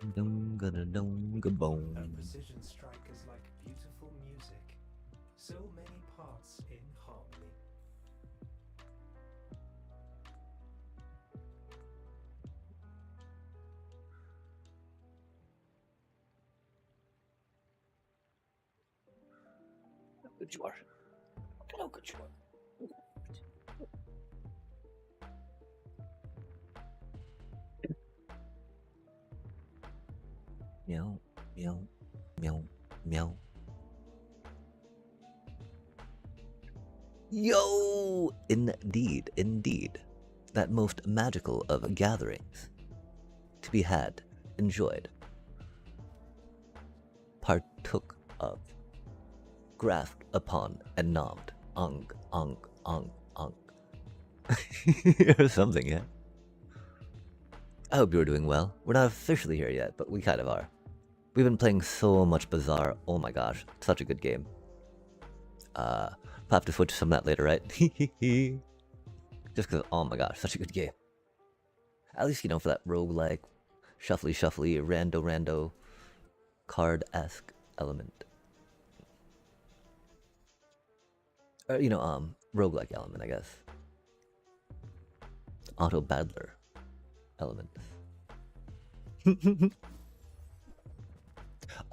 Dum-ga-da-dum-ga-boom. A precision strike is like beautiful music, so many parts in harmony. How good you are. How good you are. Meow, meow, meow, meow. Yo! Indeed, indeed. That most magical of gatherings. To be had, enjoyed, partook of, grasped upon, and nommed. Ung, ung, ung, ung. Or something, yeah. I hope you're doing well. We're not officially here yet, but we kind of are. We've been playing so much Bazaar. Oh my gosh, such a good game. I'll have to switch some of that later, right? Just because, oh my gosh, such a good game. At least, for that roguelike, shuffly, rando, card-esque element. Or, roguelike element, I guess. Auto-battler element.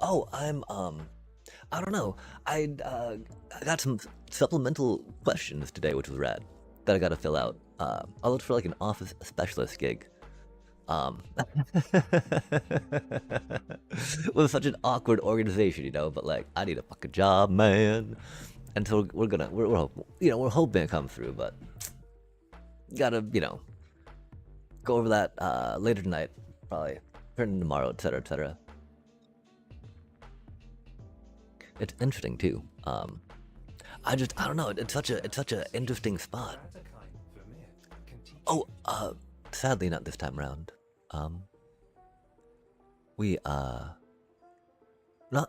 Oh, I don't know. I got some supplemental questions today, which was rad, that I got to fill out. I looked for like an office specialist gig. With such an awkward organization, but like I need a fucking job, man. And so we're hoping it comes through, but gotta, go over that later tonight, probably turn in tomorrow, etc., etc. It's interesting too. I don't know. It's such a interesting spot. Oh, sadly not this time around. We not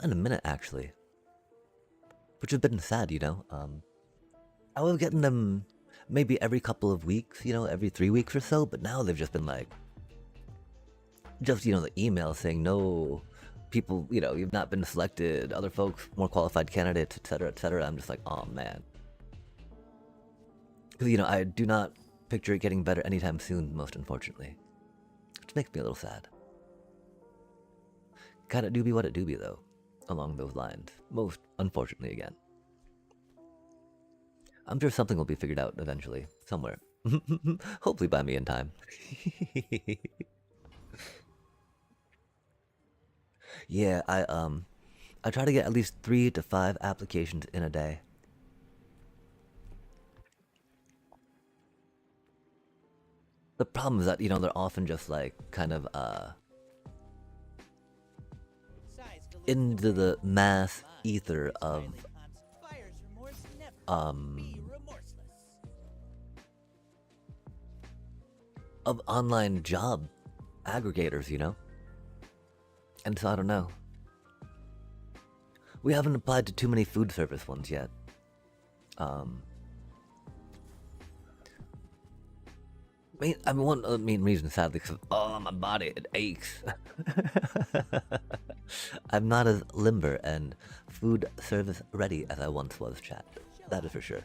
in a minute actually, which has been sad. I was getting them maybe every couple of weeks, every 3 weeks or so, but now they've just been like, the email saying no, people, you've not been selected, other folks, more qualified candidates, etc., etc. I'm just like, oh man. Because, I do not picture it getting better anytime soon, most unfortunately. Which makes me a little sad. Kinda do be what it do be, though, along those lines. Most unfortunately, again. I'm sure something will be figured out eventually, somewhere. Hopefully by me in time. Yeah, I try to get at least 3 to 5 applications in a day. The problem is that, they're often just like kind of into the mass ether of online job aggregators, And so I don't know. We haven't applied to too many food service ones yet. One of the main reasons, sadly, because my body, it aches. I'm not as limber and food service ready as I once was, chat. That is for sure.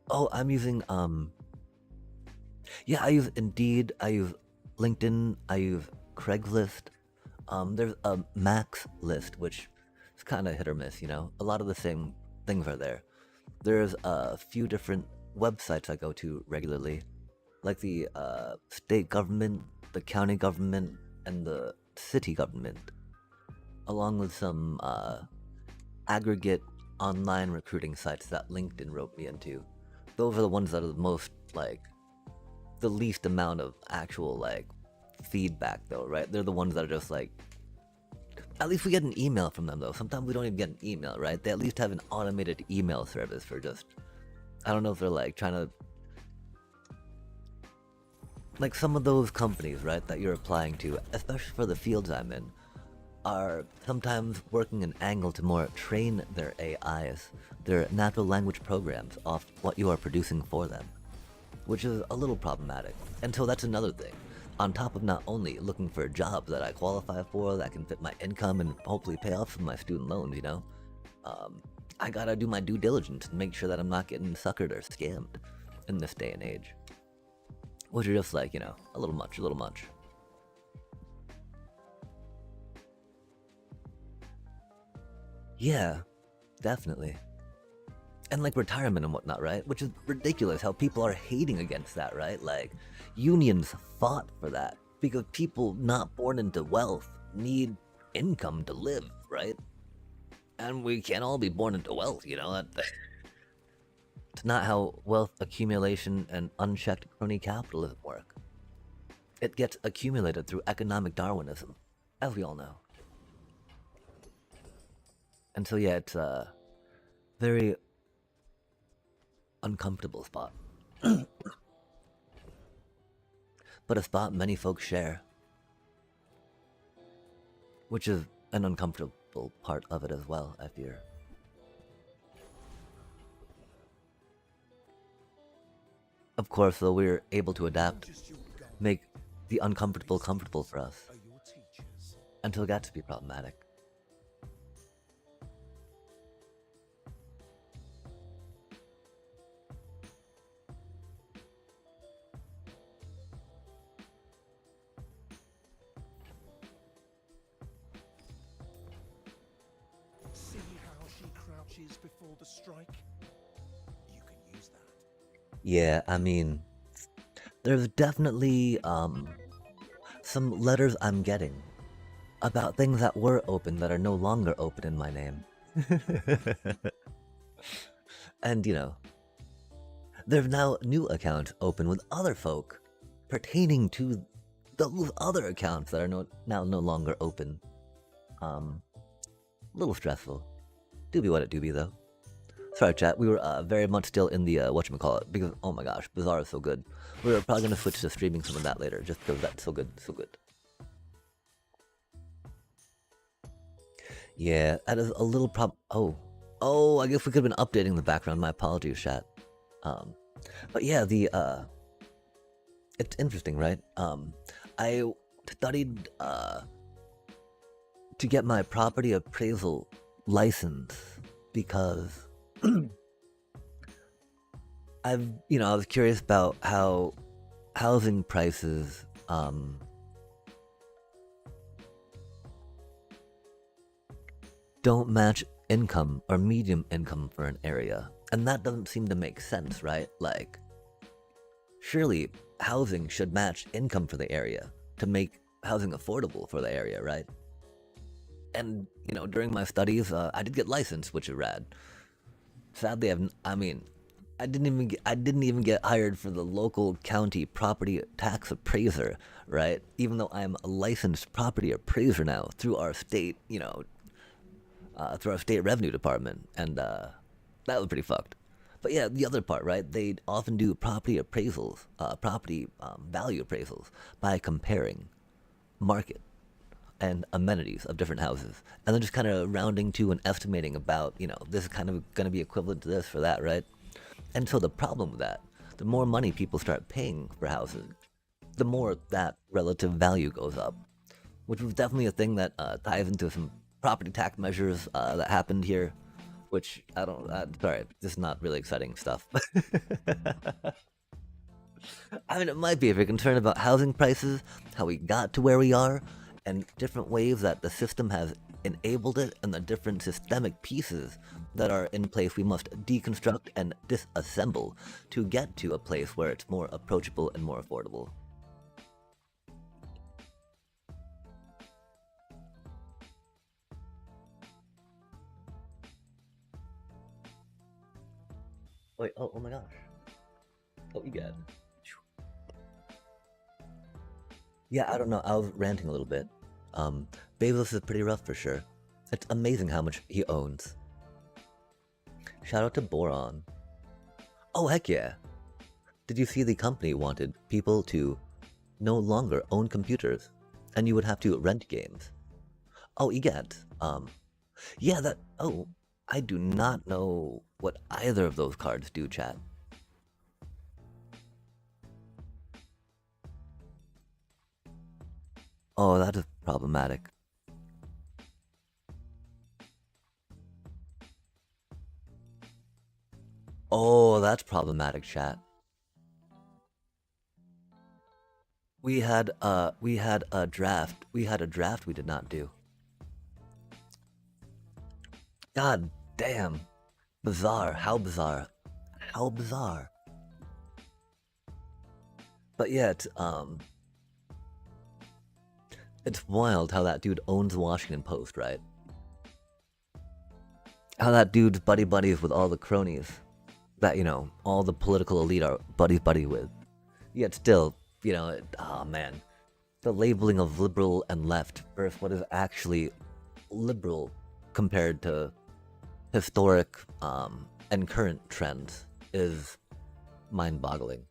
Oh, I'm using, yeah, I use Indeed, I use LinkedIn, I use Craigslist. There's a Max list, which is kind of hit or miss, A lot of the same things are there. There's a few different websites I go to regularly, like the state government, the county government, and the city government, along with some aggregate online recruiting sites that LinkedIn roped me into. Those are the ones that are the most, like, the least amount of actual, like, feedback, though, right? They're the ones that are just like, at least we get an email from them, though. Sometimes we don't even get an email, right? They at least have an automated email service for just, I don't know if they're like trying to, like some of those companies, right, that you're applying to, especially for the fields I'm in, are sometimes working an angle to more train their AIs, their natural language programs, off what you are producing for them, which is a little problematic. And so that's another thing. on top of not only looking for jobs that I qualify for, that can fit my income and hopefully pay off some of my student loans, you know, I gotta do my due diligence and make sure that I'm not getting suckered or scammed in this day and age. Which are just like, you know, a little much, a little much. Yeah, definitely. And like retirement and whatnot, right? Which is ridiculous how people are hating against that, right? Like unions fought for that because people not born into wealth need income to live, right? And we can't all be born into wealth, you know? It's not how wealth accumulation and unchecked crony capitalism work. It gets accumulated through economic Darwinism, as we all know. And so yeah, it's a very uncomfortable spot. But a spot many folks share. Which is an uncomfortable part of it as well, I fear. Of course, though, we're able to adapt, make the uncomfortable comfortable for us, until it got to be problematic. See how she crouches before the strike? You can use that. Yeah, I mean, there's definitely some letters I'm getting about things that were open that are no longer open in my name. And you know, there's now new accounts open with other folk pertaining to those other accounts that are now no longer open. A little stressful. Do be what it do be though. Sorry, chat. We were very much still in the whatchamacallit, because oh my gosh, Bazaar is so good. We're probably gonna switch to streaming some of that later, just because that's so good, so good. Yeah, that is a little Oh, I guess we could have been updating the background. My apologies, chat. But yeah, it's interesting, right? I studied to get my property appraisal license because I was curious about how housing prices don't match income or medium income for an area. And that doesn't seem to make sense, right? Like, surely housing should match income for the area to make housing affordable for the area, right? And, you know, during my studies, I did get licensed, which is rad. Sadly, I didn't even get hired for the local county property tax appraiser, right? Even though I'm a licensed property appraiser now through our state, through our state revenue department, and that was pretty fucked. But yeah, the other part, right? They often do property appraisals, property value appraisals by comparing market and amenities of different houses, and then just kind of rounding to and estimating about, this is kind of going to be equivalent to this for that, right? And so the problem with that, the more money people start paying for houses, the more that relative value goes up, which was definitely a thing that ties into some property tax measures that happened here, which sorry, this is not really exciting stuff. I mean, it might be if you're concerned about housing prices, how we got to where we are, and different ways that the system has enabled it, and the different systemic pieces that are in place we must deconstruct and disassemble to get to a place where it's more approachable and more affordable. Wait, oh my gosh. Oh, you got it. Yeah, I don't know. I was ranting a little bit. Bezos is pretty rough for sure. It's amazing how much he owns. Shout out to Boron. Oh, heck yeah. Did you see the company wanted people to no longer own computers, and you would have to rent games? Oh, EGAT. Yeah, I do not know what either of those cards do, chat. Oh, that is problematic. Oh, that's problematic, chat. We had a draft. We had a draft we did not do. God damn. Bizarre. How bizarre. How bizarre. But yeah, it's wild how that dude owns the Washington Post, right? How that dude's buddies with all the cronies that, all the political elite are buddy with. Yet still, oh man, the labeling of liberal and left versus what is actually liberal compared to historic and current trends is mind-boggling.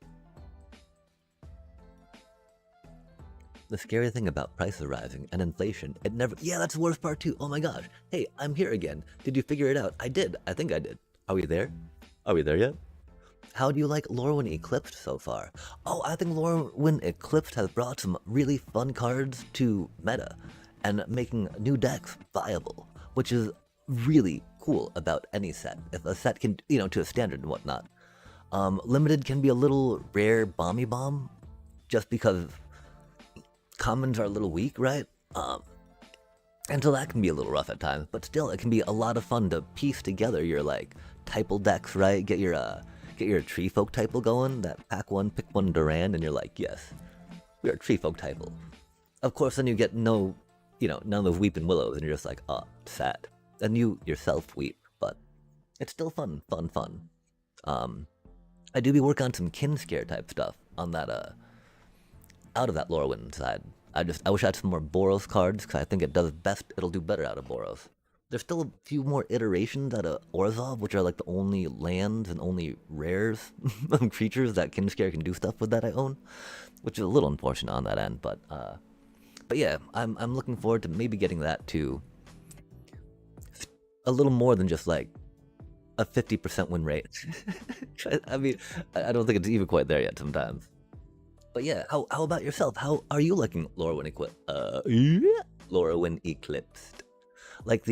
The scary thing about prices rising and inflation, it never. Yeah, that's the worst part too. Oh my gosh. Hey, I'm here again. Did you figure it out? I did. I think I did. Are we there? Are we there yet? How do you like Lorwyn Eclipsed so far? Oh, I think Lorwyn Eclipsed has brought some really fun cards to meta and making new decks viable, which is really cool about any set. If a set can, to a standard and whatnot. Limited can be a little rare bomby bomb just because commons are a little weak, right? And so that can be a little rough at times, but still, it can be a lot of fun to piece together your like typal decks, right? Get your tree folk typal going. That pack one, pick one Duran, and you're like, yes, we are tree folk typal. Of course, then you get none of those weeping willows, and you're just like, oh, sad. And you yourself weep, but it's still fun. I do be working on some kin scare type stuff on that out of that Lorwyn side. I wish I had some more Boros cards, because I think it'll do better out of Boros. There's still a few more iterations out of Orzhov, which are like the only lands and only rares creatures that Kinscare can do stuff with that I own, which is a little unfortunate on that end, but yeah, I'm looking forward to maybe getting that to a little more than just like a 50% win rate. I mean, I don't think it's even quite there yet sometimes. But yeah, how about yourself? How are you liking Lorwyn Eclipsed? Like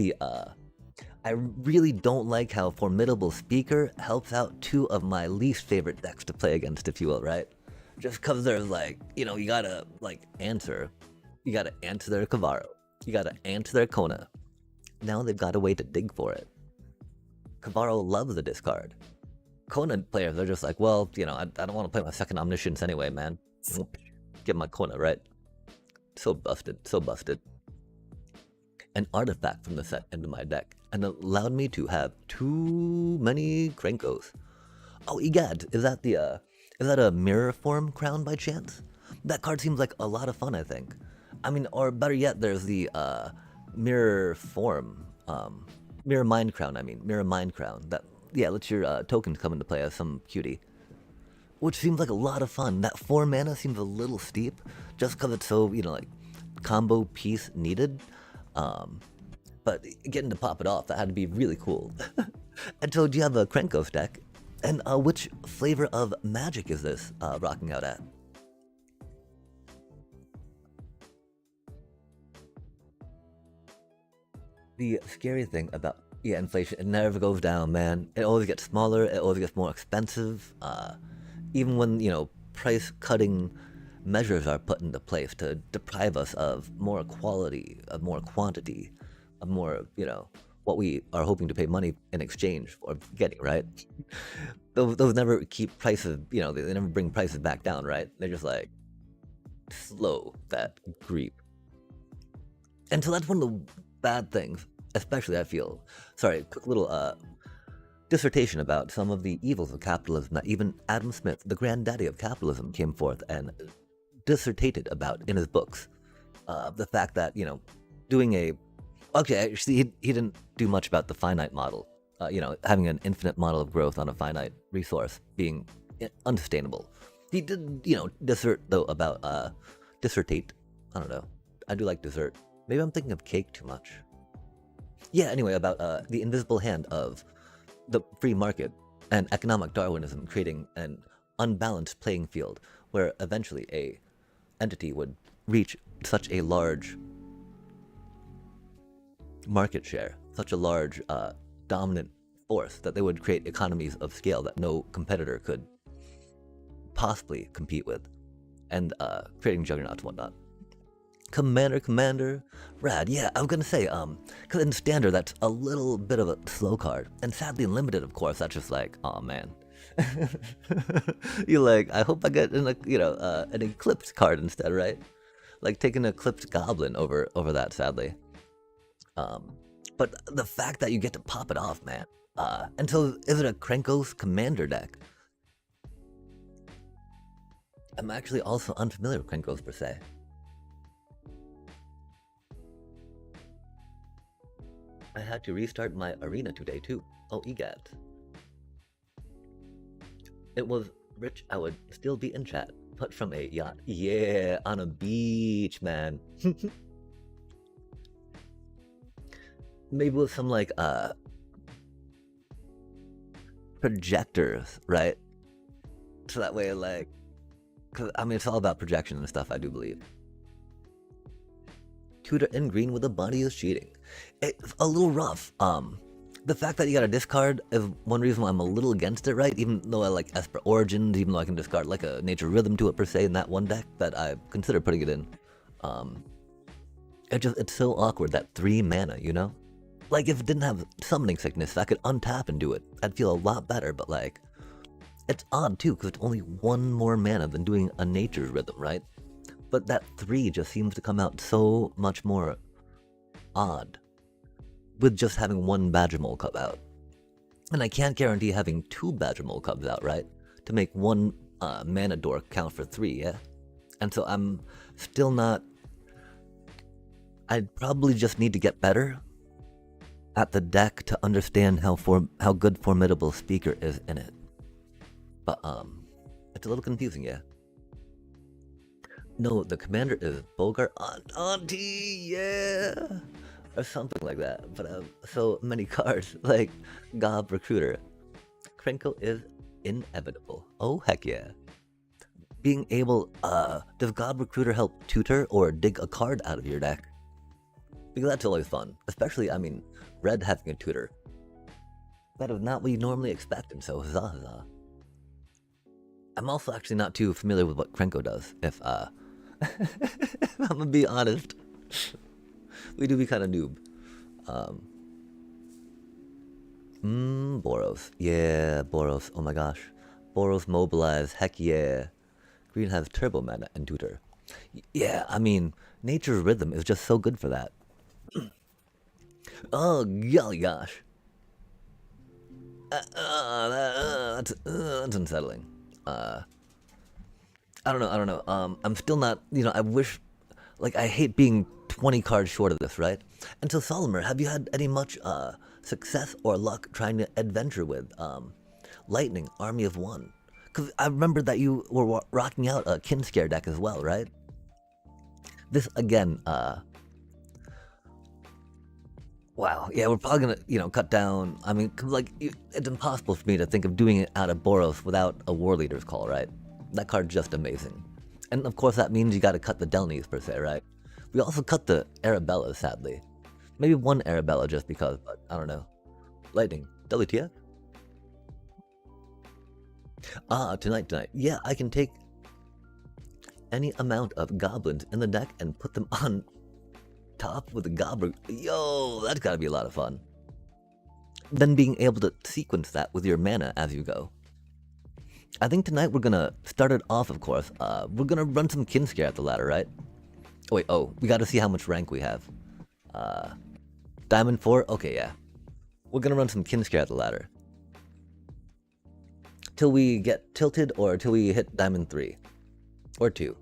I really don't like how Formidable Speaker helps out two of my least favorite decks to play against, if you will, right? Just because there's like, you gotta like answer. You gotta answer their Kavaro. You gotta answer their Kona. Now they've got a way to dig for it. Kavaro loves the discard. Kona players are just like, well, I don't want to play my second Omniscience anyway, man. Get my Kona, right? So busted. An artifact from the set into my deck, and it allowed me to have too many Krankos. Oh, egad, is that a mirror form crown by chance? That card seems like a lot of fun, I think. I mean, or better yet, there's the mirror form, mirror mind crown. Mirror mind crown. That lets your tokens come into play as some cutie, which seems like a lot of fun. That 4 mana seems a little steep, just because it's so like combo piece needed. But getting to pop it off, that had to be really cool. And so, do you have a Krenkos deck? And which flavor of Magic is this rocking out at? The scary thing about inflation, it never goes down, man. It always gets smaller. It always gets more expensive. Even when price cutting measures are put into place to deprive us of more quality, of more quantity, of more, what we are hoping to pay money in exchange for getting, right? Those never keep prices, they never bring prices back down, right? They're just like slow, that creep. And so that's one of the bad things, especially I feel. Sorry, quick little dissertation about some of the evils of capitalism that even Adam Smith, the granddaddy of capitalism, came forth and dissertated about in his books. The fact that, doing a... Okay, actually, he didn't do much about the finite model. Having an infinite model of growth on a finite resource being unsustainable. He did, dissert, though, about... dissertate. I don't know. I do like dessert. Maybe I'm thinking of cake too much. Yeah, anyway, about the invisible hand of the free market and economic Darwinism creating an unbalanced playing field where eventually a entity would reach such a large market share, such a large dominant force that they would create economies of scale that no competitor could possibly compete with, and creating juggernauts and whatnot. Commander, rad. Yeah, I was gonna say, cause in standard that's a little bit of a slow card, and sadly in limited, of course, that's just like, oh man. You're like, I hope I get an eclipsed card instead, right? Like taking an eclipsed goblin over that, sadly. But the fact that you get to pop it off, man. And so is it a Krenkos commander deck? I'm actually also unfamiliar with Krenkos per se. I had to restart my arena today too. Oh, egad. It was rich, I would still be in chat, but from a yacht. Yeah, on a beach, man. Maybe with some like projectors, right? So that way, like, cause I mean, it's all about projection and stuff, I do believe. Tutor in green with a body is cheating. It's a little rough. The fact that you got to discard is one reason why I'm a little against it, right? Even though I like Esper Origins, even though I can discard like a Nature Rhythm to it per se in that one deck that I consider putting it in. It's so awkward, that 3 mana, you know? Like if it didn't have Summoning Sickness, I could untap and do it. I'd feel a lot better, but like, it's odd too, because it's only 1 more mana than doing a Nature Rhythm, right? But that 3 just seems to come out so much more odd with just having 1 Badgermole Cub out. And I can't guarantee having 2 Badgermole Cubs out, right? To make 1 mana dork count for 3, yeah? And so I'm still not... I'd probably just need to get better at the deck to understand how good Formidable Speaker is in it. But it's a little confusing, yeah? No, the commander is Bogart Auntie, yeah! Or something like that, but so many cards, like Gob Recruiter. Krenko is inevitable. Oh, heck yeah. Being able, does Gob Recruiter help tutor or dig a card out of your deck? Because that's always fun, especially, I mean, red having a tutor. That is not what you normally expect, and so huzzah huzzah. I'm also actually not too familiar with what Krenko does, if I'm gonna be honest. We do be kind of noob. Boros. Yeah, Boros. Oh my gosh. Boros Mobilize. Heck yeah. Green has Turbo Mana and Tutor. Yeah, I mean, Nature's Rhythm is just so good for that. Oh, golly gosh. That's unsettling. I don't know. I'm still not, I wish, like, I hate being 20 cards short of this, right? And so, Solimer, have you had any much success or luck trying to adventure with Lightning, Army of One? Because I remember that you were rocking out a Kinscare deck as well, right? This, again, wow, yeah, we're probably gonna, cut down. I mean, like, it's impossible for me to think of doing it out of Boros without a War Leader's Call, right? That card's just amazing. And of course that means you gotta cut the Delnies per se, right? We also cut the Arabella, sadly. Maybe 1 Arabella just because, but I don't know. Lightning, WTF? Tonight. Yeah, I can take any amount of goblins in the deck and put them on top with a goblin. Yo, that's gotta be a lot of fun. Then being able to sequence that with your mana as you go. I think tonight we're gonna start it off, of course. We're gonna run some Kinscare at the ladder, right? Oh, wait, we gotta see how much rank we have. Diamond 4? Okay, yeah. We're gonna run some Kinscare at the ladder. Till we get tilted or till we hit Diamond 3. Or 2.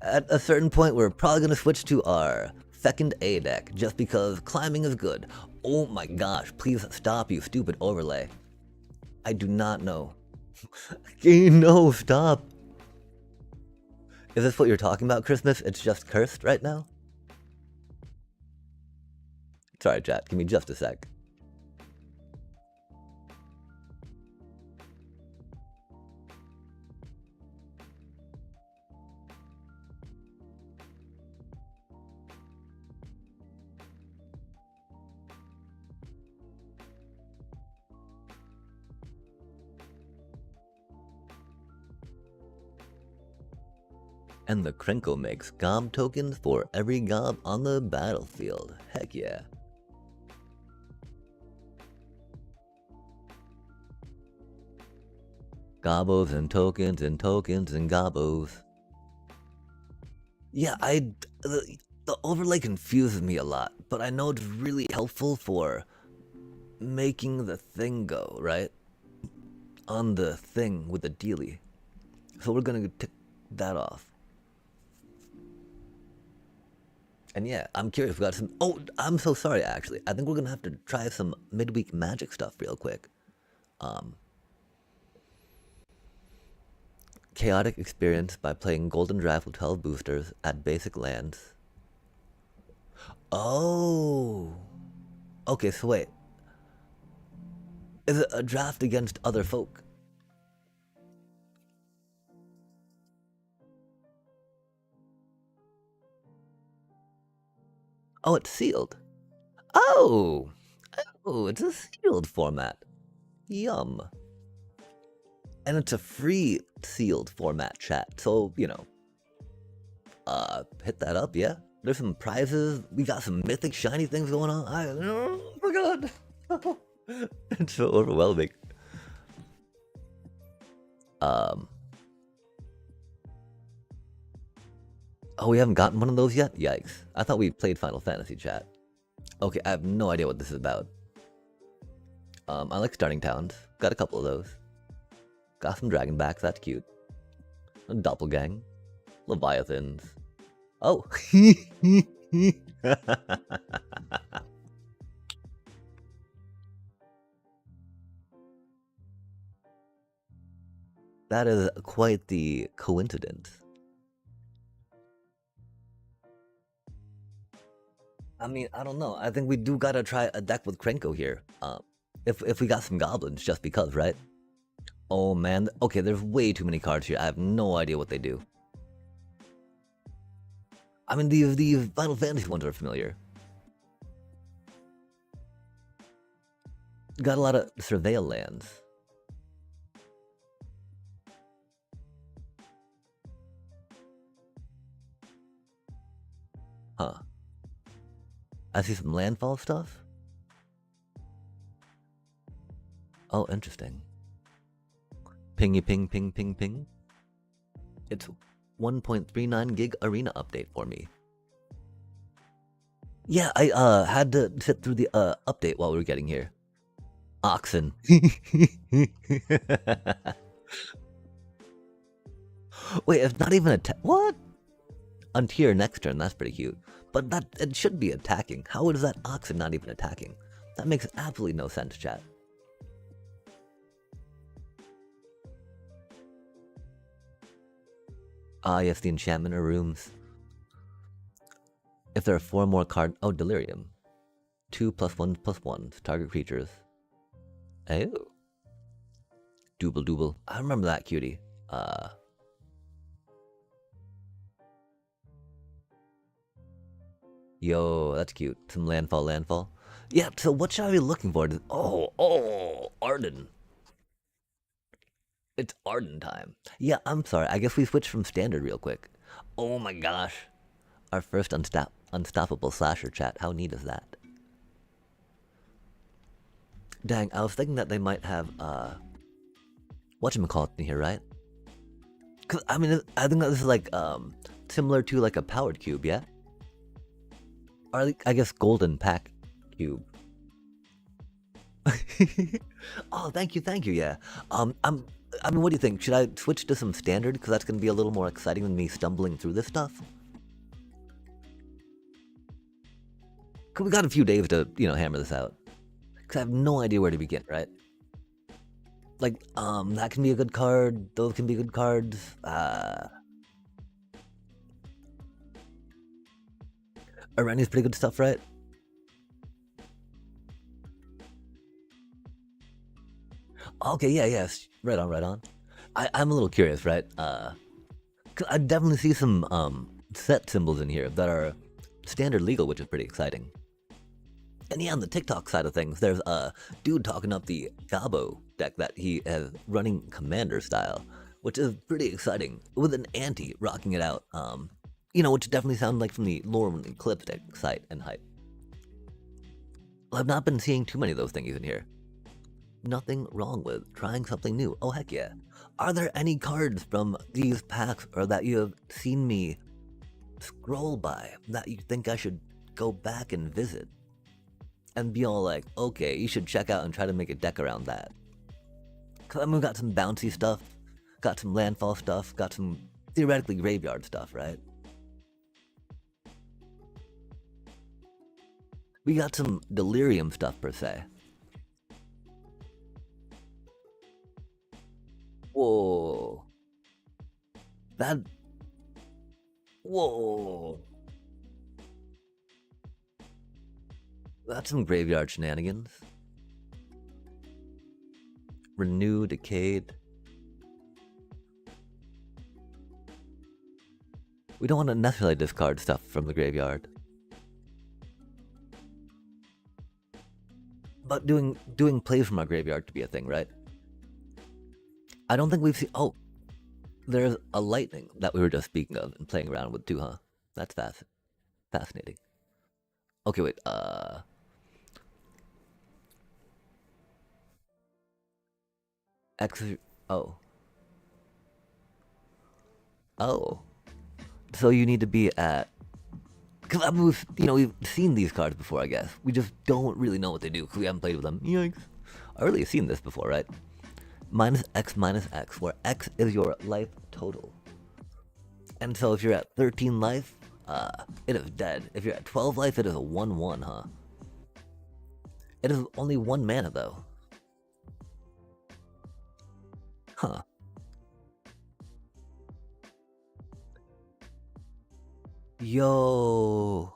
At a certain point, we're probably gonna switch to our second A deck, just because climbing is good. Oh my gosh, please stop, you stupid overlay. I do not know. No, stop. Is this what you're talking about, Christmas? It's just cursed right now? Sorry, chat. Give me just a sec. And the Krenko makes gob tokens for every gob on the battlefield. Heck yeah. Gobos and tokens and tokens and gobos. Yeah, the overlay confuses me a lot, but I know it's really helpful for making the thing go, right? On the thing with the dealie. So we're gonna tick that off. And yeah, I'm curious. We got some. Oh, I'm so sorry. Actually, I think we're gonna have to try some midweek magic stuff real quick. Chaotic experience by playing Golden Draft with 12 boosters at basic lands. Oh, okay. So wait, is it a draft against other folk? Oh, it's sealed. Oh, oh, it's a sealed format. Yum. And it's a free sealed format chat. So, hit that up, yeah? There's some prizes. We got some mythic shiny things going on. Oh my god. It's so overwhelming. Oh, we haven't gotten one of those yet? Yikes. I thought we played Final Fantasy chat. Okay, I have no idea what this is about. I like starting towns. Got a couple of those. Got some dragon backs, that's cute. A doppelgang. Leviathans. Oh. That is quite the coincidence. I mean, I don't know. I think we do gotta try a deck with Krenko here. If we got some goblins, just because, right? Oh man, okay, there's way too many cards here. I have no idea what they do. I mean, the Final Fantasy ones are familiar. Got a lot of Surveil lands. Huh. I see some landfall stuff. Oh, interesting. Pingy ping ping ping ping. It's 1.39 gig arena update for me. Yeah, I had to sit through the update while we were getting here. Oxen. Wait, it's not even what? Untier next turn, that's pretty cute. But it should be attacking. How is that oxen not even attacking? That makes absolutely no sense, chat. Ah, yes, the enchantment rooms. If there are 4 more cards... Oh, Delirium. 2+1/+1. Target creatures. Oh. Double double. I remember that, cutie. Yo, that's cute. Some landfall. Yeah, so what should I be looking for? Oh, Arden. It's Arden time. Yeah, I'm sorry. I guess we switched from standard real quick. Oh my gosh. Our first unstoppable slasher chat. How neat is that? Dang, I was thinking that they might have, whatchamacallit in here, right? Cause, I mean, I think that this is like, similar to like a powered cube, yeah? Or like, I guess golden pack cube. Oh, thank you, yeah. I mean, what do you think? Should I switch to some standard? Because that's going to be a little more exciting than me stumbling through this stuff. Cause we got a few days to, hammer this out. Because I have no idea where to begin, right? Like, that can be a good card. Those can be good cards. Iranian's pretty good stuff, right? Okay, yeah. Right on. I'm a little curious, right? 'Cause I definitely see some set symbols in here that are standard legal, which is pretty exciting. And yeah, on the TikTok side of things, there's a dude talking up the Gabo deck that he has running commander style, which is pretty exciting, with an ante rocking it out. You know, which definitely sounds like from the Lorem Ecliptic site and hype. Well, I've not been seeing too many of those things in here. Nothing wrong with trying something new. Oh heck yeah. Are there any cards from these packs or that you have seen me scroll by that you think I should go back and visit? And be all like, okay, you should check out and try to make a deck around that. Cause I mean, we got some bouncy stuff, got some landfall stuff, got some theoretically graveyard stuff, right? We got some delirium stuff per se. Whoa. That. Whoa. That's some graveyard shenanigans. Renew, Decayed. We don't want to necessarily discard stuff from the graveyard. But doing plays from our graveyard to be a thing, right? I don't think we've seen... Oh, there's a lightning that we were just speaking of and playing around with too, huh? That's fascinating. Okay, wait, Oh. Oh. So you need to be at... Because I mean, we've seen these cards before, I guess. We just don't really know what they do because we haven't played with them. Yikes. I already have seen this before, right? Minus X, where X is your life total. And so if you're at 13 life, it is dead. If you're at 12 life, it is a 1-1, huh? It is only 1 mana, though. Huh. Yo.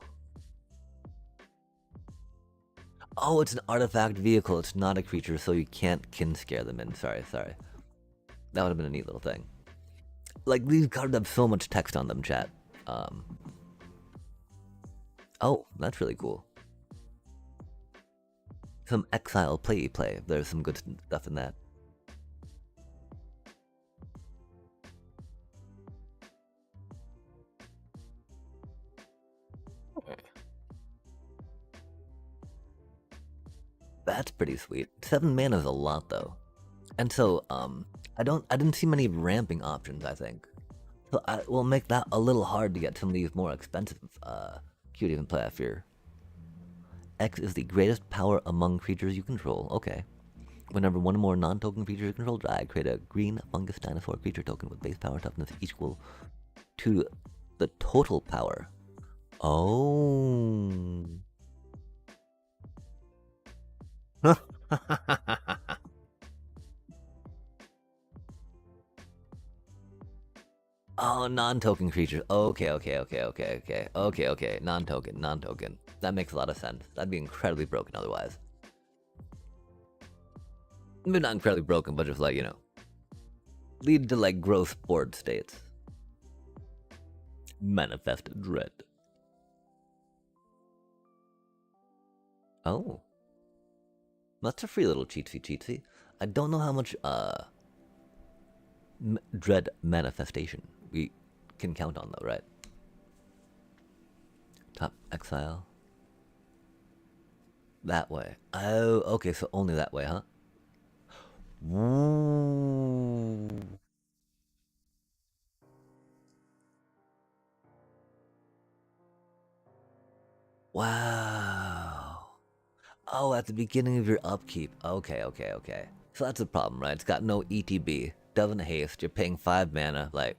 Oh, it's an artifact vehicle. It's not a creature, so you can't kin scare them in. Sorry. That would have been a neat little thing. Like, these cards have so much text on them, chat. Oh, that's really cool. Some exile play. There's some good stuff in that. That's pretty sweet. 7 mana is a lot, though. And so, I didn't see many ramping options, I think. So I will make that a little hard to get some of these more expensive, cute even play, I fear. X is the greatest power among creatures you control. Okay. Whenever one or more non-token creatures you control die, create a green fungus dinosaur creature token with base power toughness equal to the total power. Oh. Oh, non-token creatures. Okay. Non-token. That makes a lot of sense. That'd be incredibly broken otherwise. Maybe not incredibly broken, but just like, lead to like gross board states. Manifest dread. Oh. That's a free little cheatsy. I don't know how much, dread manifestation we can count on though, right? Top exile. That way. Oh, okay, so only that way, huh? Ooh. Wow. Oh, at the beginning of your upkeep. Okay. So that's the problem, right? It's got no ETB. Doesn't haste. You're paying 5 mana, like...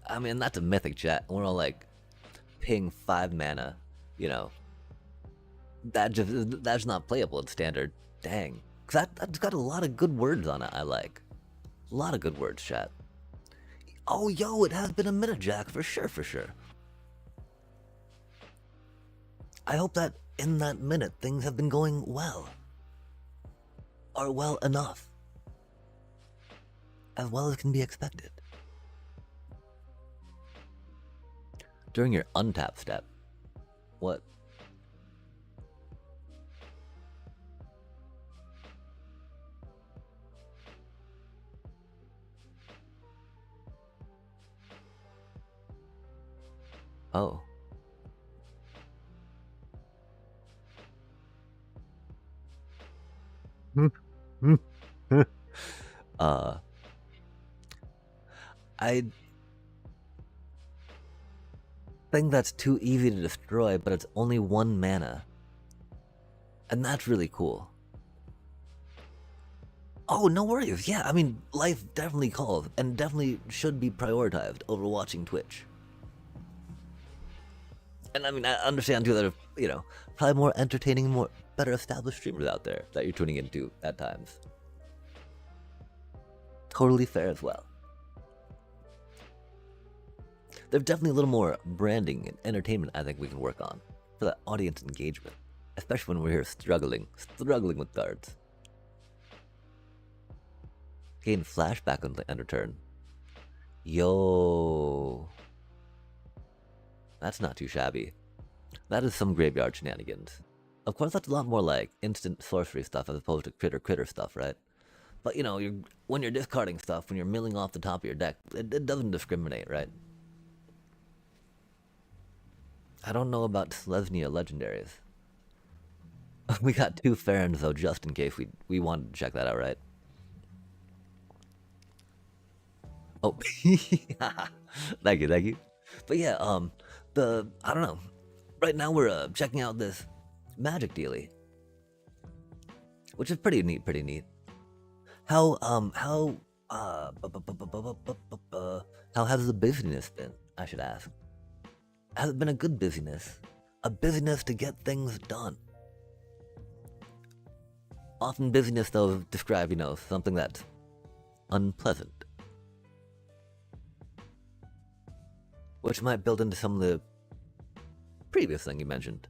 I mean, that's a mythic, chat. We're all like paying 5 mana, that's not playable in standard. Dang. Cause that's got a lot of good words on it, I like. A lot of good words, chat. Oh, yo, it has been a minute, Jack, for sure. I hope that in that minute things have been going well. Or well enough. As well as can be expected. During your untap step. What? Oh. uh, I think that's too easy to destroy, but it's only 1 mana. And that's really cool. Oh, no worries. Yeah, I mean, life definitely calls and definitely should be prioritized over watching Twitch. And I mean, I understand too that, probably more entertaining, more better established streamers out there that you're tuning into at times. Totally fair as well. There's definitely a little more branding and entertainment I think we can work on for that audience engagement, especially when we're here struggling with cards. Gain flashback on the end of turn. Yo, that's not too shabby. That is some graveyard shenanigans. Of course, that's a lot more like instant sorcery stuff as opposed to critter stuff, right? But when you're discarding stuff, when you're milling off the top of your deck, it doesn't discriminate, right? I don't know about Selesnya legendaries. We got 2 Farons though, just in case we wanted to check that out, right? Oh, thank you. But yeah, I don't know. Right now we're checking out this magic dealie, which is pretty neat. How has the busyness been? I should ask. Has it been a good busyness? A busyness to get things done. Often busyness though describe, something that's unpleasant. Which might build into some of the previous thing you mentioned.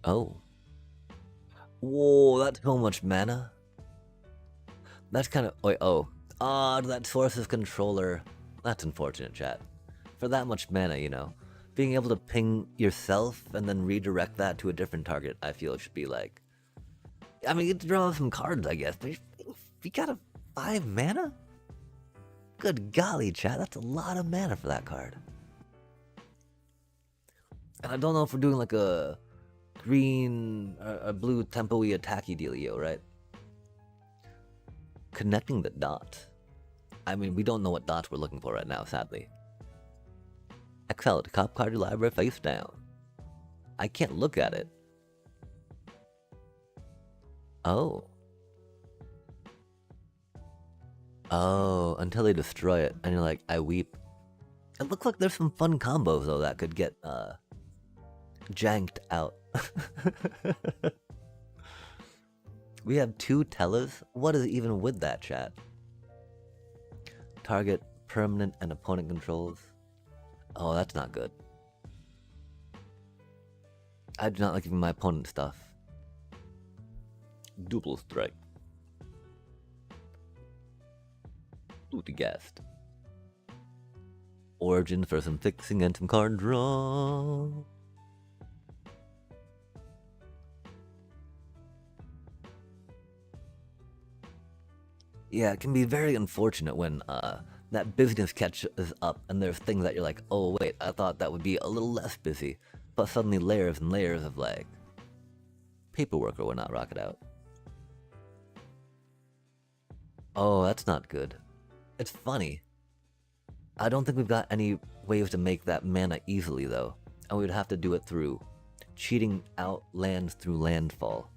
Oh. Whoa, that's so much mana. That's kind of... that Source's controller. That's unfortunate, chat. For that much mana, being able to ping yourself and then redirect that to a different target, I feel should be like... I mean, you get to draw some cards, I guess, but you got a 5 mana? Good golly, chat, that's a lot of mana for that card. And I don't know if we're doing like a green, a blue tempo-y attacky dealio, right? Connecting the dots. I mean, we don't know what dots we're looking for right now, sadly. Excel to cop card your library face down. I can't look at it. Oh. Oh, until they destroy it, and you're like, I weep. It looks like there's some fun combos, though, that could get, janked out. We have 2 Tellas? What is even with that, chat? Target, permanent, and opponent controls. Oh, that's not good. I do not like giving my opponent stuff. Double strike. Guest. Origin for some fixing and some card draw. Yeah, it can be very unfortunate when that business catches up and there's things that you're like, oh wait, I thought that would be a little less busy, but suddenly layers and layers of like paperwork or whatnot rocket out. Oh, that's not good. It's funny. I don't think we've got any ways to make that mana easily, though. And we would have to do it through cheating out lands through landfall.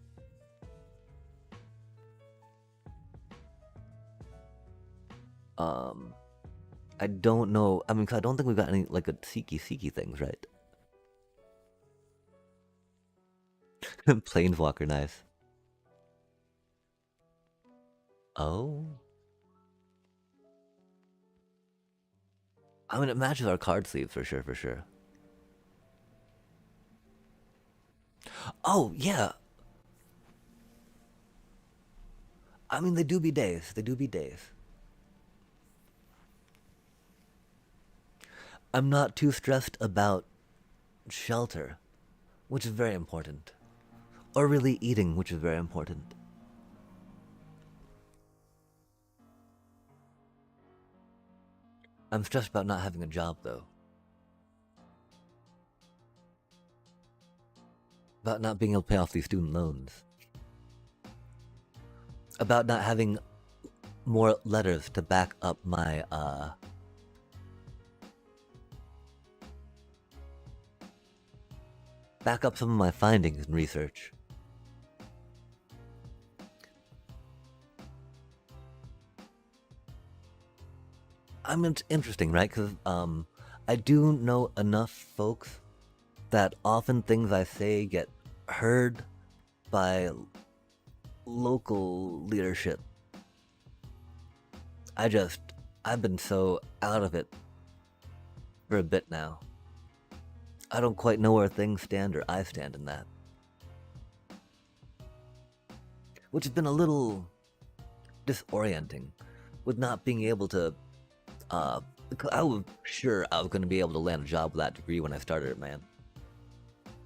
I don't know. I mean, 'cause I don't think we've got any, like, a Seeky things, right? Planeswalker, nice. Oh. I mean, it matches our card sleeve for sure. Oh, yeah. I mean, they do be days. I'm not too stressed about shelter, which is very important. Or really eating, which is very important. I'm stressed about not having a job, though. About not being able to pay off these student loans. About not having more letters to back up my, back up some of my findings and research. I mean, it's interesting, right? Because I do know enough folks that often things I say get heard by local leadership. I've been so out of it for a bit now. I don't quite know where things stand or I stand in that. Which has been a little disorienting with not being able to I was sure I was going to be able to land a job with that degree when I started it, man.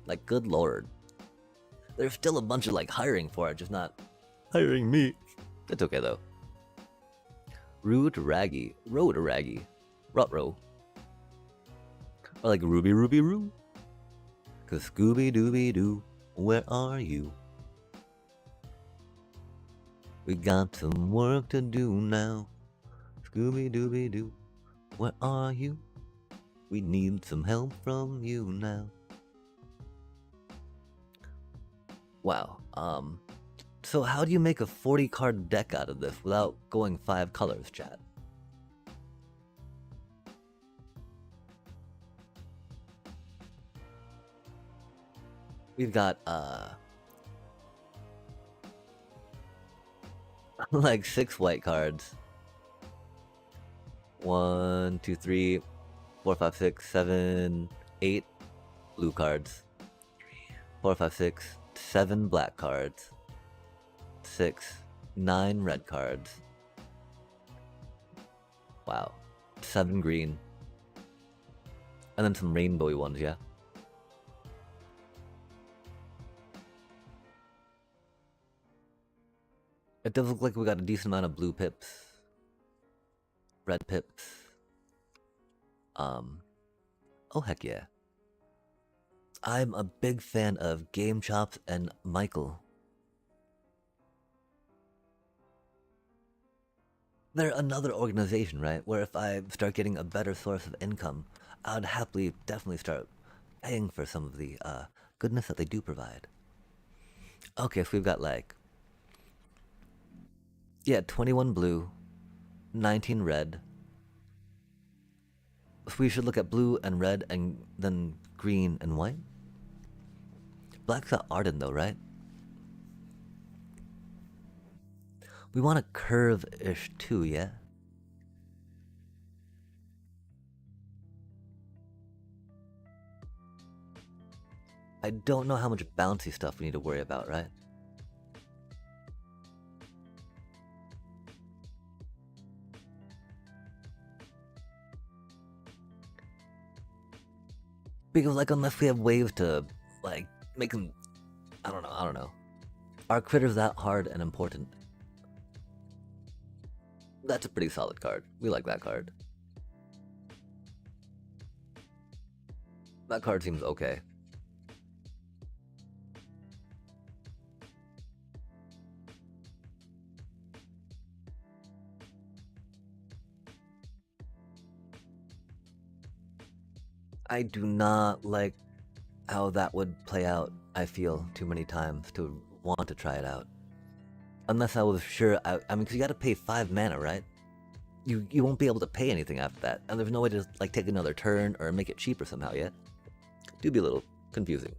Like, good lord. There's still a bunch of, like, hiring for it, just not hiring me. It's okay, though. Roo to raggy. Row to raggy. Rut-row. Or like Ruby Ruby Roo. Cause Scooby Dooby Doo, where are you? We got some work to do now. Scooby Dooby Doo, where are you? We need some help from you now. Wow. So how do you make a 40 card deck out of this without going 5 colors, chat? We've got like 6 white cards. 1, 2, 3, 4, 5, 6, 7, 8 blue cards. 4, 5, 6, 7 black cards. 6, 9 red cards. Wow. 7 green. And then some rainbowy ones, yeah? It does look like we got a decent amount of blue pips. Red pips. Oh heck yeah. I'm a big fan of Game Chops and Michael. They're another organization, right? Where if I start getting a better source of income, I would happily, definitely start paying for some of the goodness that they do provide. Okay, so we've got like, yeah, 21 blue, 19 red. So we should look at blue and red and then green and white. Black's not Arden though, right? We want a curve-ish too, yeah? I don't know how much bouncy stuff we need to worry about, right? Because, like, unless we have ways to, like, make them... I don't know. Are critters that hard and important? That's a pretty solid card. We like that card. That card seems okay. I do not like how that would play out, I feel, too many times to want to try it out. Unless I was sure, I mean, because you gotta pay 5 mana, right? You won't be able to pay anything after that, and there's no way to, like, take another turn or make it cheaper somehow yet. Do be a little confusing.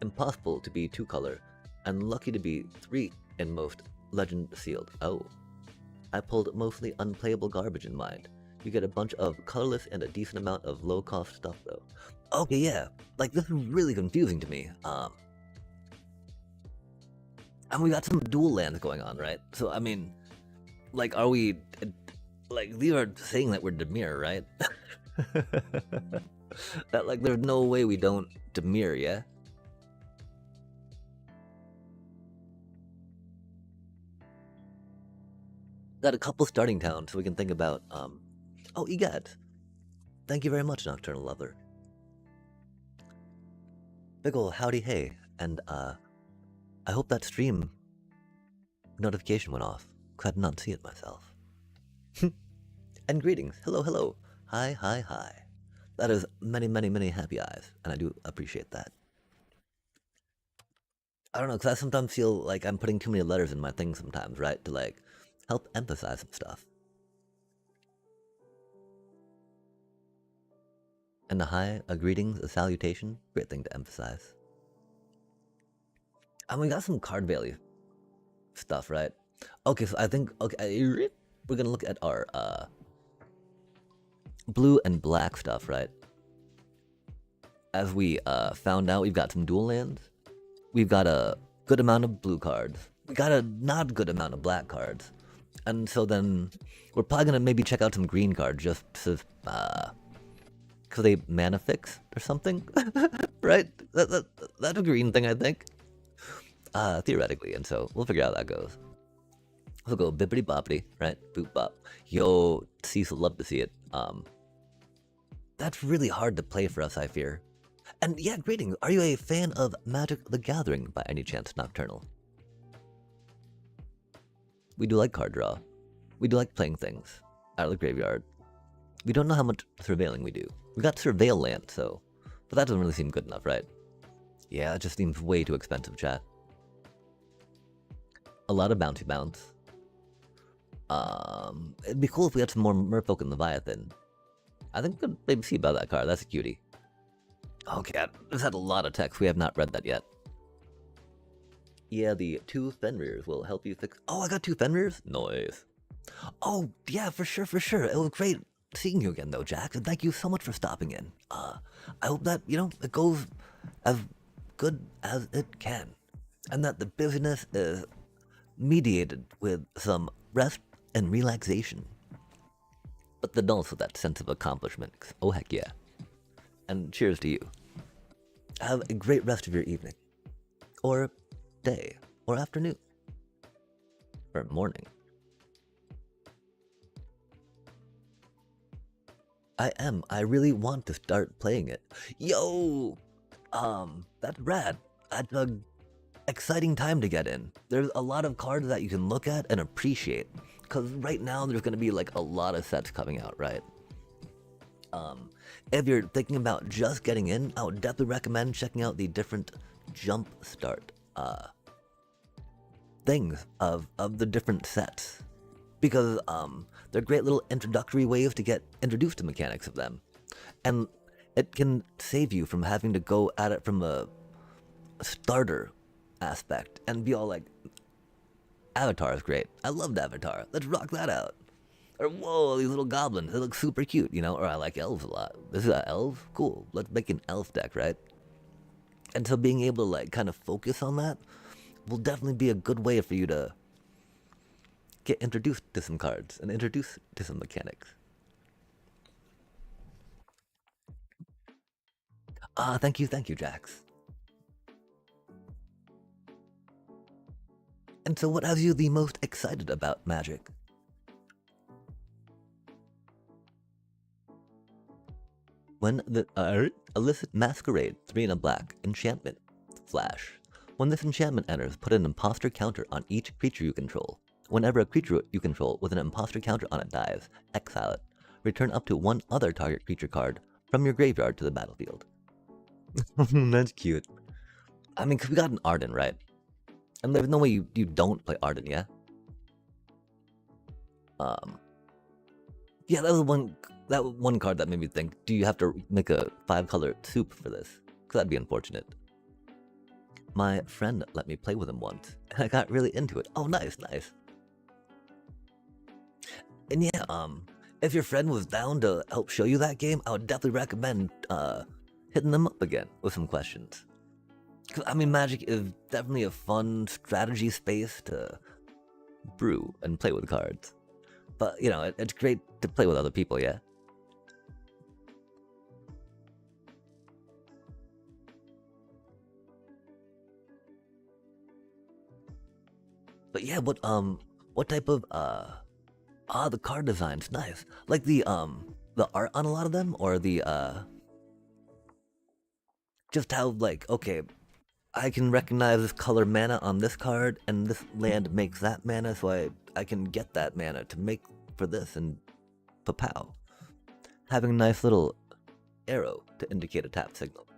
Impossible to be 2-color, and lucky to be 3 in most Legend Sealed. Oh. I pulled mostly unplayable garbage in mind. You get a bunch of colorless and a decent amount of low-cost stuff, though. Okay, yeah. Like, this is really confusing to me. And we got some dual lands going on, right? So, I mean, like, are we... Like, these are saying that we're Demir, right? That, like, there's no way we don't Demir, yeah? Got a couple starting towns, so we can think about, Oh, egad. Thank you very much, Nocturnal Lover. Big ol' howdy hey, and I hope that stream notification went off, 'cause I did not see it myself. And greetings, hello, hello, hi, hi, hi. That is many, many, many happy eyes, and I do appreciate that. I don't know, because I sometimes feel like I'm putting too many letters in my thing sometimes, right? To like help emphasize some stuff. And a hi, a greetings, a salutation, great thing to emphasize. And we got some card value stuff, right? Okay, so I think, okay, we're gonna look at our blue and black stuff, right? As we found out, we've got some dual lands. We've got a good amount of blue cards. We got a not good amount of black cards. And so then we're probably gonna maybe check out some green cards just to because they mana fix or something, right? That's a green thing, I think. Theoretically, and so we'll figure out how that goes. We'll go bippity boppity, right? Boop bop. Yo, Cecil, love to see it. That's really hard to play for us, I fear. And yeah, greetings. Are you a fan of Magic the Gathering by any chance, Nocturnal? We do like card draw. We do like playing things out of the graveyard. We don't know how much surveilling we do. We got surveil land, so, but that doesn't really seem good enough, right? Yeah, it just seems way too expensive, chat. A lot of bouncy bounce. It'd be cool if we had some more Merfolk and Leviathan. I think we could maybe see about that card. That's a cutie. Okay, this had a lot of text. We have not read that yet. Yeah, the 2 Fenrirs will help you fix. Oh, I got 2 Fenrirs? Nice. Oh, yeah, for sure, for sure. It was great seeing you again, though, Jack. And thank you so much for stopping in. I hope that, you know, it goes as good as it can. And that the busyness is mediated with some rest and relaxation. But then also that sense of accomplishment. Oh, heck yeah. And cheers to you. Have a great rest of your evening. Or day. Or afternoon. Or morning. I am. I really want to start playing it. Yo! That's rad. That's an exciting time to get in. There's a lot of cards that you can look at and appreciate. Because right now there's going to be like a lot of sets coming out, right? If you're thinking about just getting in, I would definitely recommend checking out the different jump start things of the different sets. Because they're great little introductory ways to get introduced to mechanics of them. And it can save you from having to go at it from a starter aspect and be all like, Avatar is great. I loved Avatar. Let's rock that out. Or, whoa, these little goblins, they look super cute, you know? Or I like elves a lot. This is an elf? Cool. Let's make an elf deck, right? And so being able to, like, kind of focus on that will definitely be a good way for you to get introduced to some cards and introduced to some mechanics. Thank you, Jax. And so what has you the most excited about Magic? When the illicit masquerade 3 in a black enchantment flash. When this enchantment enters, put an imposter counter on each creature you control. Whenever a creature you control with an imposter counter on it dies, exile it. Return up to 1 other target creature card from your graveyard to the battlefield. That's cute. I mean, 'cause we got an Arden, right? And there's no way you don't play Arden, yeah? Yeah, that was one card that made me think, do you have to make a 5-color soup for this? Because that'd be unfortunate. My friend let me play with him once, and I got really into it. Oh, nice, nice. And yeah, if your friend was down to help show you that game, I would definitely recommend hitting them up again with some questions. 'Cause, I mean, Magic is definitely a fun strategy space to brew and play with cards. But, you know, it's great to play with other people, yeah? But yeah, what type of Ah, the card design's nice. Like the art on a lot of them, or the just how like okay, I can recognize this color mana on this card, and this land makes that mana, so I can get that mana to make for this, and papow. Having a nice little arrow to indicate a tap signal.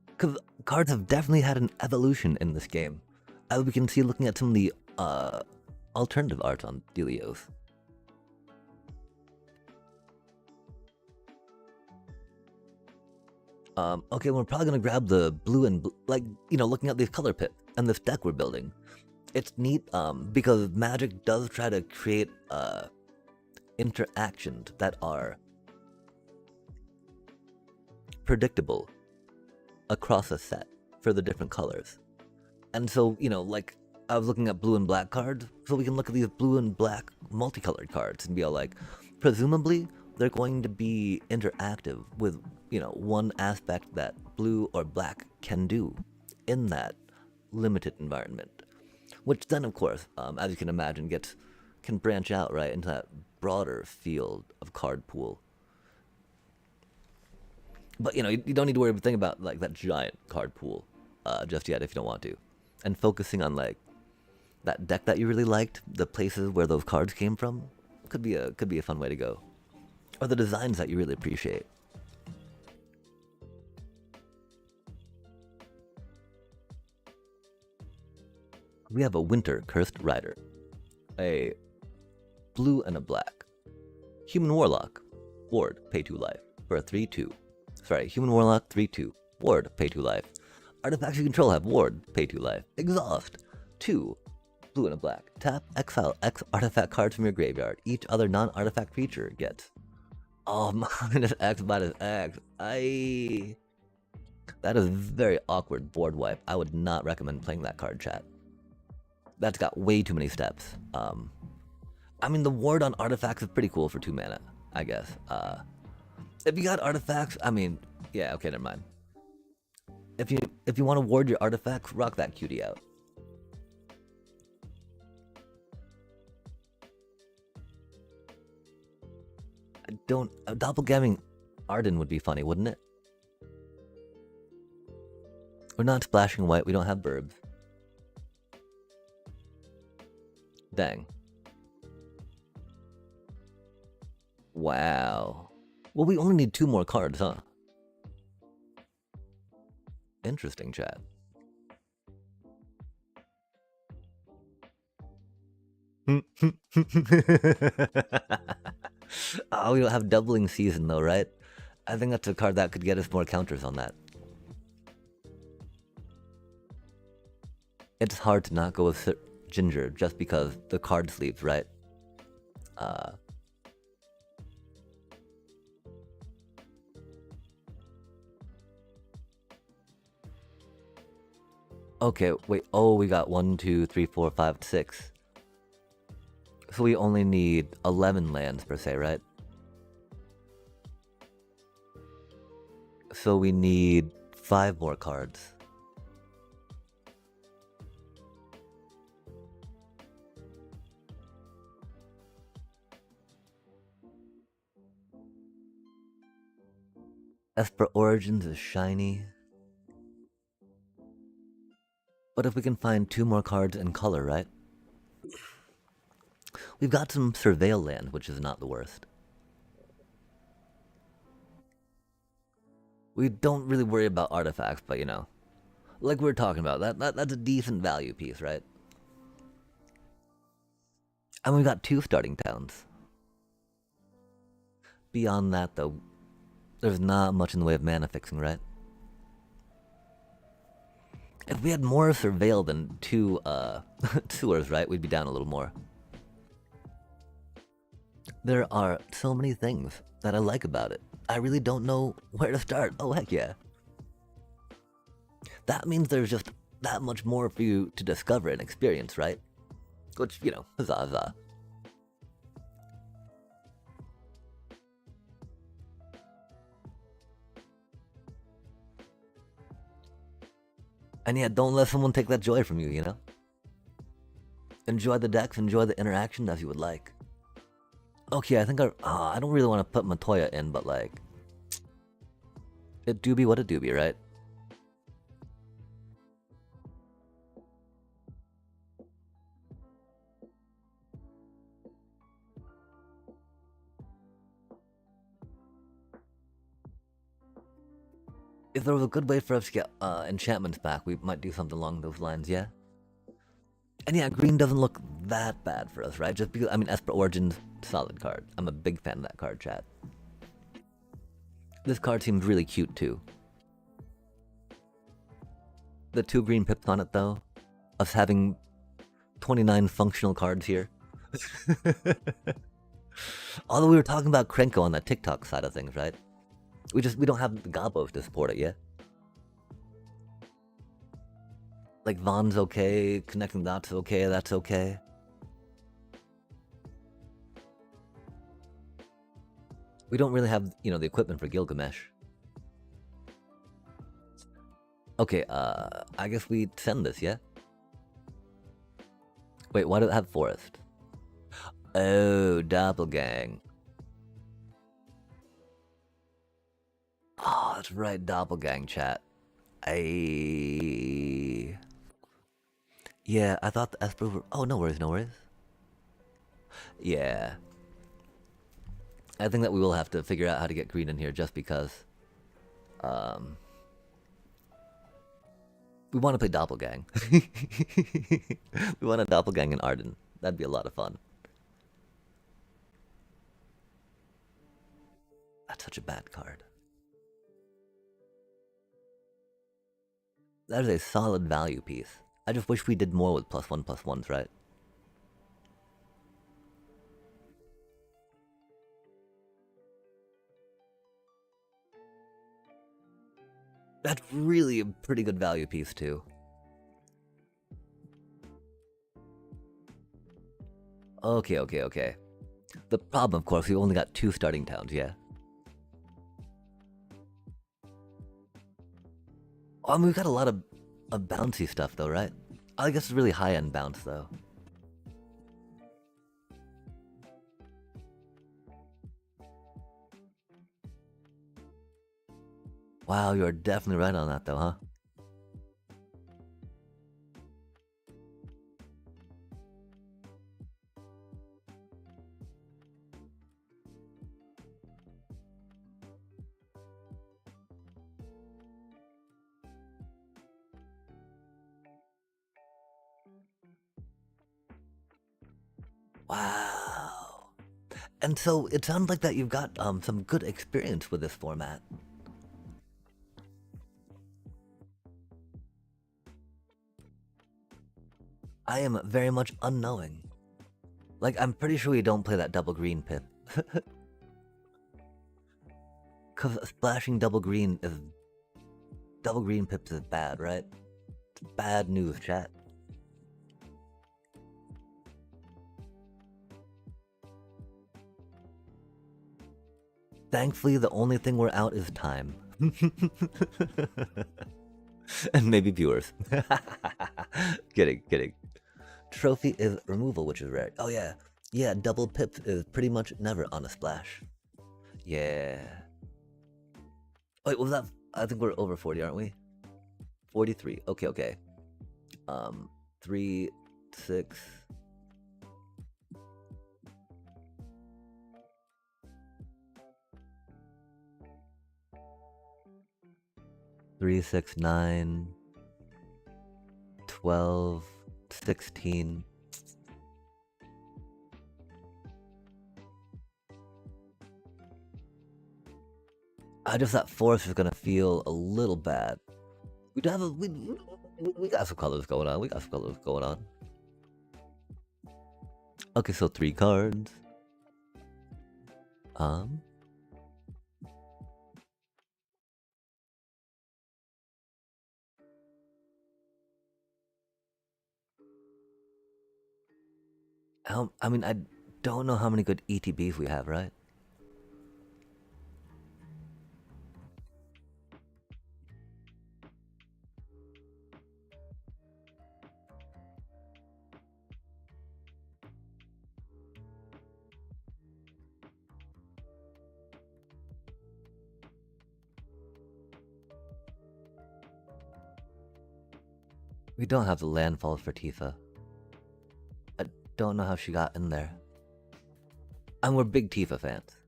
Because cards have definitely had an evolution in this game, as we can see looking at some of the alternative art on Delios. Okay, we're probably gonna grab the blue and like looking at these color pits and this deck we're building. It's neat because Magic does try to create interactions that are predictable across a set for the different colors. And so, like I was looking at blue and black cards, so we can look at these blue and black multicolored cards and be all like, presumably they're going to be interactive with, one aspect that blue or black can do in that limited environment. Which then, of course, as you can imagine, can branch out right into that broader field of card pool. But you don't need to worry about thinking about like that giant card pool just yet if you don't want to, and focusing on like that deck that you really liked, the places where those cards came from, could be a fun way to go, or the designs that you really appreciate. We have a Winter Cursed Rider, a blue and a black human warlock, ward, pay 2 life for a 3/2. Sorry, human warlock 3/2, ward, pay 2 life. Artifacts you control have ward, pay 2 life. Exhaust 2, blue and a black. Tap, exile X artifact cards from your graveyard. Each other non-artifact creature gets. Oh, minus X minus X. That is very awkward board wipe. I would not recommend playing that card, chat. That's got way too many steps. I mean, the ward on artifacts is pretty cool for 2 mana, I guess. If you got artifacts, I mean, yeah, okay, never mind. If you want to ward your artifacts, rock that cutie out. Doppelgamming Arden would be funny, wouldn't it? We're not splashing white, we don't have burbs. Dang. Wow. Well, we only need 2 more cards, huh? Interesting, chat. Oh, we don't have Doubling Season though, right? I think that's a card that could get us more counters on that. It's hard to not go with Ginger just because the card sleeves, right? Okay, wait. Oh, we got 1, 2, 3, 4, 5, 6. So we only need 11 lands per se, right? So we need 5 more cards. Esper Origins is shiny. But if we can find 2 more cards in color, right? We've got some Surveil land, which is not the worst. We don't really worry about artifacts, but like we were talking about, that's a decent value piece, right? And we've got 2 starting towns. Beyond that, though, there's not much in the way of mana fixing, right? If we had more Surveil than 2 sewers, right, we'd be down a little more. There are so many things that I like about it. I really don't know where to start. Oh, heck yeah. That means there's just that much more for you to discover and experience, right? Which, huzzah, huzzah. And yeah, don't let someone take that joy from you, Enjoy the decks, enjoy the interaction as you would like. Okay, I think I don't really want to put Matoya in, but like, it do be what it do be, right? If there was a good way for us to get enchantments back, we might do something along those lines, yeah? And yeah, green doesn't look that bad for us, right? Just because, I mean, Esper Origins, solid card. I'm a big fan of that card, chat. This card seems really cute, too. The 2 green pips on it, though. Us having 29 functional cards here. Although we were talking about Krenko on the TikTok side of things, right? We don't have the gobos to support it yet. Like, Vaughn's okay, Connecting Dots okay, that's okay. We don't really have, you know, the equipment for Gilgamesh. Okay, I guess we send this, yeah? Wait, why do it have Forest? Oh, Doppelgang. Oh, that's right, Doppelgang, chat. Yeah, I thought the Esper were... Oh, no worries, no worries. Yeah. I think that we will have to figure out how to get green in here just because... we want to play Doppelgang. We want a Doppelgang in Arden. That'd be a lot of fun. That's such a bad card. That is a solid value piece. I just wish we did more with +1/+1s, right? That's really a pretty good value piece, too. Okay. The problem, of course, we only got 2 starting towns, yeah? Oh, I mean, we've got a lot of bouncy stuff, though, right? I guess it's really high-end bounce, though. Wow, you're definitely right on that, though, huh? Wow. And so it sounds like that you've got some good experience with this format. I am very much unknowing. Like, I'm pretty sure we don't play that double green pip. Cause splashing double green pips is bad, right? It's bad news, chat. Thankfully, the only thing we're out is time. And maybe viewers. Kidding. Trophy is removal, which is rare. Oh yeah. Yeah, double pip is pretty much never on a splash. Yeah. Wait, was that... I think we're over 40, aren't we? 43. Okay. 3, 6... 3, 6, 9, 12, 16. I just thought forest is gonna feel a little bad. We got some colors going on. Okay, so 3 cards. I mean, I don't know how many good ETBs we have, right? We don't have the landfall for Tifa. I don't know how she got in there. And we're big Tifa fans.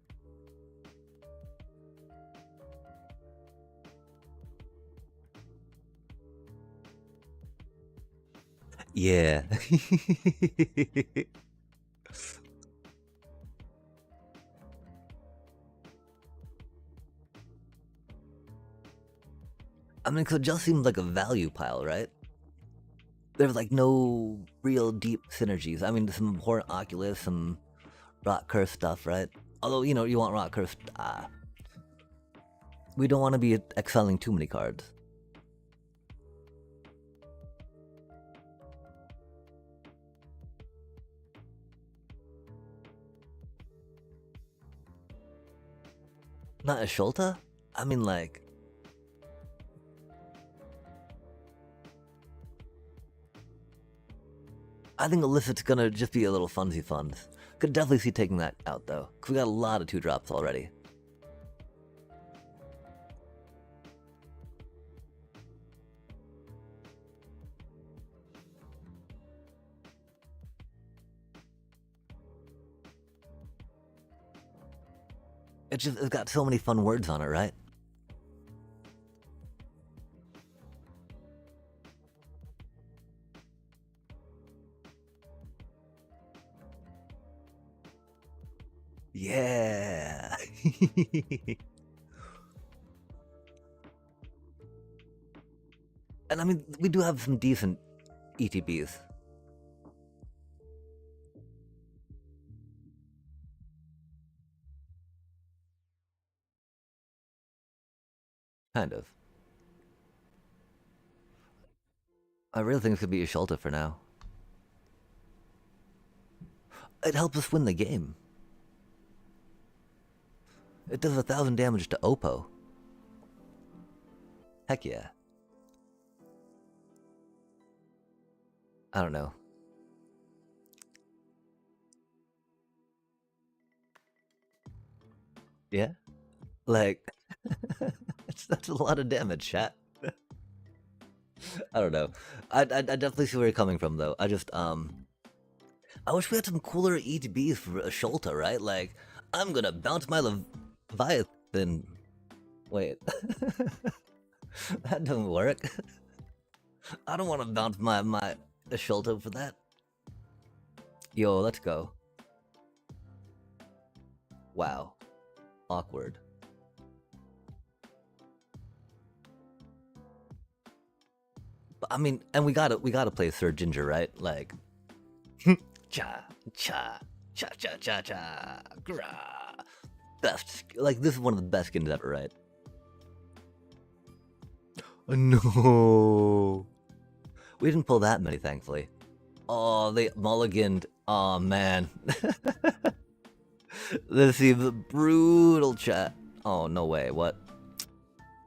Yeah. I mean, 'cause it just seems like a value pile, right? There's like no real deep synergies. I mean, some important Oculus, some Rock Curse stuff, right? Although, you know, you want Rock Curse. We don't want to be excelling too many cards. Not a Shulta? I mean, like. I think Illicit's gonna just be a little funsy funds. Could definitely see taking that out though, because we got a lot of 2-drops already. It's got so many fun words on it, right? Yeah. And I mean, we do have some decent ETBs. Kind of. I really think this could be a Shulta for now. It helps us win the game. It does 1,000 damage to Oppo. Heck yeah. I don't know. Yeah? Like, that's a lot of damage, chat. I don't know. I definitely see where you're coming from, though. I wish we had some cooler ETBs for a Shulta, right? Like, I'm gonna bounce my Leviathan. Wait. That doesn't work. I don't want to bounce my Shulta for that. Yo, let's go. Wow. Awkward. But, I mean, and we gotta play Sir Ginger, right? Like, cha cha cha cha cha cha gra. Best, like, this is one of the best skins ever, right? No, we didn't pull that many, thankfully. Oh, they mulliganed. Oh man, this seems brutal, chat. Oh no way. What?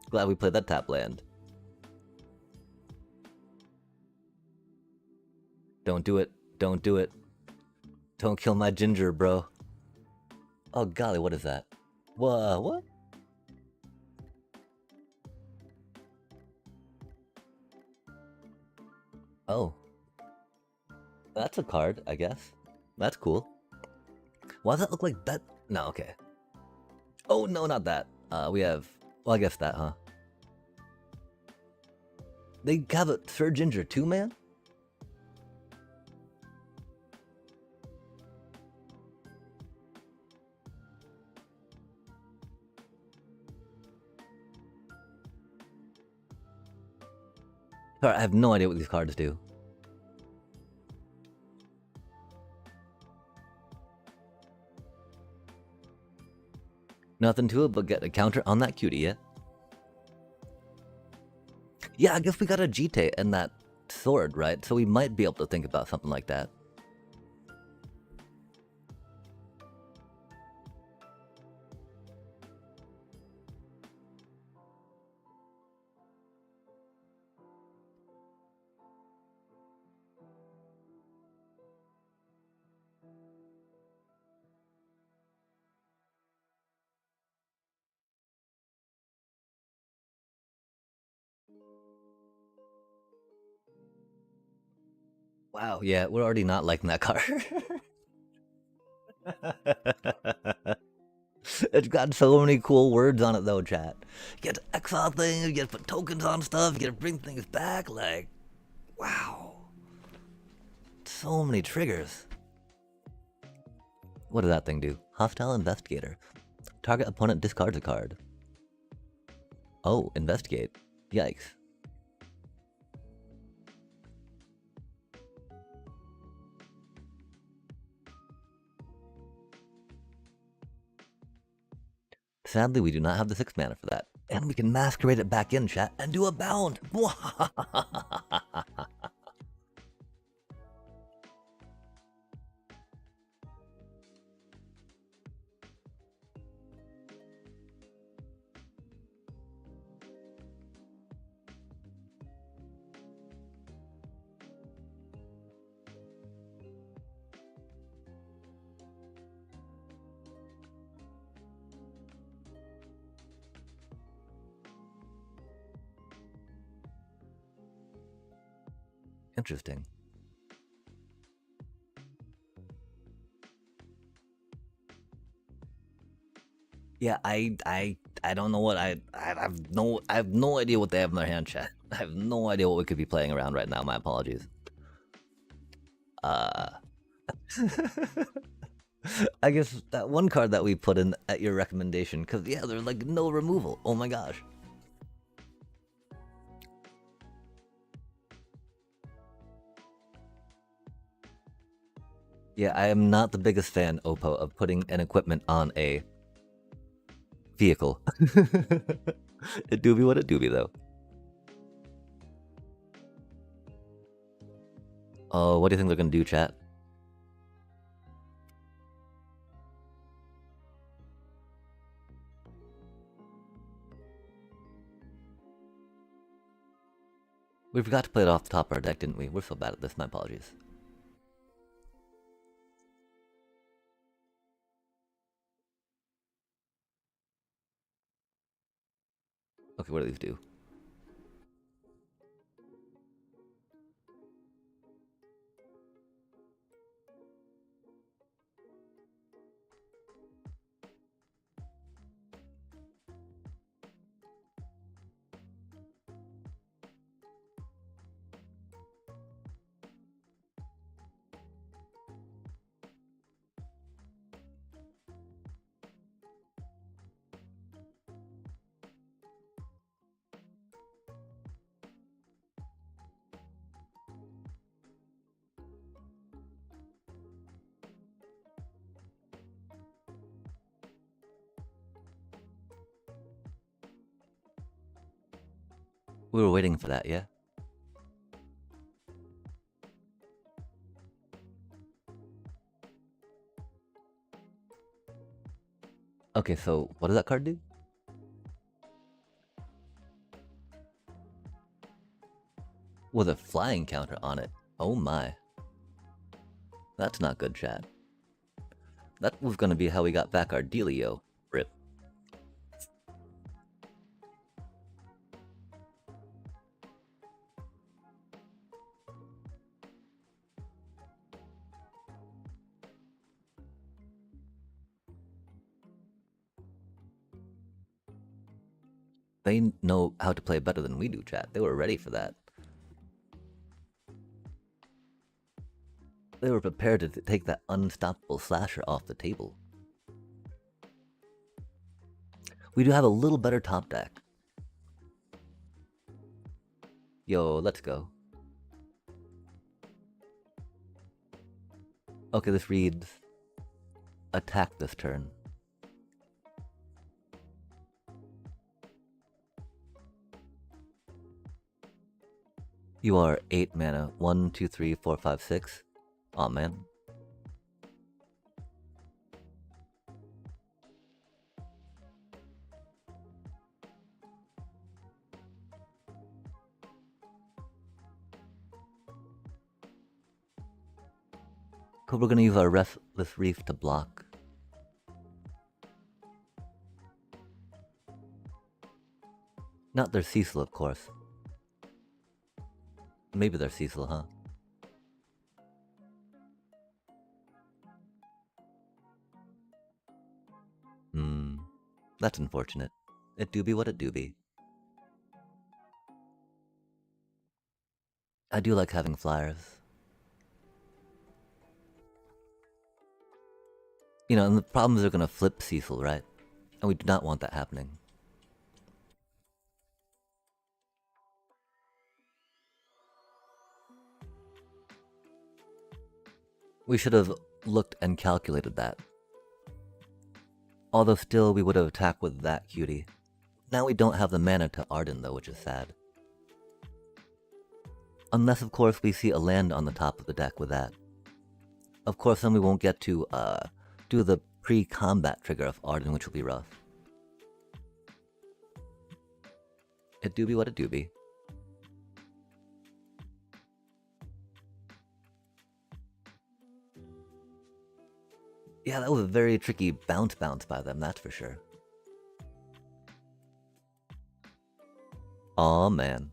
Glad we played that tap land. Don't do it. Don't do it. Don't kill my ginger, bro. Oh golly, what is that? What? Oh, that's a card, I guess. That's cool. Why does that look like that? No, okay. Oh no, not that. We have. Well, I guess that, huh? They have a Sir Ginger 2-man? Sorry, I have no idea what these cards do. Nothing to it but get a counter on that cutie, yeah? Yeah, I guess we got a Jite and that sword, right? So we might be able to think about something like that. Wow, yeah, we're already not liking that card. It's got so many cool words on it though, chat. You get to exile things, you get to put tokens on stuff, you get to bring things back, like, wow. So many triggers. What does that thing do? Hostile Investigator. Target opponent discards a card. Oh, investigate. Yikes. Sadly, we do not have the 6 mana for that. And we can masquerade it back in, chat, and do a bound! Interesting. Yeah, I don't know what I have no idea what they have in their hand, chat. I have no idea what we could be playing around right now. My apologies. I guess that one card that we put in at your recommendation, because yeah, there's like no removal. Oh my gosh. Yeah, I am not the biggest fan, Oppo, of putting an equipment on a vehicle. It do be what it do be, though. Oh, what do you think they're gonna do, chat? We forgot to play it off the top of our deck, didn't we? We're so bad at this, my apologies. Okay, what do these do? We were waiting for that, yeah? Okay, so what does that card do? With a flying counter on it. Oh my. That's not good, chat. That was gonna be how we got back our Delio. Rip. They know how to play better than we do, chat. They were ready for that. They were prepared to take that unstoppable slasher off the table. We do have a little better top deck. Yo, let's go. Okay, this reads attack this turn. You are 8 mana. 1, 2, 3, 4, 5, 6. Aw, man. Cool, we're gonna use our Restless Reef to block. Not their Cecil, of course. Maybe they're Cecil, huh? That's unfortunate. It do be what it do be. I do like having flyers. You know, and the problem is they're gonna flip Cecil, right? And we do not want that happening. We should have looked and calculated that. Although still, we would have attacked with that cutie. Now we don't have the mana to Arden, though, which is sad. Unless, of course, we see a land on the top of the deck with that. Of course, then we won't get to do the pre-combat trigger of Arden, which will be rough. It do be what it do be. Yeah, that was a very tricky bounce by them, that's for sure. Aw, man.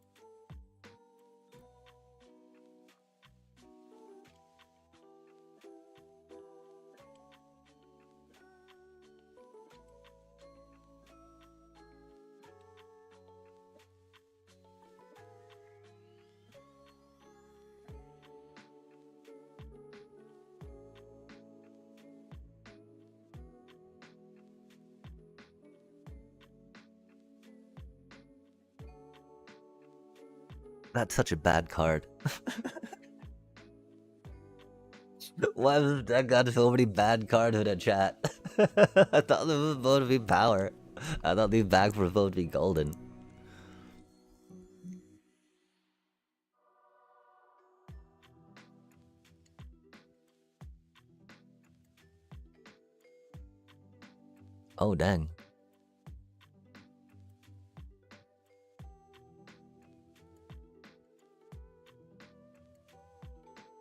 That's such a bad card. Why has this deck got so many bad cards in the chat? I thought this was supposed to be power. I thought these bags were supposed to be golden. Oh, dang.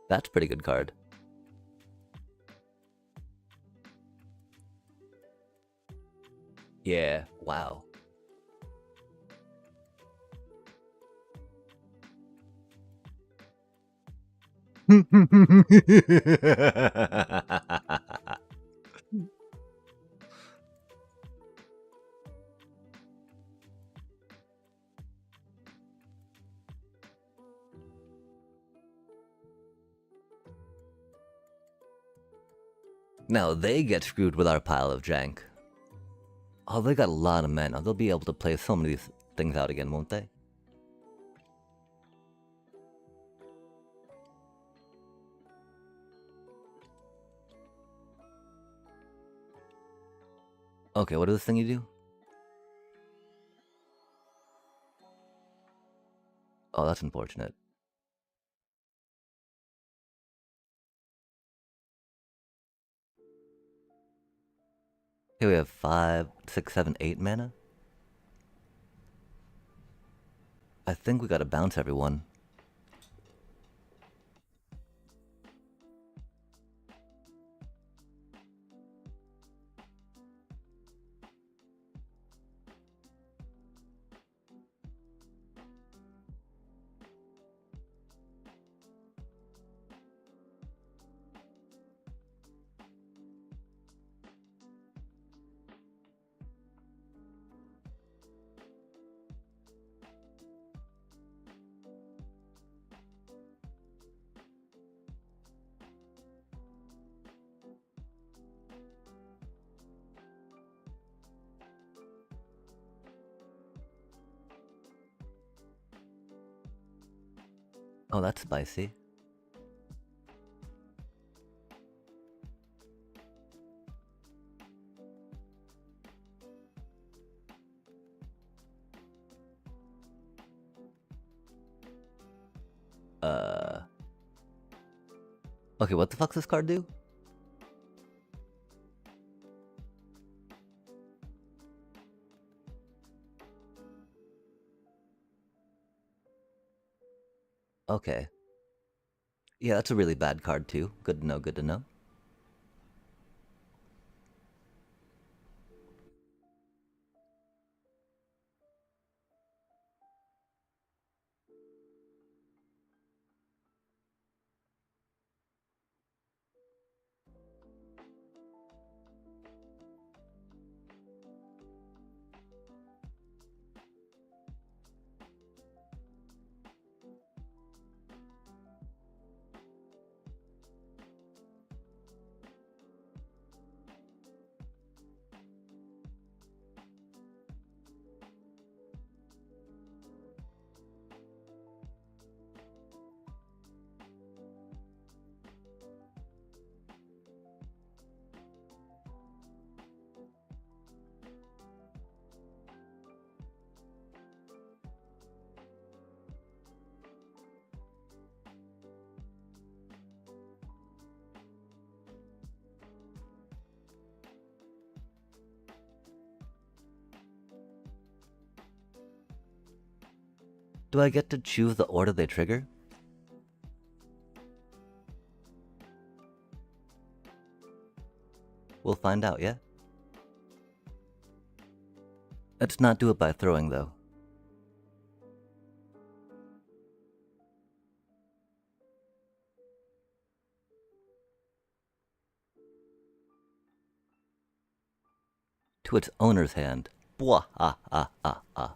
That's a pretty good card. Yeah, wow. Now they get screwed with our pile of jank. Oh, they got a lot of mana. They'll be able to play some of these things out again, won't they? Okay, what does this thing you do? Oh, that's unfortunate. Here we have 5, 6, 7, 8 mana. I think we gotta bounce everyone. Oh, that's spicy. Okay, what the fuck's this card do? Okay. Yeah, that's a really bad card too. Good to know, good to know. Do I get to choose the order they trigger? We'll find out, yeah? Let's not do it by throwing, though. To its owner's hand. Bwah, ah, ah, ah, ah.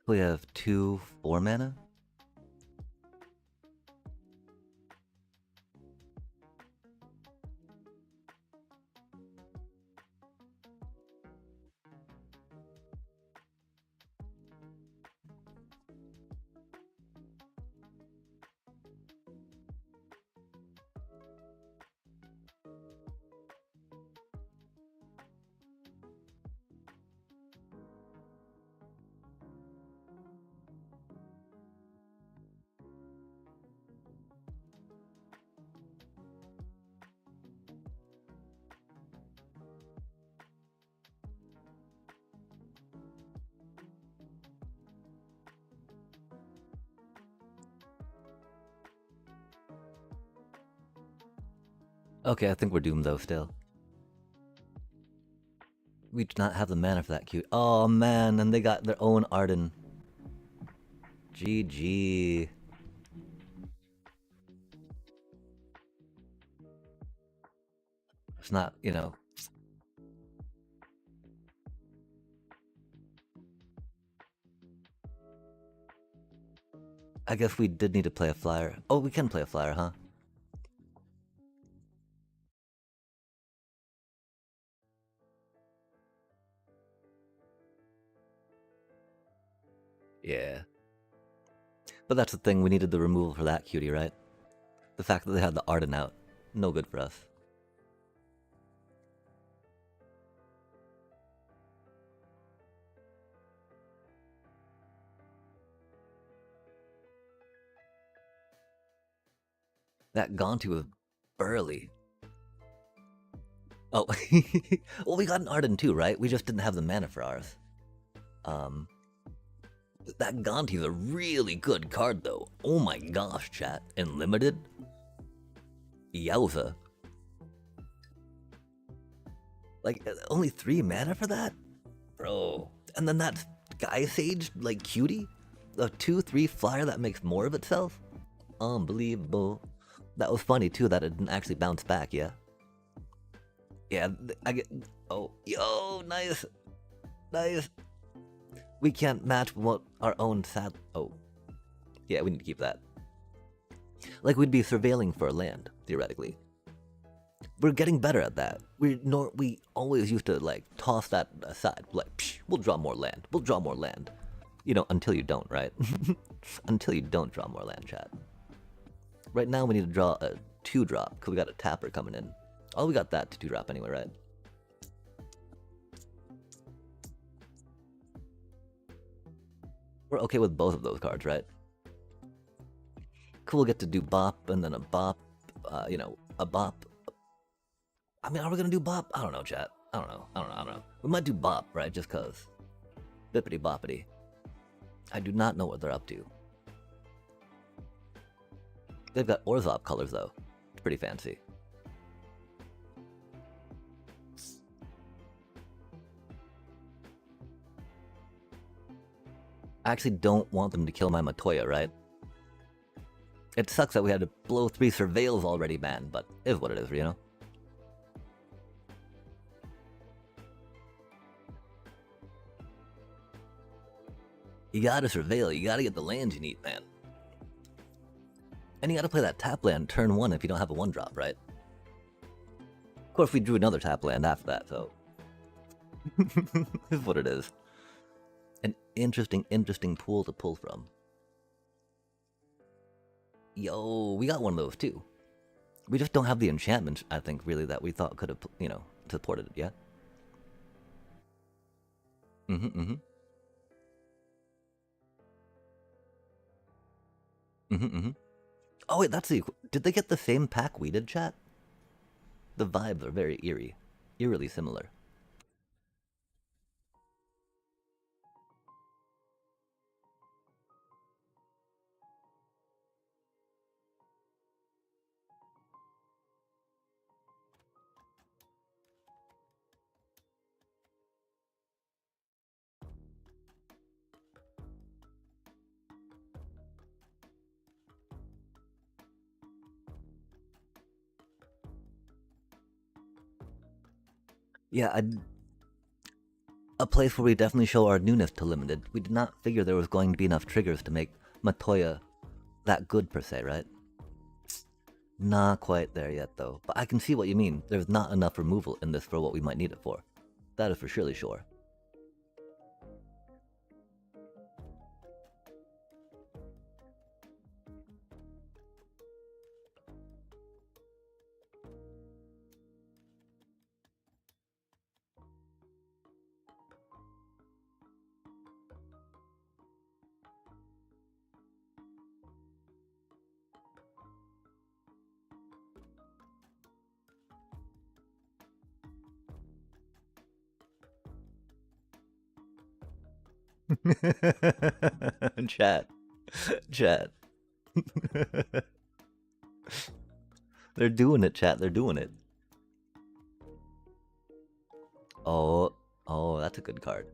We have 2 4 mana? Okay, I think we're doomed though still. We do not have the mana for that cute. Oh man, and they got their own Arden. GG. It's not, you know. I guess we did need to play a flyer. Oh, we can play a flyer, huh? Yeah. But that's the thing, we needed the removal for that cutie, right? The fact that they had the Arden out. No good for us. That Gonti was burly. Oh, well, we got an Arden too, right? We just didn't have the mana for ours. That Gonti's a really good card, though. Oh my gosh, chat. And limited? Yowza. Like, only 3 mana for that? Bro. And then that Sky Sage, like, cutie? A 2/3 flyer that makes more of itself? Unbelievable. That was funny, too, that it didn't actually bounce back, yeah? Yeah, I get... Oh, yo, nice. Nice. We can't match what our own sad... Oh. Yeah, we need to keep that. Like, we'd be surveilling for a land, theoretically. We're getting better at that. We always used to, like, toss that aside. Like, psh, we'll draw more land. We'll draw more land. You know, until you don't, right? Until you don't draw more land, chat. Right now, we need to draw a 2-drop, because we got a tapper coming in. Oh, we got that to 2-drop anyway, right? We're okay with both of those cards, right? Cool, we'll get to do bop, and then a bop, you know, a bop. I mean, are we gonna do bop? I don't know, chat. I don't know. We might do bop, right? Just cause. Bippity boppity. I do not know what they're up to. They've got Orzhov colors, though. pretty fancy. I actually don't want them to kill my Matoya, right? It sucks that we had to blow 3 surveils already, man, but it is what it is, you know? You gotta surveil, you gotta get the lands you need, man. And you gotta play that tap land turn 1 if you don't have a 1-drop, right? Of course, we drew another tap land after that, so... is what it is. An interesting pool to pull from. Yo, we got one of those too. We just don't have the enchantment, I think, really, that we thought could have, you know, supported it, yeah? Mm-hmm. Oh wait, that's the... Did they get the same pack we did, chat? The vibes are very eerily similar. Yeah, a place where we definitely show our newness to Limited. We did not figure there was going to be enough triggers to make Matoya that good per se, right? Not quite there yet though, but I can see what you mean. There's not enough removal in this for what we might need it for. That is for surely sure. Chat. They're doing it, chat. They're doing it. Oh, that's a good card.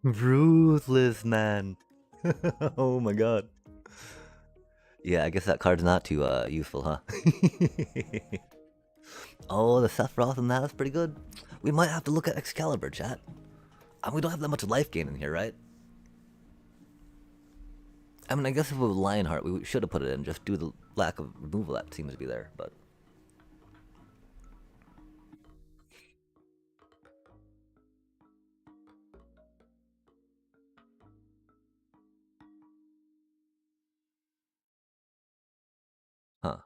Ruthless, man. Oh my god. Yeah, I guess that card's not too useful, huh? Oh, the Sephiroth and that's pretty good. We might have to look at Excalibur, chat. We don't have that much life gain in here, right? I mean, I guess if it was Lionheart, we should have put it in, just due to the lack of removal that seems to be there, but... Huh.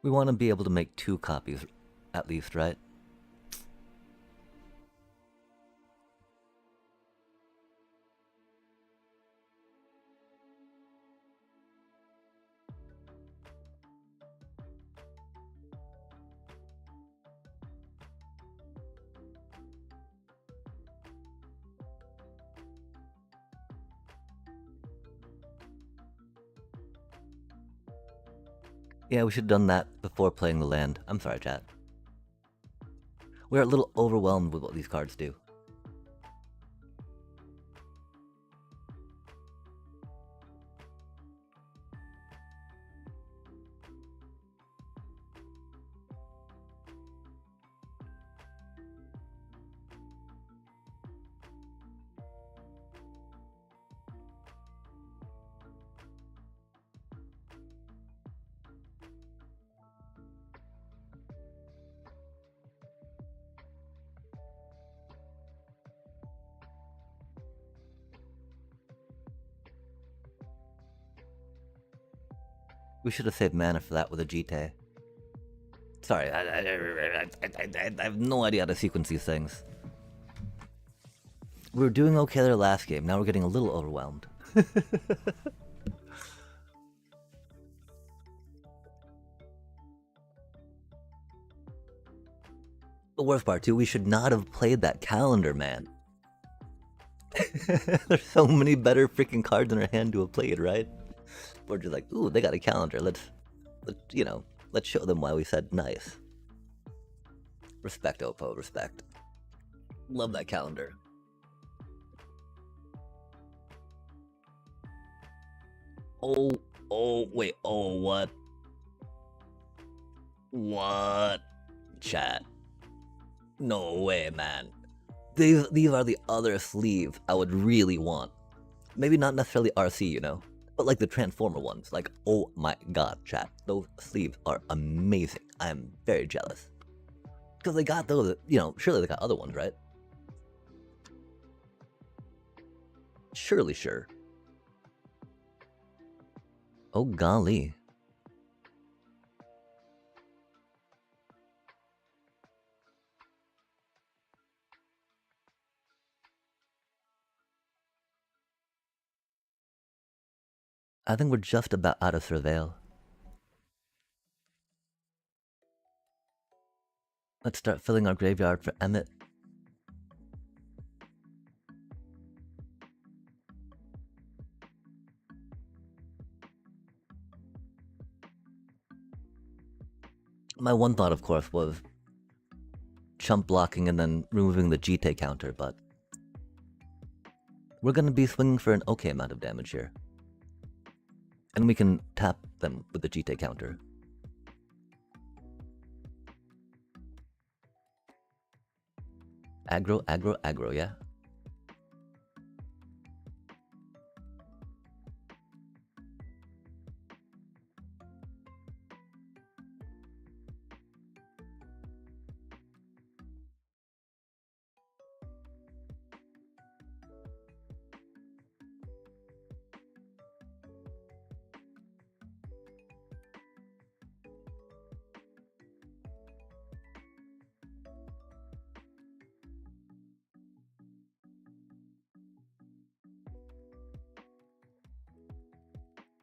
We want to be able to make 2 copies, at least, right? Yeah, we should have done that before playing the land. I'm sorry, chat. We're a little overwhelmed with what these cards do. We should have saved mana for that with a GT. Sorry, I have no idea how to sequence these things. We were doing okay there last game, now we're getting a little overwhelmed. The worst part too, we should not have played that calendar, man. There's so many better freaking cards in our hand to have played, right? We're just like, ooh, they got a calendar. Let's let's show them why we said nice. Respect, Oppo, respect. Love that calendar. Oh, wait, oh, what? What? Chat. No way, man. These are the other sleeves I would really want. Maybe not necessarily RC, you know, but like the Transformer ones. Like, oh my god, chat. Those sleeves are amazing. I am very jealous. Because they got those, you know, surely they got other ones, right? Surely, sure. Oh golly. I think we're just about out of surveil. Let's start filling our graveyard for Emmett. My one thought, of course, was chump blocking and then removing the GT counter, but we're going to be swinging for an okay amount of damage here. And we can tap them with the GT counter. Aggro, aggro, aggro, yeah?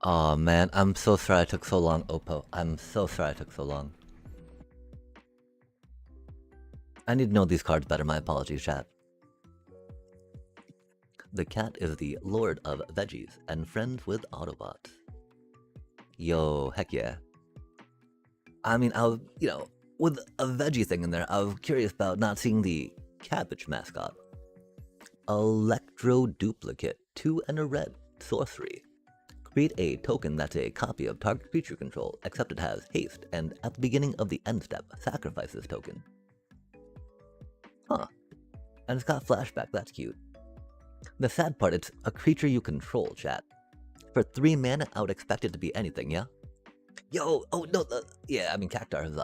Aw, man, I'm so sorry I took so long, Oppo. I'm so sorry I took so long. I need to know these cards better, my apologies, chat. The cat is the lord of veggies and friends with Autobots. Yo, heck yeah. I mean, I was, you know, with a veggie thing in there, I was curious about not seeing the cabbage mascot. Electro Duplicate, 2 and a red, sorcery. Create a token that's a copy of target creature control, except it has haste, and at the beginning of the end step, sacrifice this token. Huh. And it's got flashback, that's cute. The sad part, it's a creature you control, chat. For 3 mana, I would expect it to be anything, yeah? Yo, oh no, yeah, I mean, Cactar is,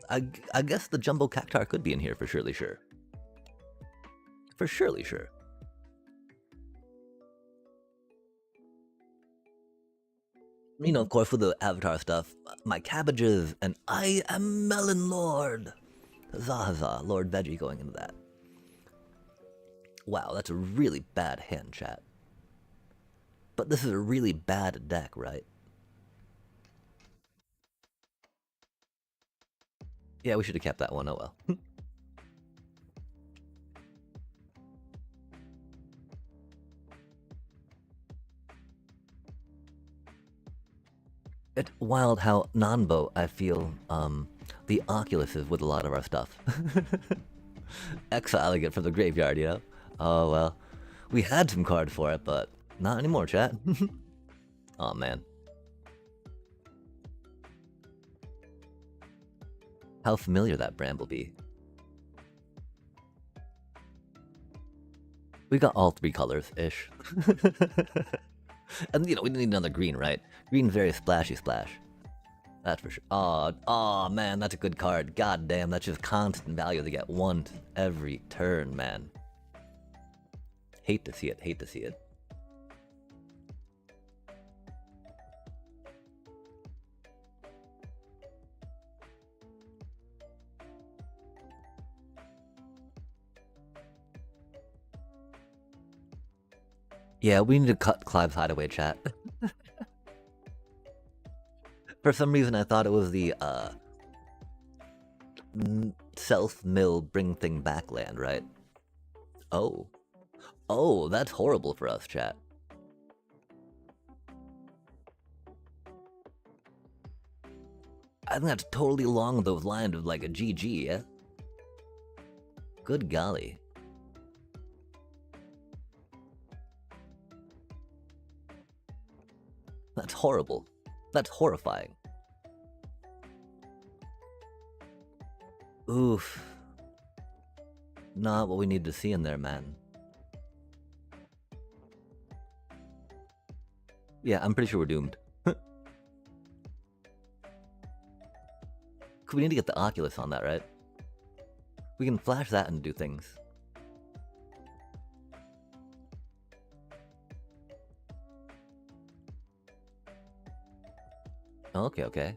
I guess the Jumbo Cactar could be in here for surely sure. For surely sure. You know, of course, with the Avatar stuff, my cabbages, and I am Melon Lord! Huzzah, huzzah, Lord Veggie going into that. Wow, that's a really bad hand, chat. But this is a really bad deck, right? Yeah, we should have kept that one, oh well. It's wild how Nanbo, I feel, the Oculus is with a lot of our stuff. Exiling it from the graveyard, you know? Oh well. We had some cards for it, but not anymore, chat. Oh man. How familiar that Bramblebee. We got all 3 colors-ish. And, you know, we need another green, right? Green's very splashy splash. That's for sure. Oh, man, that's a good card. God damn, that's just constant value to get once every turn, man. Hate to see it, hate to see it. Yeah, we need to cut Clive's hideaway, chat. For some reason, I thought it was the self-mill bring thing back land, right? Oh. Oh, that's horrible for us, chat. I think that's totally along those lines of like a GG, yeah? Good golly. That's horrible. That's horrifying. Oof. Not what we need to see in there, man. Yeah, I'm pretty sure we're doomed. We need to get the Oculus on that, right? We can flash that and do things. Okay, okay.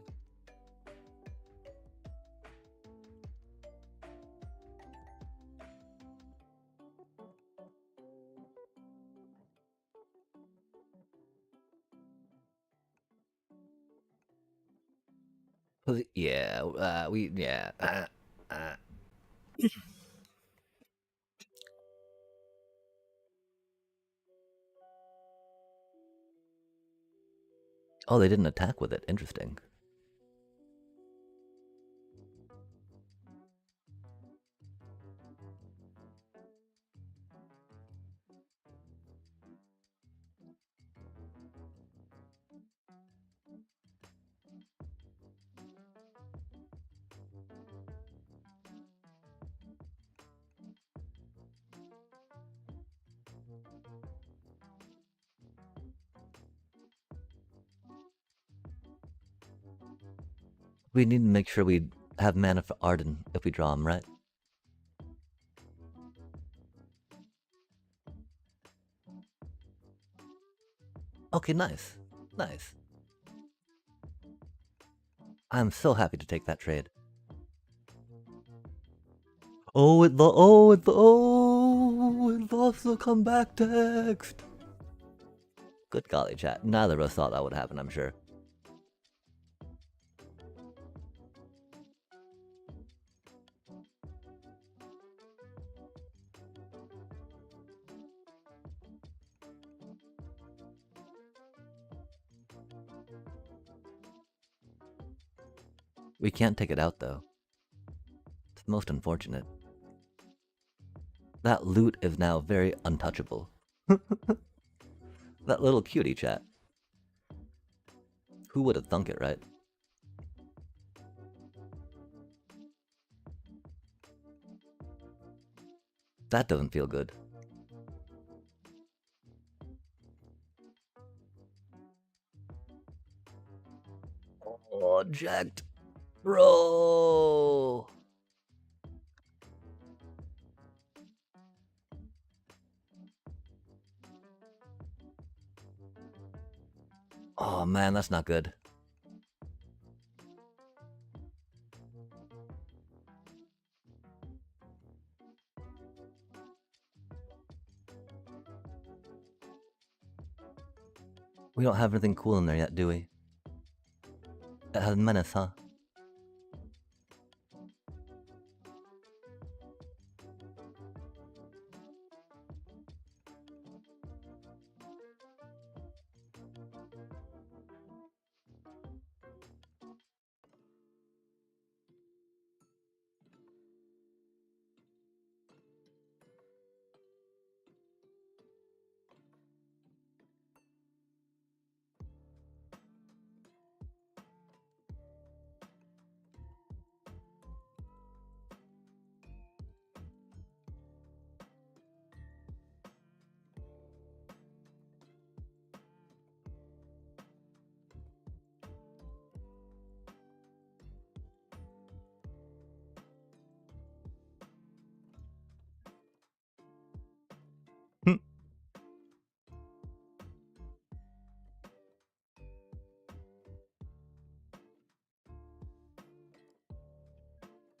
Yeah, yeah. Oh, they didn't attack with it. Interesting. We need to make sure we have mana for Arden if we draw him, right? Okay, nice. Nice. I'm so happy to take that trade. Oh, it lost the comeback text. Good golly, chat. Neither of us thought that would happen, I'm sure. We can't take it out, though. It's most unfortunate. That loot is now very untouchable. That little cutie, chat. Who would have thunk it, right? That doesn't feel good. Oh, jacked. Bro! Oh man, that's not good. We don't have anything cool in there yet, do we? It has menace, huh?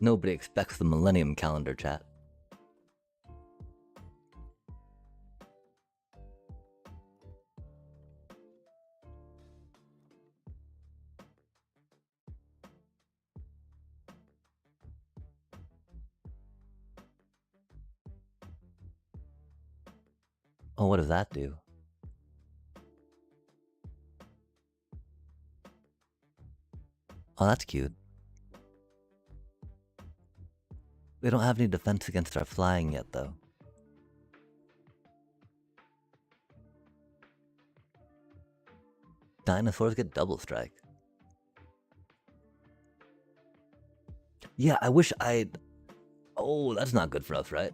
Nobody expects the Millennium Calendar, chat. Oh, what does that do? Oh, that's cute. We don't have any defense against our flying yet, though. Dinosaurs get double strike. Yeah, I wish I'd... Oh, that's not good for us, right?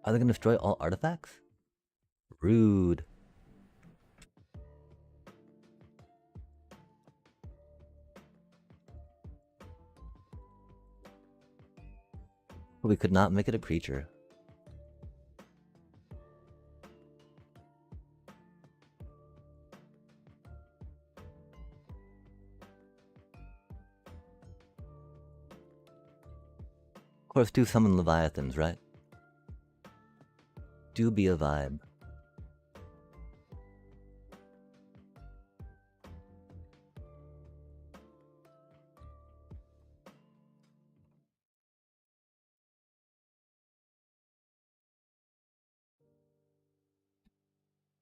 Are they gonna destroy all artifacts? Rude. But we could not make it a creature. Of course, do summon Leviathans, right? Do be a vibe.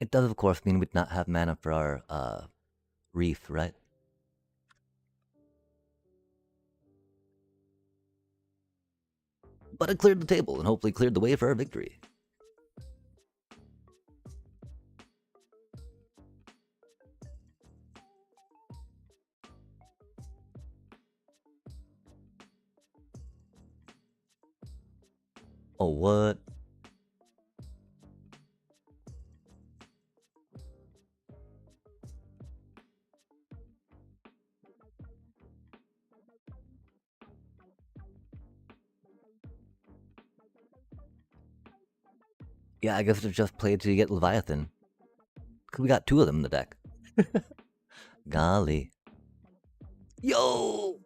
It does, of course, mean we'd not have mana for our, reef, right? But it cleared the table and hopefully cleared the way for our victory. Oh, what? Yeah, I guess it's just played to get Leviathan. Cause we got 2 of them in the deck. Golly. Yo!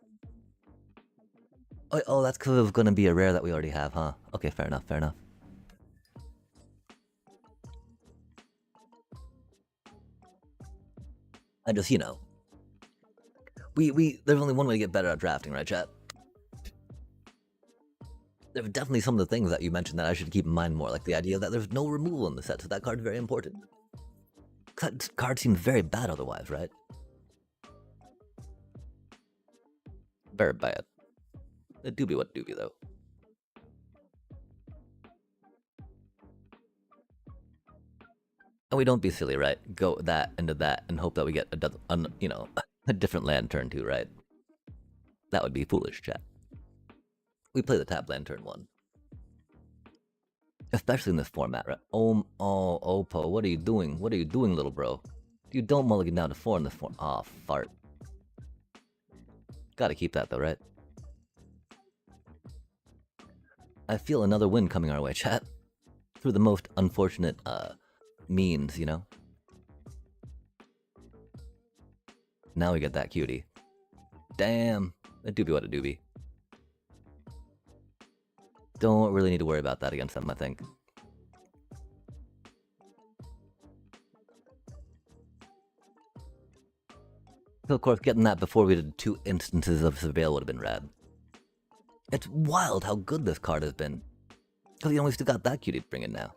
Oh, that's because it was gonna be a rare that we already have, huh? Okay, fair enough, fair enough. I just, you know. There's only one way to get better at drafting, right, chat? There are definitely some of the things that you mentioned that I should keep in mind more, like the idea that there's no removal in the set, so that card's very important. That card seems very bad otherwise, right? Very bad. It do be what do be, though. And we don't be silly, right? Go that into that and hope that we get you know, a different land turn 2, right? That would be foolish, chat. We play the tap land turn 1. Especially in this format, right? Oh, Oppo, what are you doing? What are you doing, little bro? You don't mulligan down to 4 in this form. Aw, fart. Gotta keep that though, right? I feel another win coming our way, chat. Through the most unfortunate, means, you know? Now we get that cutie. Damn. A doobie what a doobie. Don't really need to worry about that against them, I think. So of course, getting that before we did 2 instances of Surveil would have been rad. It's wild how good this card has been. Because we still got that cutie to bring in now.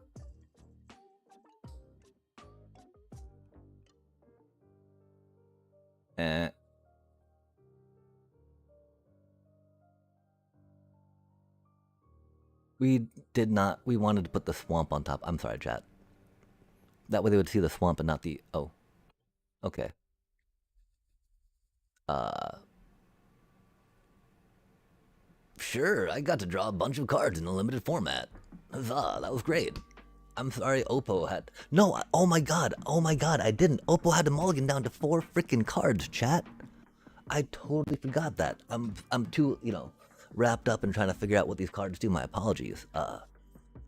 We did not. We wanted to put the swamp on top. I'm sorry, chat. That way they would see the swamp and not the... Oh. Okay. Sure, I got to draw a bunch of cards in a limited format. Huzzah, that was great. I'm sorry Oppo had... No, oh my god, I didn't. Oppo had to mulligan down to 4 freaking cards, chat. I totally forgot that. I'm too, you know, wrapped up in trying to figure out what these cards do. My apologies.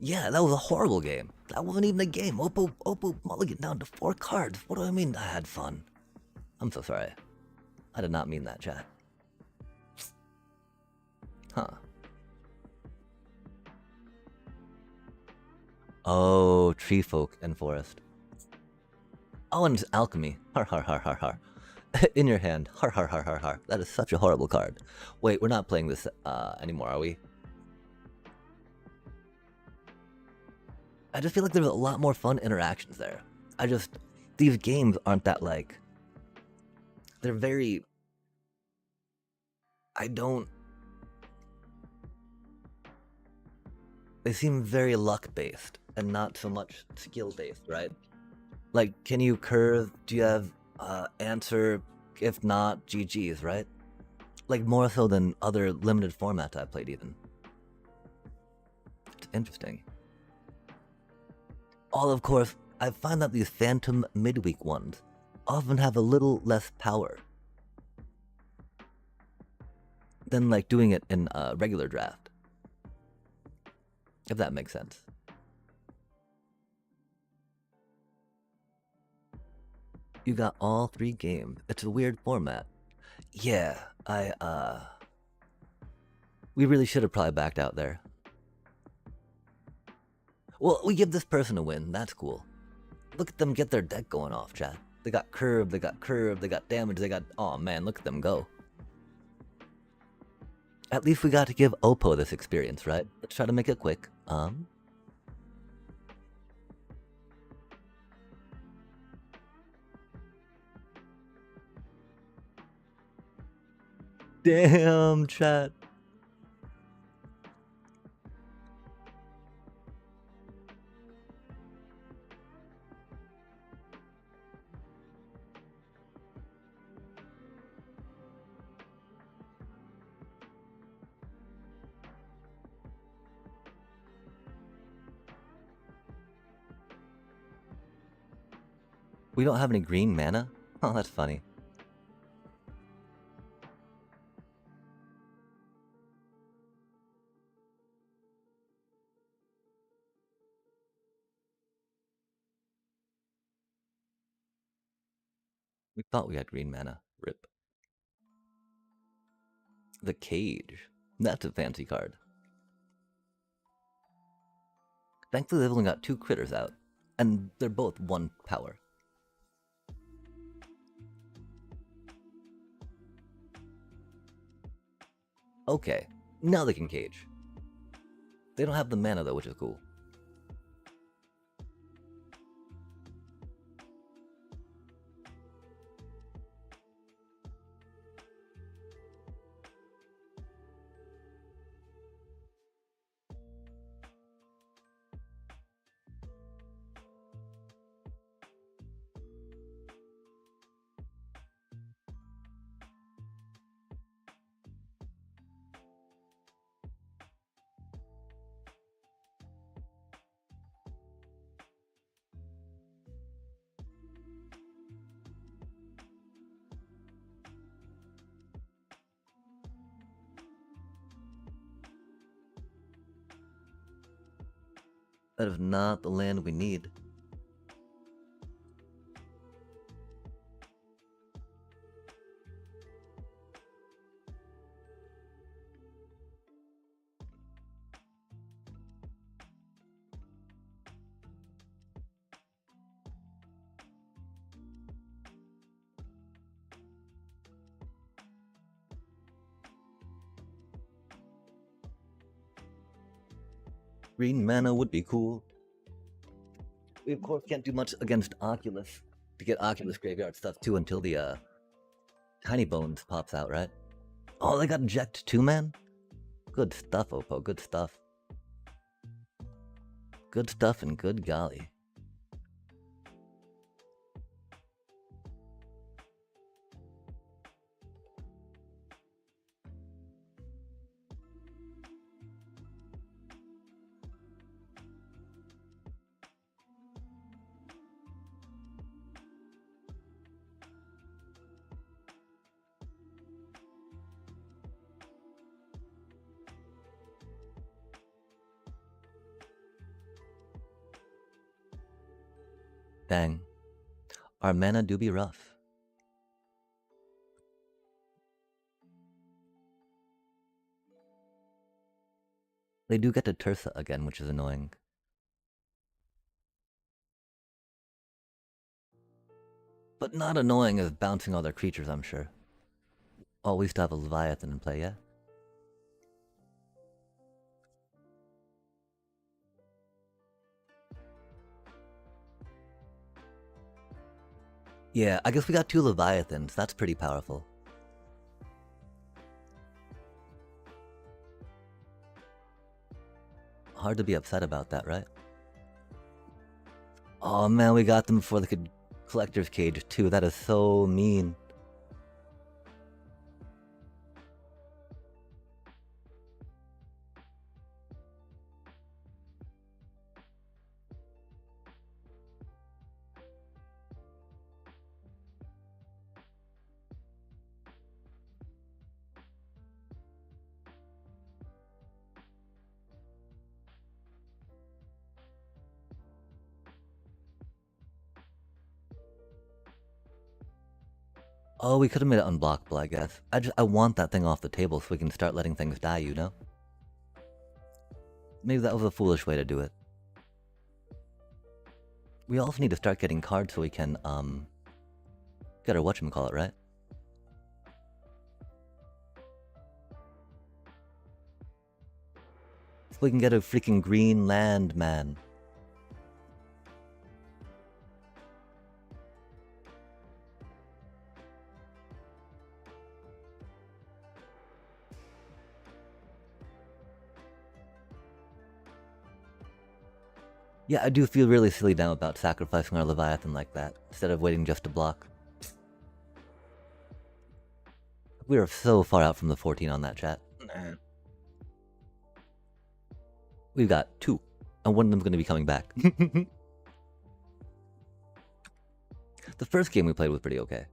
Yeah, that was a horrible game. That wasn't even a game. Oppo mulligan down to 4 cards. What do I mean I had fun? I'm so sorry. I did not mean that, chat. Huh. Oh, tree folk and forest. Oh, and alchemy. Har har har har har. In your hand. Har har har har har. That is such a horrible card. Wait, we're not playing this anymore, are we? I just feel like there's a lot more fun interactions there. These games aren't that like, they're very, I don't, they seem very luck based and not so much skill based, right? Like, can you curve? Do you have answer? If not, GG's, right? Like, more so than other limited formats I played, even. It's interesting. All, of course, I find that these Phantom midweek ones often have a little less power than, like, doing it in a regular draft. If that makes sense. You got all 3 games. It's a weird format. Yeah, we really should have probably backed out there. Well, we give this person a win. That's cool. Look at them get their deck going off, chat. They got curve, they got damage, they got... Oh man, look at them go. At least we got to give Oppo this experience, right? Let's try to make it quick. Damn, chat. We don't have any green mana? Oh, that's funny. We thought we had green mana. Rip. The Cage. That's a fancy card. Thankfully, they've only got 2 critters out, and they're both 1 power. Okay, now they can cage. They don't have the mana though, which is cool. That is not the land we need. Green mana would be cool. We of course can't do much against Oculus to get Oculus graveyard stuff too until the Tiny Bones pops out, right? Oh, they got Eject too, man? Good stuff, Oppo, good stuff. Good stuff and good golly. Dang. Our mana do be rough. They do get to Tursa again, which is annoying. But not annoying as bouncing all their creatures, I'm sure. Oh, we still have a Leviathan in play, yeah? Yeah, I guess we got 2 Leviathans. That's pretty powerful. Hard to be upset about that, right? Oh man, we got them before they could Collector's Cage too. That is so mean. Oh, we could have made it unblockable, I guess. I want that thing off the table so we can start letting things die, you know? Maybe that was a foolish way to do it. We also need to start getting cards so we can, get our whatchamacallit, right? So we can get a freaking green land, man. Yeah, I do feel really silly now about sacrificing our Leviathan like that, instead of waiting just to block. We are so far out from the 14 on that, chat. We've got 2, and one of them's going to be coming back. The first game we played was pretty okay.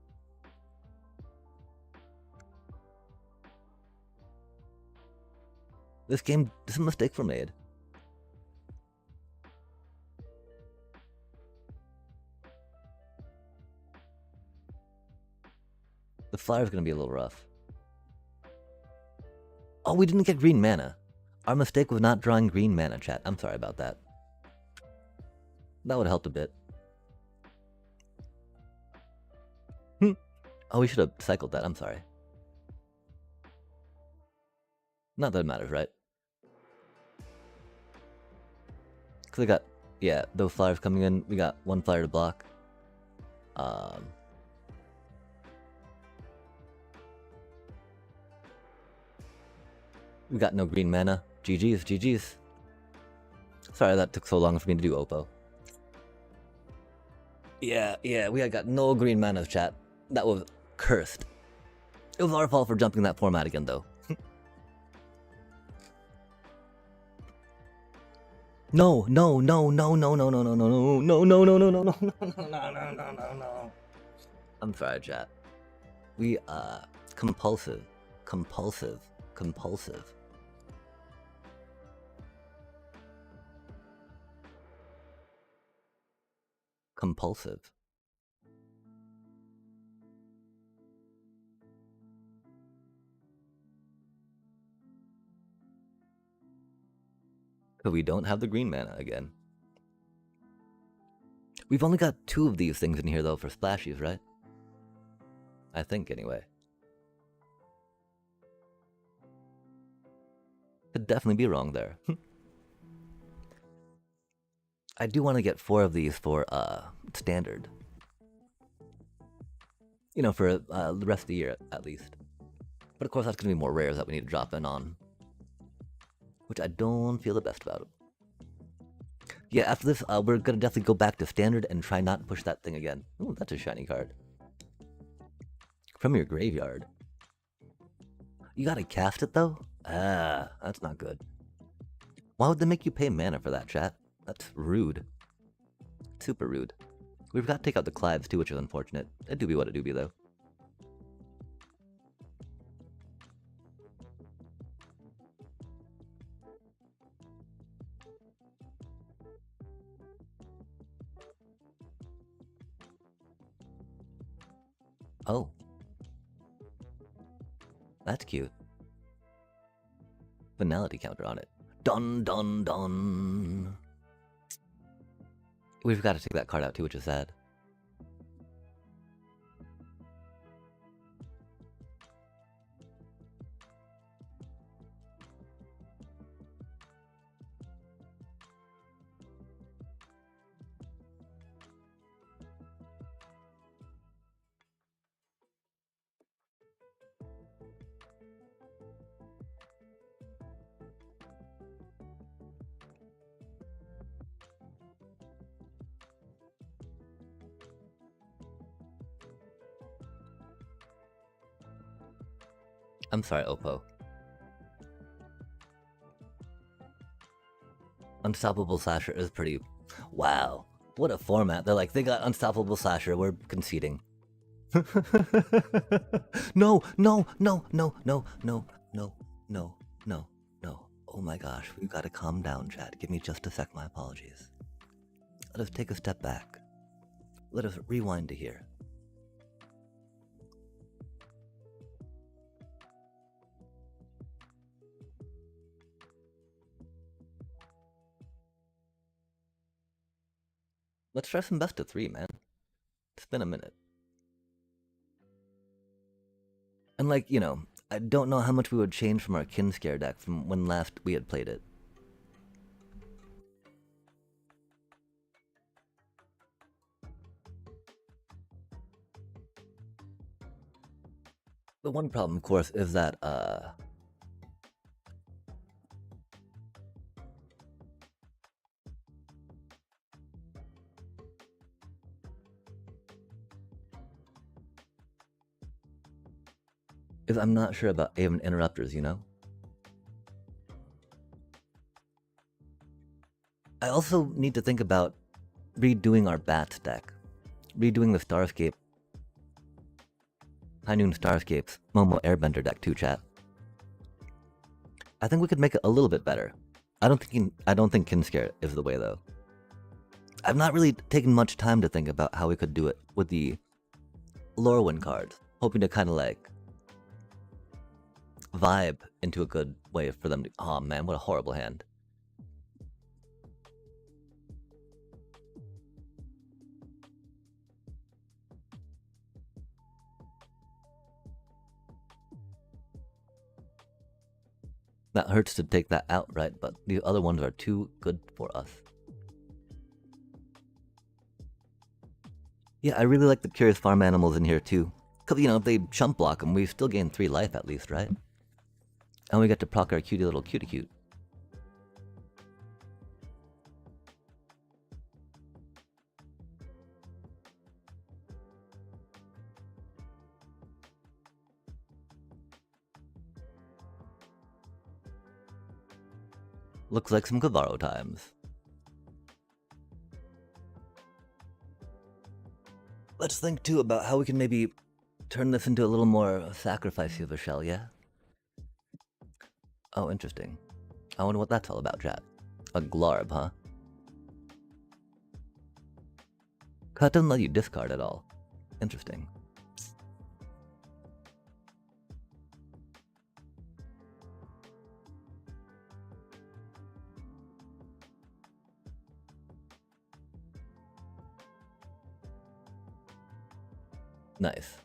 This game, some mistakes were made. The flyer's gonna be a little rough. Oh, we didn't get green mana. Our mistake was not drawing green mana, chat. I'm sorry about that. That would have helped a bit. Oh, we should have cycled that. I'm sorry. Not that it matters, right? Because we got, yeah, those flyers coming in. We got 1 flyer to block. We got no green mana. GG's, GG's. Sorry that took so long for me to do Oppo. Yeah, we got no green mana, chat. That was cursed. It was our fault for jumping that format again, though. No. I'm sorry, chat. We, compulsive. So we don't have the green mana again. We've only got 2 of these things in here, though, for splashies, right? I think, anyway. Could definitely be wrong there. I do want to get 4 of these for, standard. You know, for the rest of the year, at least. But of course, that's going to be more rares that we need to drop in on. Which I don't feel the best about. Yeah, after this, we're going to definitely go back to standard and try not to push that thing again. Ooh, that's a shiny card. From your graveyard. You gotta cast it, though? Ah, that's not good. Why would they make you pay mana for that, chat? That's rude. Super rude. We've got to take out the Clives, too, which is unfortunate. A doobie what a doobie, though. Oh. That's cute. Finality counter on it. Dun dun dun. We've got to take that card out too, which is sad. I'm sorry, Oppo. Unstoppable Slasher is pretty... Wow. What a format. They're like, they got Unstoppable Slasher, we're conceding. No, no, no, no, no, no, no, no, no, no. Oh my gosh, we've got to calm down, chat. Give me just a sec, my apologies. Let us take a step back. Let us rewind to here. Let's try some best of 3, man. It's been a minute. And like, you know, I don't know how much we would change from our Kinscare deck from when last we had played it. The one problem, of course, is that, is I'm not sure about even interrupters, you know? I also need to think about redoing our Bats deck. Redoing the Starscape. High Noon Starscapes Momo Airbender deck too, chat. I think we could make it a little bit better. I don't think Kinscare is the way though. I've not really taken much time to think about how we could do it with the Lorwyn cards, hoping to kind of like vibe into a good way for them to... Oh man, what a horrible hand. That hurts to take that outright, but the other ones are too good for us. Yeah, I really like the Curious Farm animals in here too. Because, you know, if they chump block them, we still gain 3 life at least, right? And we get to proc our cutie little cutie cute. Looks like some Kavaro times. Let's think too about how we can maybe turn this into a little more sacrificey of a shell, yeah? Oh, interesting. I wonder what that's all about, chat. A Glarb, huh? Cut doesn't let you discard at all. Interesting. Nice.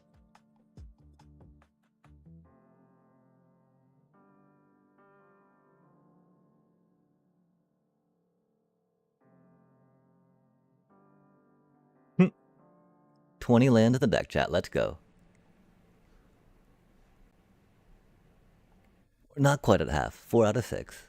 Hm. 20 land in the deck, chat. Let's go. We're not quite at half. 4 out of 6.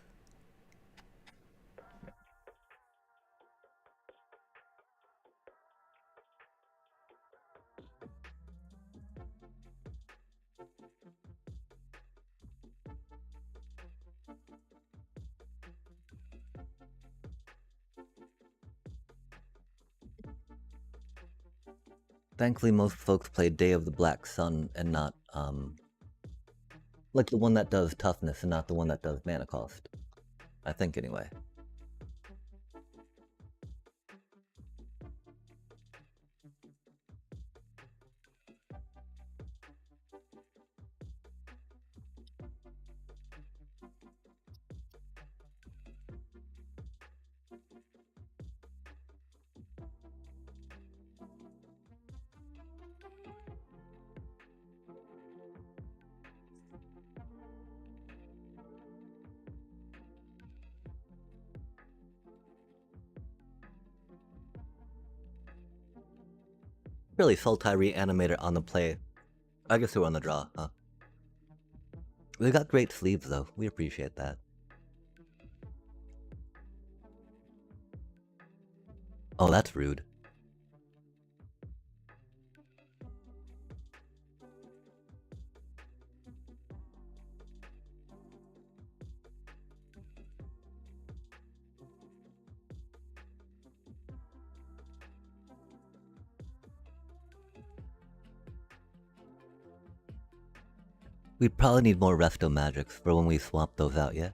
Thankfully, most folks play Day of the Black Sun and not, like the one that does toughness and not the one that does mana cost. I think, anyway. Really, Sultai Reanimator on the play. I guess we're on the draw, huh? We got great sleeves, though. We appreciate that. Oh, that's rude. We'd probably need more resto magics for when we swap those out, yeah?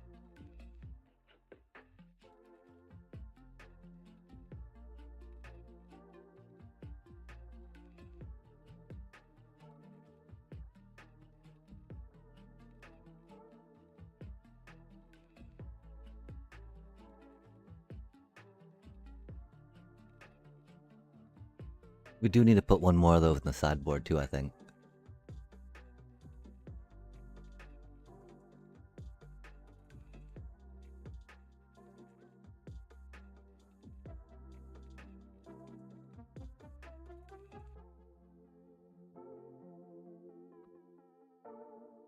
We do need to put one more of those in the sideboard too, I think.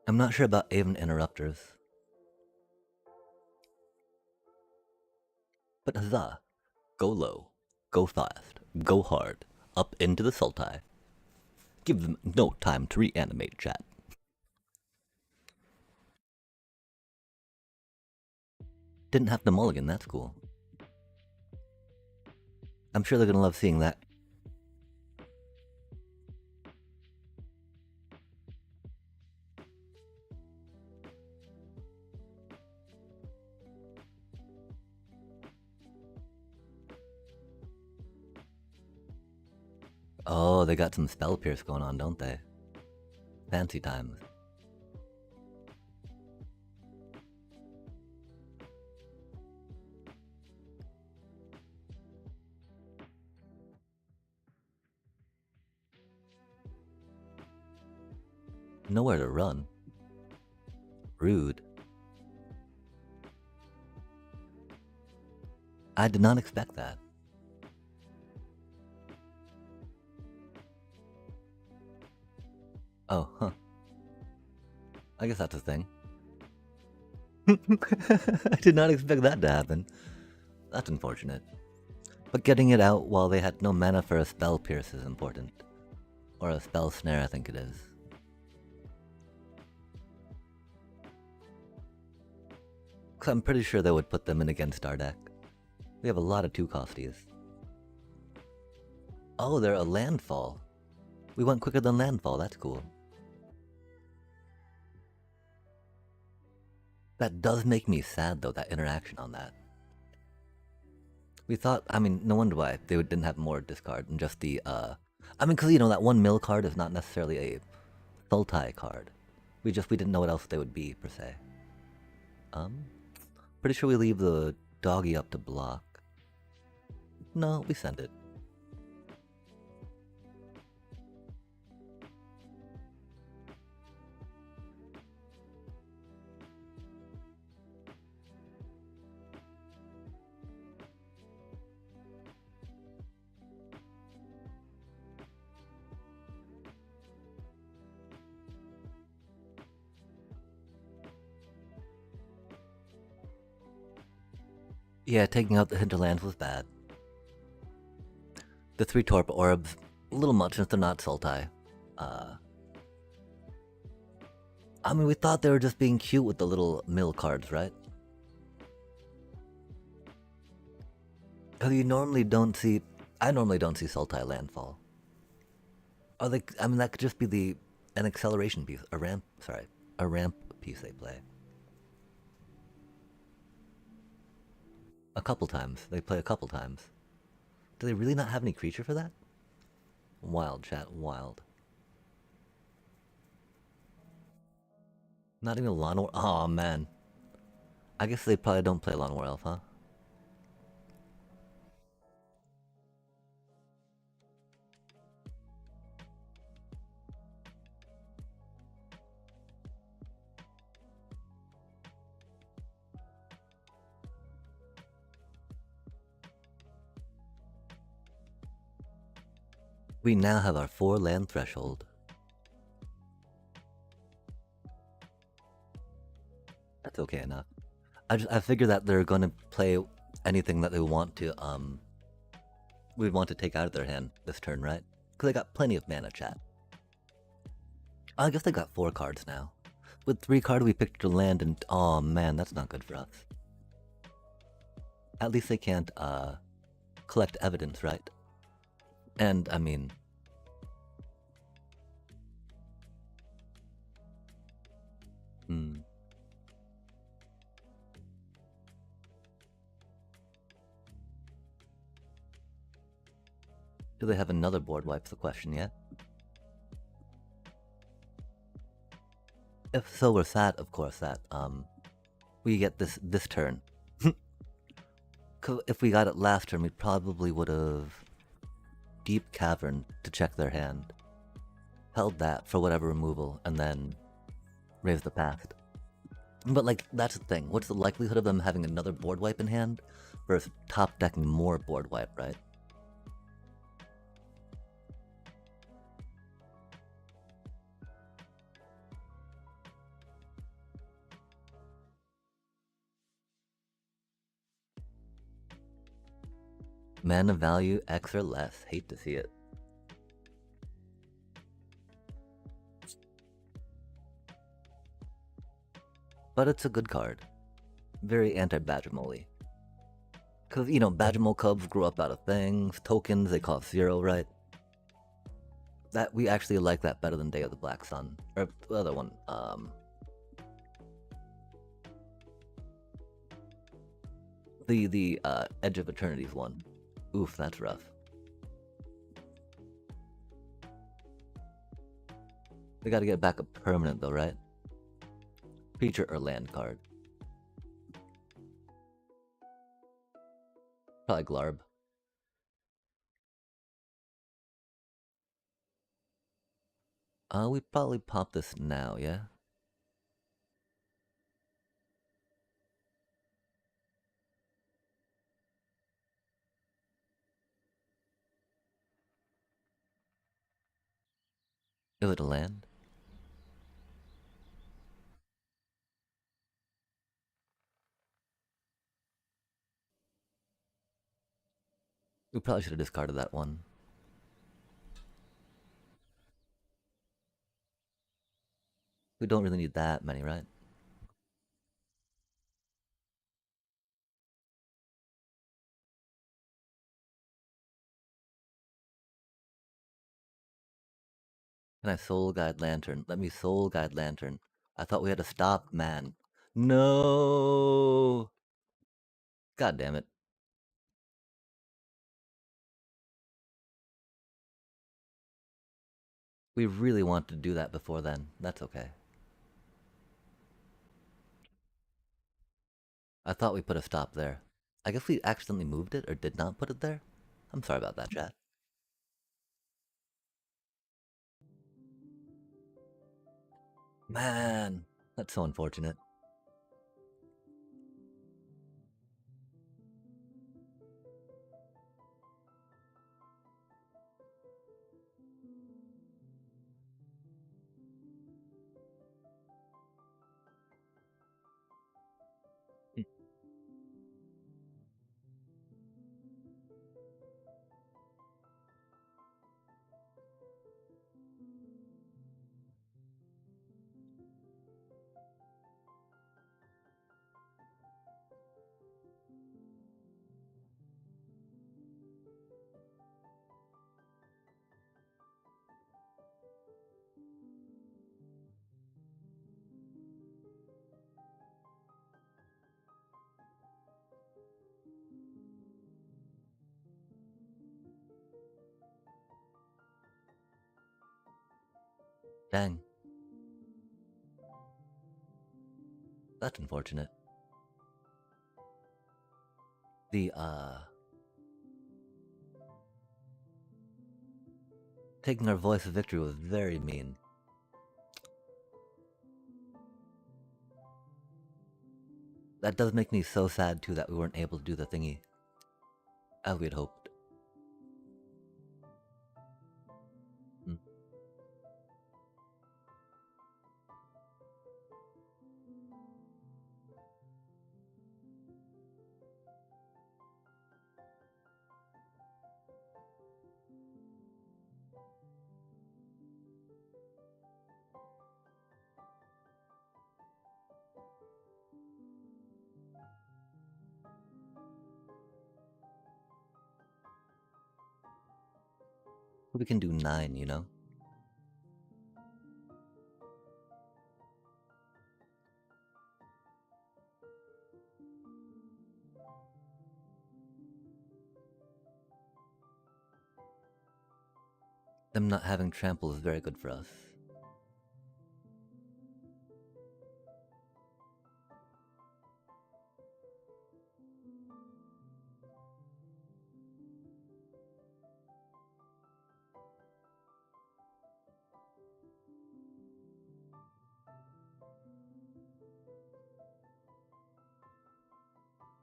I'm not sure about Aven Interrupters. But huzzah! Go low, go fast, go hard, up into the Sultai. Give them no time to reanimate, chat. Didn't have to mulligan, that's cool. I'm sure they're gonna love seeing that. Oh, they got some spell pierce going on, don't they? Fancy times. Nowhere to run. Rude. I did not expect that. Oh, huh. I guess that's a thing. I did not expect that to happen. That's unfortunate. But getting it out while they had no mana for a spell pierce is important. Or a spell snare, I think it is. Cause I'm pretty sure they would put them in against our deck. We have a lot of 2-costies. Oh, they're a landfall. We went quicker than landfall, that's cool. That does make me sad though, that interaction on that. We thought, I mean, no wonder why they didn't have more discard than just the, I mean, cause you know, that one mill card is not necessarily a Sultai card. We didn't know what else they would be, per se. Pretty sure we leave the doggy up to block. No, we send it. Yeah, taking out the hinterlands was bad. The 3 Torp Orbs, a little much since they're not Sultai. I mean, we thought they were just being cute with the little mill cards, right? Because you normally don't see... I normally don't see Sultai landfall. Or they, I mean, that could just be an acceleration piece, a ramp piece they play. A couple times. They play a couple times. Do they really not have any creature for that? Wild, chat, wild. Not even a Lawn War. Aw, man. I guess they probably don't play Lawn War Elf, huh? We now have our 4 land threshold. That's okay enough. I figure that they're gonna play anything that they want to we want to take out of their hand this turn, right? Because they got plenty of mana, chat. I guess they got 4 cards now. With 3 cards we picked to land and oh man, that's not good for us. At least they can't collect evidence, right? And I mean, Do they have another board wipe's the question yet? If so, we're sad, of course, that we get this turn. 'Cause if we got it last turn, we probably would have Deep Cavern to check their hand, held that for whatever removal, and then raised the past. But like, that's the thing. What's the likelihood of them having another board wipe in hand versus top decking more board wipe, right? Mana value X or less. Hate to see it. But it's a good card. Very anti-Badgermole. Because, you know, Badgermole Cubs grew up out of things. Tokens, they cost 0, right? That we actually like that better than Day of the Black Sun. Or the other one, the Edge of Eternities one. Oof, that's rough. We gotta get back a permanent though, right? Creature or land card. Probably Glarb. We probably pop this now, yeah? Is it a land? We probably should have discarded that one. We don't really need that many, right? Can I Soul Guide Lantern? Let me Soul Guide Lantern. I thought we had to stop, man. No! God damn it. We really wanted to do that before then. That's okay. I thought we put a stop there. I guess we accidentally moved it or did not put it there? I'm sorry about that, chat. Man, that's so unfortunate. Dang. That's unfortunate. The, taking our voice of victory was very mean. That does make me so sad too that we weren't able to do the thingy as we had hoped. Hmm. We can do 9, you know? Them not having trample is very good for us.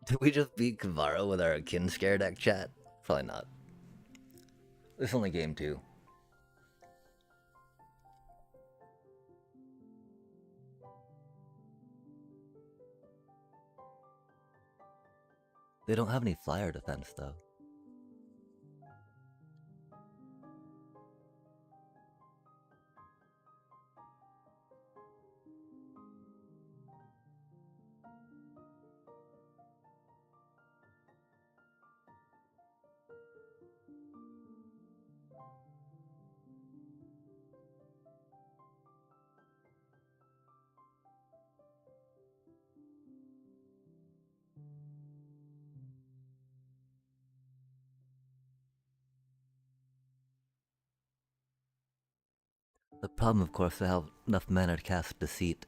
Did we just beat Kavaro with our kin scare deck chat? Probably not. It's only game 2. They don't have any flyer defense though. The problem, of course, they have enough mana to cast Deceit.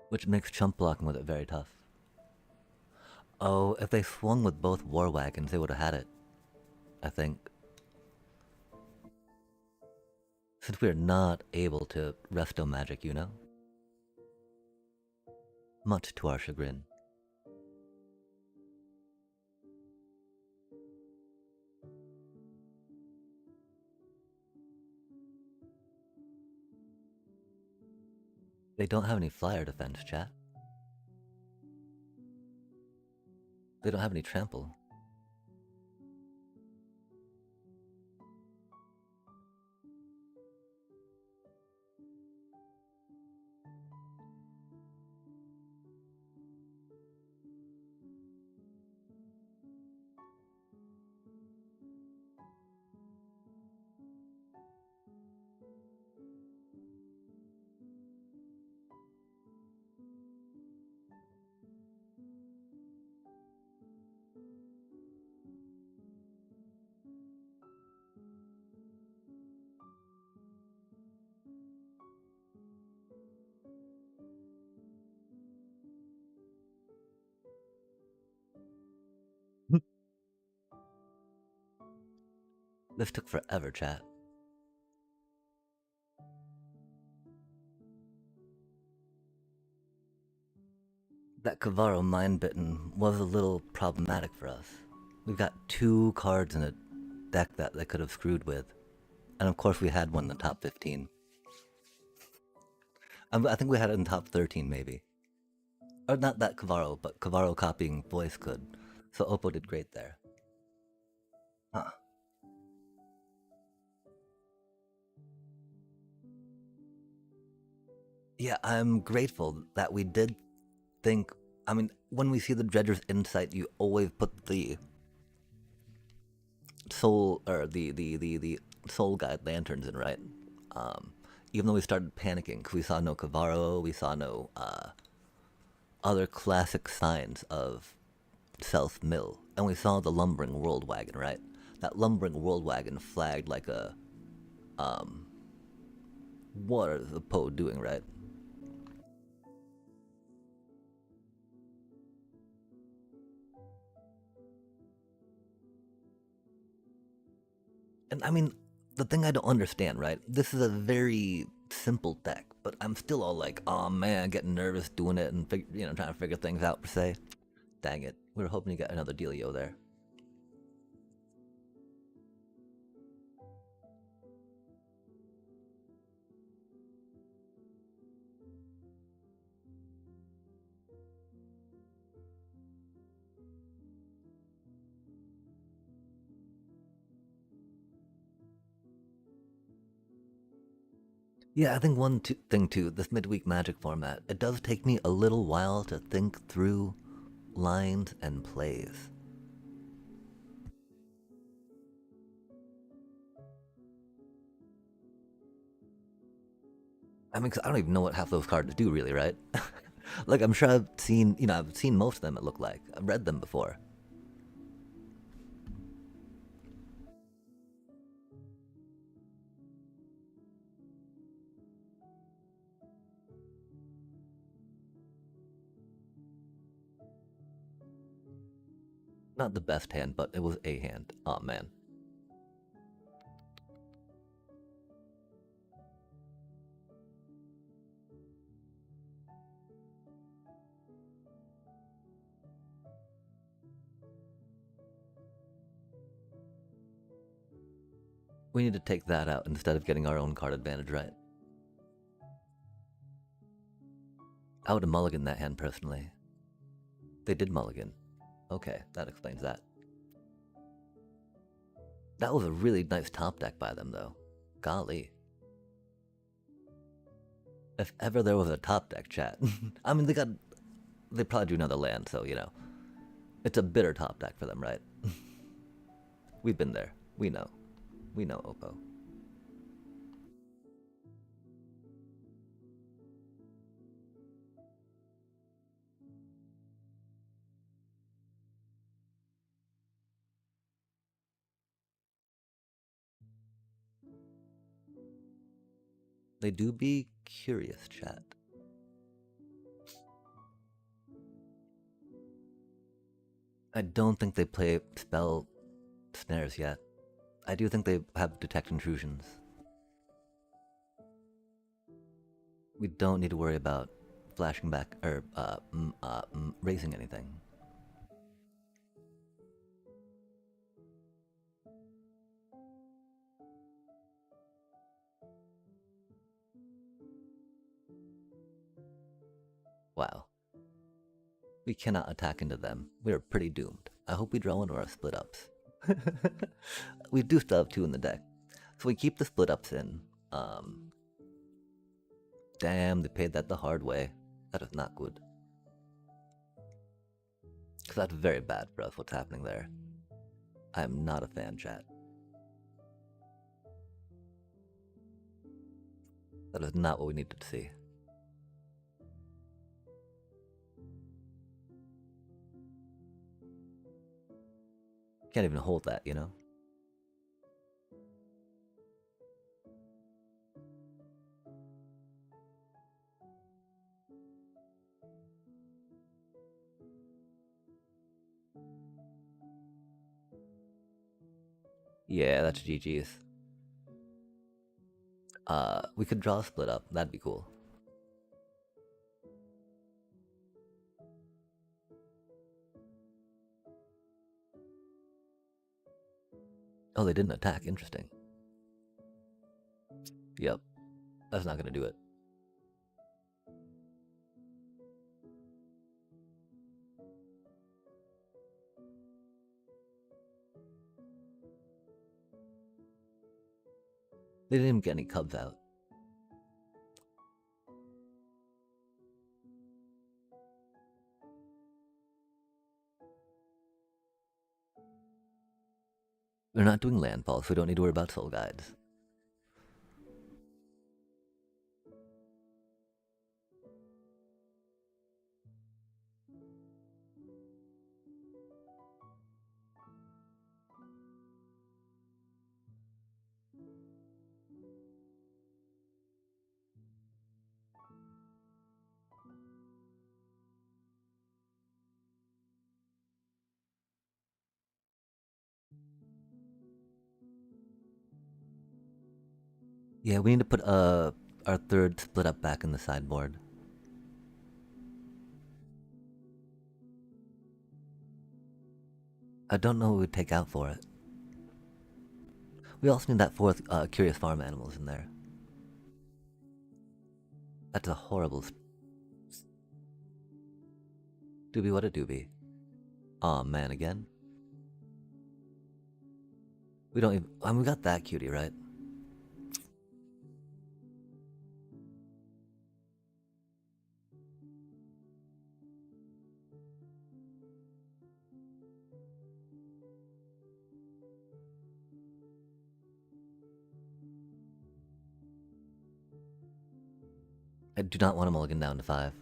Which makes chump blocking with it very tough. Oh, if they swung with both war wagons, they would have had it. I think. Since we are not able to resto magic, you know? Much to our chagrin. They don't have any flyer defense, chat. They don't have any trample. This took forever, chat. That Kavaro Mind Bitten was a little problematic for us. We've got 2 cards in a deck that they could have screwed with. And of course we had one in the top 15. I think we had it in top 13 maybe. Or not that Kavaro, but Kavaro copying voice could. So Oppo did great there. Huh. Yeah, I'm grateful that we did think. I mean, when we see the Dredger's Insight, you always put the soul or the soul guide lanterns in, right? Even though we started panicking because we saw no Kavaro, we saw no other classic signs of South Mill, and we saw the lumbering world wagon, right? That lumbering world wagon flagged like a what are the Poe doing, right? And I mean, the thing I don't understand, right? This is a very simple deck, but I'm still all like, oh man, getting nervous doing it and trying to figure things out per se. Dang it, we were hoping to get another Delio there. Yeah, I think one thing too, this midweek Magic format, it does take me a little while to think through lines and plays. I mean, 'cause I don't even know what half those cards do, really, right? Like, I'm sure I've seen, I've seen most of them, it looked like. I've read them before. Not the best hand, but it was a hand. Oh man. We need to take that out instead of getting our own card advantage, right? I would have mulliganed that hand personally. They did mulligan. Okay, that explains that. That was a really nice top deck by them, though. Golly. If ever there was a top deck, chat. I mean, they probably drew another land, so, it's a bitter top deck for them, right? We've been there. We know. We know, Oppo. They do be curious, chat. I don't think they play spell snares yet. I do think they have detect intrusions. We don't need to worry about flashing back or raising anything. Wow. We cannot attack into them. We are pretty doomed. I hope we draw one of our split ups. We do still have two in the deck. So we keep the split ups in. Damn, they paid that the hard way. That is not good. Because that's very bad for us, what's happening there. I am not a fan, chat. That is not what we needed to see. Can't even hold that, Yeah, that's GG's. We could draw a split up. That'd be cool. Oh, they didn't attack. Interesting. Yep. That's not gonna do it. They didn't even get any cubs out. They're not doing landfall, so we don't need to worry about soul guides. Yeah, we need to put our third split up back in the sideboard. I don't know what we'd take out for it. We also need that fourth curious farm animals in there. That's a horrible. Doobie, what a doobie. Aw, man, again? We don't even. We got that cutie, right? I do not want to mulligan down to 5.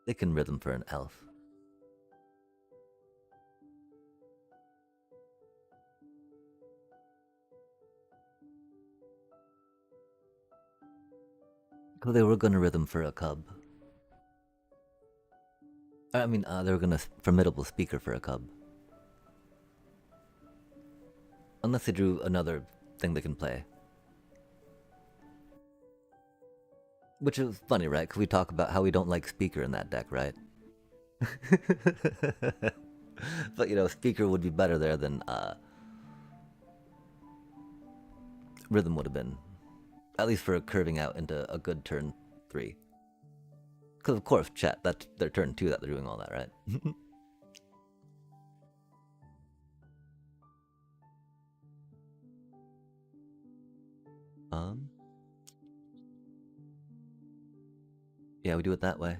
They can rhythm for an elf. Oh, they were gonna rhythm for a cub. I mean, they were gonna formidable speaker for a cub. Unless they drew another thing they can play. Which is funny, right? Because we talk about how we don't like speaker in that deck, right? But speaker would be better there than rhythm would have been. At least for curving out into a good turn 3. Because of course, chat, that's their turn 2 that they're doing all that, right? um, yeah, we do it that way.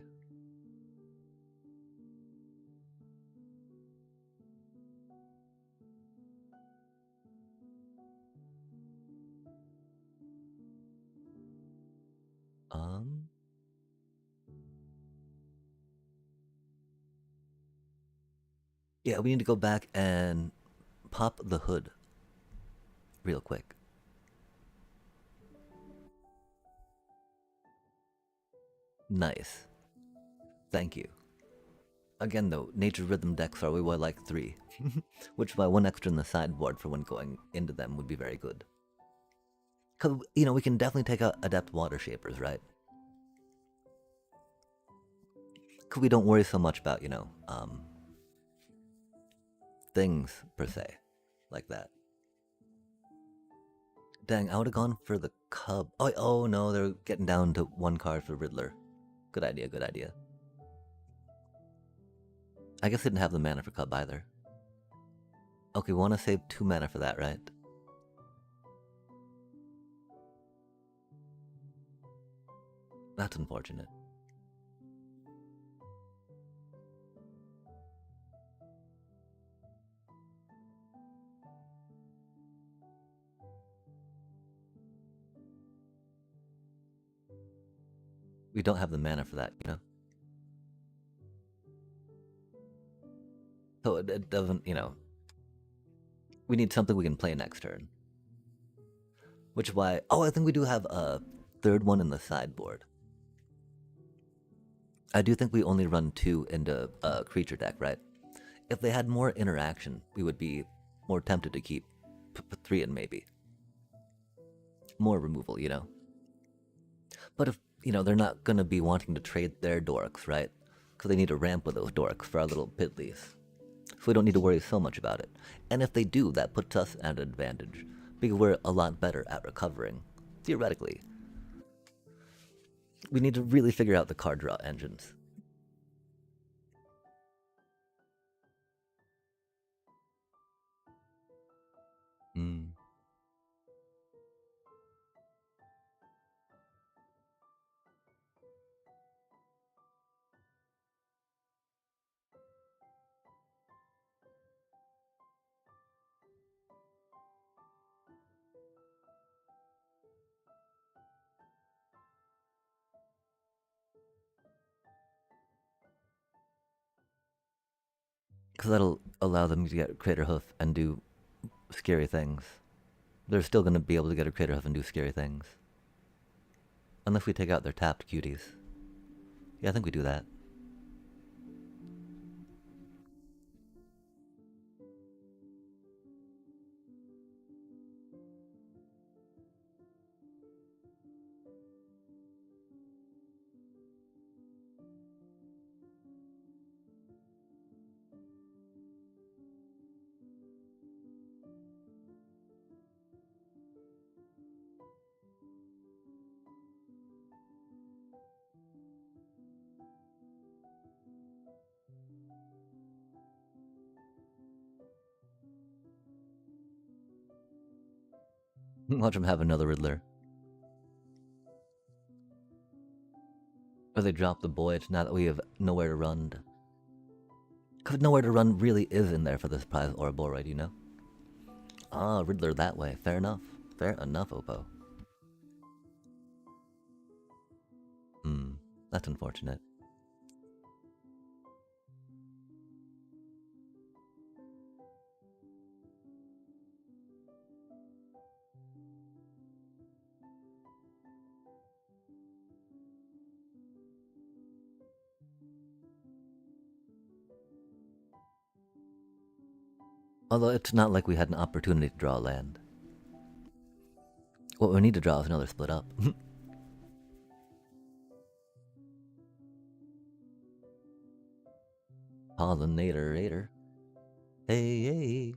Yeah, we need to go back and pop the hood real quick. Nice. Thank you. Again, though, nature rhythm decks are we were like 3, which by 1 extra in the sideboard for when going into them would be very good. Because, we can definitely take out Adept Water Shapers, right? Because we don't worry so much about, things per se, like that. Dang, I would have gone for the Cub. Oh no, they're getting down to 1 card for Riddler. Good idea, good idea. I guess they didn't have the mana for Cub either. Okay, we want to save 2 mana for that, right? That's unfortunate. We don't have the mana for that, So it doesn't, we need something we can play next turn. Which is why, I think we do have a 3rd one in the sideboard. I do think we only run 2 into a creature deck, right? If they had more interaction, we would be more tempted to keep 3 in maybe. More removal, But if, they're not going to be wanting to trade their dorks, right? Because they need to ramp with those dorks for our little piddlies. So we don't need to worry so much about it. And if they do, that puts us at an advantage. Because we're a lot better at recovering. Theoretically. We need to really figure out the card draw engines. Because that'll allow them to get Crater Hoof and do scary things. They're still going to be able to get a Crater Hoof and do scary things. Unless we take out their tapped cuties. Yeah, I think we do that. Watch them have another Riddler. Or they drop the Voyage now that we have nowhere to run. Because nowhere to run really is in there for this prize or Boroid, Ah, Riddler that way. Fair enough. Fair enough, Oppo. That's unfortunate. Although it's not like we had an opportunity to draw land. What we need to draw is another split up. Pollinator Raider. Hey, hey.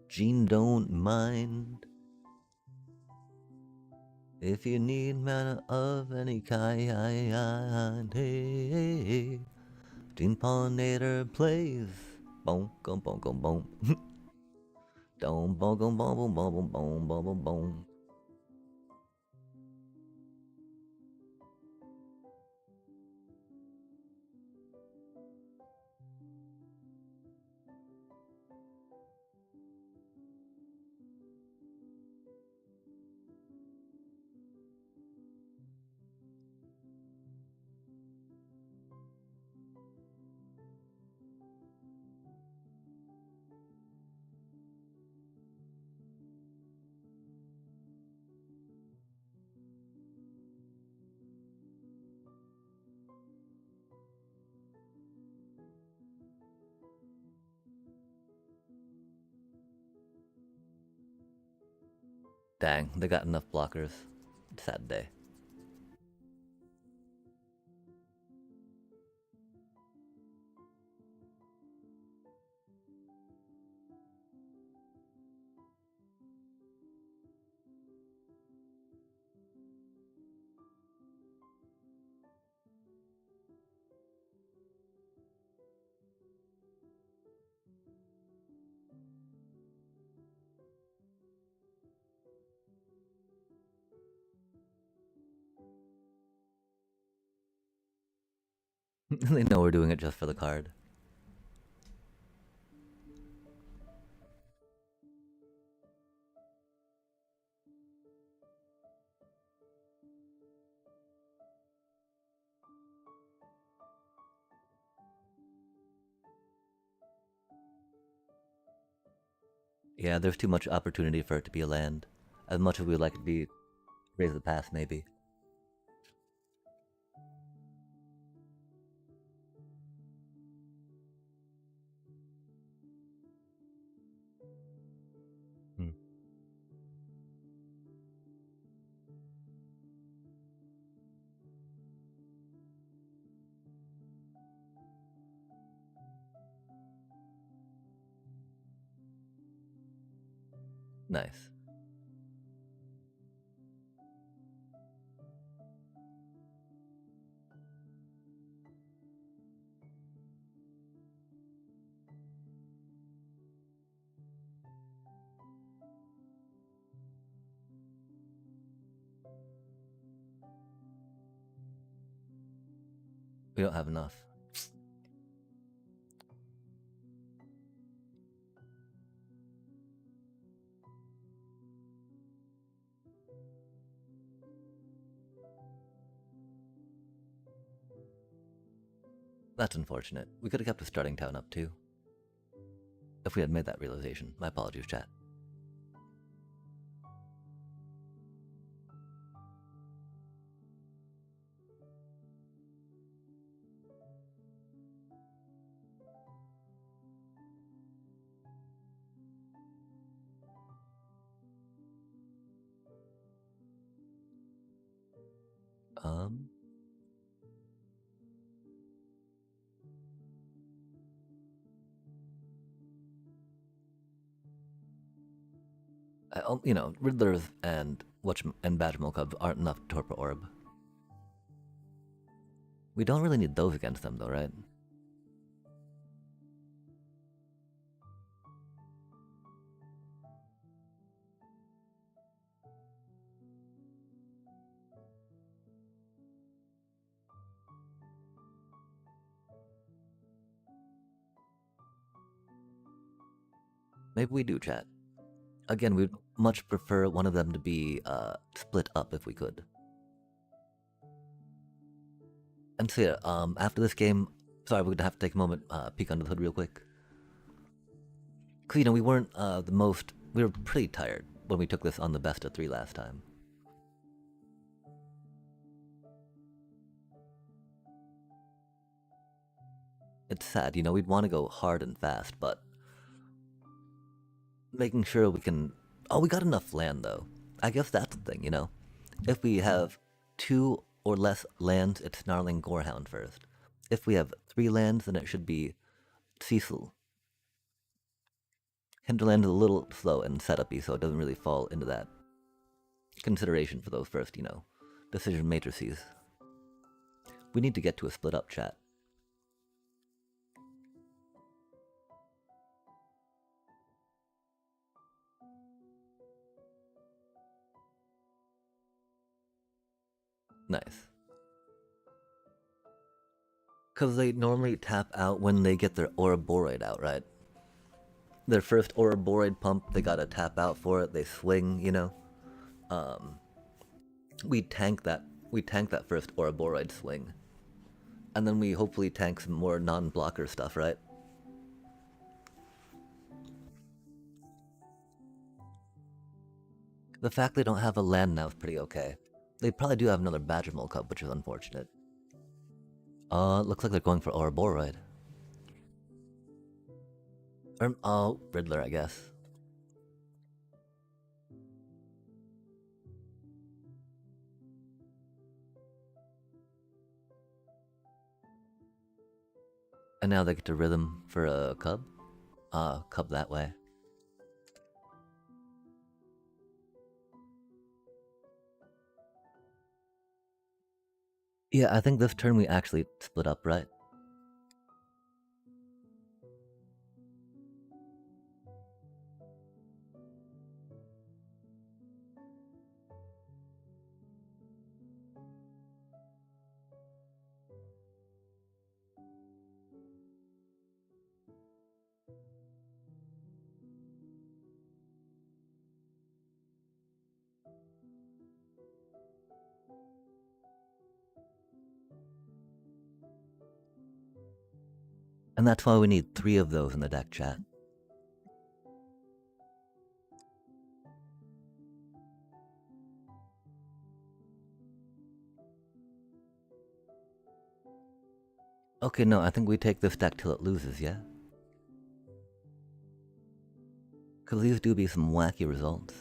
Gene don't mind. If you need mana of any kind, hey, hey, hey. Gene Pollinator plays. Boom, boom, boom, boom, boom. Boom, boom, boom, boom, boom, boom, boom, boom, boom, boom. Dang, they got enough blockers. Sad day. They know we're doing it just for the card. Yeah, there's too much opportunity for it to be a land. As much as we'd like it to be Raise the Pass, maybe. Hmm. Nice. We don't have enough. That's unfortunate. We could have kept the starting town up too. If we had made that realization. My apologies, chat. Um, you know, Riddlers and Badgermole Cubs aren't enough Torpor Orb. We don't really need those against them, though, right? Maybe we do, chat. Again, we'd much prefer one of them to be split up if we could. And so yeah, after this game, sorry, we're gonna have to take a moment, peek under the hood real quick. Cause you know we weren't we were pretty tired when we took this on the best of 3 last time. It's sad, you know, we'd want to go hard and fast, but making sure we can. Oh, we got enough land though. I guess that's the thing, you know. If we have 2 or less lands, it's Snarling Gorehound first. If we have 3 lands, then it should be Cecil. Hinterland is a little slow and setupy, so it doesn't really fall into that consideration for those first, decision matrices. We need to get to a split up chat. Nice. Because they normally tap out when they get their Ouroboros out, right? Their first Ouroboros pump, they gotta tap out for it, they swing. Um, we tank that. We tank that first Ouroboros swing. And then we hopefully tank some more non-blocker stuff, right? The fact they don't have a land now is pretty okay. They probably do have another Badgermole Cup, which is unfortunate. Looks like they're going for Ouroboros. Oh, Riddler, I guess. And now they get to Rhythm for a Cub? Cub that way. Yeah, I think this turn we actually split up, right? And that's why we need 3 of those in the deck, chat. Okay, no, I think we take this deck till it loses, yeah? Because these do be some wacky results.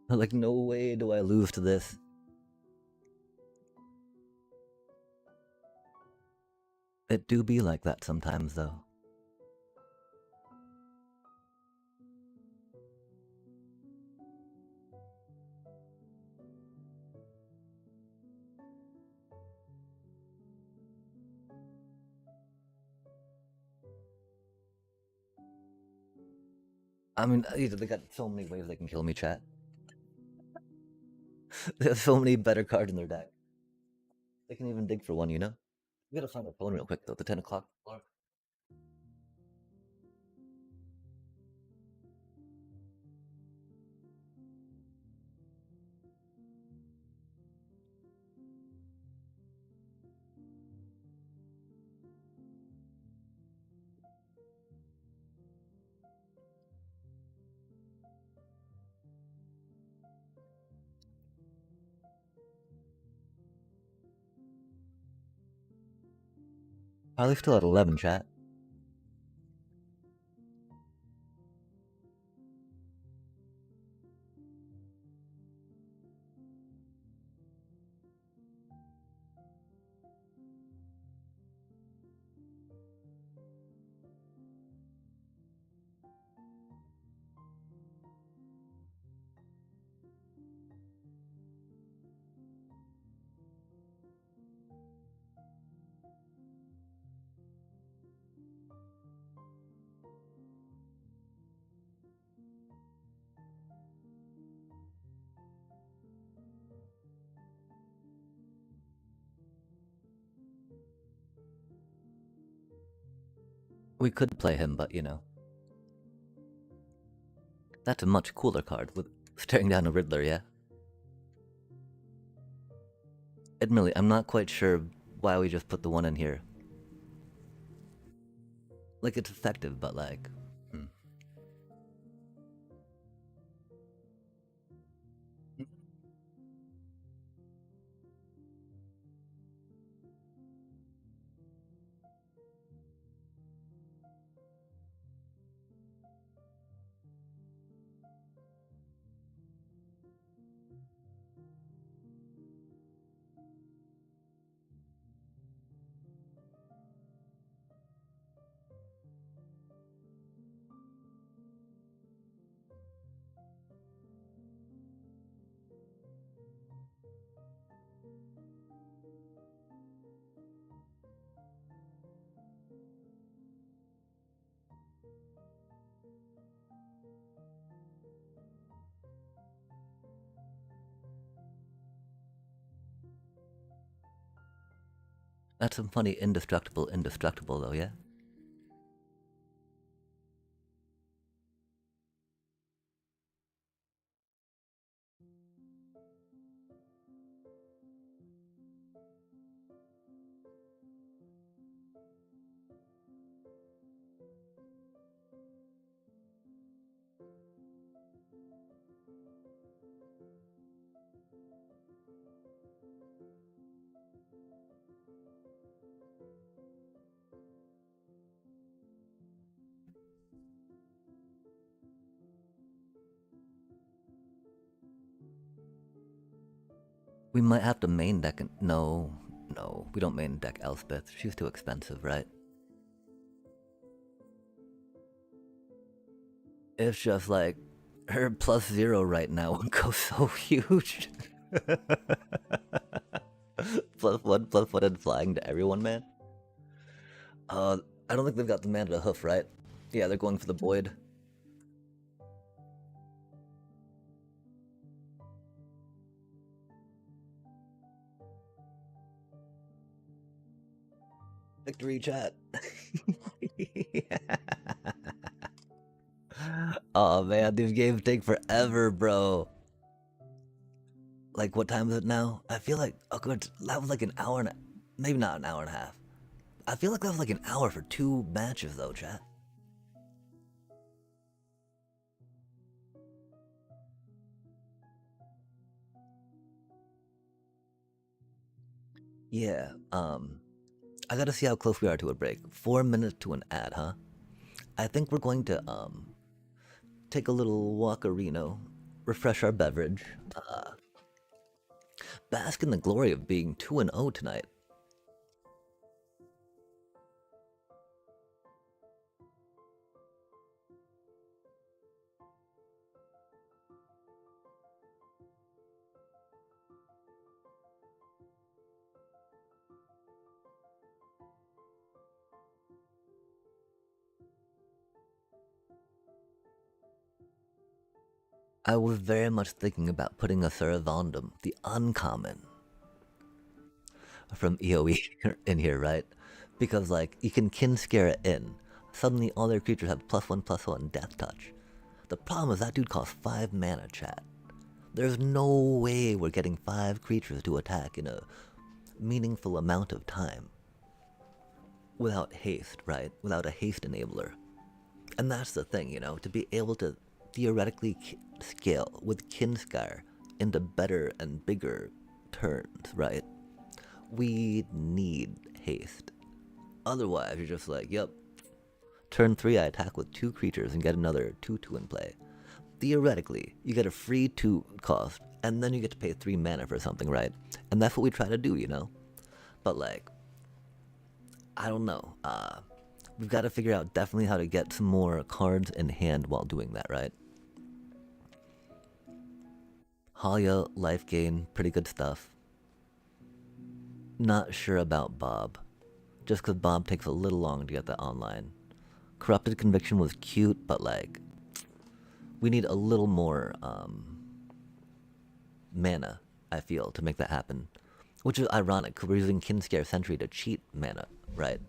Like, no way do I lose to this. It do be like that sometimes, though. I mean, they got so many ways they can kill me, chat. They have so many better cards in their deck. They can even dig for one, you know? We gotta find my phone real quick, though. The 10 o'clock alarm. Probably still at 11, chat. We could play him, but that's a much cooler card with staring down a Riddler, yeah? Admittedly, I'm not quite sure why we just put the one in here. Like, it's effective, but like... That's some funny indestructible though, yeah? We might have to main deck. No, no, we don't main deck Elspeth. She's too expensive, right? It's just like her +0 right now would go so huge. +1/+1 and flying to everyone, man. Uh, I don't think they've got the mana to hoof, right? Yeah, they're going for the void. Victory chat. Oh man, these games take forever, bro. Like, what time is it now? I feel like that was like an hour and maybe not an hour and a half. I feel like that was like an hour for 2 matches, though, chat. Yeah. I gotta see how close we are to a break. 4 minutes to an ad, huh? I think we're going to take a little walkerino, refresh our beverage, bask in the glory of being 2-0 tonight. I was very much thinking about putting a Ceravondum, the uncommon, from EOE in here, right? Because, like, you can kin scare it in. Suddenly, all their creatures have +1/+1 death touch. The problem is that dude costs 5 mana, chat. There's no way we're getting 5 creatures to attack in a meaningful amount of time without haste, right? Without a haste enabler. And that's the thing, to be able to theoretically scale with Kinscar into better and bigger turns, right? We need haste. Otherwise, you're just like, yep, turn 3 I attack with 2 creatures and get another 2/2 in play. Theoretically, you get a free 2 cost, and then you get to pay 3 mana for something, right? And that's what we try to do. But, like, I don't know. We've got to figure out definitely how to get some more cards in hand while doing that, right? Halia, life gain, pretty good stuff. Not sure about Bob. Just because Bob takes a little long to get that online. Corrupted Conviction was cute, but like, we need a little more mana, I feel, to make that happen. Which is ironic, because we're using Kinscare Sentry to cheat mana, right?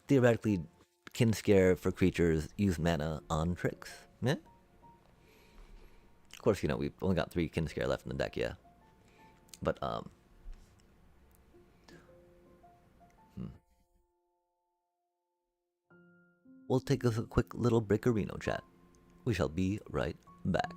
Theoretically, Kinscare for creatures use mana on tricks. Yeah? Of course, we've only got 3 Kinscare left in the deck, yeah. But, we'll take a quick little breakerino chat. We shall be right back.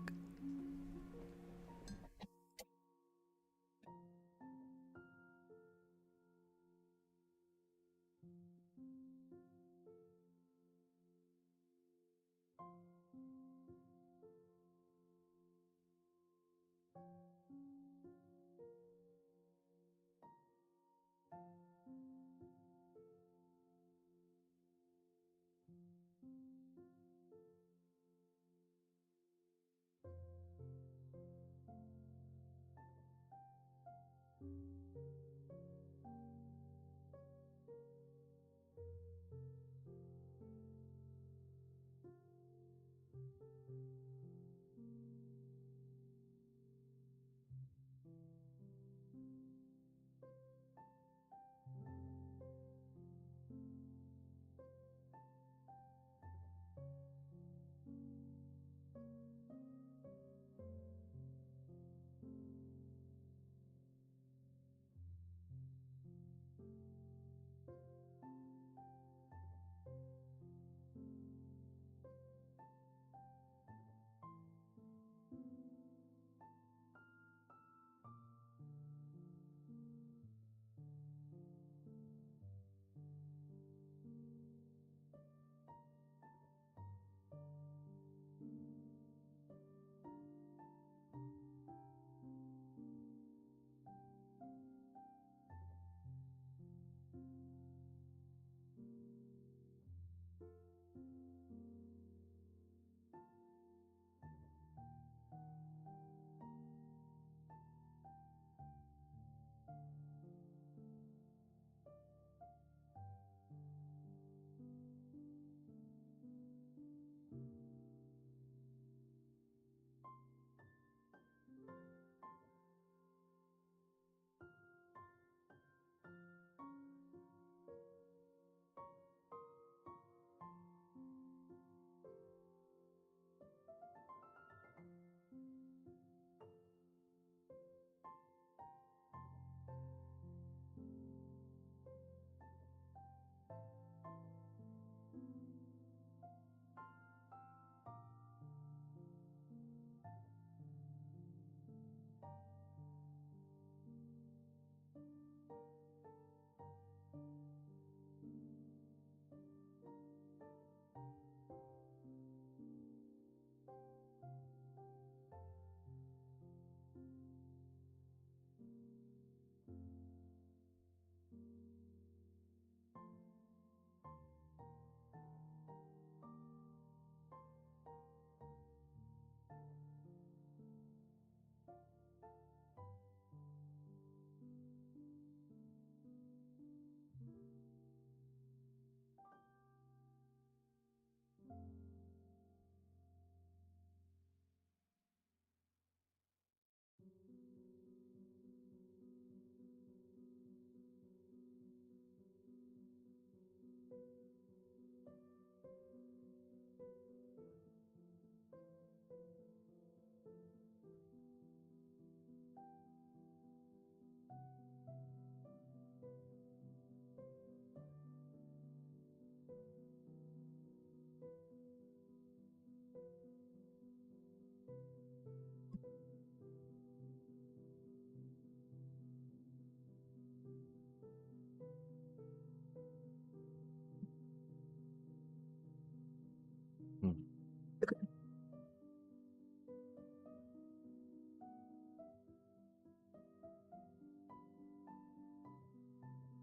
Hmm.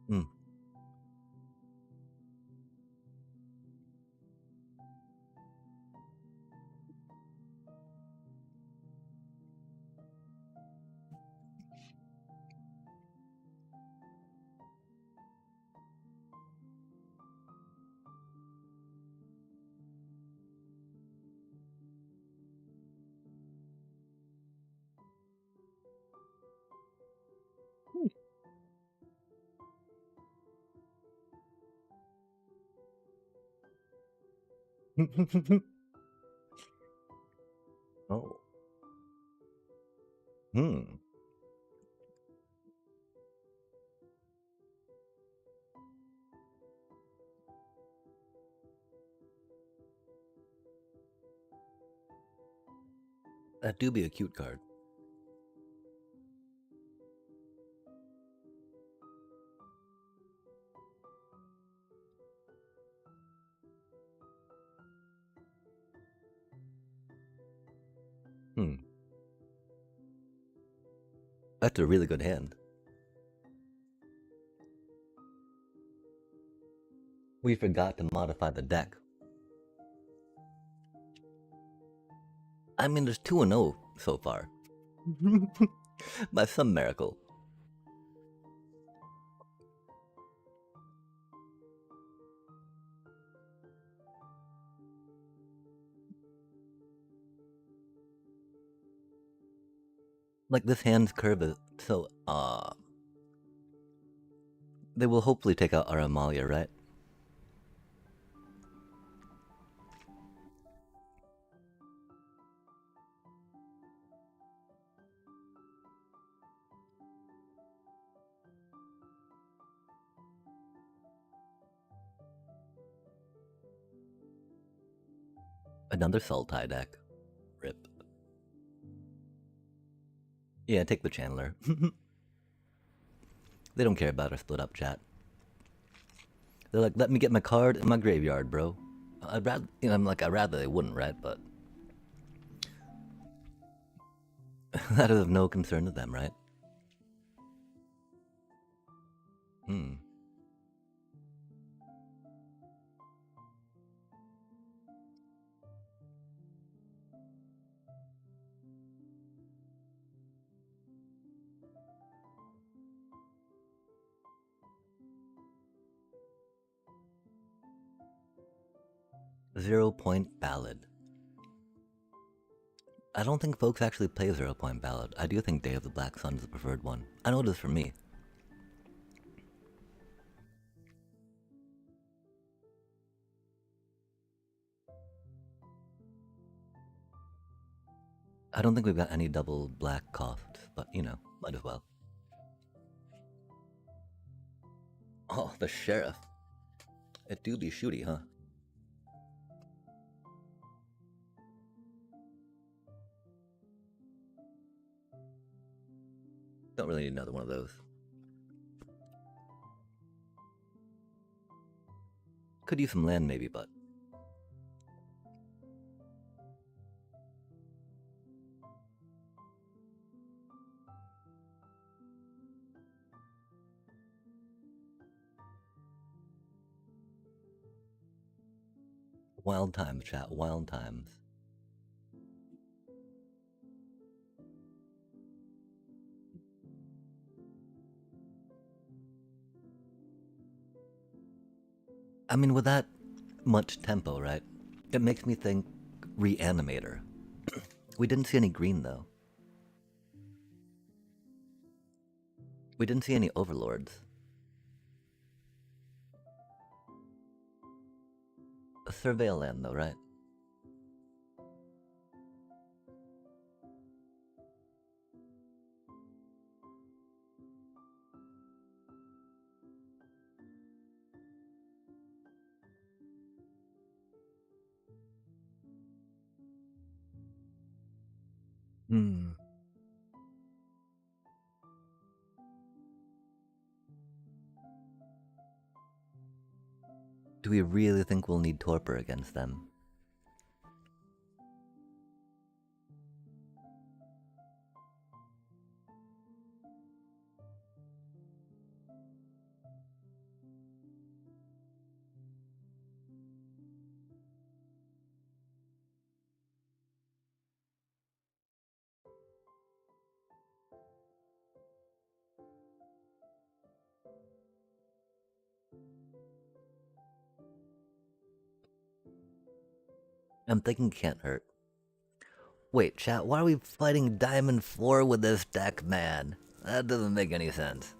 Hmm. Oh. Hmm. That do be a cute card. Hmm. That's a really good hand. We forgot to modify the deck. I mean, there's 2 and 0 so far. By some miracle. Like, this hand's curve is so, they will hopefully take out our Amalia, right? Another Sultai deck. Rip. Yeah, take the Chandler. They don't care about our split up chat. They're like, let me get my card in my graveyard, bro. I'd rather, I'm like, I'd rather they wouldn't, right? But that is of no concern to them, right? Hmm. 0 Point Ballad. I don't think folks actually play 0 Point Ballad. I do think Day of the Black Sun is the preferred one. I know it is for me. I don't think we've got any double black costs, but might as well. Oh, the sheriff. It do be shooty, huh? Don't really need another one of those. Could use some land maybe, but wild times, chat. Wild times. I mean, with that much tempo, right? It makes me think Reanimator. We didn't see any green though. We didn't see any overlords. A surveil land though, right? Hmm. Do we really think we'll need Torpor against them? I'm thinking can't hurt. Wait, chat, why are we fighting Diamond 4 with this deck, man? That doesn't make any sense.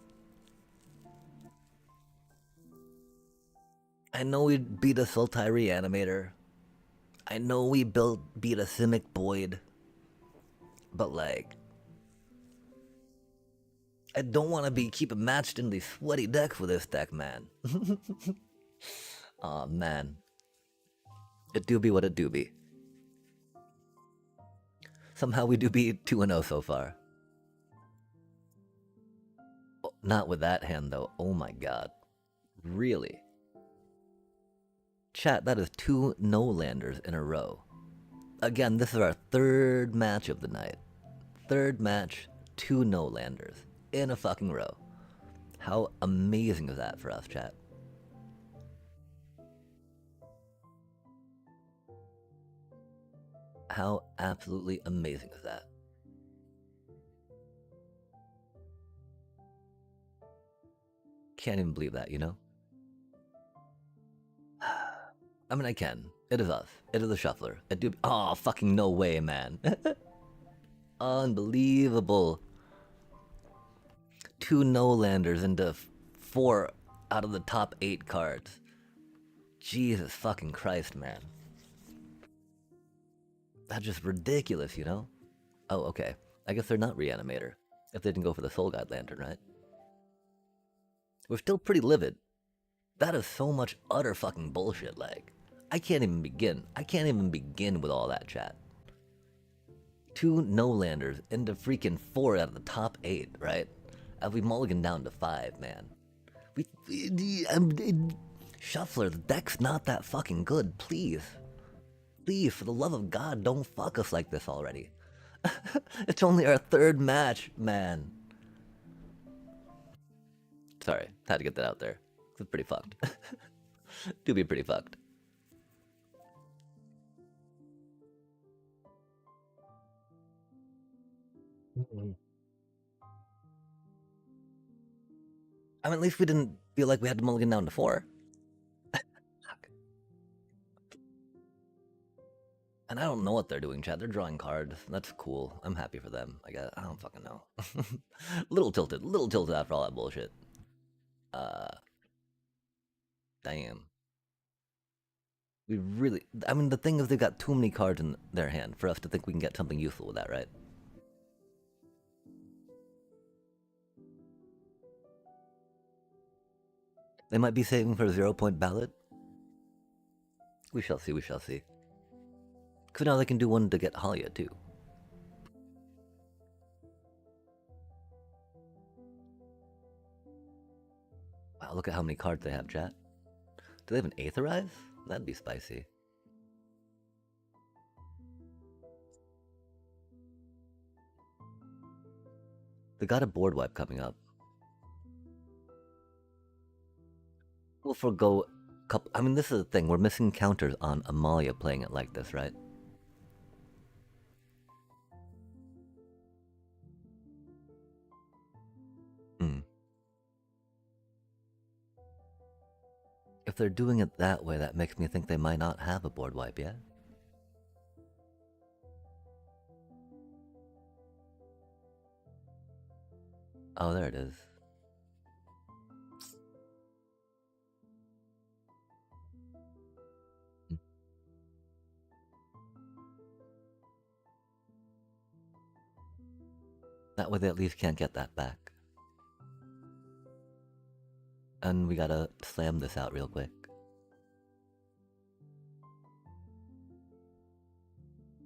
I know we beat a Sultai Reanimator. I know we beat a Simic Boyd. But like... I don't want to be keeping matched in these sweaty decks with this deck, man. Aw, man. It do be what it do be. Somehow we do be 2-0 so far. Oh, not with that hand, though. Oh my god. Really? Chat, that is 2 no-landers in a row. Again, this is our third match of the night. Third match, 2 no-landers in a fucking row. How amazing is that for us, chat? How absolutely amazing is that? Can't even believe that, you know? I mean, I can. It is us. It is the shuffler. It do. Oh, fucking no way, man. Unbelievable. 2 no-landers into 4 out of the top 8 cards. Jesus fucking Christ, man. That's just ridiculous, you know? Oh, okay. I guess they're not Reanimator. If they didn't go for the Soul Guide Lantern, right? We're still pretty livid. That is so much utter fucking bullshit, like. I can't even begin. I can't even begin with all that, chat. 2 no-landers into freaking 4 out of the top 8, right? As we mulligan down to 5, man. Shuffler, the deck's not that fucking good, please. Please, for the love of God, don't fuck us like this already. It's only our 3rd match, man. Sorry, had to get that out there. It's pretty fucked. Do be pretty fucked. I mean, at least we didn't feel like we had to mulligan down to 4. And I don't know what they're doing, Chad. They're drawing cards. That's cool. I'm happy for them. I guess. I don't fucking know. Little tilted after all that bullshit. Damn. We really... I mean, the thing is they've got too many cards in their hand for us to think we can get something useful with that, right? They might be saving for a 0-point ballot. We shall see, we shall see. Because now they can do one to get Halia, too. Wow, look at how many cards they have, chat. Do they have an Aetherize? That'd be spicy. They got a board wipe coming up. We'll forgo a couple... I mean, this is the thing. We're missing counters on Amalia playing it like this, right? If they're doing it that way, that makes me think they might not have a board wipe yet. Oh, there it is. That way they at least can't get that back. And we gotta slam this out real quick.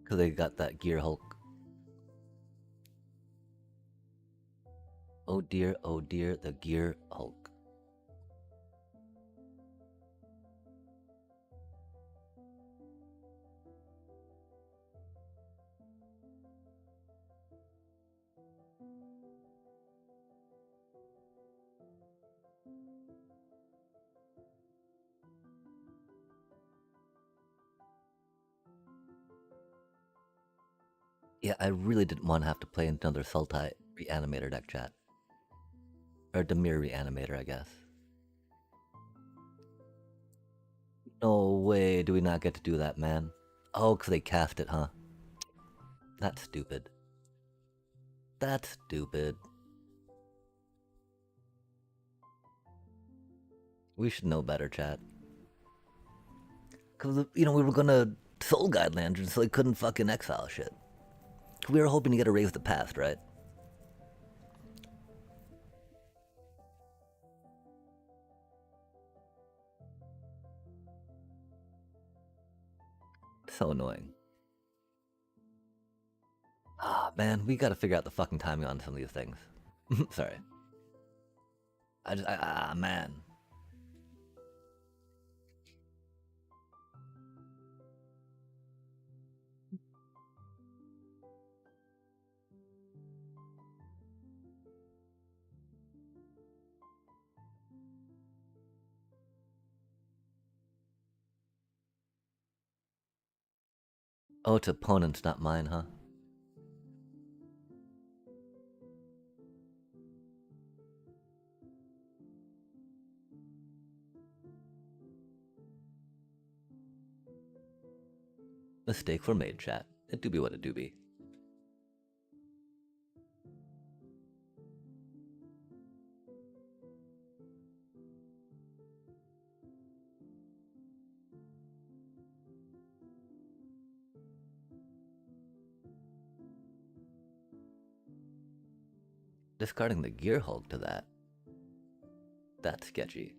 Because they got that Gear Hulk. Oh dear, the Gear Hulk. Yeah, I really didn't want to have to play another Sultai Reanimator deck, chat. Or Demir Reanimator, I guess. No way do we not get to do that, man. Oh, because they cast it, huh? That's stupid. That's stupid. We should know better, chat. Because, we were gonna Soul Guide Lantern so they couldn't fucking exile shit. We were hoping to get a Raise the Past, right? So annoying. Ah, man, we gotta figure out the fucking timing on some of these things. Sorry. Man. Oh, it's opponents, not mine, huh? Mistake were made, chat. It do be what it do be. Discarding the Gear Hulk to that. That's sketchy.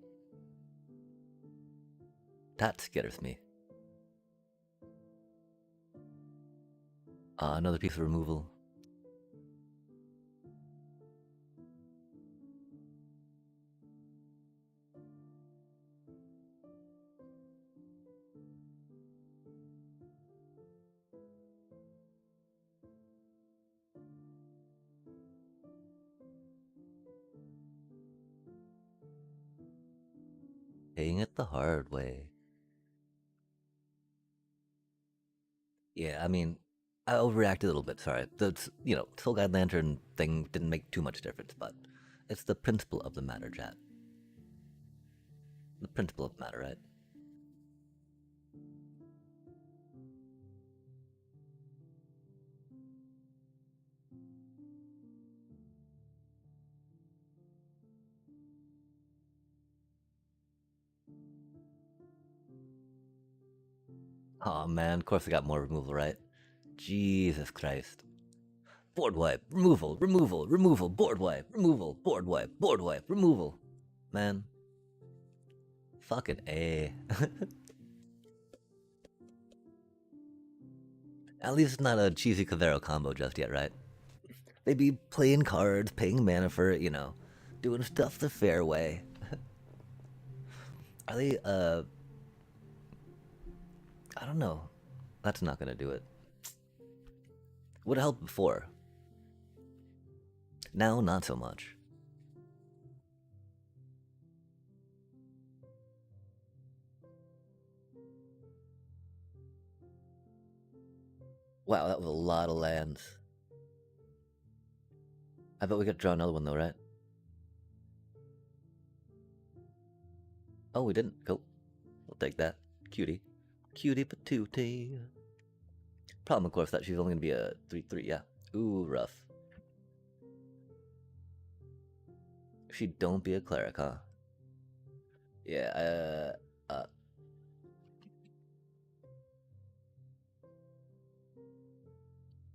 That scares me. Another piece of removal. Paying it the hard way. Yeah, I mean, I overreacted a little bit, sorry. The, Soul Guide Lantern thing didn't make too much difference, but it's the principle of the matter, chat. The principle of the matter, right? Oh man, of course I got more removal, right? Jesus Christ. Board wipe, removal, removal, removal, board wipe, removal, board wipe, board wipe, removal. Man. Fucking A. At least it's not a cheesy Cavero combo just yet, right? They be playing cards, paying mana for it, doing stuff the fair way. Are they, I don't know. That's not gonna do it. Would have helped before. Now, not so much. Wow, that was a lot of lands. I bet we could draw another one though, right? Oh, we didn't. Cool. We'll take that. Cutie. Cutie patootie. Problem, of course, that she's only gonna be a 3/3, yeah. Ooh, rough. She don't be a cleric, huh? Yeah,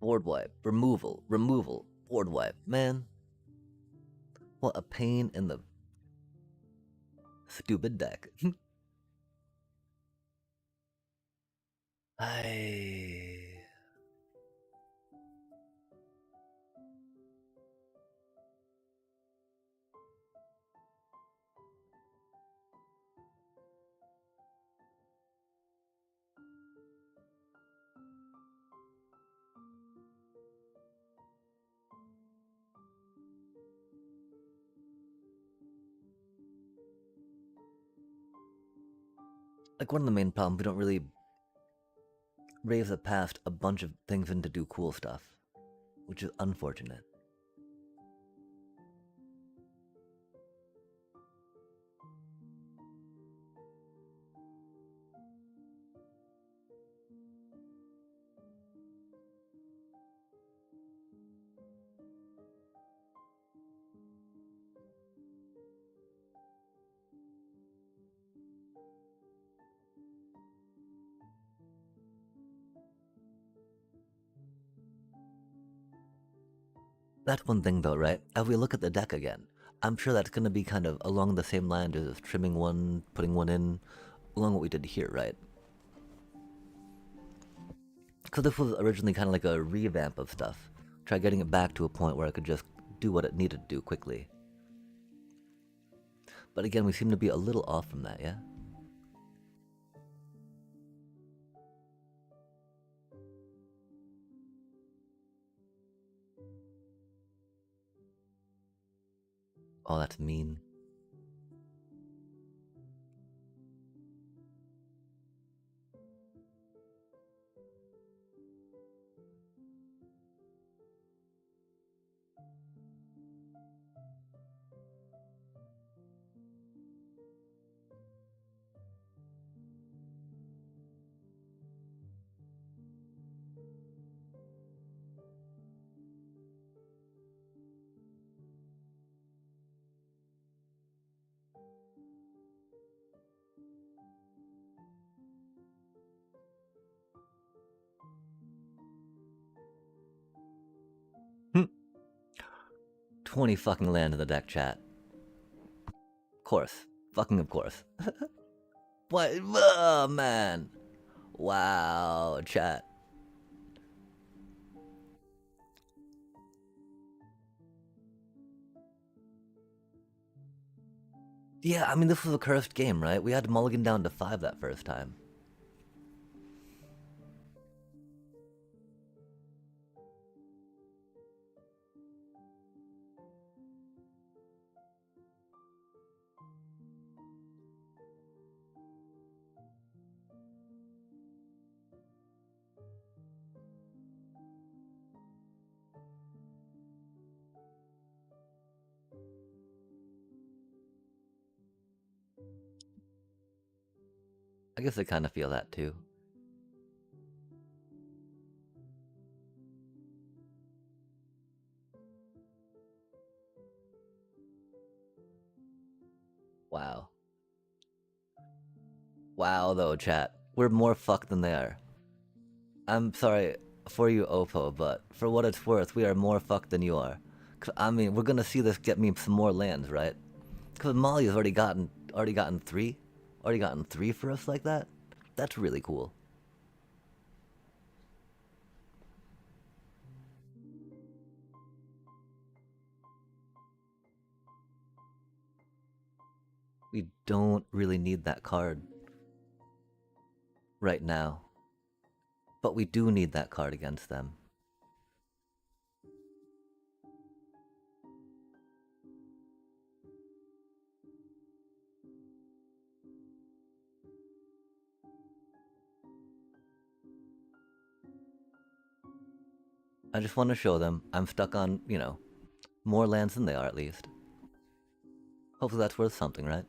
board wipe, removal, removal, board wipe. Man, what a pain in the stupid deck. I. Like, one of the main problems, we don't really raise the past a bunch of things in to do cool stuff, which is unfortunate. That's one thing though, right? As we look at the deck again, I'm sure that's going to be kind of along the same lines as trimming one, putting one in, along what we did here, right? Because this was originally kind of like a revamp of stuff. Try getting it back to a point where I could just do what it needed to do quickly. But again, we seem to be a little off from that, yeah? Oh, that's mean. Hmm. 20 fucking land in the deck, chat. Of course. Fucking of course. What? Oh, man. Wow, chat. Yeah, I mean, this was a cursed game, right? We had to mulligan down to 5 that first time. I guess I kind of feel that too. Wow. Wow, though, chat. We're more fucked than they are. I'm sorry for you, Oppo, but for what it's worth, we are more fucked than you are. I mean, we're gonna see this get me some more lands, right? Because Molly has already gotten three, already gotten three for us like that. That's really cool. We don't really need that card right now, but we do need that card against them. I just want to show them I'm stuck on, more lands than they are at least. Hopefully that's worth something, right?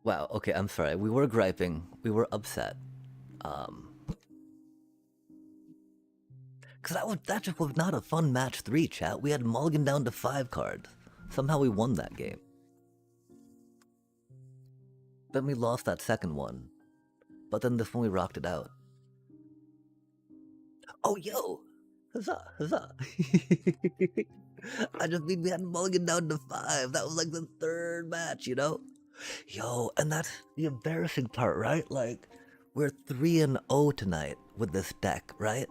Wow, okay, I'm sorry. We were griping. We were upset. Cause that just was not a fun match 3, chat. We had mulligan down to 5 cards. Somehow we won that game. Then we lost that second one. But then this one we rocked it out. Oh yo! Huzzah, huzzah. I just mean we had mulligan down to 5. That was like the third match, Yo, and that's the embarrassing part, right? Like, we're 3-0 tonight with this deck, right?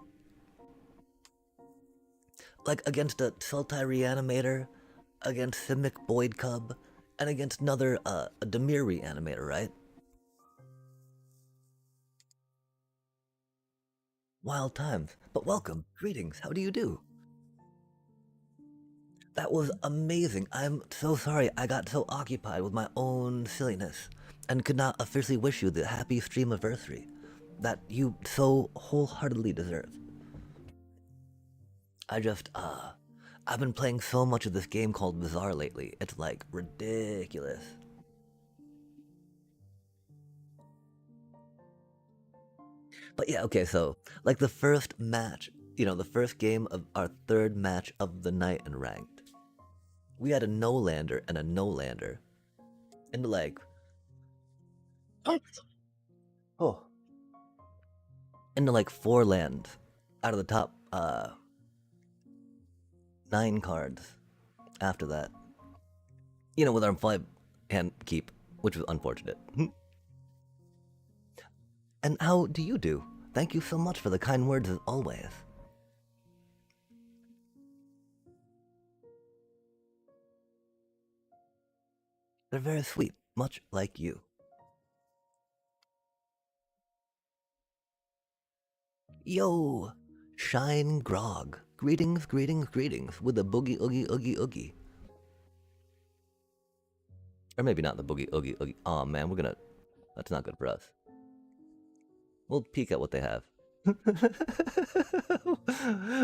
Like, against a Sultai Reanimator, against Simic Boyd Cub, and against another a Demir reanimator, right? Wild times. But welcome, greetings, how do you do? That was amazing. I'm so sorry I got so occupied with my own silliness and could not officially wish you the happy stream anniversary that you so wholeheartedly deserve. I just, I've been playing so much of this game called Bizarre lately. It's like ridiculous. But yeah, okay, so like the first match, the first game of our third match of the night in ranked, we had a no lander and a no lander. And like, oh, into like 4 lands out of the top 9 cards after that. With our 5 hand keep, which was unfortunate. And how do you do? Thank you so much for the kind words as always. They're very sweet, much like you. Yo! Shine Grog. Greetings, greetings, greetings, with a boogie oogie oogie oogie. Or maybe not the boogie oogie oogie. Aw, man, that's not good for us. We'll peek at what they have.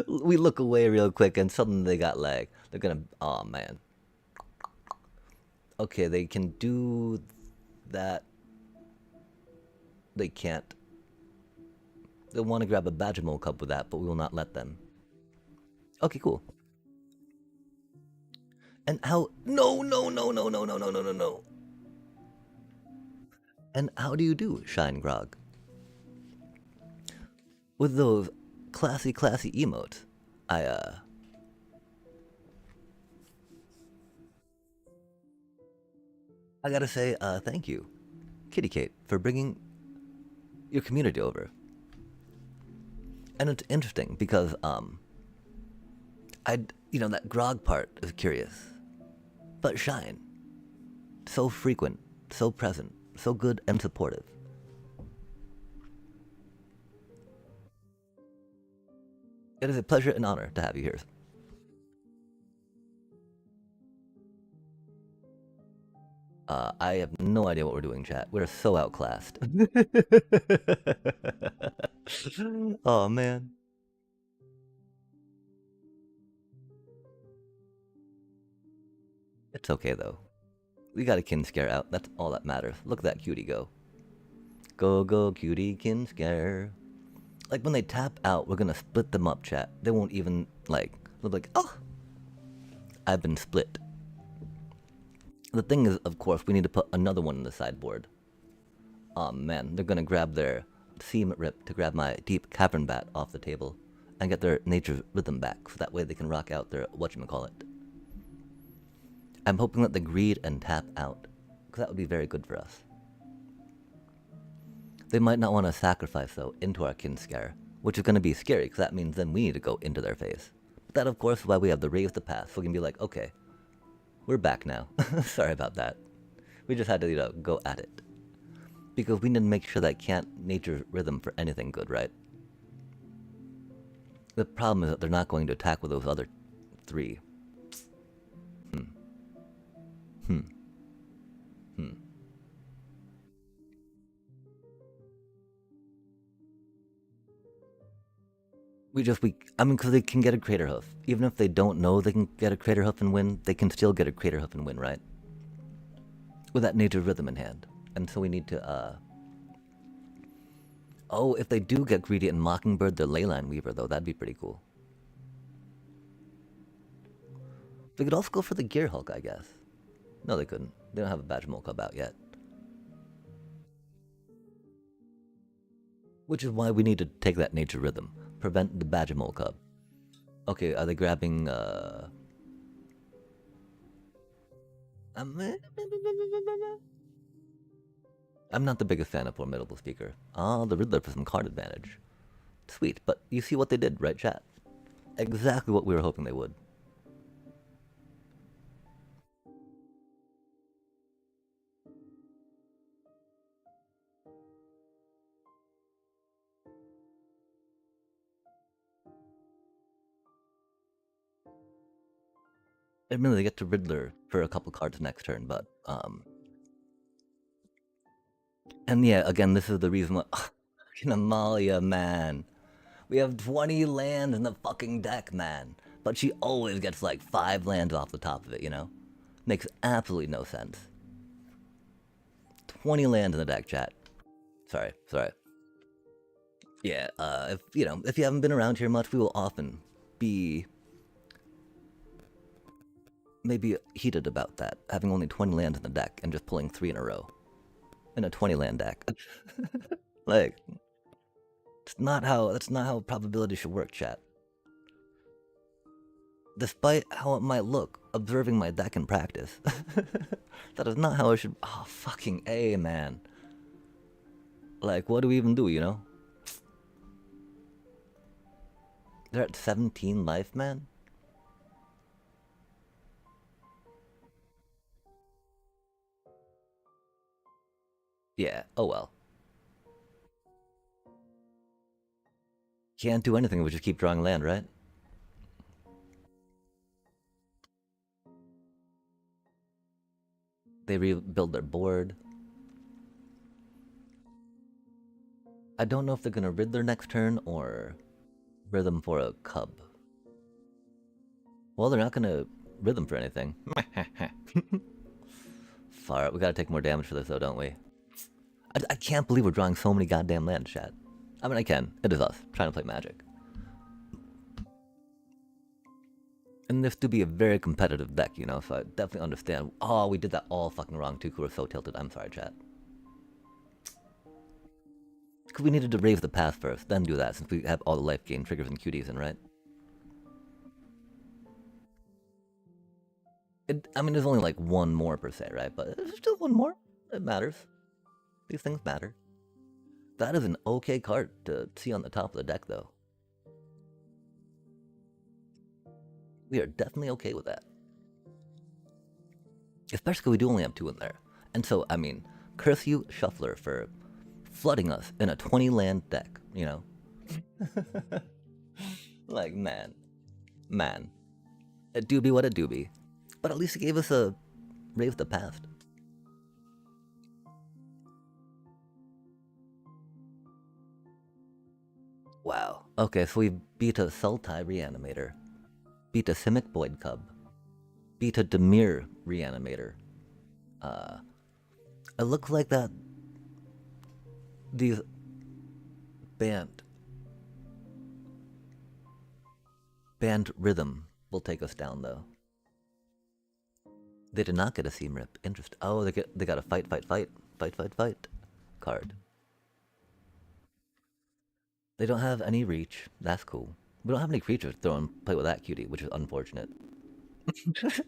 We look away real quick and suddenly they got lag. They're gonna, aw, man. Okay, they can do that. They can't. They want to grab a Badgermole Cup with that, but we will not let them. Okay, cool. And how? No, no, no, no, no, no, no, no, no, no. And how do you do, Shine Grog? With those classy, classy emotes, I gotta say, thank you, Kitty Kate, for bringing your community over. And it's interesting because, that Grog part is curious. But Shine, so frequent, so present, so good and supportive. It is a pleasure and honor to have you here. I have no idea what we're doing, chat. We're so outclassed. Oh, man. It's okay, though. We got a kin scare out. That's all that matters. Look at that cutie go. Go, go, cutie kin scare. Like, when they tap out, we're gonna split them up, chat. They won't even, they'll be like, oh! I've been split. The thing is, of course, we need to put another one in the sideboard. Aw, man. They're gonna grab their seam rip to grab my deep cavern bat off the table and get their nature's rhythm back, so that way they can rock out their whatchamacallit. I'm hoping that they greed and tap out, because that would be very good for us. They might not want to sacrifice, though, into our Kinscare, which is going to be scary, because that means then we need to go into their face. But that, of course, is why we have the Raise the Path, so we can be like, okay, we're back now. Sorry about that. We just had to, go at it. Because we need to make sure that can't nature's rhythm for anything good, right? The problem is that they're not going to attack with those other 3. Because they can get a Crater Hoof. Even if they don't know they can get a Crater Hoof and win, they can still get a Crater Hoof and win, right? With that nature's rhythm in hand. And so we need to, Oh, if they do get greedy and Mockingbird their Leyline Weaver, though, that'd be pretty cool. They could also go for the Gear Hulk, I guess. No, they couldn't. They don't have a Badgermole Club out yet. Which is why we need to take that nature rhythm. Prevent the Badgermole Cub. Okay, are they grabbing, I'm not the biggest fan of Formidable Speaker. Ah, the Riddler for some card advantage. Sweet, but you see what they did, right, chat? Exactly what we were hoping they would. Admittedly, they get to Riddler for a couple cards next turn, but and yeah, again, this is the reason why. Fucking Amalia, man. We have 20 lands in the fucking deck, man. But she always gets like 5 lands off the top of it, you know? Makes absolutely no sense. 20 lands in the deck, chat. Sorry. Yeah, if if you haven't been around here much, we will often be maybe heated about that, having only 20 lands in the deck and just pulling 3 in a row in a 20 land deck. Like, that's not how probability should work, chat. Despite how it might look, observing my deck in practice, that is not how it should. Oh, fucking A, man. Like, what do we even do, you know? They're at 17 life, man? Yeah, oh well. Can't do anything, we just keep drawing land, right? They rebuild their board. I don't know if they're gonna rid their next turn or rid them for a cub. Well, they're not gonna rid them for anything. Far out. We gotta take more damage for this, though, don't we? I can't believe we're drawing so many goddamn lands, chat. I mean, I can. It is us trying to play Magic. And this do be a very competitive deck, you know, so I definitely understand. Oh, we did that all fucking wrong too, 'cause we're so tilted. I'm sorry, chat. Because we needed to raise the path first, then do that, since we have all the life gain triggers and cuties in, right? I mean, there's only like one more per se, right? But there's still one more. It matters. These things matter. That is an okay card to see on the top of the deck, though. We are definitely okay with that. Especially because we do only have 2 in there. And so, I mean, curse you, Shuffler, for flooding us in a 20 land deck, you know? Like, man. It do be what it do be. But at least it gave us a Rave the Past. Wow. Okay, so we beat a Sultai Reanimator, beat a Simic Void Cub, beat a Demir Reanimator. It looks like that these band rhythm will take us down, though. They did not get a seam rip. Interesting. Oh, they got a fight card. They don't have any reach. That's cool. We don't have any creatures to play with that cutie, which is unfortunate. Because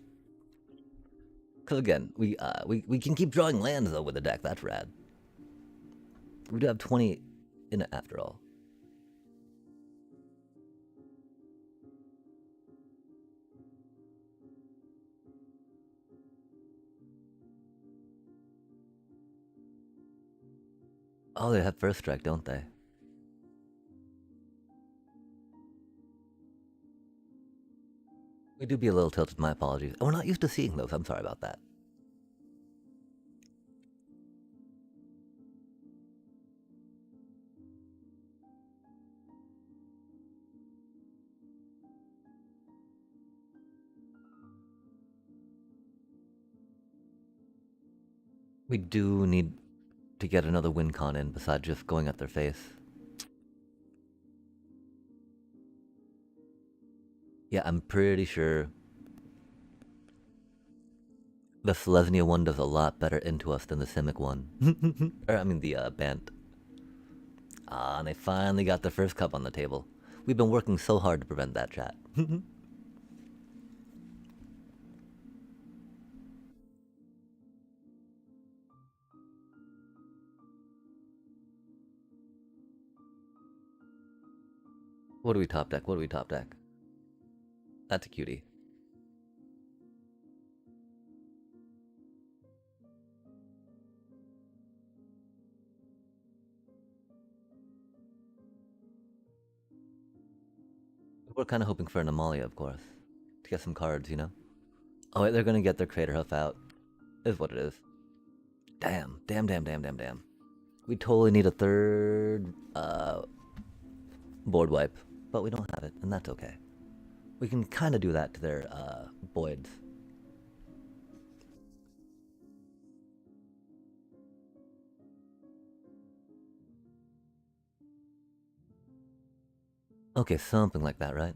again, we can keep drawing lands though with the deck. That's rad. We do have 20 in it after all. Oh, they have first strike, don't they? We do be a little tilted, my apologies. And we're not used to seeing those, I'm sorry about that. We do need to get another win con in besides just going at their face. Yeah, I'm pretty sure the Selesnya one does a lot better into us than the Simic one. Or, I mean, the Bant. Ah, and they finally got the first cup on the table. We've been working so hard to prevent that, chat. What do we top deck? That's a cutie. We're kind of hoping for an Amalia, of course. To get some cards, you know? Oh wait, they're gonna get their crater hoof out. Is what it is. Damn, damn, damn, damn, damn, damn. We totally need a third board wipe, but we don't have it, and that's okay. We can kind of do that to their Boyds. Okay, something like that, right?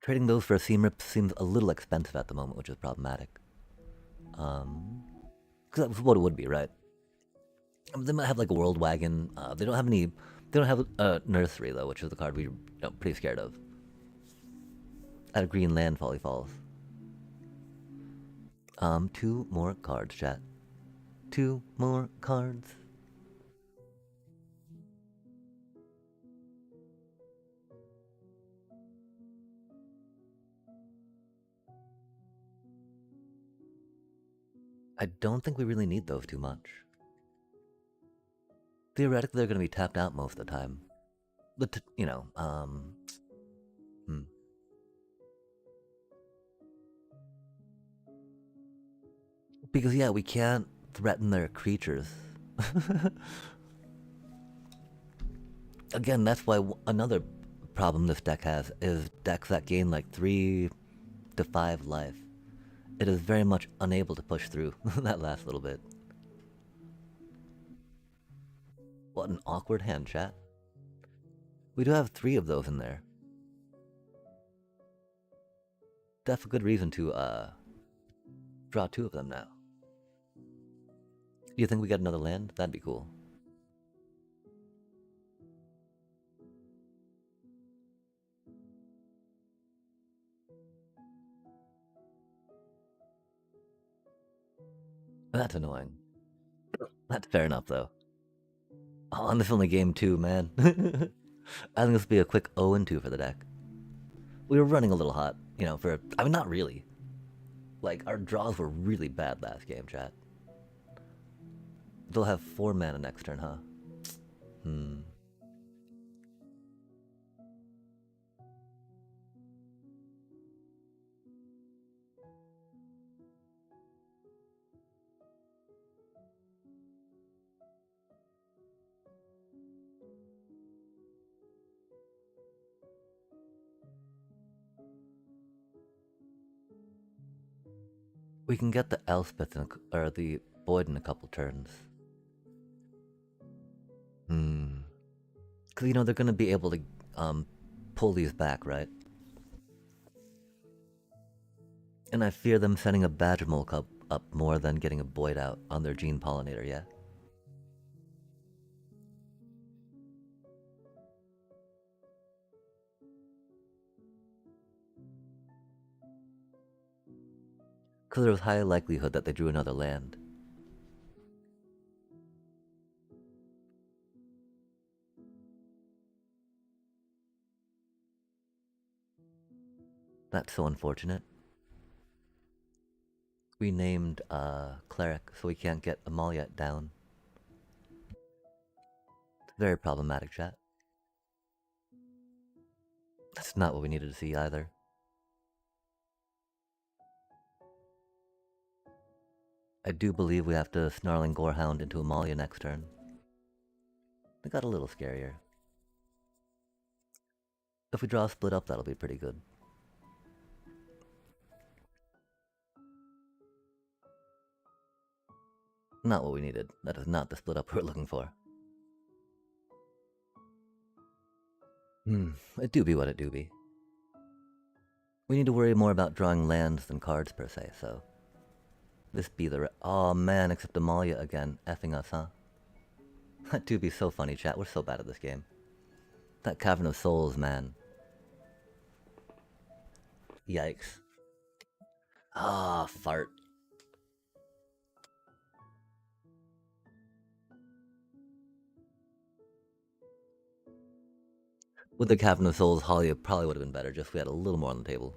Trading those for a seam rip seems a little expensive at the moment, which is problematic. Because that's what it would be, right? They might have like a world wagon. They don't have any. They don't have a nursery though, which is the card we're pretty scared of. At a green land, Folly Falls. Two more cards, chat. Two more cards. I don't think we really need those too much. Theoretically, they're going to be tapped out most of the time. But, Because, yeah, we can't threaten their creatures. Again, that's why another problem this deck has is decks that gain like 3 to 5 life. It is very much unable to push through that last little bit. What an awkward hand, chat. We do have 3 of those in there. That's a good reason to draw 2 of them now. Do you think we get another land? That'd be cool. That's annoying. That's fair enough, though. Oh, and this is only game 2, man. I think this will be a quick 0-2 for the deck. We were running a little hot, I mean, not really. Like, our draws were really bad last game, chat. They'll have 4 mana next turn, huh? We can get the Elspeth or the Boyd in a couple turns. Because, they're going to be able to pull these back, right? And I fear them sending a Badgermole up more than getting a Boyd out on their Gene Pollinator, yeah? Because there was high likelihood that they drew another land. That's so unfortunate. We named Cleric, so we can't get Amalia down. It's very problematic, chat. That's not what we needed to see either. I do believe we have to Snarling Gorehound into Amalia next turn. It got a little scarier. If we draw a split up, that'll be pretty good. Not what we needed. That is not the split up we're looking for. It do be what it do be. We need to worry more about drawing lands than cards per se, so... This be the oh man, except Amalia again, effing us, huh? That do be so funny, chat. We're so bad at this game. That Cavern of Souls, man. Yikes. Ah, fart. With the Cavern of Souls, Holly probably would have been better, just if we had a little more on the table.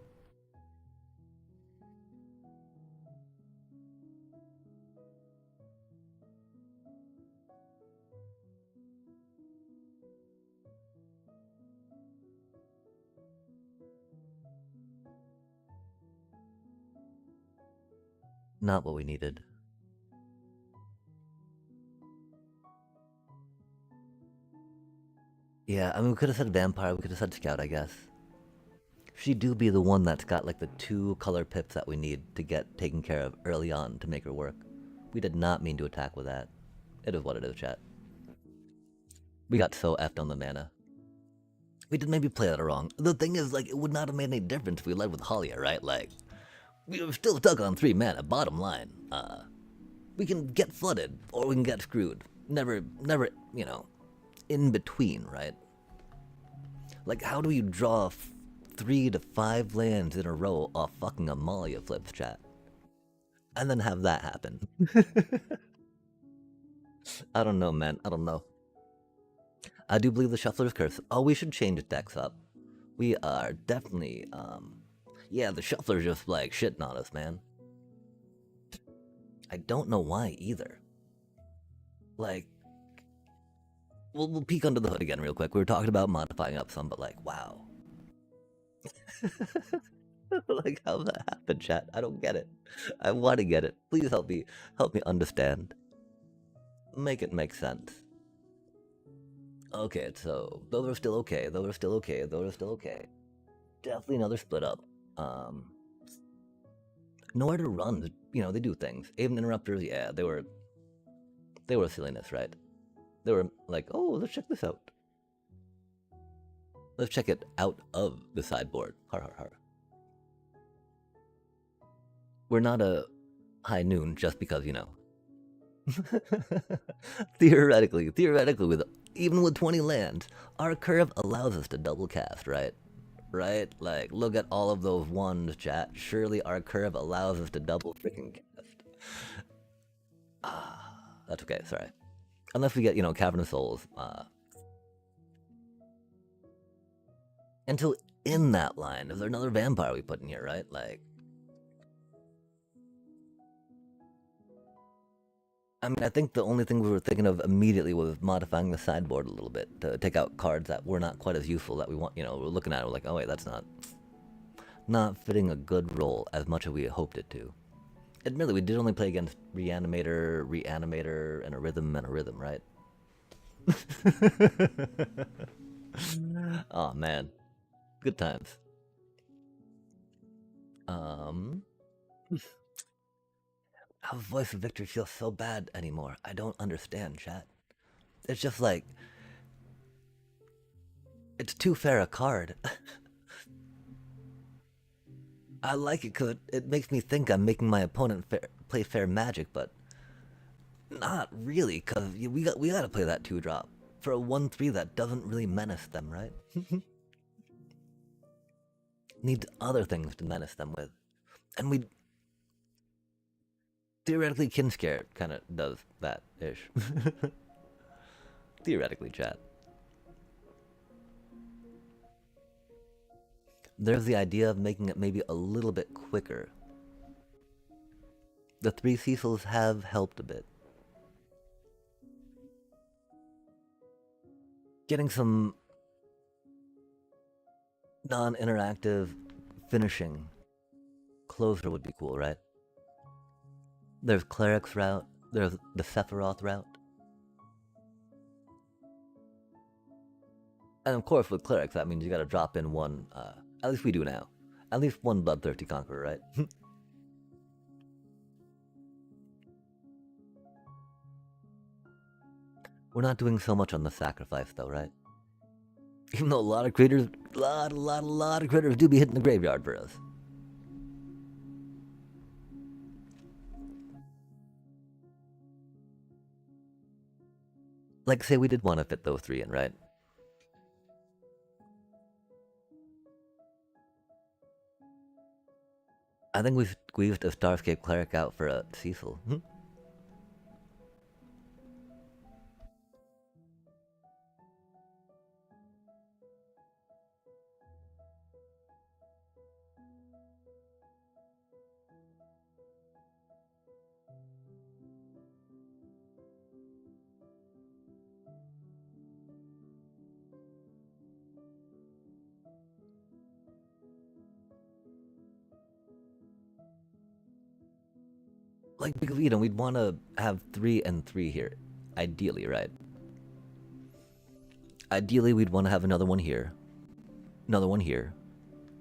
Not what we needed. Yeah, I mean, we could have said vampire, we could have said scout, I guess. She do be the one that's got like the 2 color pips that we need to get taken care of early on to make her work. We did not mean to attack with that. It is what it is, chat. We got so effed on the mana. We did maybe play that wrong. The thing is, like, it would not have made any difference if we led with Halia, right? Like, we were still stuck on 3 mana, bottom line. We can get flooded, or we can get screwed. Never, you know, in between, right? Like, how do you draw 3 to 5 lands in a row off fucking Amalia flips, chat? And then have that happen. I don't know, man. I don't know. I do believe the Shuffler's Curse. Oh, we should change decks up. We are definitely, yeah, the Shuffler's just like shitting on us, man. I don't know why either. Like, we'll peek under the hood again real quick. We were talking about modifying up some, but like, wow. Like, how that happened, chat? I don't get it. I want to get it. Please help me understand. Make it make sense. Okay, so those are still okay. Those are still okay. Those are still okay. Definitely another split up. Nowhere to run. You know, they do things. Aven interrupters, yeah, they were silliness, right? They were like, oh, let's check this out. Let's check it out of the sideboard. Har har har. We're not a high noon just because, you know. Theoretically, with even with 20 lands, our curve allows us to double cast, right? Right? Like, look at all of those ones, chat. Surely our curve allows us to double freaking cast. That's okay, sorry. Unless we get, you know, Cavern of Souls. Until in that line, is there another vampire we put in here, right? Like, I mean, I think the only thing we were thinking of immediately was modifying the sideboard a little bit to take out cards that were not quite as useful that we want. You know, we're looking at it, we're like, oh wait, that's not fitting a good role as much as we hoped it to. Admittedly, we did only play against Reanimator, and a Rhythm, right? Oh man, good times. How Voice of Victory feels so bad anymore. I don't understand, chat. It's just like, it's too fair a card. I like it because it makes me think I'm making my opponent play fair magic, but not really, because we got to play that 2-drop for a 1/3 that doesn't really menace them, right? Needs other things to menace them with, and we theoretically Kinscare kind of does that ish. Theoretically, chat. There's the idea of making it maybe a little bit quicker. The 3 Cecils have helped a bit. Getting some non-interactive finishing closer would be cool, right? There's Cleric's route, there's the Sephiroth route. And of course with Clerics, that means you gotta drop in one, at least we do now. At least one Bloodthirsty Conqueror, right? We're not doing so much on the sacrifice though, right? Even though a lot of critters, a lot of critters do be hitting the graveyard for us. Like, say we did want to fit those 3 in, right? I think we've squeezed a Starscape Cleric out for a Cecil. Like, because, you know, we'd want to have 3 and 3 here. Ideally, right? Ideally, we'd want to have another one here. Another one here.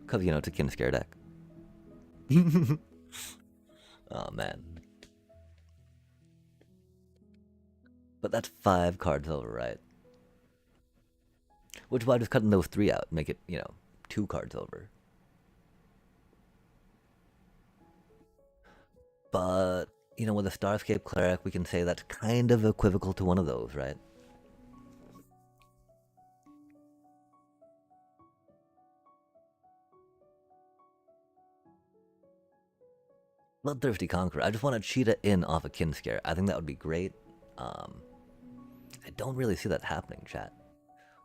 Because, you know, it's a kin scare deck. Oh, man. But that's 5 cards over, right? Which is why just cutting those 3 out, make it, you know, 2 cards over. But, you know, with a Starscape Cleric, we can say that's kind of equivocal to one of those, right? Bloodthirsty Conqueror. I just want to cheetah in off a kin scare. I think that would be great. I don't really see that happening, chat.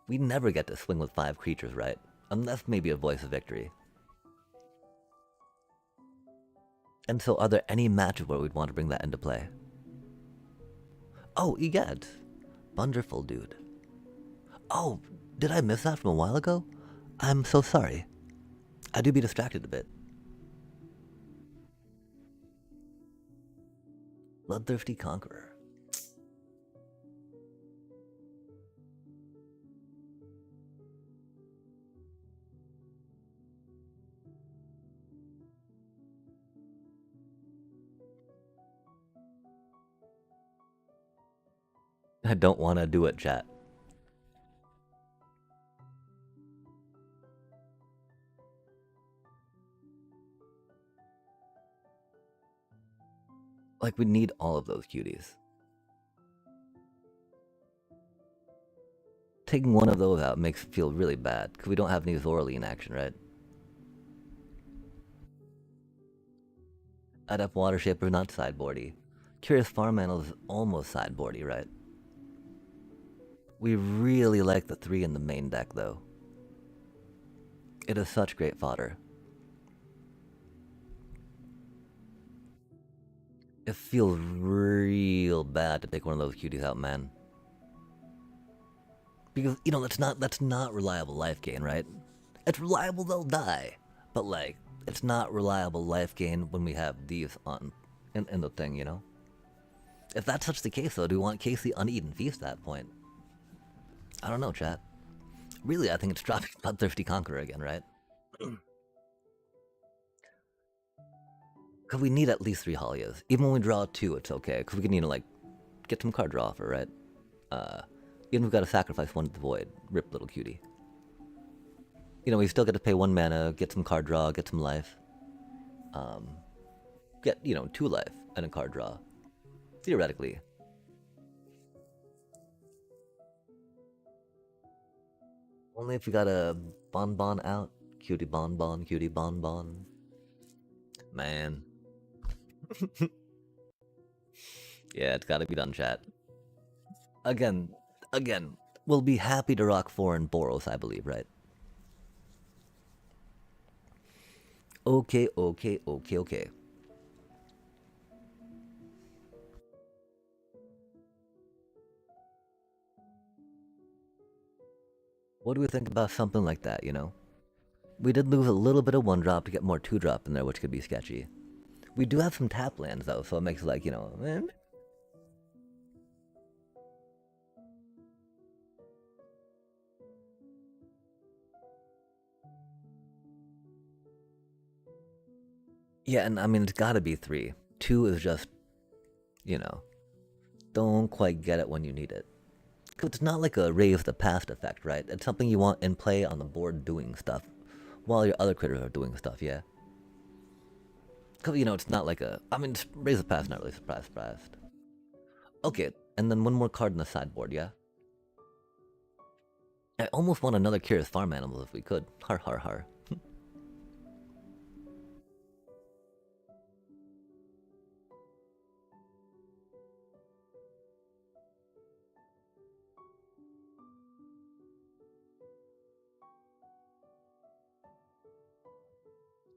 We never get to swing with 5 creatures, right? Unless maybe a Voice of Victory. And so, are there any matches where we'd want to bring that into play? Oh, egad. Wonderful, dude. Oh, did I miss that from a while ago? I'm so sorry. I do be distracted a bit. Bloodthirsty Conqueror. I don't want to do it, chat. Like, we need all of those cuties. Taking one of those out makes it feel really bad, because we don't have any Zorley in action, right? Adept Water Shaper, not sideboardy. Curious Farm Animal is almost sideboardy, right? We really like the 3 in the main deck, though. It is such great fodder. It feels real bad to take one of those cuties out, man. Because, you know, that's not reliable life gain, right? It's reliable they'll die. But, like, it's not reliable life gain when we have these on in the thing, you know? If that's such the case, though, do we want Casey Uneaten Feast at that point? I don't know, chat. Really, I think it's dropping Bloodthirsty Conqueror again, right? Because we need at least 3 Holias. Even when we draw 2, it's okay. Because we can, you know, like, get some card draw off her, right? Even if we've got to sacrifice one to the void. Rip, little cutie. You know, we still get to pay 1 mana, get some card draw, get some life. Get, you know, 2 life and a card draw. Theoretically. Only if we got a bonbon out. Cutie bonbon, cutie bonbon. Man. Yeah, it's gotta be done, chat. Again, we'll be happy to rock 4 in Boros, I believe, right? Okay. What do we think about something like that, you know? We did lose a little bit of 1-drop to get more 2-drop in there, which could be sketchy. We do have some tap lands, though, so it makes it like, you know... Yeah, and I mean, it's gotta be 3. 2 is just, you know, don't quite get it when you need it. Because it's not like a Raise the Past effect, right? It's something you want in play on the board doing stuff, while your other critters are doing stuff, yeah? Because, you know, it's not like a... I mean, Raise the Past, not really surprised. Okay, and then one more card in the sideboard, yeah? I almost want another Curious Farm Animal if we could. Har har har.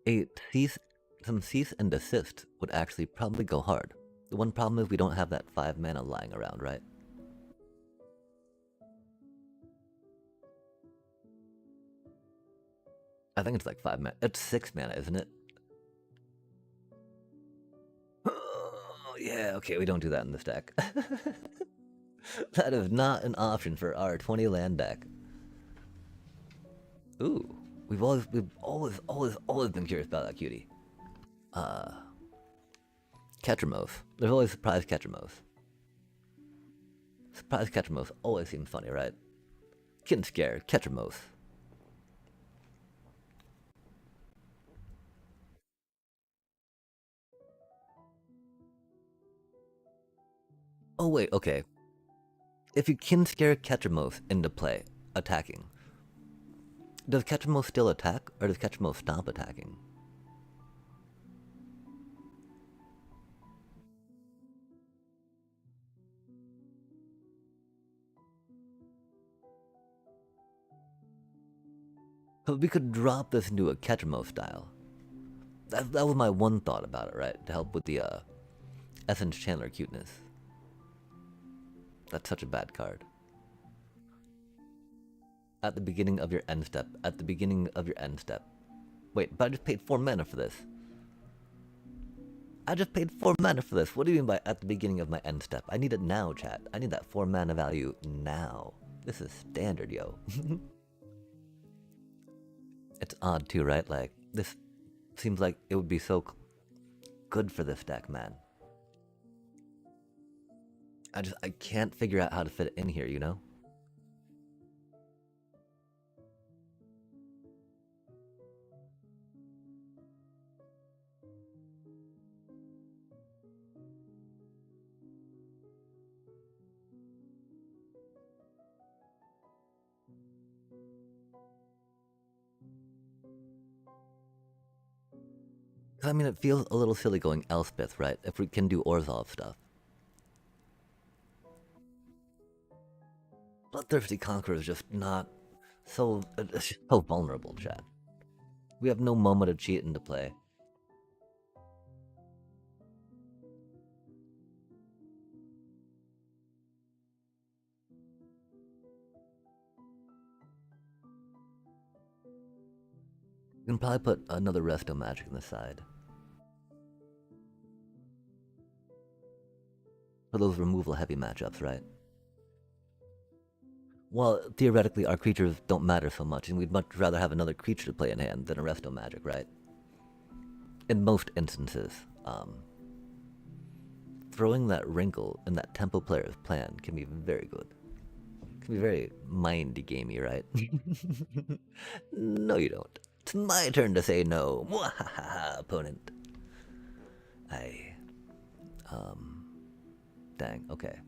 8. Some cease and desist would actually probably go hard. The one problem is we don't have that 5 mana lying around, right? I think it's like 5 mana. It's 6 mana, isn't it? Oh yeah, okay, we don't do that in this deck. That is not an option for our 20 land deck. Ooh, we've always been curious about that cutie. Uh, Ketramos. There's always surprise Ketramos. Surprise Ketramos always seems funny, right? Kitten scare Ketramos. Oh wait, okay. If you can scare Ketramos into play, attacking, does Ketramos still attack, or does Ketramos stop attacking? But we could drop this into a Ketramos style. That was my one thought about it, right? To help with the Essence Chandler cuteness. That's such a bad card. At the beginning of your end step. At the beginning of your end step. Wait, but I just paid 4 mana for this. I just paid 4 mana for this. What do you mean by at the beginning of my end step? I need it now, chat. I need that 4 mana value now. This is standard, yo. It's odd too, right? Like, this seems like it would be so good for this deck, man. I can't figure out how to fit it in here, you know? I mean, it feels a little silly going Elspeth, right? If we can do Orzhov stuff. Bloodthirsty Conqueror is just not so so vulnerable, chat. We have no moment to cheat into play. We can probably put another Resto Magic on the side. For those removal heavy matchups, right? Well, theoretically, our creatures don't matter so much, and we'd much rather have another creature to play in hand than a Resto Magic, right? In most instances, throwing that wrinkle in that tempo player's plan can be very good. Can be very mindy-gamey, right? No, you don't. It's my turn to say no. Mwahaha, opponent. I. Dang, okay.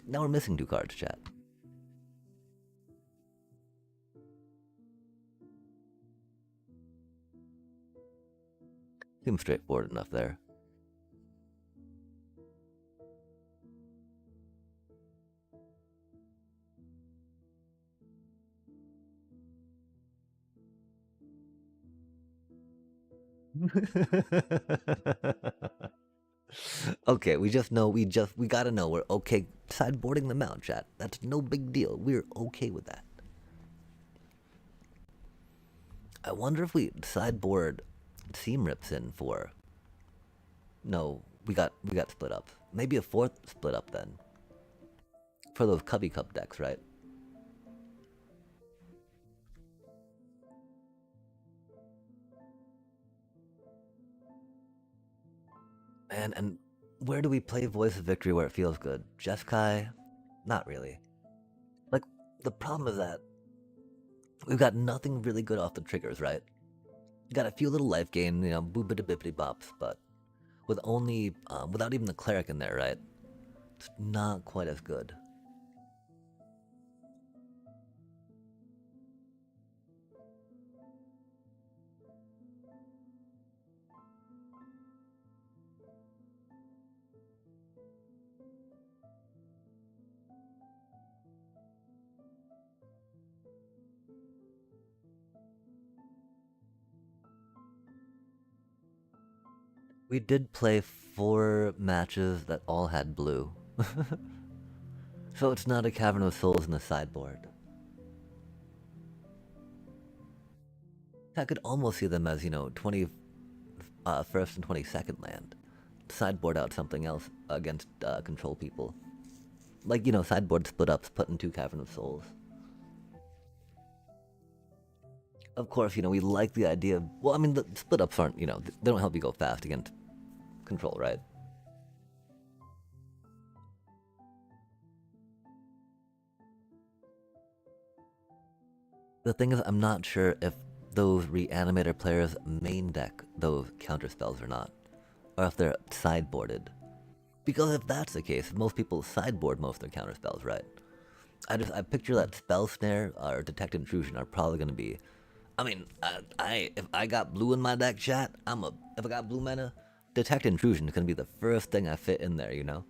Now we're missing 2 cards, chat. Seems straightforward enough there. Okay, we gotta know we're okay sideboarding them out, chat. That's no big deal. We're okay with that. I wonder if we sideboard Seam Rips in for. No, we got split up. Maybe a 4th split up then. For those Cubby Cup decks, right? And where do we play Voice of Victory where it feels good? Jeskai? Not really. Like, the problem is that we've got nothing really good off the triggers, right? Got a few little life gain, you know, boopity bippity bops, but with only, without even the cleric in there, right? It's not quite as good. We did play 4 matches that all had blue. So it's not a Cavern of Souls in the sideboard. I could almost see them as, you know, 21st and 22nd land. sideboard out something else against control people. Like, you know, sideboard split ups, put in 2 Cavern of Souls. Of course, you know, we like the idea of, well, I mean, the split ups aren't, you know, they don't help you go fast against control, right? The thing is, I'm not sure if those Reanimator players main deck those counter spells or not, or if they're sideboarded. Because if that's the case, most people sideboard most of their counter spells, right? I picture that Spell Snare or Detect Intrusion are probably going to be. I mean, if I got blue in my deck, chat, if I got blue mana, Detect Intrusion is going to be the first thing I fit in there, you know?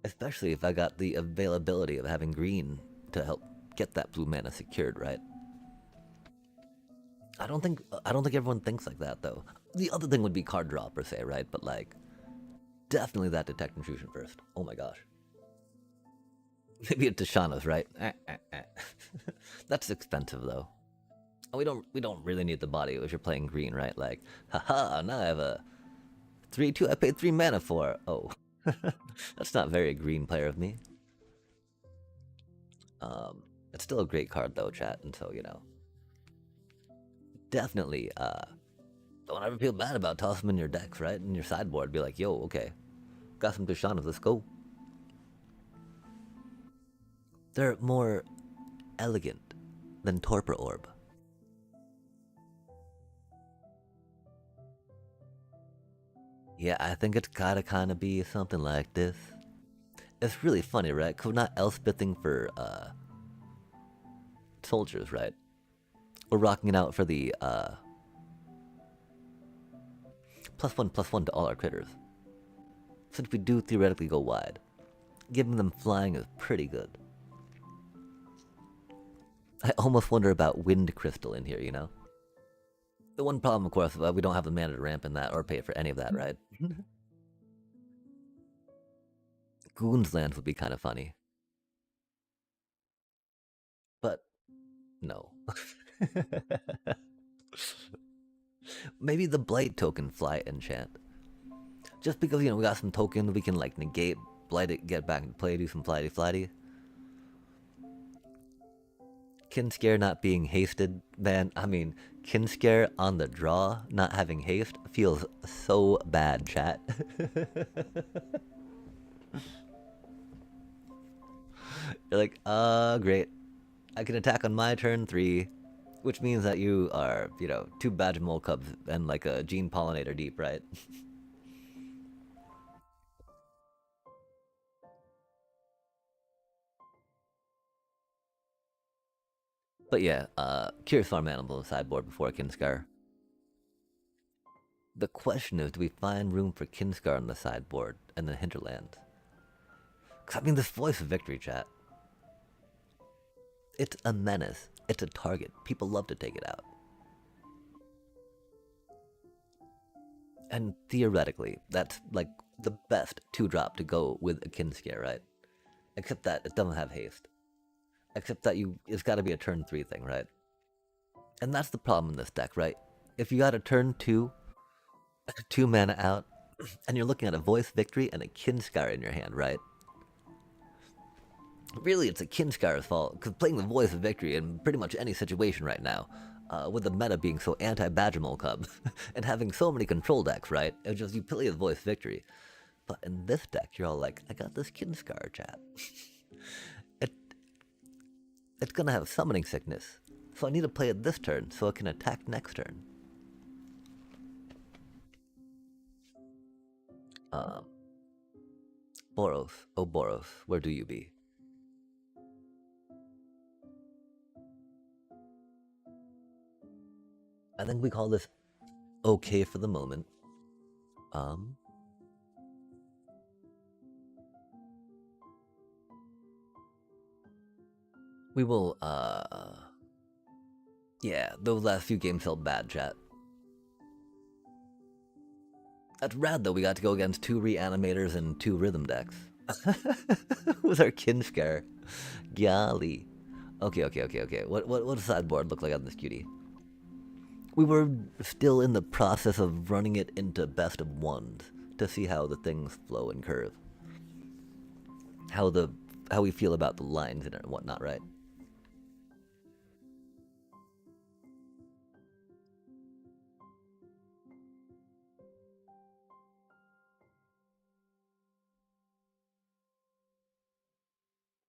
Especially if I got the availability of having green to help get that blue mana secured, right? I don't think everyone thinks like that though. The other thing would be card draw per se, right? But like, definitely that Detect Intrusion first. Oh my gosh. Maybe it's Tashana's, right? That's expensive though. We don't really need the body if you're playing green, right? Like, haha, now I have a 3/2 I paid 3 mana for. Oh. That's not very green player of me. It's still a great card though, chat, and so, you know. Definitely, don't ever feel bad about tossing them in your decks, right? In your sideboard, be like, yo, okay. Got some Tushanas, let's go. They're more elegant than Torpor Orb. Yeah, I think it's gotta kinda be something like this. It's really funny, right? Cause we're not Elspething for, soldiers, right? We're rocking it out for the, +1/+1 to all our critters. Since we do theoretically go wide, giving them flying is pretty good. I almost wonder about Wind Crystal in here, you know? The one problem, of course, we don't have the mana to ramp in that or pay for any of that, right? Goon's Land would be kind of funny. But, no. Maybe the Blight token fly enchant. Just because, you know, we got some tokens, we can, like, negate, blight it, get back into play, do some flighty. Kinscare not being hasted, man. I mean, Kinscare on the draw, not having haste, feels so bad, chat. You're like, great. I can attack on my turn 3, which means that you are, you know, 2 Badge Mole Cubs and like a Gene Pollinator deep, right? But yeah, Curious Farm Animal sideboard before Kinscar. The question is, do we find room for Kinscar on the sideboard and the hinterland? Because, I mean, this Voice of Victory, chat. It's a menace. It's a target. People love to take it out. And theoretically, that's like the best 2-drop to go with a Kinscare, right? Except that it doesn't have haste. Except that it's got to be a turn 3 thing, right? And that's the problem in this deck, right? If you got a turn 2, 2 mana out, and you're looking at a Voice Victory and a Kinscar in your hand, right? Really, it's a Kinscar's fault, because playing the Voice of Victory in pretty much any situation right now, with the meta being so anti-Badgermole Cub, and having so many control decks, right? It's just you play the Voice Victory. But in this deck, you're all like, I got this Kinscar, chat. It's gonna have Summoning Sickness, so I need to play it this turn so it can attack next turn. Boros, oh Boros, where do you be? I think we call this okay for the moment. We will, yeah, those last few games felt bad, chat. That's rad though, we got to go against 2 Reanimators and 2 Rhythm decks. With our Kinscar. Golly. Okay. What does sideboard look like on this cutie? We were still in the process of running it into best of ones to see how the things flow and curve. How we feel about the lines in it and whatnot, right?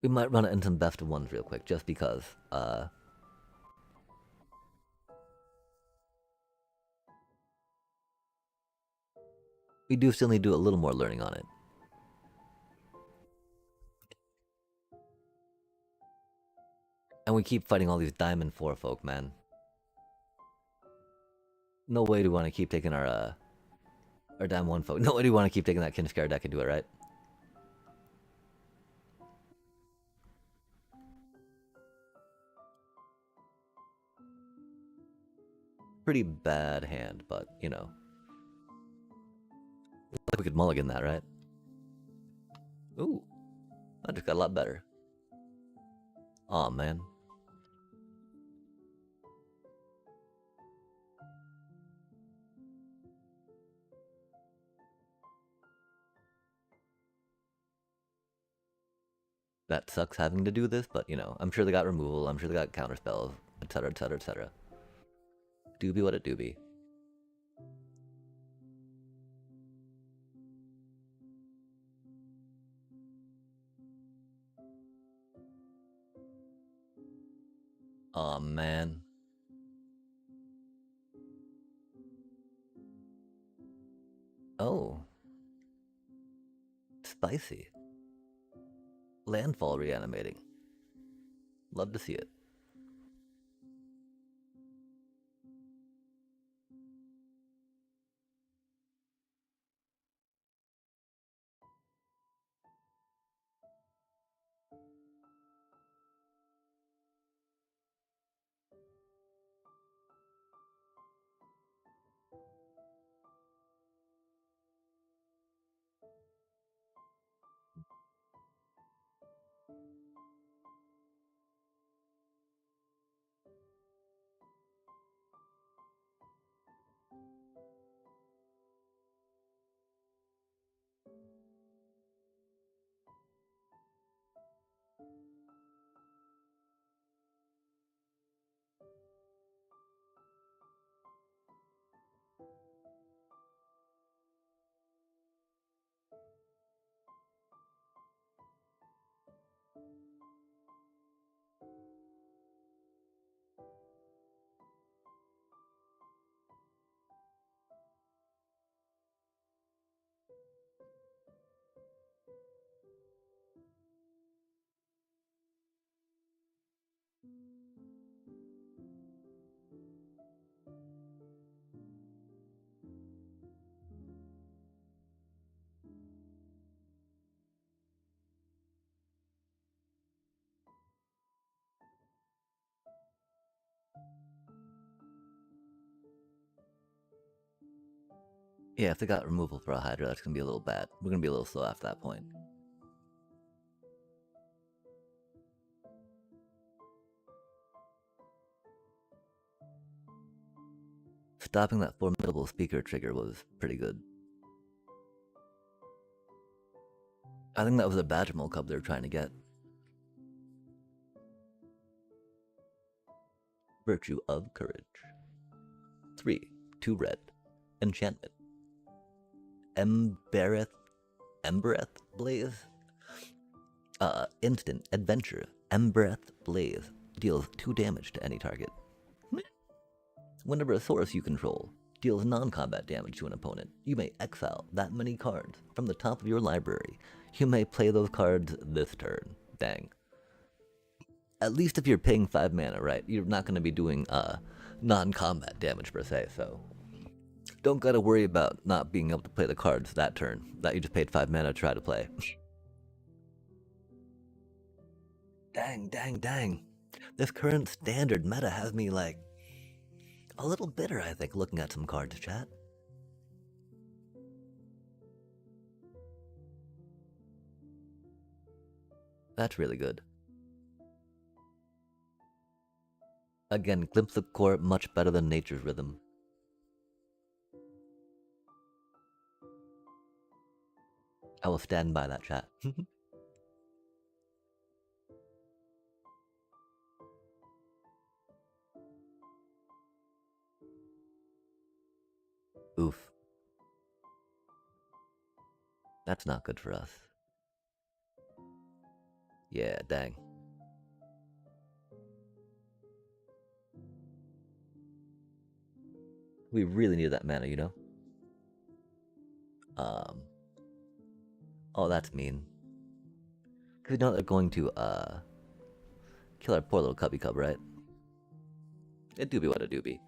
We might run it in some best of ones real quick, just because. We do still need to do a little more learning on it. And we keep fighting all these Diamond 4 folk, man. No way do we want to keep taking our Diamond 1 folk. No way do we want to keep taking that Kinskar deck and do it, right? Pretty bad hand, but, you know. Like we could mulligan that, right? Ooh, that just got a lot better. Aw, man. That sucks having to do this, but, you know, I'm sure they got removal, I'm sure they got counterspells, etc, etc, etc. Doobie what it doobie. Aw, man. Oh. Spicy. Landfall reanimating. Love to see it. Yeah, if they got removal for a Hydra, that's gonna be a little bad. We're gonna be a little slow after that point. Stopping that formidable speaker trigger was pretty good. I think that was a Badgermole Cub they were trying to get. Virtue of Courage. 3, 2 red. Enchantment. Embereth Blaze? Instant Adventure. Embereth Blaze deals 2 damage to any target. Whenever a source you control deals non-combat damage to an opponent, you may exile that many cards from the top of your library. You may play those cards this turn. Dang. At least if you're paying 5 mana, right? You're not going to be doing non-combat damage per se, so don't gotta worry about not being able to play the cards that turn that you just paid 5 mana to try to play. Dang, dang, dang. This current standard meta has me, like, a little bitter, I think, looking at some cards, chat. That's really good. Again, glimpse the core much better than nature's rhythm. I will stand by that, chat. Oof. That's not good for us. Yeah, dang. We really need that mana, you know? Um. Oh, that's mean. Because we know they're going to, kill our poor little cubby cub, right? It do be what it do be.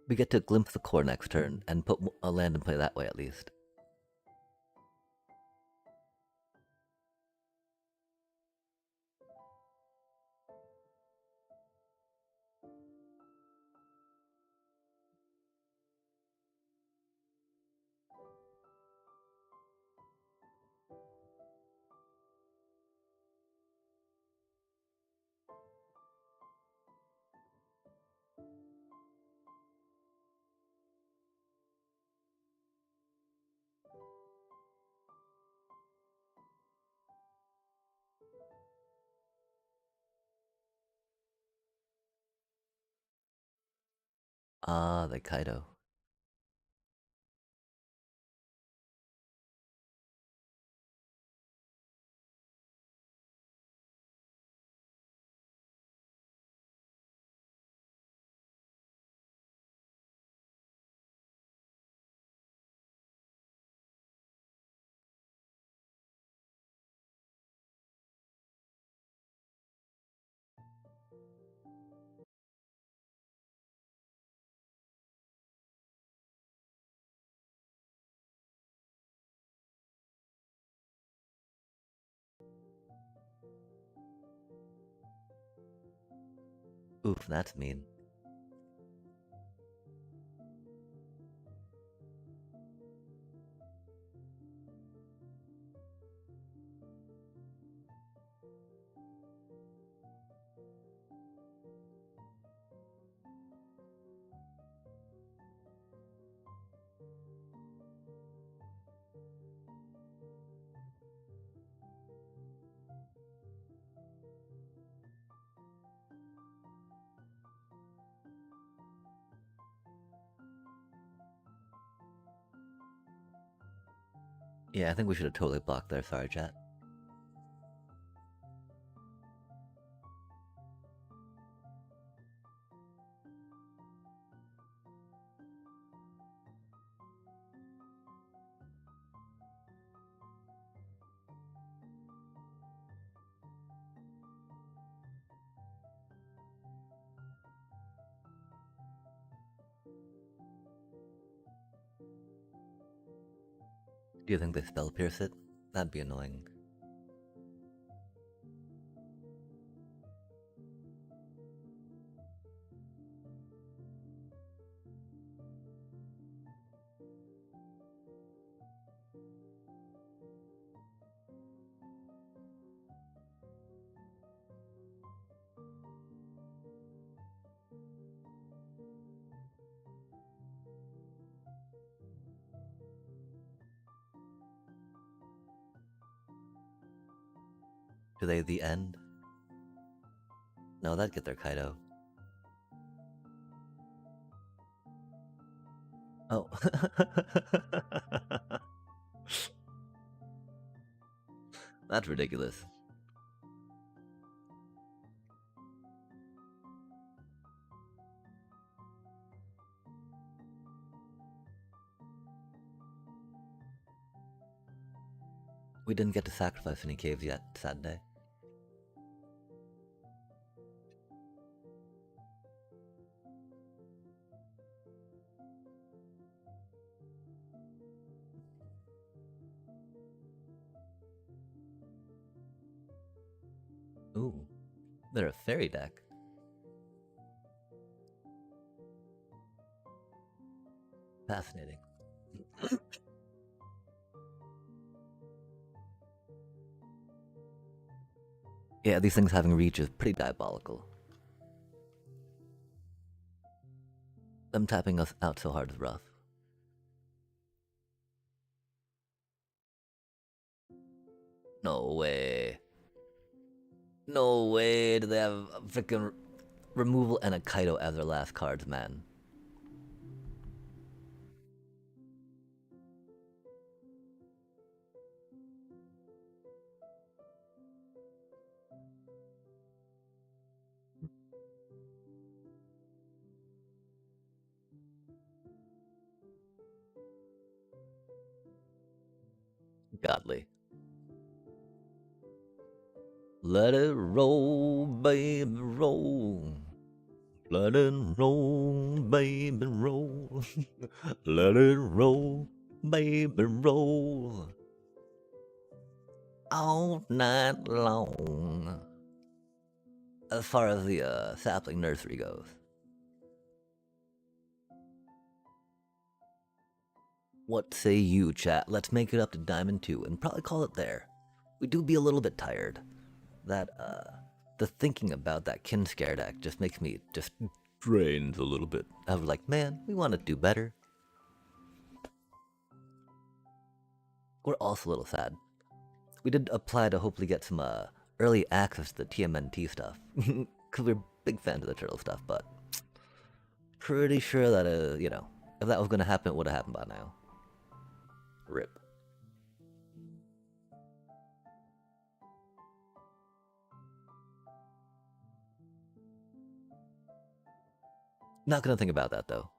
We get to glimpse the core next turn and put a land in play that way at least. Ah, the Kaido. Oof, that's mean. Yeah, I think we should have totally blocked there. Sorry, chat. Do you think they spell pierce it? That'd be annoying. Do they the end? No, that'd get their Kaido. Oh. That's ridiculous. We didn't get to sacrifice any caves yet, sad day. Ooh, they're a fairy deck. Fascinating. Yeah, these things having reach is pretty diabolical. Them tapping us out so hard is rough. No way. No way do they have a freaking removal and a Kaido as their last cards, man. Godly. Let it roll, baby, roll. Let it roll, baby, roll. Let it roll, baby, roll. All night long. As far as the sapling nursery goes. What say you, chat? Let's make it up to Diamond 2 and probably call it there. We do be a little bit tired. That, the thinking about that Kin Scare deck just makes me just drains a little bit. I was like, man, we want to do better. We're also a little sad. We did apply to hopefully get some early access to the TMNT stuff. Because we're big fans of the turtle stuff, but pretty sure that, you know, if that was going to happen, it would have happened by now. RIP. Not gonna think about that though.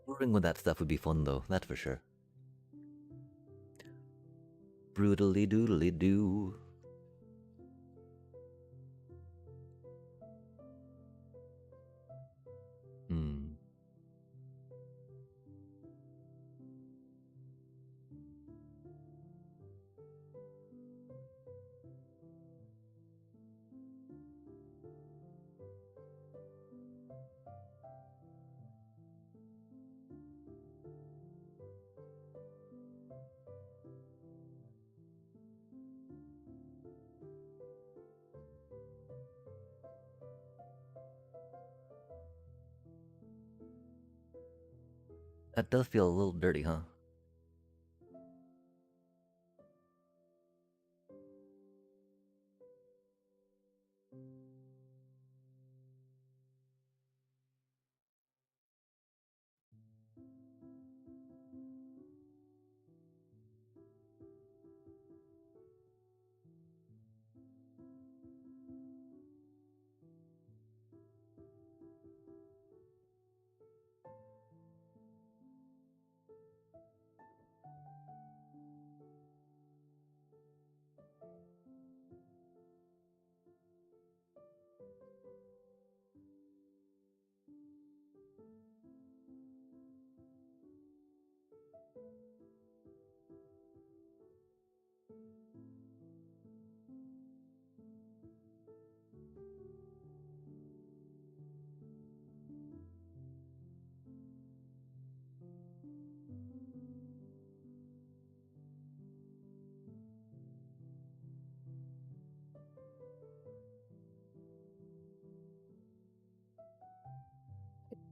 Brewing with that stuff would be fun though, that's for sure. Brutally doodly doo. Hmm. That does feel a little dirty, huh?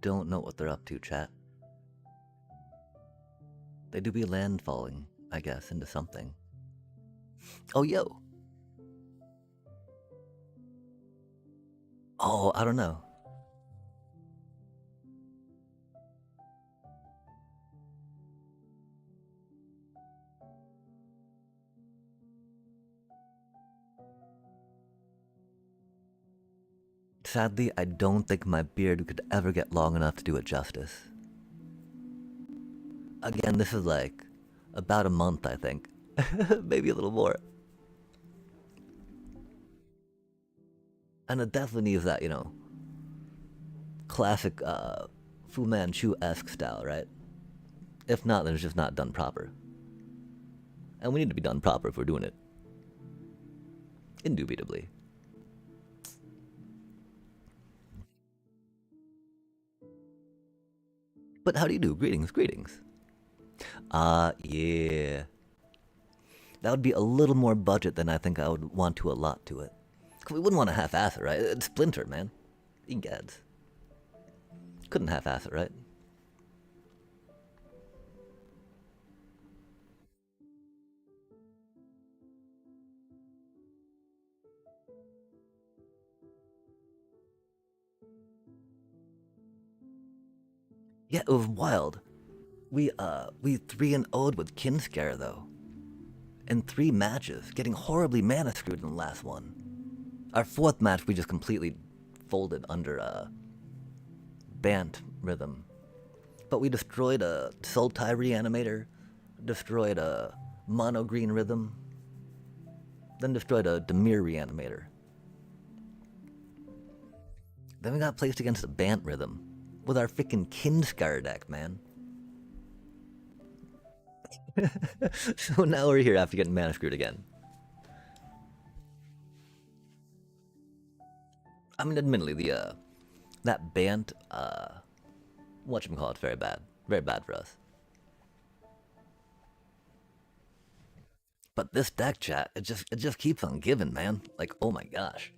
Don't know what they're up to, chat. They do be landfalling, I guess, into something. Oh, yo! Oh, I don't know. Sadly, I don't think my beard could ever get long enough to do it justice. Again, this is like about a month, I think. Maybe a little more. And it definitely needs that, you know, classic Fu Manchu-esque style, right? If not, then it's just not done proper. And we need to be done proper if we're doing it. Indubitably. But how do you do? Greetings, greetings. Yeah. That would be a little more budget than I think I would want to allot to it. 'Cause we wouldn't want to half-ass it, right? It's Splinter, man. Egads. Couldn't half-ass it, right? Yeah, it was wild. We 3 and 0'd with Kinscare though. In 3 matches, getting horribly mana screwed in the last one. Our 4th match, we just completely folded under Bant rhythm. But we destroyed a Sultai reanimator, destroyed a Mono Green rhythm, then destroyed a Demir reanimator. Then we got placed against a Bant rhythm with our freaking Kinscar deck, man. So now we're here after getting mana screwed again. I mean, admittedly, the that Bant whatchamacallit, very bad for us. But this deck, chat, it just keeps on giving, man. Like, oh my gosh.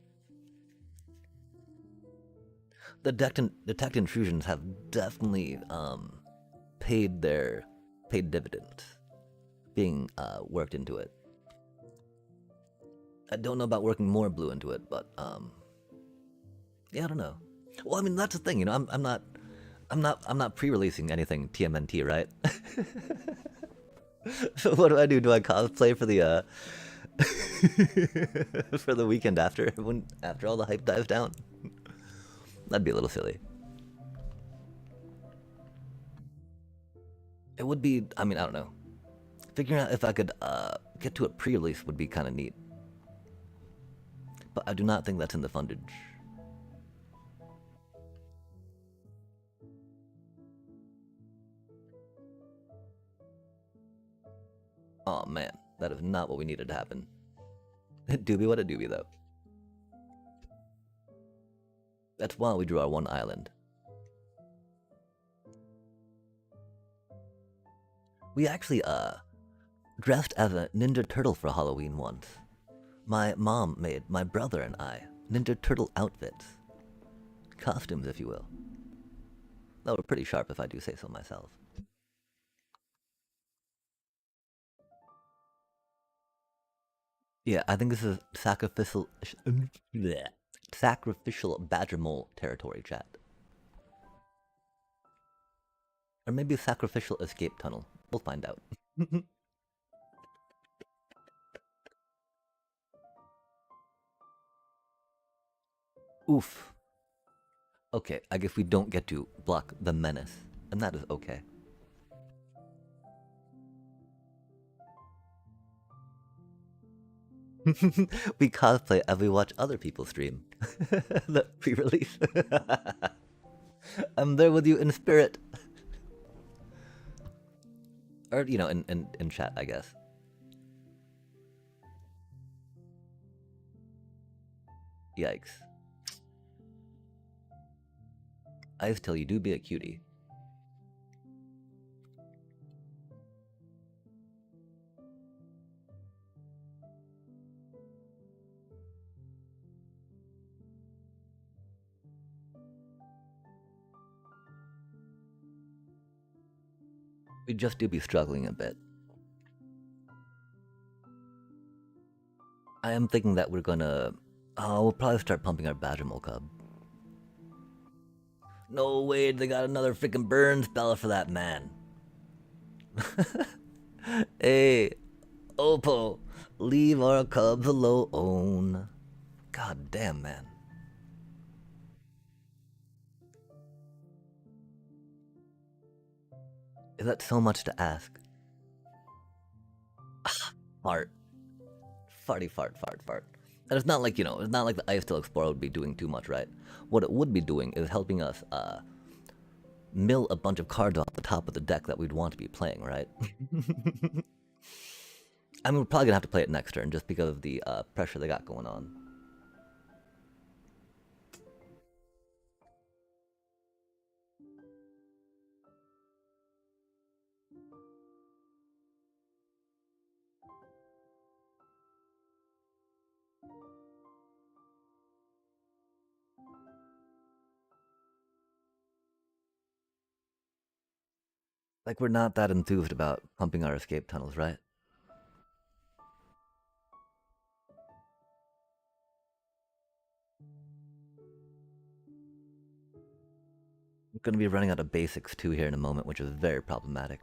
The deck intrusions have definitely paid dividends being worked into it. I don't know about working more blue into it, but yeah, I don't know. Well, I mean, that's the thing, you know. I'm not pre-releasing anything TMNT, right? So what do? Do I cosplay for the for the weekend after after all the hype dies down? That'd be a little silly. It would be. I mean, I don't know. Figuring out if I could get to a pre-release would be kind of neat. But I do not think that's in the fundage. Oh man, that is not what we needed to happen. Doobie, what a doobie though. That's why we drew our one island. We actually dressed as a Ninja Turtle for Halloween once. My mom made my brother and I Ninja Turtle outfits. Costumes, if you will. That were pretty sharp, if I do say so myself. Yeah, I think this is sacrificial badger mole territory, chat. Or maybe a sacrificial escape tunnel. We'll find out. Oof. Okay, I guess we don't get to block the menace, and that is okay. We cosplay as we watch other people stream. The pre-release. I'm there with you in spirit. Or, you know, in chat, I guess. Yikes. I just tell you, do be a cutie. We just do be struggling a bit. I am thinking that we're gonna... Oh, we'll probably start pumping our Badgermole Cub. No way, they got another freaking burn spell for that man. Hey, Oppo, leave our cubs alone. God damn, man. Is that so much to ask? Fart. Farty fart, fart, fart. And it's not like, you know, it's not like the Ice Steel Explorer would be doing too much, right? What it would be doing is helping us mill a bunch of cards off the top of the deck that we'd want to be playing, right? I mean, we're probably gonna have to play it next turn just because of the pressure they got going on. Like, we're not that enthused about pumping our escape tunnels, right? We're going to be running out of basics too here in a moment, which is very problematic.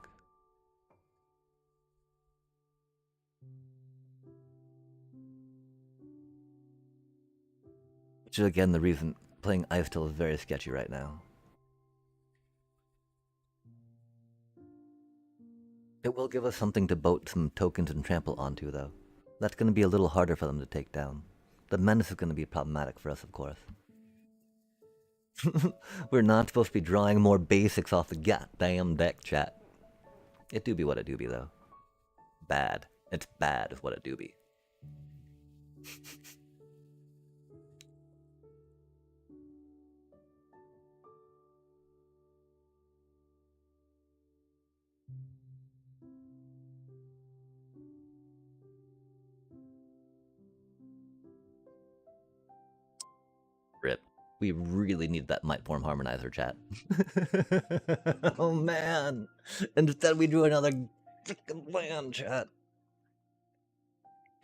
Which is again the reason playing Ice Still is very sketchy right now. It will give us something to boat some tokens and trample onto, though. That's going to be a little harder for them to take down. The menace is going to be problematic for us, of course. We're not supposed to be drawing more basics off the goddamn deck, chat. It do be what it do be, though. Bad. It's bad is what it do be. Rip. We really need that might form harmonizer, chat. Oh man! Instead, we do another freaking land, chat.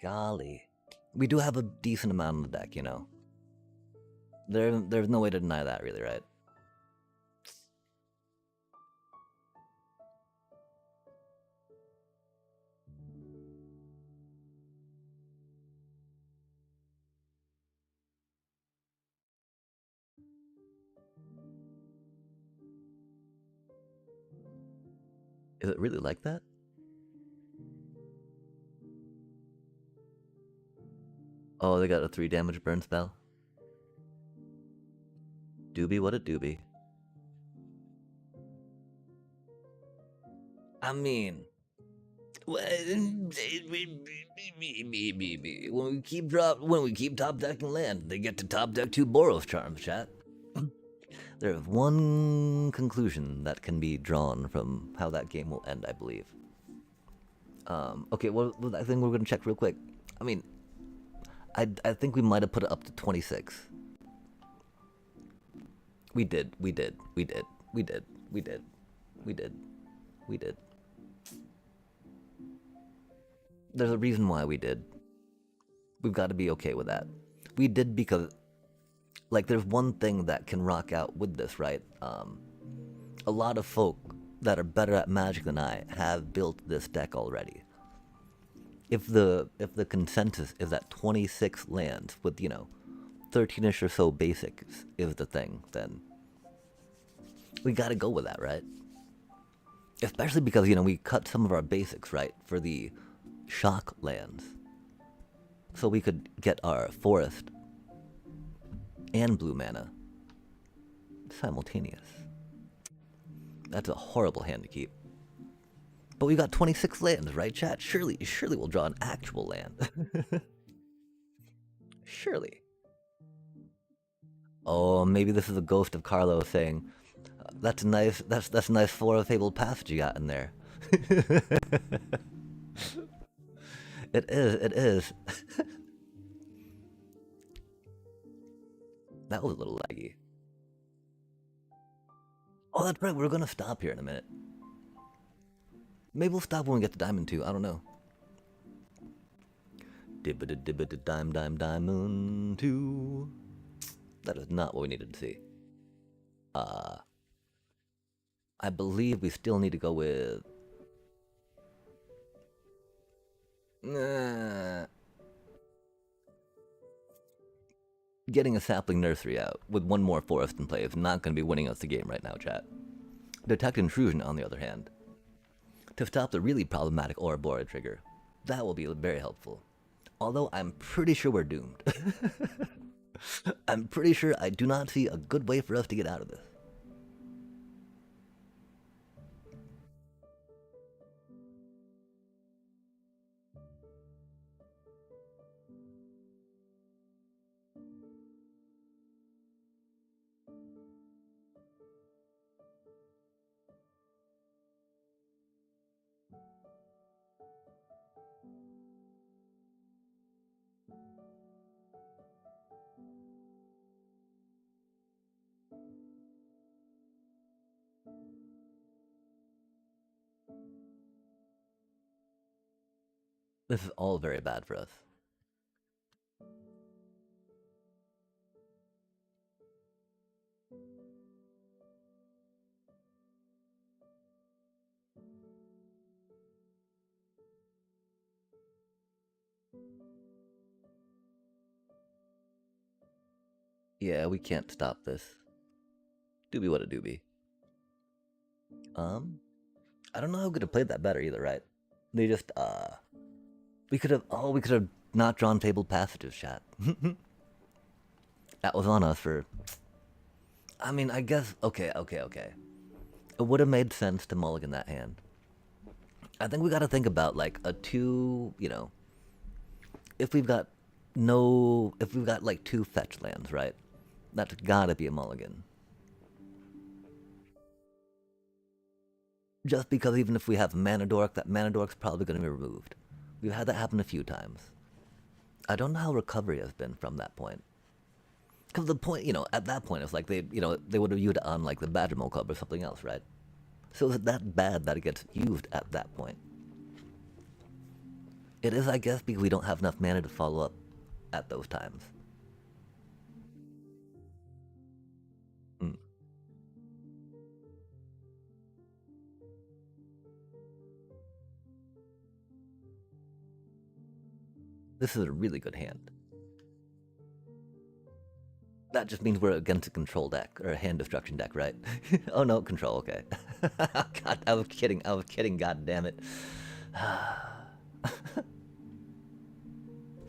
Golly. We do have a decent amount on the deck, you know. There's no way to deny that, really, right? Is it really like that? Oh, they got a 3 damage burn spell. Doobie what it doobie. I mean, when we keep top decking land, they get to top deck 2 Boros charms, chat. There's one conclusion that can be drawn from how that game will end, I believe. Okay, well, I think we're gonna check real quick. I mean, I think we might have put it up to 26. We did. There's a reason why we did. We've got to be okay with that. We did because, like, there's one thing that can rock out with this, right? A lot of folk that are better at Magic than I have built this deck already. If the consensus is that 26 lands with 13ish or so basics is the thing, then we got to go with that, right? Especially because we cut some of our basics, right, for the shock lands, so we could get our forest and blue mana simultaneous. That's a horrible hand to keep. But we got 26 lands, right, chat? Surely we'll draw an actual land. Surely. Oh, maybe this is a ghost of Carlo saying, "That's a nice. That's a nice Flora Fabled passage you got in there." It is. It is. That was a little laggy. Oh, that's right. We're gonna stop here in a minute. Maybe we'll stop when we get to Diamond 2. I don't know. Dibbida Diamond 2. That is not what we needed to see. I believe we still need to go with... Getting a sapling nursery out with one more forest in play is not going to be winning us the game right now, chat. Detect intrusion, on the other hand, to stop the really problematic Ouroboros trigger, that will be very helpful. Although I'm pretty sure we're doomed. I'm pretty sure I do not see a good way for us to get out of this. This is all very bad for us. Yeah, we can't stop this. Doobie what a doobie. Um, I don't know who could have played that better either, right? They just we could have not drawn fabled passages, chat. That was on us for. I mean, I guess okay. It would have made sense to mulligan that hand. I think we got to think about like a two, if we've got if we've got like two fetch lands, right? That's gotta be a mulligan. Just because even if we have mana dork, that mana dork's probably gonna be removed. We've had that happen a few times. I don't know how recovery has been from that point. Because the point, at that point, it's like they would have used it on like the Badgermole Club or something else, right? So is it that bad that it gets used at that point? It is, I guess, because we don't have enough mana to follow up at those times. Mm. This is a really good hand. That just means we're against a control deck or a hand destruction deck, right? Oh no, control. Okay. God, I was kidding. God damn it.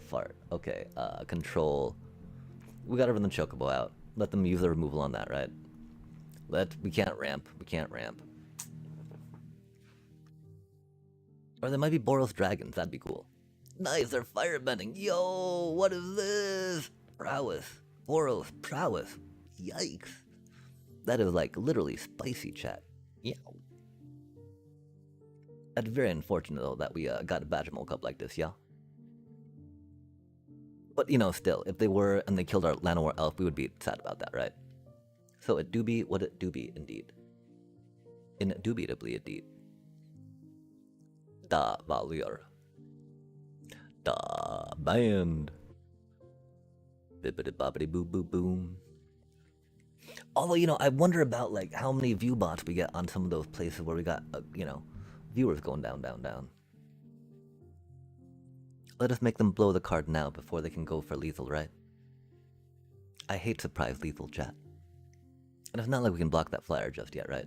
Fart. Okay. Control. We gotta run the chocobo out. Let them use the removal on that, right? We can't ramp. We can't ramp. Or there might be Boros dragons. That'd be cool. Nice. They're firebending. Yo, what is this? Prowess. Boros prowess. Yikes. That is like literally spicy, chat. Yeah. That's very unfortunate though that we got a Badgermole Cup like this, yeah. But still, if they were and they killed our Llanowar elf, we would be sad about that, right? So it do be what it do be, indeed. Indubitably, indeed. Da Valier. Da band. Bibbidi bobbidi boo boo boom. Although, I wonder about like how many view bots we get on some of those places where we got, viewers going down, down, down. Let us make them blow the card now before they can go for lethal, right? I hate surprise lethal, chat. And it's not like we can block that flyer just yet, right?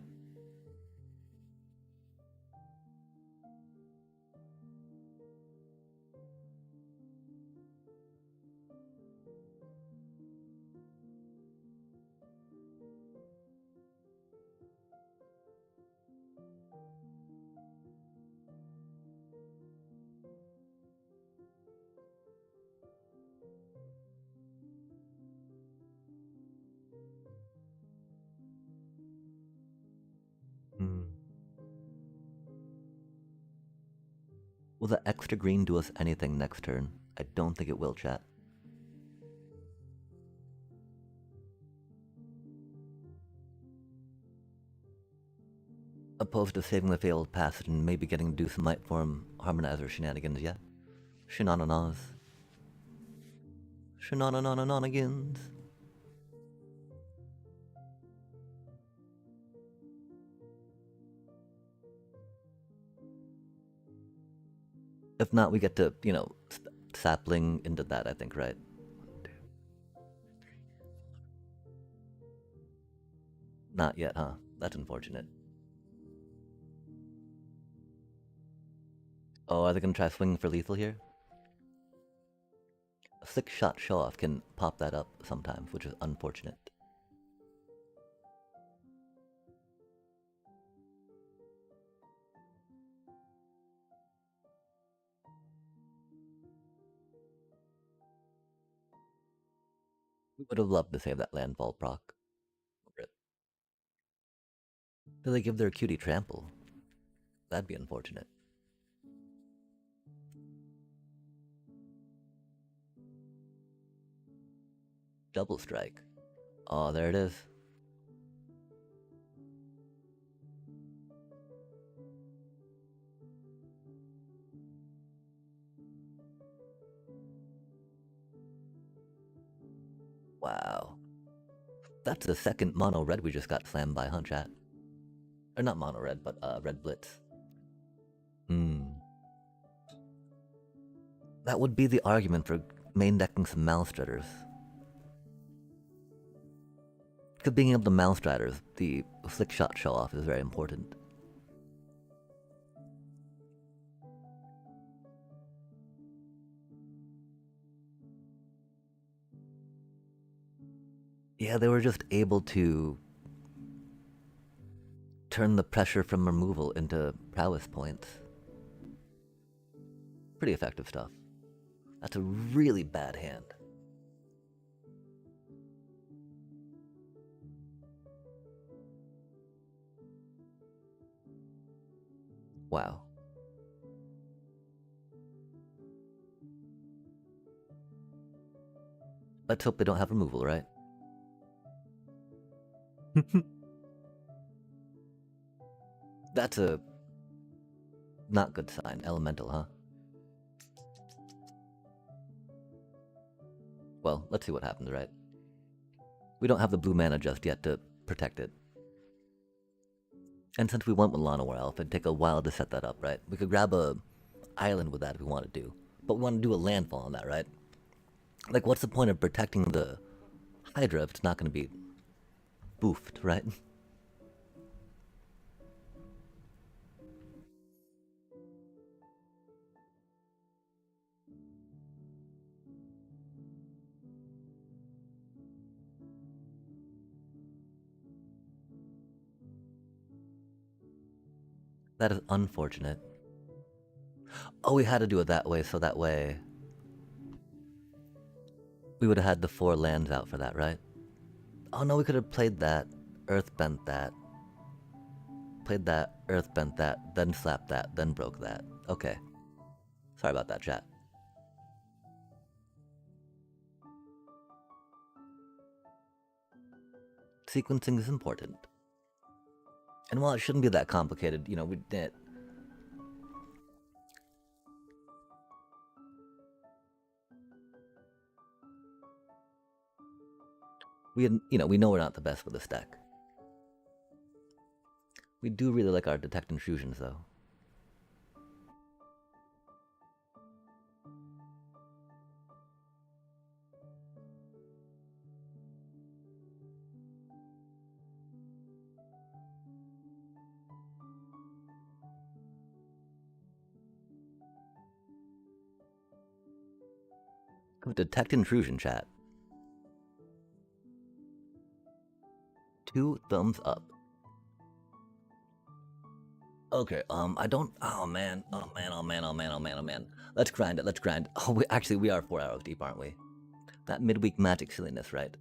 Hmm. Will the extra green do us anything next turn? I don't think it will, chat. Opposed to saving the failed passage and maybe getting to do some light form harmonizer shenanigans, yeah? Shenananas. Shenananananigans. If not, we get to, sapling into that, I think, right? Not yet, huh? That's unfortunate. Oh, are they gonna try swinging for lethal here? A 6-shot show-off can pop that up sometimes, which is unfortunate. We would have loved to save that landfall proc. Rip. Do they give their cutie trample? That'd be unfortunate. Double strike. Oh, there it is. Wow. That's the second mono red we just got slammed by, huh, chat? Or not mono red, but red blitz. That would be the argument for main decking some Malstriders. Because being able to Malstriders, the flick shot show off is very important. Yeah, they were just able to turn the pressure from removal into prowess points. Pretty effective stuff. That's a really bad hand. Wow. Let's hope they don't have removal, right? That's a not good sign. Elemental, huh? Well, let's see what happens, right? We don't have the blue mana just yet to protect it. And since we went with Llanowar Elf, it'd take a while to set that up, right? We could grab a island with that if we wanted to. But we want to do a landfall on that, right? Like, what's the point of protecting the Hydra if it's not going to be boofed, right? That is unfortunate. Oh, we had to do it that way, so that way we would have had the 4 lands out for that, right? Oh no, we could have played that, earthbent that, played that, earthbent that, then slapped that, then broke that. Okay. Sorry about that, chat. Sequencing is important. And while it shouldn't be that complicated, you know, we did. We had, you know, we know we're not the best with this deck. We do really like our detect intrusions, though. Detect intrusion, chat. 2 thumbs up. Okay, I don't. Oh man, oh man, oh man, oh man, oh man, oh man. Let's grind it. Let's grind. Oh, actually, we are 4 hours deep, aren't we? That midweek magic silliness, right?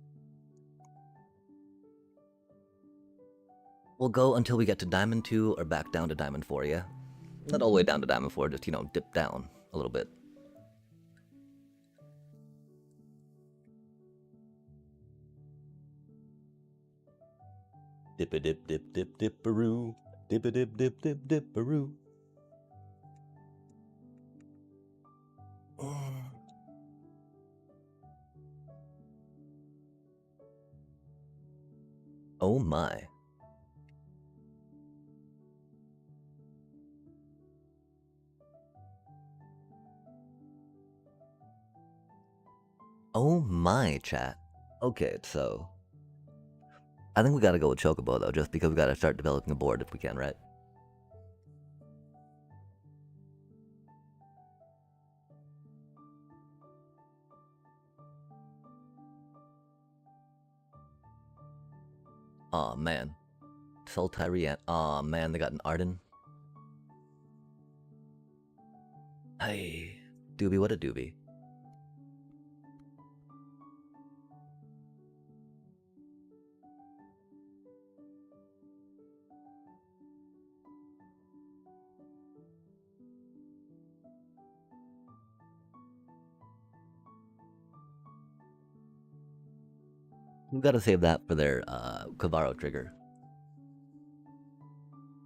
We'll go until we get to Diamond 2 or back down to Diamond 4, yeah? Not all the way down to Diamond 4, just, you know, dip down a little bit. Dip a dip dip dip dip-a-roo. Dip a dip dip dip dip-a-roo. Oh my. Oh my, chat. Okay, so I think we gotta go with Chocobo, though, just because we gotta start developing a board if we can, right? Aw, man. Soul Tyree. Aw, man, they got an Arden. Hey, doobie, what a doobie. We gotta save that for their Kavaro trigger.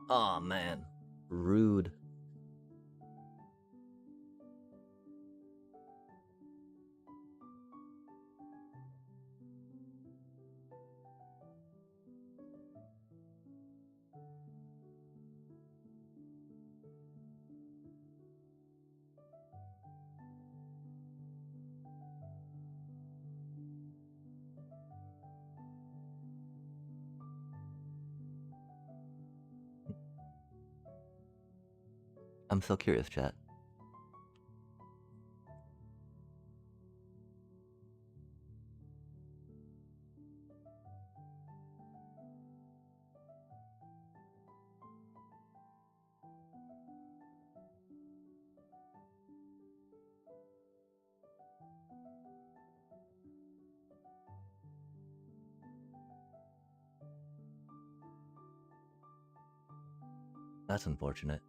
Aw, man. Rude. I'm so curious, chat. That's unfortunate.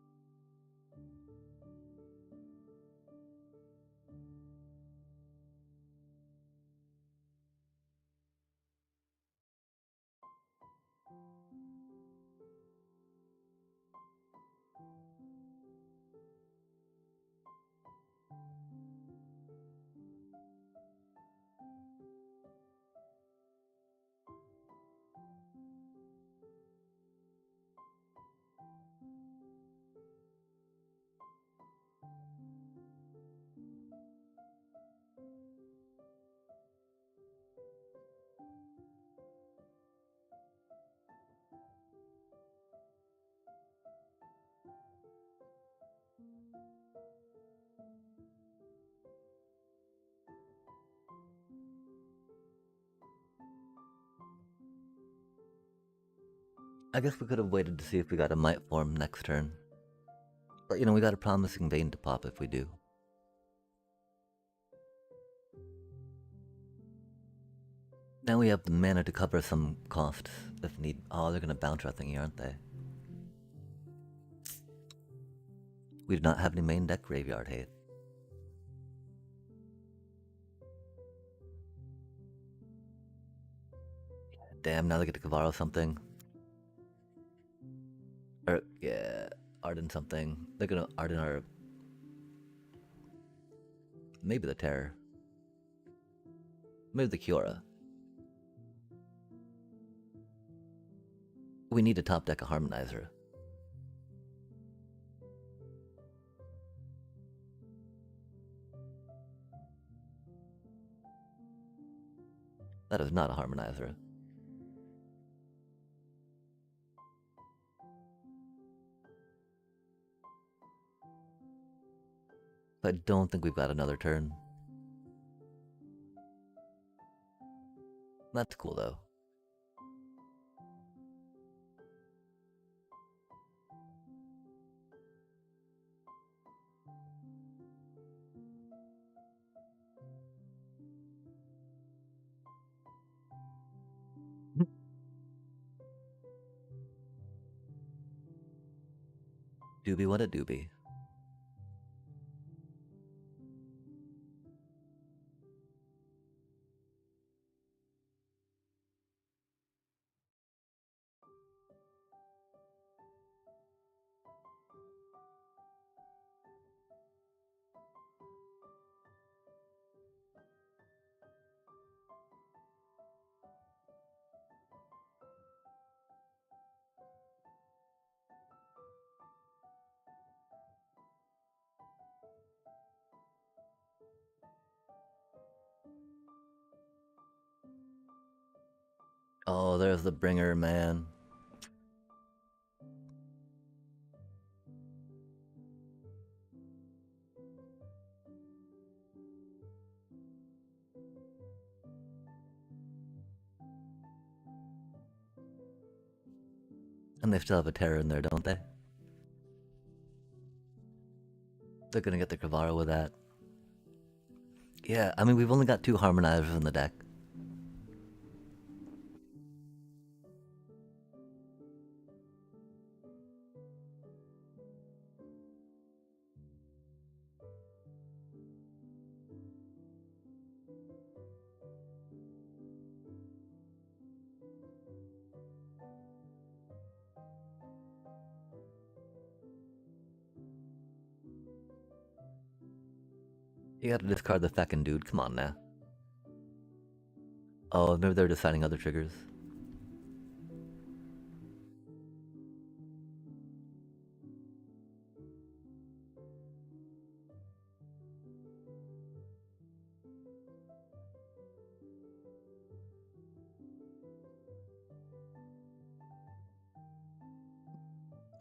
I guess we could have waited to see if we got a might form next turn. But you know, we got a promising vein to pop if we do. Now we have the mana to cover some costs if need. Oh, they're gonna bounce our thingy, aren't they? We do not have any main deck graveyard hate. Damn, now they get to Kavaro something. Or, yeah, Arden something. They're gonna Arden our... Maybe the Terror. Maybe the Kiora. We need to top deck a Harmonizer. That is not a Harmonizer. I don't think we've got another turn. That's cool though. Doobie what a doobie. Oh, there's the bringer, man. And they still have a Terror in there, don't they? They're gonna get the Kavaro with that. Yeah, I mean, we've only got 2 Harmonizers in the deck. You gotta discard the feckin' dude, come on now. Oh, maybe they're deciding other triggers.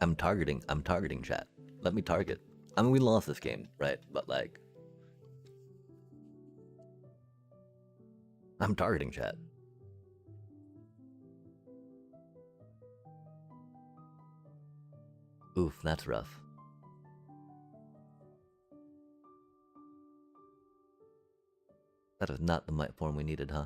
I'm targeting chat. Let me target. I mean, we lost this game, right? But like, I'm targeting chat. Oof, that's rough. That is not the might form we needed, huh?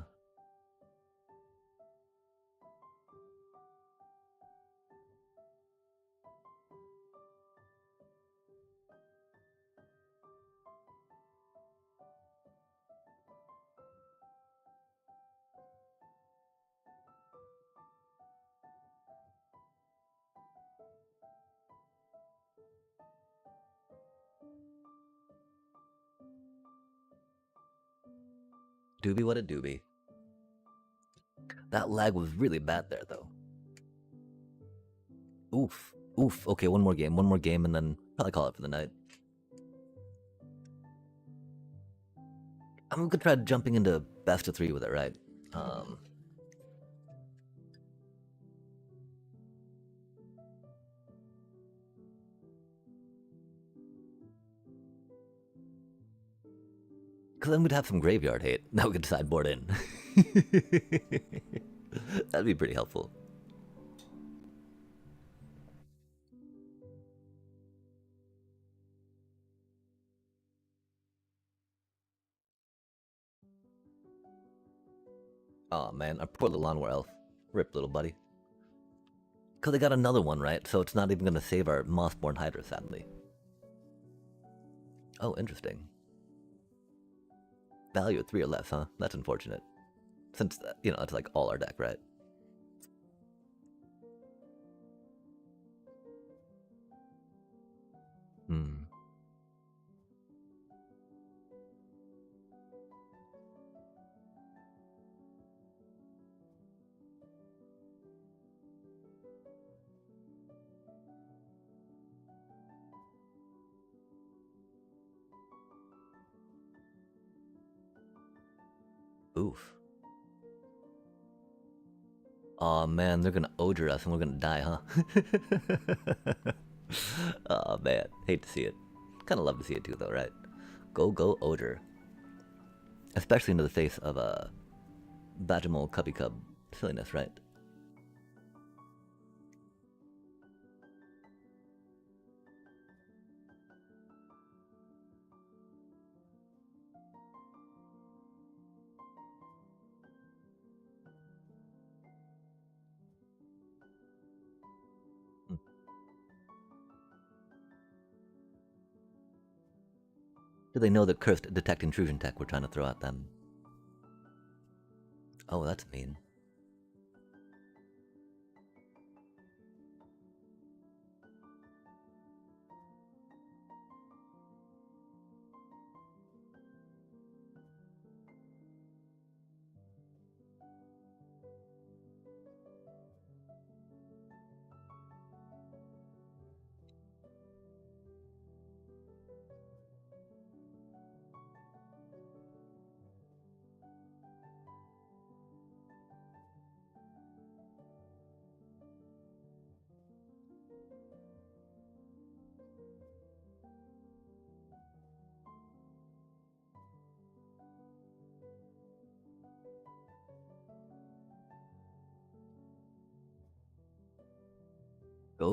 Doobie what a doobie. That lag was really bad there, though. Oof. Oof. Okay, one more game, and then probably call it for the night. I'm gonna try jumping into best of 3 with it, right? Because then we'd have some graveyard hate that we could sideboard in. That'd be pretty helpful. Oh man, our poor little Onwar elf. Rip, little buddy. Because they got another one, right? So it's not even going to save our Mossborn Hydra, sadly. Oh, interesting. Value at 3 or less, huh? That's unfortunate. Since, it's like all our deck, right? Hmm. Oof. Aw, man, they're gonna Odre us and we're gonna die, huh? Aw, man, hate to see it. Kinda love to see it too, though, right? Go Odre. Especially into the face of Vagimal Cubby Cub silliness, right? Hmm. Do they know the cursed detect intrusion tech we're trying to throw at them? Oh, that's mean.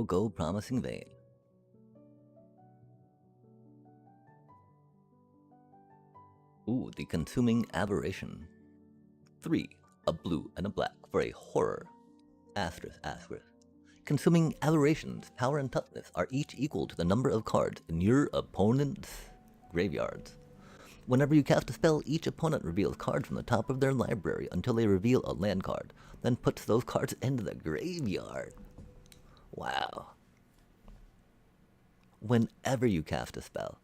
Go, promising vein. Ooh, the consuming aberration. 3, a blue and a black for a horror. Asterisk, asterisk. Consuming aberrations, power and toughness are each equal to the number of cards in your opponent's graveyards. Whenever you cast a spell, each opponent reveals cards from the top of their library until they reveal a land card, then puts those cards into the graveyard. Wow. Whenever you cast a spell.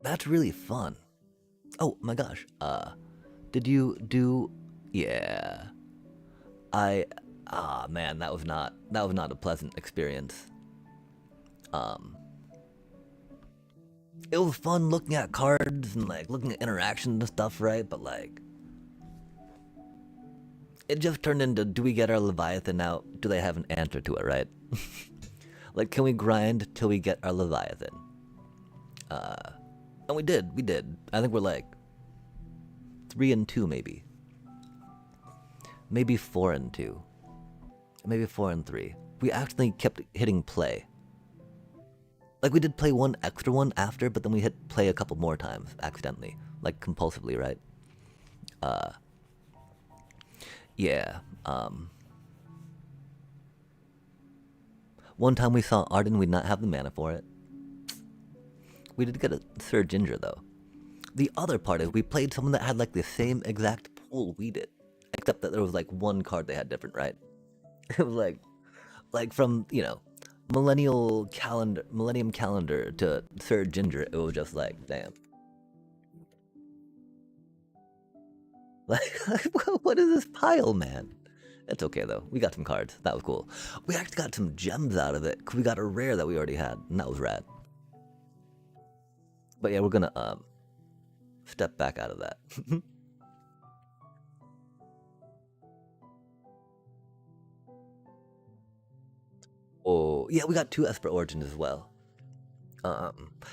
That's really fun. Oh my gosh. Did you do? Yeah. Man, that was not a pleasant experience. It was fun looking at cards and like looking at interactions and stuff, right? But like, it just turned into, do we get our Leviathan now? Do they have an answer to it, right? Like, can we grind till we get our Leviathan? And we did. I think we're like 3 and 2, maybe. Maybe 4 and 2. Maybe 4 and 3. We actually kept hitting play. Like, we did play one extra one after, but then we hit play a couple more times accidentally. Like, compulsively, right? Yeah. One time we saw Arden, we'd not have the mana for it. We did get a Sir Ginger, though. The other part is we played someone that had, like, the same exact pool we did. Except that there was, like, one card they had different, right? It was like from, you know, Millennium Calendar to Sir Ginger, it was just like, damn. Like, what is this pile, man? It's okay, though. We got some cards. That was cool. We actually got some gems out of it. We got a rare that we already had, and that was rad. But yeah, we're gonna, step back out of that. Oh, yeah, we got 2 Esper Origins as well.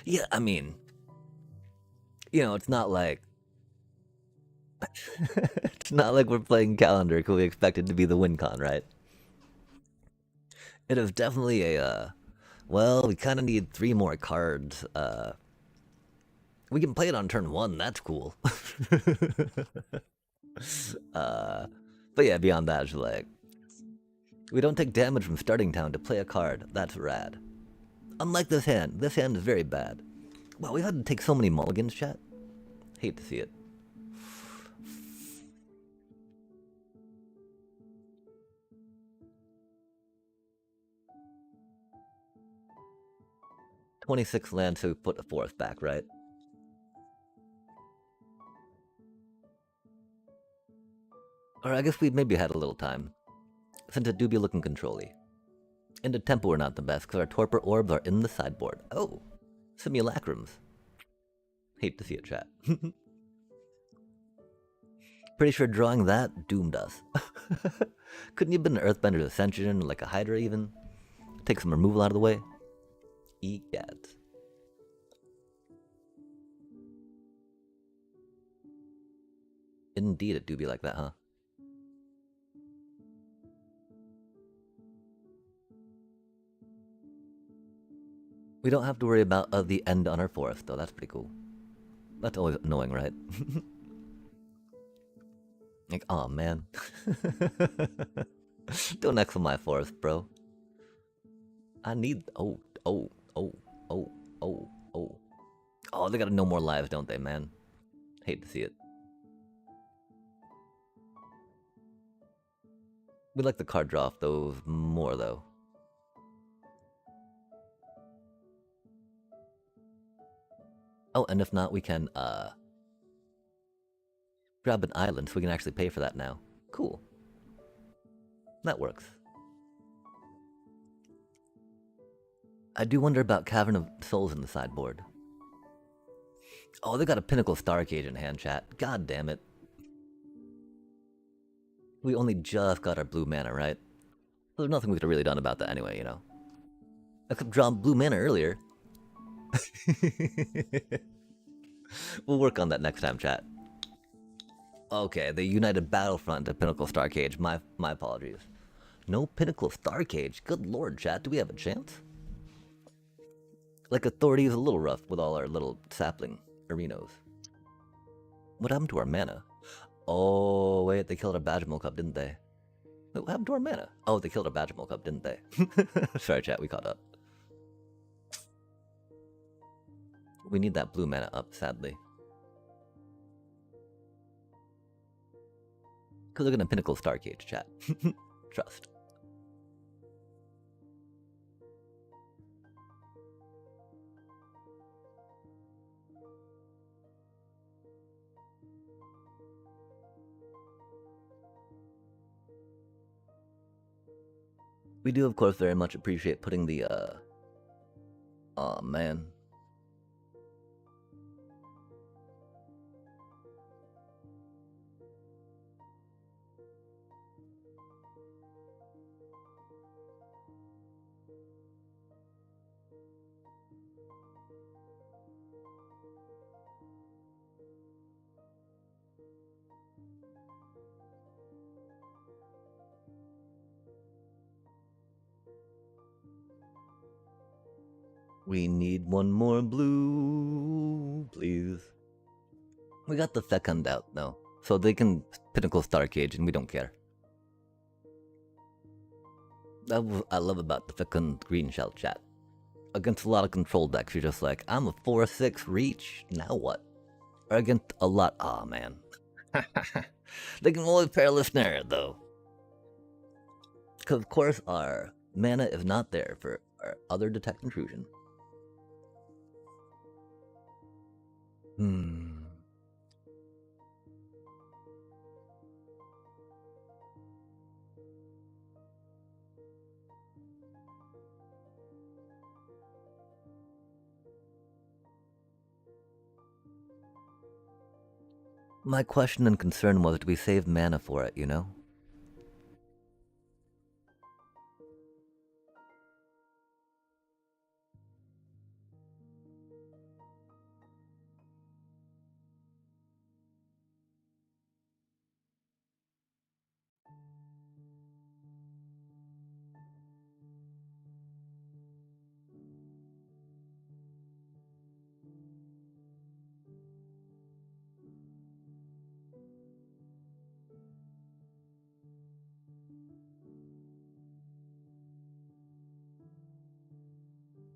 Yeah, I mean, you know, it's not like it's not like we're playing calendar because we expect it to be the win con, right? It is definitely a well, we kind of need 3 more cards. We can play it on turn 1. That's cool. But yeah, beyond that, it's like we don't take damage from starting town to play a card. That's rad. Unlike this hand. This hand is very bad. Wow, we had to take so many mulligans, chat. Hate to see it. 26 land, so we put a 4th back, right? Or I guess we maybe had a little time. Since it do be looking control-y. In the temple we're not the best, because our torpor orbs are in the sideboard. Oh, simulacrums. Hate to see it, chat. Pretty sure drawing that doomed us. Couldn't you have been an Earthbender's Ascension, like a Hydra even? Take some removal out of the way? Egad. Indeed, it do be like that, huh? We don't have to worry about the end on our forest, though. That's pretty cool. That's always annoying, right? Like, aw, man. Don't X on my forest, bro. I need... Oh. Oh, they got no more lives, don't they, man? Hate to see it. We like the card draw off those more, though. Oh, and if not, we can, grab an island so we can actually pay for that now. Cool. That works. I do wonder about Cavern of Souls in the sideboard. Oh, they got a Pinnacle Starcage in hand, chat. God damn it. We only just got our blue mana, right? There's nothing we could have really done about that anyway, you know? I could have drawn blue mana earlier. We'll work on that next time, chat. Okay, the United Battlefront to Pinnacle Starcage. My apologies. No Pinnacle Starcage? Good lord, chat. Do we have a chance? Like, Authority is a little rough with all our little sapling arenos. What happened to our mana? Oh, wait, they killed our Badgermole Cup, didn't they? Wait, what happened to our mana? Oh, they killed our Badgermole Cup, didn't they? Sorry, chat, we caught up. We need that blue mana up, sadly. Because they're gonna Pinnacle Starcage, chat. Trust. We do, of course, very much appreciate putting the, Aw, man. We need one more blue, please. We got the second out though, so they can Pinnacle Star Cage and we don't care. That's what I love about the second green shell chat. Against a lot of control decks, you're just like, I'm a 4-6 reach, now what? Or against a lot, aw oh, man. They can always Perilous Snare though. Because of course our mana is not there for our other Detect Intrusion. My question and concern was, do we save mana for it, you know?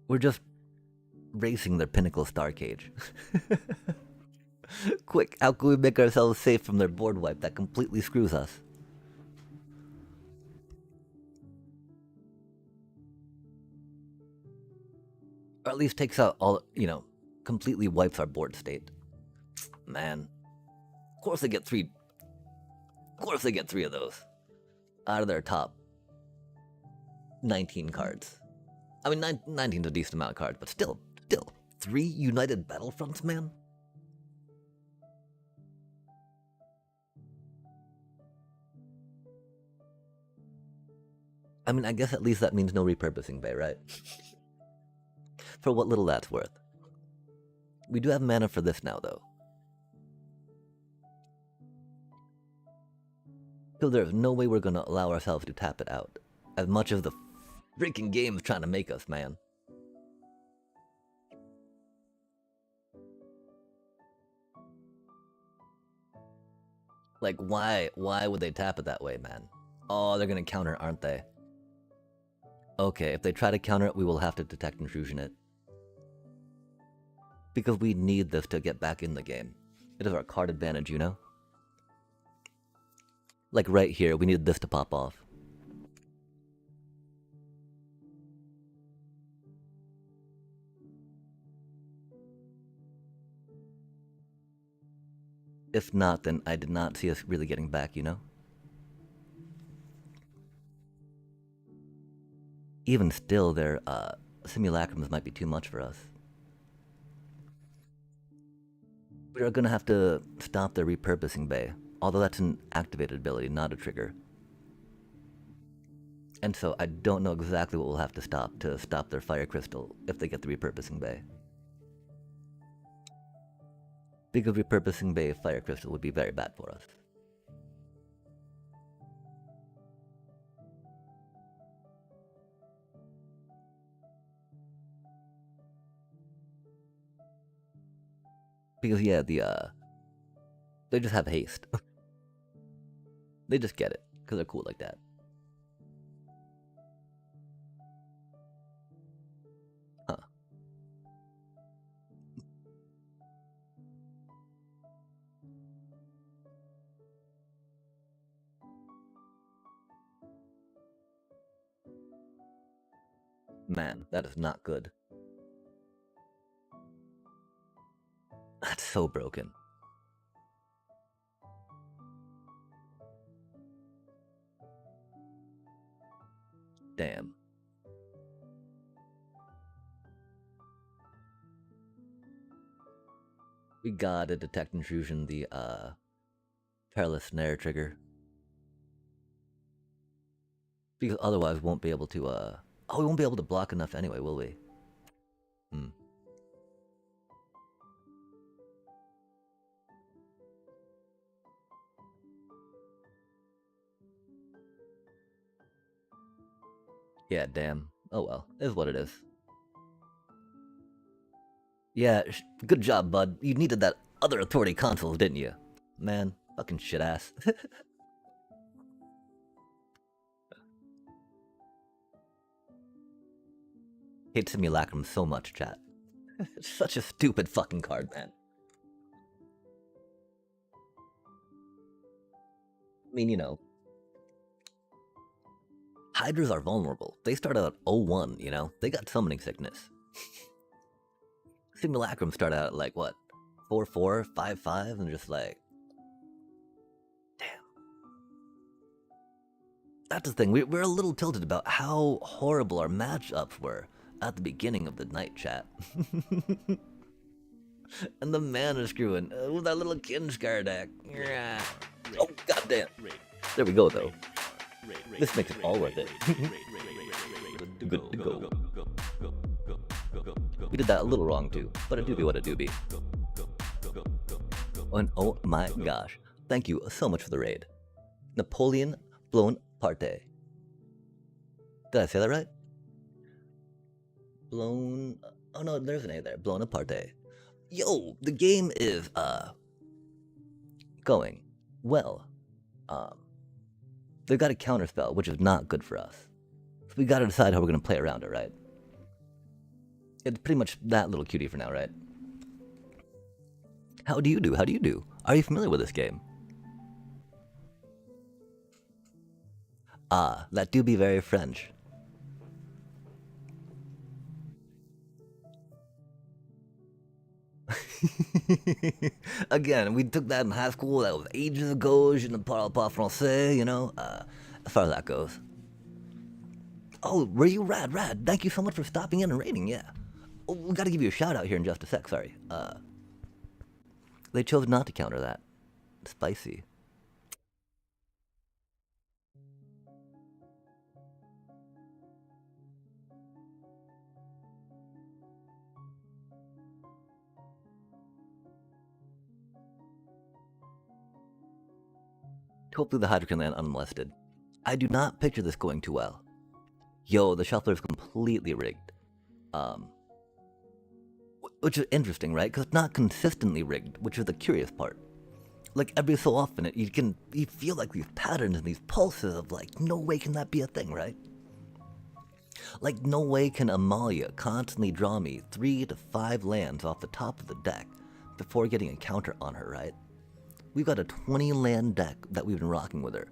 We're just racing their Pinnacle Star Cage. Quick, how can we make ourselves safe from their board wipe that completely screws us? Or at least takes out all, you know, completely wipes our board state. Man. Of course they get three. Of course they get three of those. Out of their top 19 cards. I mean, 19's a decent amount of cards, but still. 3 United Battlefronts, man? I mean, I guess at least that means no repurposing bay, right? For what little that's worth. We do have mana for this now, though. So there's no way we're gonna allow ourselves to tap it out. As much as the freaking game's trying to make us, man. Like, why would they tap it that way, man? Oh, they're gonna counter, aren't they? Okay, if they try to counter it, we will have to Detect Intrusion it. Because we need this to get back in the game. It is our card advantage, you know? Like right here, we needed this to pop off. If not, then I did not see us really getting back, you know? Even still, their simulacrums might be too much for us. We are gonna have to stop their repurposing bay, although that's an activated ability, not a trigger. And so I don't know exactly what we'll have to stop their fire crystal if they get the repurposing bay. Because repurposing bay fire crystal would be very bad for us. Because yeah, they just have haste. They just get it because they're cool like that. Huh. Man, that is not good. That's so broken. Damn. We gotta Detect Intrusion the Perilous Snare trigger. Because otherwise we won't be able to oh, we won't be able to block enough anyway, will we? Yeah, damn. Oh well, is what it is. Yeah, good job, bud. You needed that other authority console, didn't you? Man, fucking shit ass. Hate Simulacrum so much, chat. It's such a stupid fucking card, man. I mean, you know, Hydras are vulnerable. They start out at 01, you know? They got summoning sickness. Simulacrum start out at like, what? 4-4, 5-5, and just like... Damn. That's the thing, we're a little tilted about how horrible our matchups were at the beginning of the night, chat. And the mana screwing with that little Kinscar deck. Yeah. Oh, goddamn. There we go, though. This makes it all worth it. Good to go. We did that a little wrong, too, but it do be what it do be. And oh my gosh, thank you so much for the raid. Napoleon Bonaparte. Did I say that right? Blown... Oh no, there's an A there. Bonaparte. Yo, the game is, going well. They've got a counterspell, which is not good for us. So we gotta decide how we're gonna play around it, right? It's pretty much that little cutie for now, right? How do you do? How do you do? Are you familiar with this game? Ah, that do be very French. Again, we took that in high school. That was ages ago. Je ne parle pas français, you know? As far as that goes. Oh, were you rad? Thank you so much for stopping in and raiding, yeah. Oh, we gotta give you a shout out here in just a sec, sorry. They chose not to counter that. Spicy. Hopefully the Hydra can land unmolested. I do not picture this going too well. Yo, the shuffler is completely rigged. Which is interesting, right? Because it's not consistently rigged, which is the curious part. Like, every so often, you feel like these patterns and these pulses of like, no way can that be a thing, right? Like, no way can Amalia constantly draw me 3 to 5 lands off the top of the deck before getting a counter on her, right? We've got a 20 land deck that we've been rocking with her,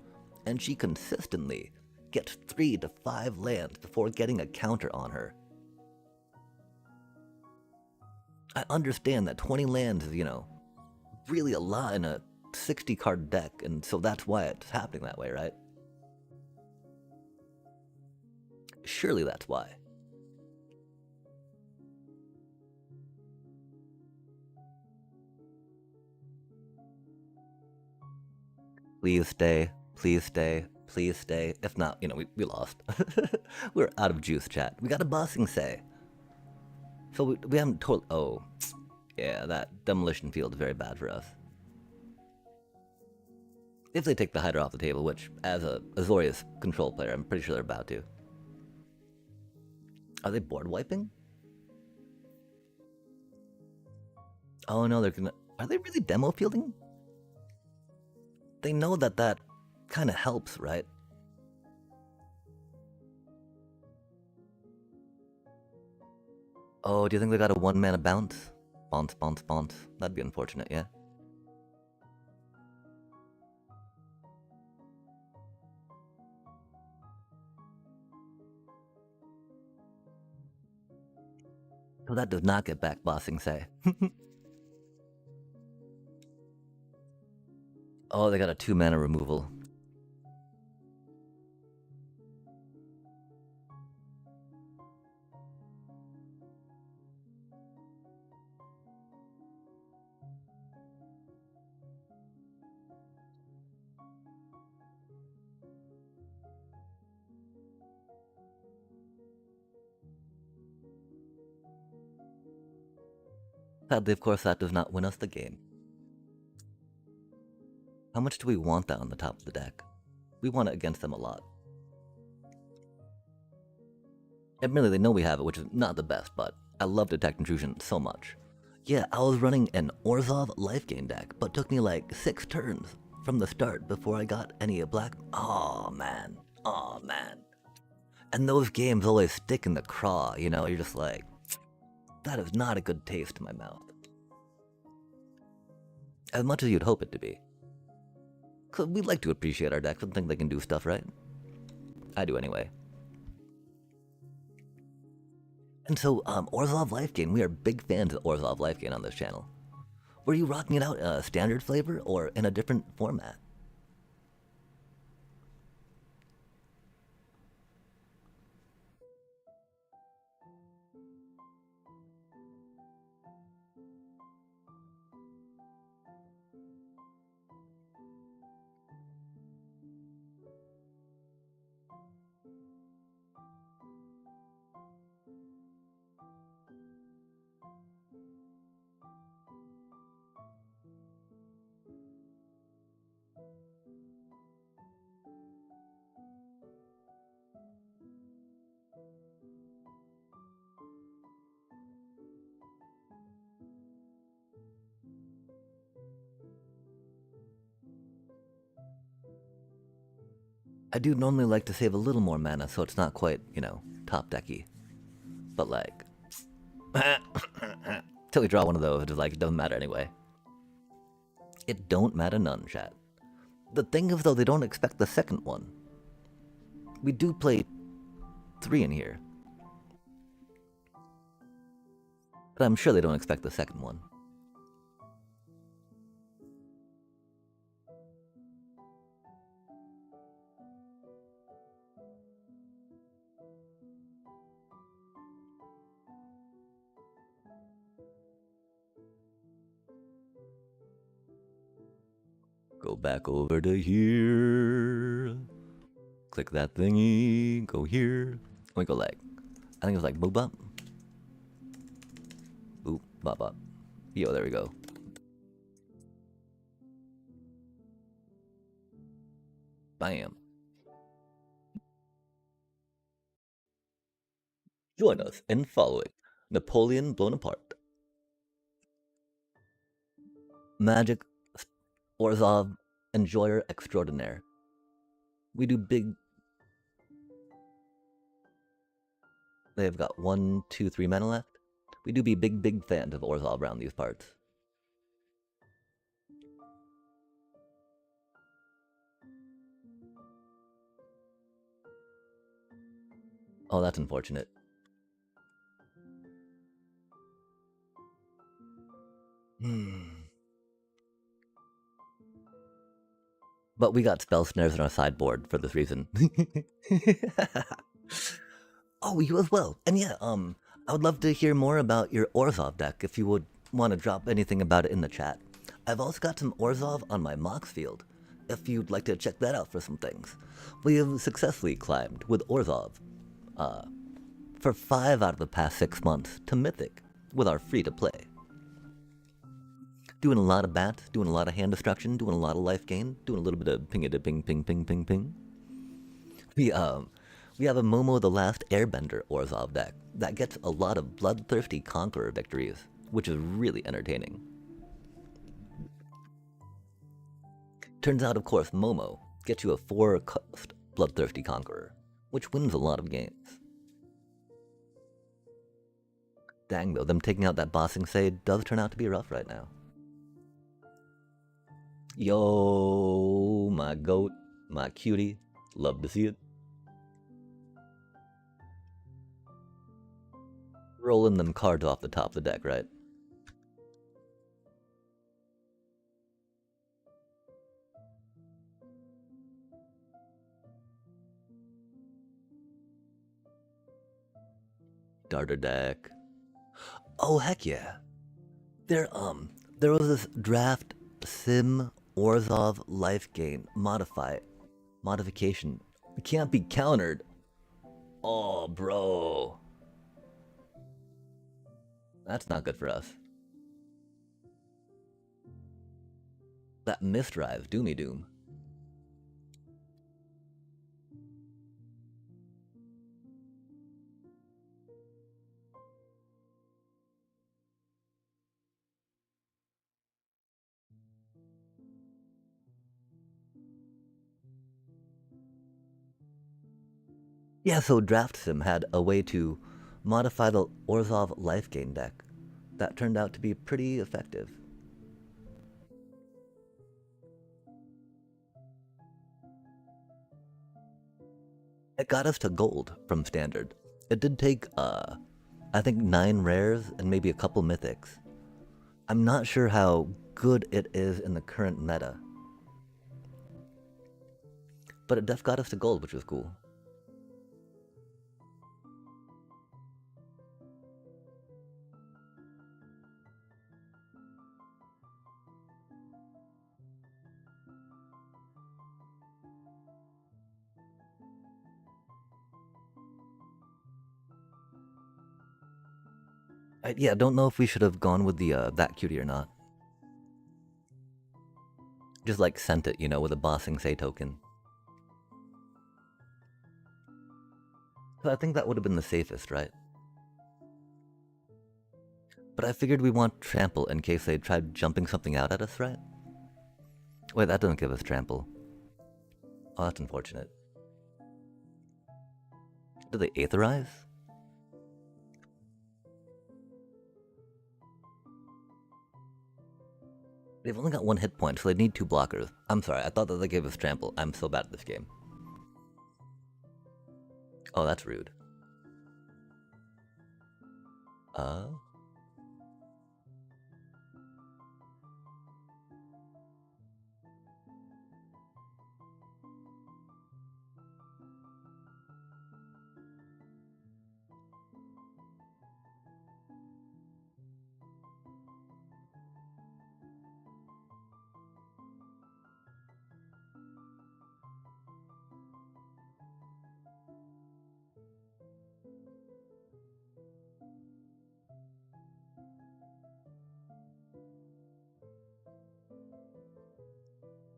and she consistently gets 3 to 5 lands before getting a counter on her. I understand that 20 lands is, you know, really a lot in a 60 card deck, and so that's why it's happening that way, right? Surely that's why. Please stay, please stay, please stay. If not, you know, we lost. We're out of juice, chat. We got a bossing say. So we haven't told... Oh, yeah, that demolition field is very bad for us. If they take the Hydra off the table, which, as a Azorius control player, I'm pretty sure they're about to. Are they board wiping? Oh no, they're gonna... Are they really demo fielding? They know that that kind of helps, right? Oh, do you think they got a 1-mana bounce? Bounce. That'd be unfortunate, yeah. So that does not get back bossing, say. Oh, they got a 2-mana removal. Sadly, of course, that does not win us the game. How much do we want that on the top of the deck? We want it against them a lot. Admittedly, they know we have it, which is not the best, but I love Detect Intrusion so much. Yeah, I was running an Orzhov life gain deck, but took me like 6 turns from the start before I got any black. Oh man. Oh man. And those games always stick in the craw, you know? You're just like, that is not a good taste in my mouth. As much as you'd hope it to be. Because we like to appreciate our decks and think they can do stuff, right? I do anyway. And so, Orzhov Life Gain, we are big fans of Orzhov Life Gain on this channel. Were you rocking it out in a standard flavor or in a different format? I do normally like to save a little more mana so it's not quite, you know, top decky. But like, till we draw one of those, it's like, it doesn't matter anyway. It don't matter none, chat. The thing is though, they don't expect the second one. We do play 3 in here. But I'm sure they don't expect the second one. Go back over to here. Click that thingy. Go here. We go like, I think it was like boop up. Boop, bop up. Yo, there we go. Bam. Join us in following Napoleon Bonaparte. Magic Orzhov Enjoyer Extraordinaire. We do big. They've got 1, 2, 3 mana left. We do be big fans of Orzhov around these parts. Oh, that's unfortunate. But we got spell snares on our sideboard for this reason. Oh, you as well. And yeah, I would love to hear more about your Orzhov deck if you would want to drop anything about it in the chat. I've also got some Orzhov on my Mox field, if you'd like to check that out for some things. We have successfully climbed with Orzhov for 5 out of the past 6 months to Mythic with our free-to-play. Doing a lot of bats, doing a lot of hand destruction, doing a lot of life gain, doing a little bit of ping-a-da-ping-ping-ping-ping-ping. We have a Momo the Last Airbender Orzhov deck that gets a lot of bloodthirsty Conqueror victories, which is really entertaining. Turns out, of course, Momo gets you a 4-cost bloodthirsty Conqueror, which wins a lot of games. Dang though, them taking out that Bossing Sade does turn out to be rough right now. Yo, my goat, my cutie, love to see it. Rolling them cards off the top of the deck, right? Darter deck. Oh heck yeah. There was this draft Sim Orzhov life gain modification. It can't be countered. Oh bro. That's not good for us. That misdrive, Doomy Doom. Yeah, so Draft Sim had a way to modify the Orzhov life gain deck that turned out to be pretty effective. It got us to gold from standard. It did take, I think 9 rares and maybe a couple mythics. I'm not sure how good it is in the current meta, but it def got us to gold, which was cool. Yeah, don't know if we should have gone with the that cutie or not. Just like sent it, you know, with a bossing say token. So I think that would have been the safest, right? But I figured we want trample in case they tried jumping something out at us, right? Wait, that doesn't give us trample. Oh, that's unfortunate. Do they aetherize? They've only got 1 hit point, so they need 2 blockers. I'm sorry, I thought that they gave us trample. I'm so bad at this game. Oh, that's rude. Uh?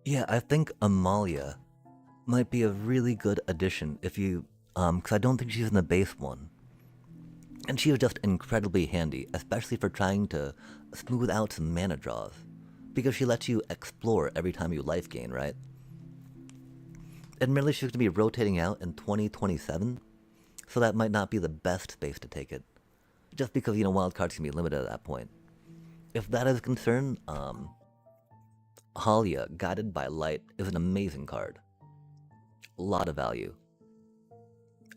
Yeah, I think Amalia might be a really good addition if you, because I don't think she's in the base one. And she was just incredibly handy, especially for trying to smooth out some mana draws. Because she lets you explore every time you life gain, right? Admittedly, she's going to be rotating out in 2027, so that might not be the best space to take it. Just because, you know, wildcards can be limited at that point. If that is a concern, Halia, Guided by Light, is an amazing card. A lot of value.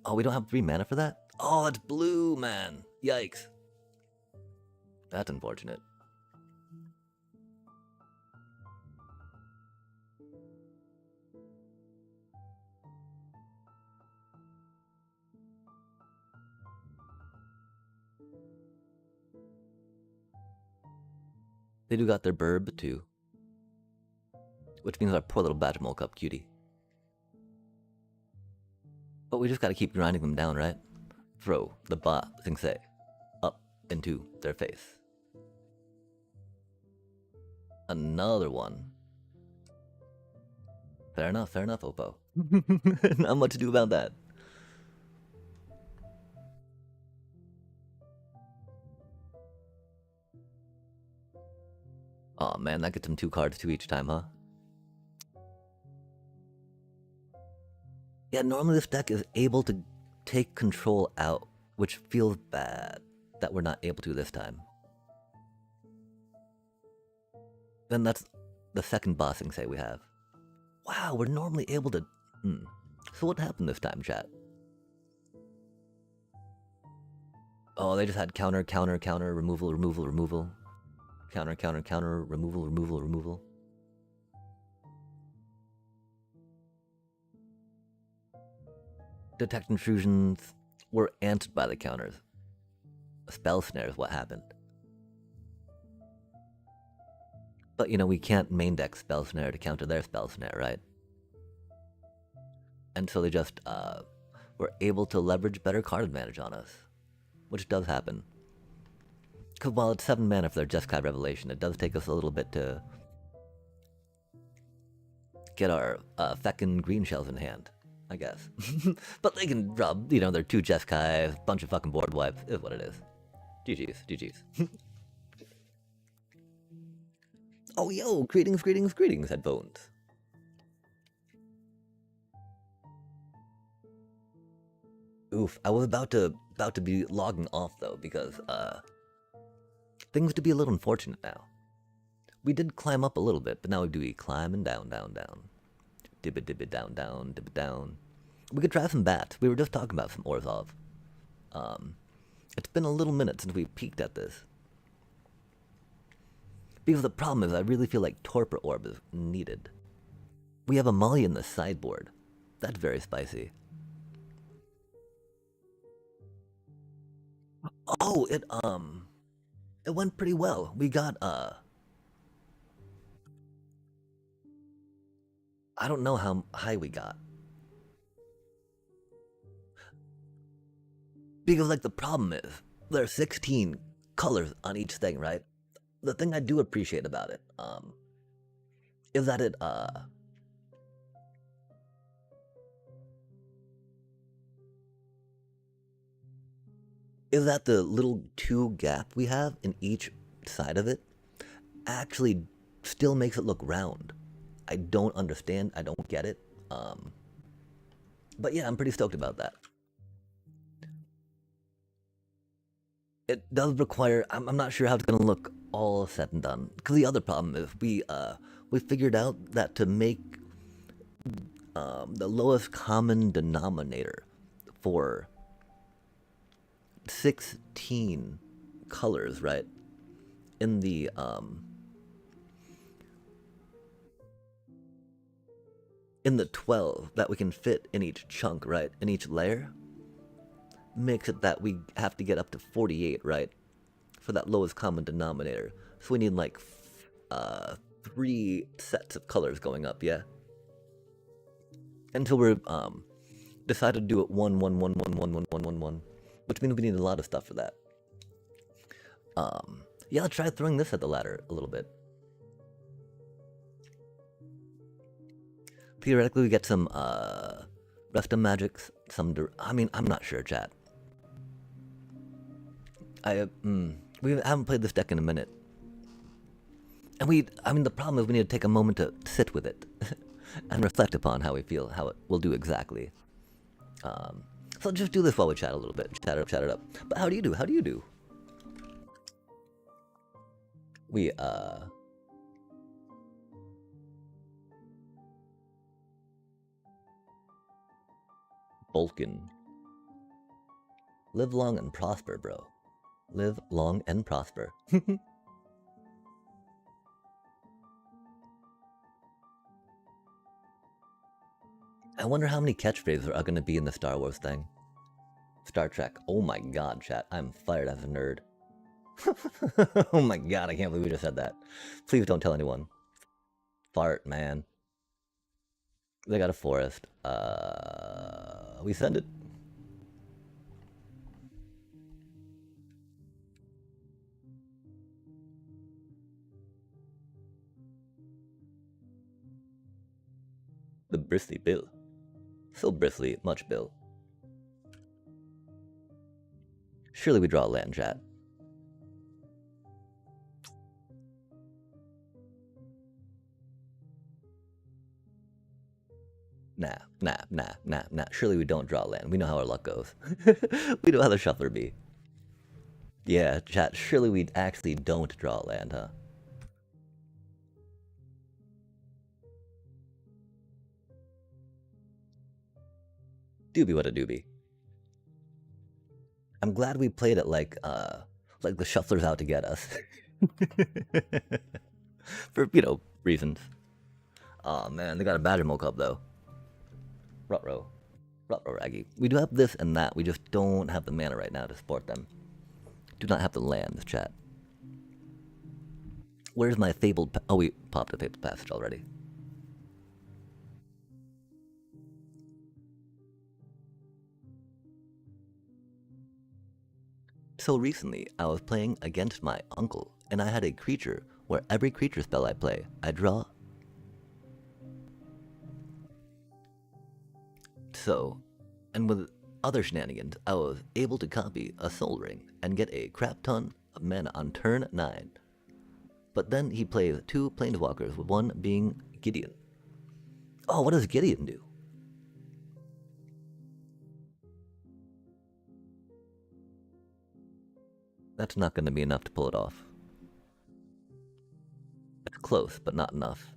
Oh, we don't have 3 mana for that? Oh, that's blue, man. Yikes. That's unfortunate. They do got their burb, too. Which means our poor little Badgermole Cup cutie. But we just gotta keep grinding them down, right? Throw the Ba Sing Se up into their face. Another one. Fair enough, Oppo. Not much to do about that. Oh man, that gets them 2 cards too each time, huh? Yeah, normally this deck is able to take control out, which feels bad that we're not able to this time. Then that's the second bossing say we have. Wow, we're normally able to... So what happened this time, chat? Oh, they just had counter, counter, counter, removal, removal, removal. Counter, counter, counter, removal, removal, removal. Detect intrusions were answered by the counters. Spell snare is what happened. But you know, we can't main deck spell snare to counter their spell snare, right? And so they just were able to leverage better card advantage on us, which does happen. Because while it's 7 mana for their Jeskai Revelation, it does take us a little bit to get our feckin' green shells in hand, I guess. But they can drop, you know, their 2 Jeskai, bunch of fucking board wipes, is what it is. GG's, GG's. Oh yo, greetings, greetings, greetings, headphones. Oof, I was about to be logging off though because things to be a little unfortunate now. We did climb up a little bit, but now we do we climb and down, down, down. Dib it, down, down, dib it down. We could try some bats. We were just talking about some Orzhov. It's been a little minute since we peeked at this. Because the problem is I really feel like Torpor Orb is needed. We have a Molly in the sideboard. That's very spicy. Oh, it went pretty well. We got I don't know how high we got. Because like the problem is there are 16 colors on each thing, right? The thing I do appreciate about it, is that the little 2 gap we have in each side of it actually still makes it look round. I don't understand. I don't get it. But yeah, I'm pretty stoked about that. It does require. I'm not sure how it's gonna look all said and done. Because the other problem is we figured out that to make the lowest common denominator for 16 colors, right? In the in the 12 that we can fit in each chunk, right? In each layer, makes it that we have to get up to 48, right? For that lowest common denominator. So we need like 3 sets of colors going up, yeah? Until we're decided to do it 1 1 1 1 1 1 1 1 1, which means we need a lot of stuff for that. Yeah, let's try throwing this at the ladder a little bit. Theoretically, we get some Resta magics, some. I mean, I'm not sure, chat. We haven't played this deck in a minute, and I mean, the problem is we need to take a moment to sit with it and reflect upon how we feel, how it will do exactly. So let's just do this while we chat a little bit, chat it up. But how do you do? How do you do? We Vulcan. Live long and prosper, bro. Live long and prosper. I wonder how many catchphrases are going to be in the Star Wars thing. Star Trek. Oh my god, chat. I'm fired as a nerd. Oh my god, I can't believe we just said that. Please don't tell anyone. Fart, man. They got a forest. We send it. The bristly bill. So bristly, much bill. Surely we draw a land, chat. Nah. Surely we don't draw land. We know how our luck goes. We know how the shuffler be. Yeah, chat, surely we actually don't draw land, huh? Doobie what a doobie. I'm glad we played it like the shuffler's out to get us. For, reasons. Oh man, they got a Badgermole Club though. Rutro Raggy. We do have this and that, we just don't have the mana right now to support them. Do not have the lands, chat. Where's my fabled oh, we popped a fabled passage already. So recently, I was playing against my uncle, and I had a creature where every creature spell I play, I draw. So, and with other shenanigans, I was able to copy a Soul Ring and get a crap ton of mana on turn 9. But then he plays 2 Planeswalkers, with one being Gideon. Oh, what does Gideon do? That's not going to be enough to pull it off. It's close, but not enough.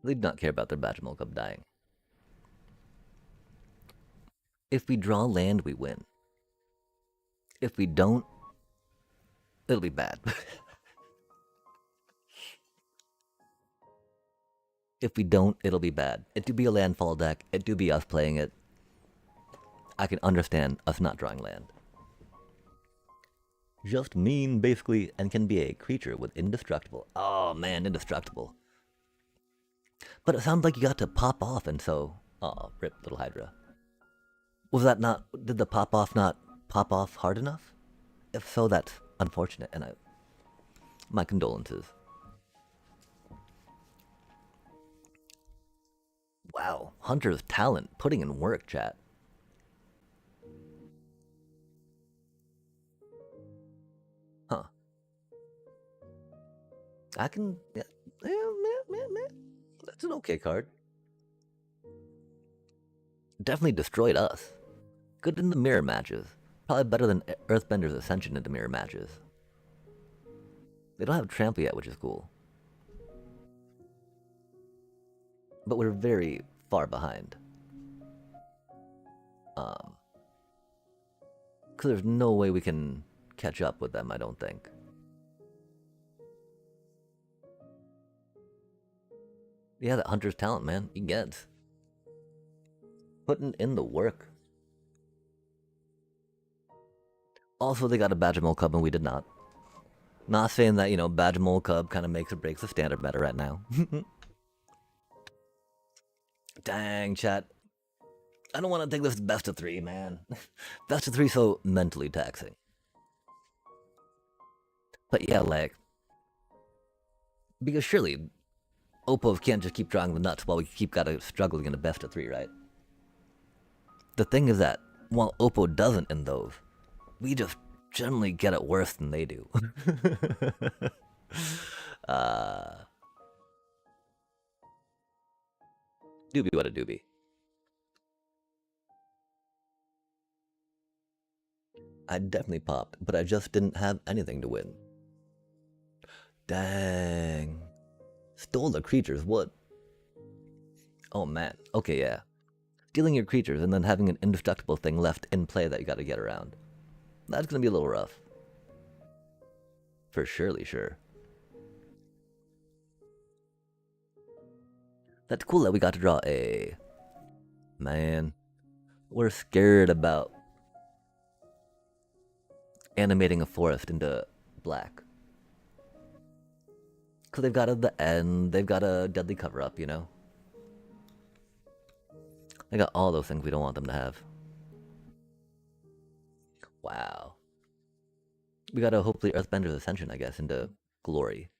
They do not care about their Bajamol Cub dying. If we draw land, we win. If we don't, it'll be bad. If we don't, it'll be bad. It do be a landfall deck. It do be us playing it. I can understand us not drawing land. Just mean, basically, and can be a creature with indestructible. Oh man, indestructible. But it sounds like you got to pop off, and so... Oh, rip, little Hydra. Was that not... Did the pop off not pop off hard enough? If so, that's unfortunate, and my condolences. Wow, Hunter's talent, putting in work, chat. Huh. I can... Yeah, that's an okay card. Definitely destroyed us. Good in the mirror matches. Probably better than Earthbender's Ascension into mirror matches. They don't have Trample yet, which is cool. But we're very far behind. Because there's no way we can catch up with them, I don't think. Yeah, that Hunter's talent, man. He gets. Putting in the work. Also, they got a Bajamol Cub and we did not. Not saying that, you know, Bajamol Cub kind of makes or breaks the standard meta right now. Dang, chat. I don't want to take this best of 3, man. Best of 3 so mentally taxing. But yeah, like... Because surely, Oppo can't just keep drawing the nuts while we keep struggling in a best of 3, right? The thing is that, while Oppo doesn't in those, we just generally get it worse than they do. Doobie what a doobie. I definitely popped, but I just didn't have anything to win. Dang. Stole the creatures, what? Oh man, okay, yeah. Stealing your creatures and then having an indestructible thing left in play that you gotta get around. That's gonna be a little rough. For surely sure. That's cool that we got to draw a... Man. We're scared about animating a forest into black. Because they've got the end, they've got a deadly cover-up, you know? They got all those things we don't want them to have. Wow. We gotta hopefully Earthbender's Ascension, I guess, into glory.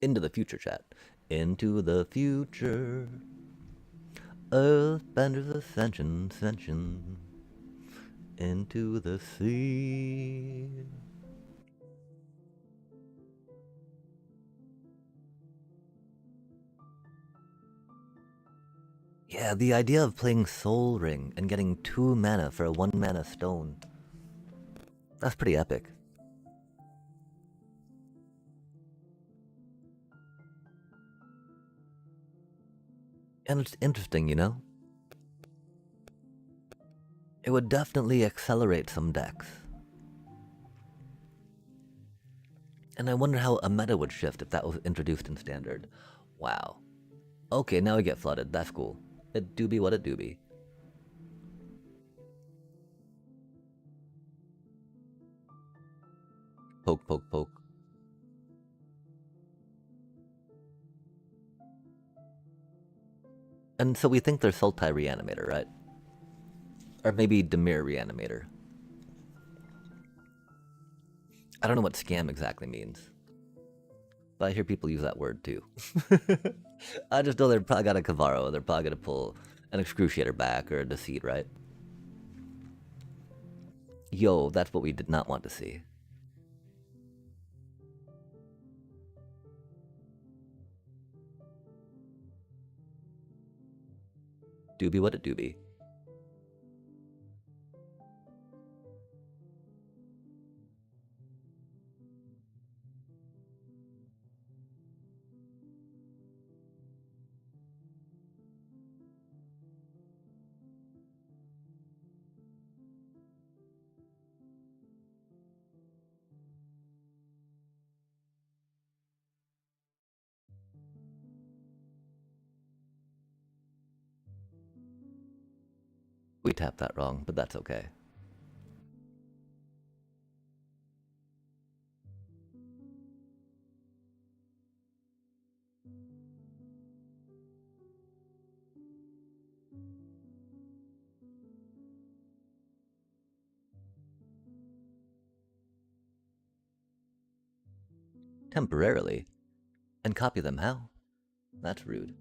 Into the future, chat. Into the future. Earthbender's Ascension, ascension. Into the sea. Yeah, the idea of playing Soul Ring and getting 2 mana for a 1 mana stone. That's pretty epic. And it's interesting, you know? It would definitely accelerate some decks. And I wonder how a meta would shift if that was introduced in Standard. Wow. Okay, now we get flooded. That's cool. It do be what it do be. Poke, poke, poke. And so we think they're Sultai Reanimator, right? Or maybe Demir Reanimator. I don't know what scam exactly means. But I hear people use that word too. I just know they're probably got a Kavaro. They're probably going to pull An excruciator back or a deceit, right? Yo, that's what we did not want to see. Doobie what it doobie. We tapped that wrong, but that's okay. Temporarily. And copy them how? That's rude.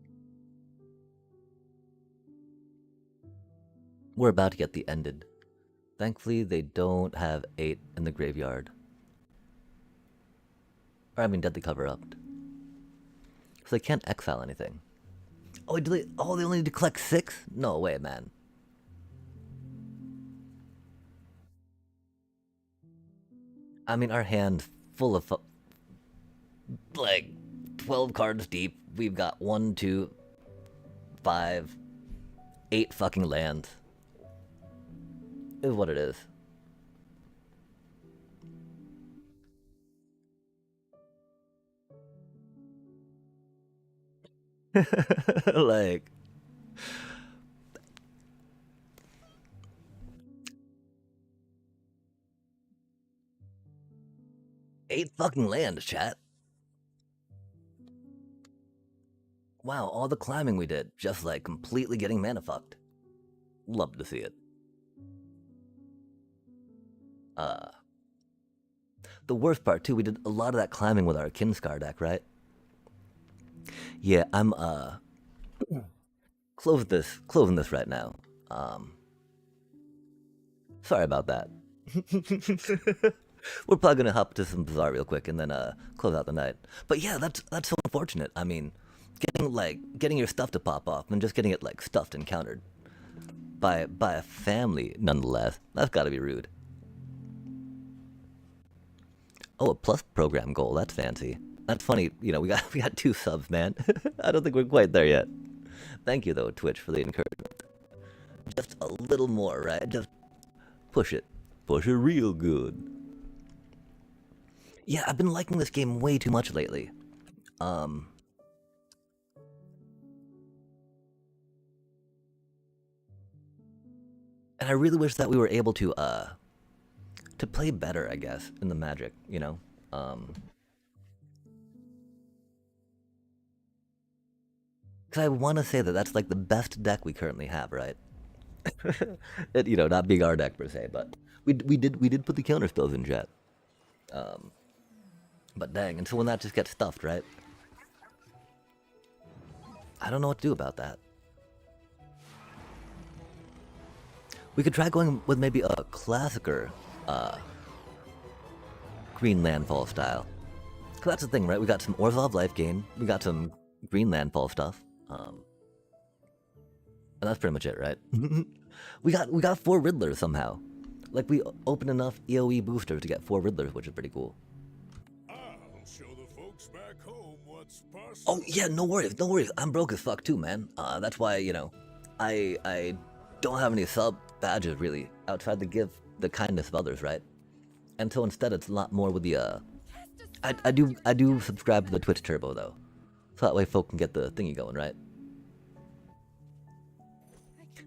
We're about to get the ended. Thankfully, they don't have 8 in the graveyard. Or, I mean, deadly cover-up. So they can't exile anything. Oh, they only need to collect 6? No way, man. I mean, our hand's full of, like, 12 cards deep. We've got 1, 2, 5, 8 fucking lands. Is what it is. Like, 8 fucking lands, chat. Wow, all the climbing we did, just like completely getting mana fucked. Love to see it. The worst part too, we did a lot of that climbing with our Kinscar deck, right? Yeah, I'm closing this right now. Sorry about that. We're probably gonna hop to some Bazaar real quick and then close out the night. But yeah, that's so unfortunate. I mean, getting your stuff to pop off and just getting it like stuffed and countered by a family nonetheless. That's gotta be rude. Oh, a plus program goal. That's fancy. That's funny. You know, we got 2 subs, man. I don't think we're quite there yet. Thank you though, Twitch, for the encouragement. Just a little more, right? Just push it real good. Yeah, I've been liking this game way too much lately. And I really wish that we were able to play better, I guess, in the Magic, you know? Because I want to say that that's like the best deck we currently have, right? You know, not being our deck per se, but we did put the counter spells in chat. But dang, until when that just gets stuffed, right? I don't know what to do about that. We could try going with maybe a classicer green landfall style. Cause that's the thing, right? We got some Orzhov life gain, we got some green landfall stuff, and that's pretty much it, right? we got 4 Riddlers somehow. Like we opened enough EOE boosters to get 4 Riddlers, which is pretty cool. I'll show the folks back home what's possible. Oh yeah, no worries. I'm broke as fuck too, man. That's why, you know, I don't have any sub badges really outside to give the kindness of others, right? And so instead, it's a lot more with the I do subscribe to the Twitch Turbo though, so that way folk can get the thingy going, right?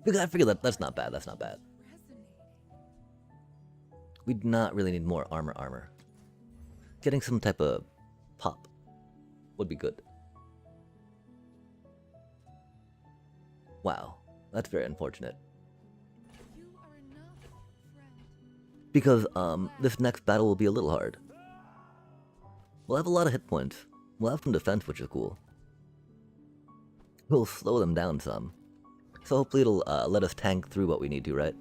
Because I figure that's not bad. That's not bad. We do not really need more armor. Getting some type of pop would be good. Wow, that's very unfortunate. Because this next battle will be a little hard. We'll have a lot of hit points. We'll have some defense, which is cool. We'll slow them down some. So hopefully it'll let us tank through what we need to, right?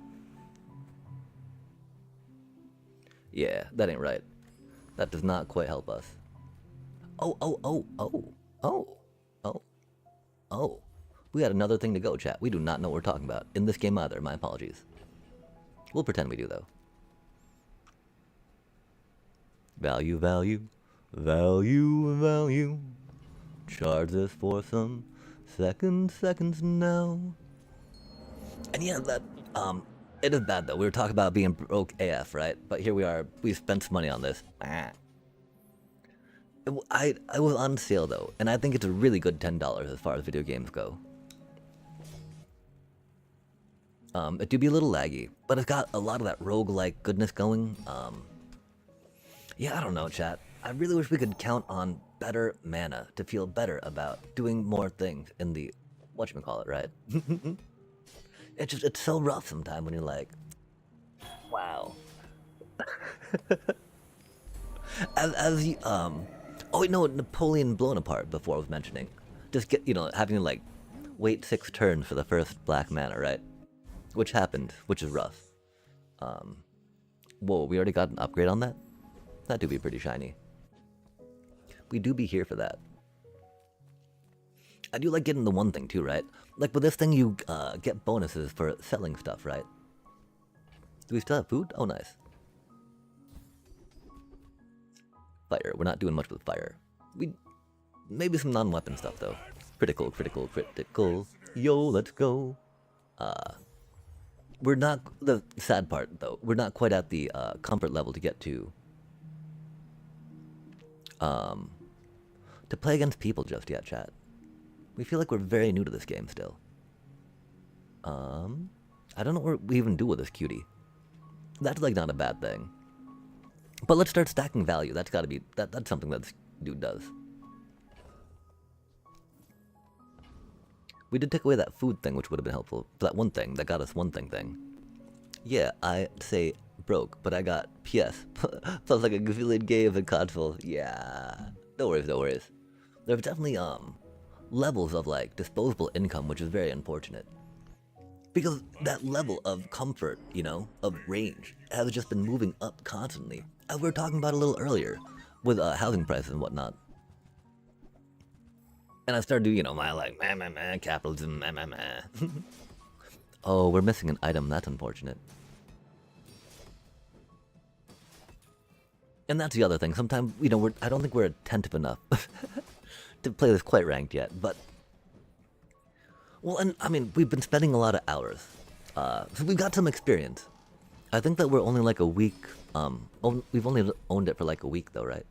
Yeah, that ain't right. That does not quite help us. Oh, oh, oh, oh, oh, oh, oh. We got another thing to go, chat. We do not know what we're talking about. In this game either, my apologies. We'll pretend we do, though. Value, value, value, value. Charge this for some seconds now. And yeah, that, it is bad, though. We were talking about being broke AF, right? But here we are. We spent some money on this. I was on sale, though, and I think it's a really good $10 as far as video games go. It do be a little laggy, but it's got a lot of that roguelike goodness going. Yeah, I don't know, chat. I really wish we could count on better mana to feel better about doing more things in the whatchamacallit, right? It's so rough sometimes when you're like, wow. as you, oh wait, no, Napoleon Bonaparte before I was mentioning. Just get, having to like wait 6 turns for the first black mana, right? Which happened, which is rough. Whoa, we already got an upgrade on that? That do be pretty shiny. We do be here for that. I do like getting the one thing too, right? Like with this thing, you get bonuses for selling stuff, right? Do we still have food? Oh, nice. Fire. We're not doing much with fire. Maybe some non-weapon stuff though. Critical, critical, critical. Yo, let's go. We're not, the sad part though, we're not quite at the comfort level to get to play against people just yet, chat. We feel like we're very new to this game still. I don't know what we even do with this cutie. That's like not a bad thing. But let's start stacking value. That's gotta be, that's something that this dude does. We did take away that food thing, which would have been helpful. For that one thing, that got us one thing. Yeah, I say broke, but I got PS. Plus like a gazillion games and console. Yeah. No worries, no worries. There's definitely, levels of like disposable income, which is very unfortunate. Because that level of comfort, of range, has just been moving up constantly. As we were talking about a little earlier, with housing prices and whatnot. And I started doing, my like, capitalism, Oh, we're missing an item, that's unfortunate. And that's the other thing, sometimes, I don't think we're attentive enough to play this quite ranked yet, but... Well, and, I mean, we've been spending a lot of hours, so we've got some experience. I think that we're only like a week, we've only owned it for like a week though, right?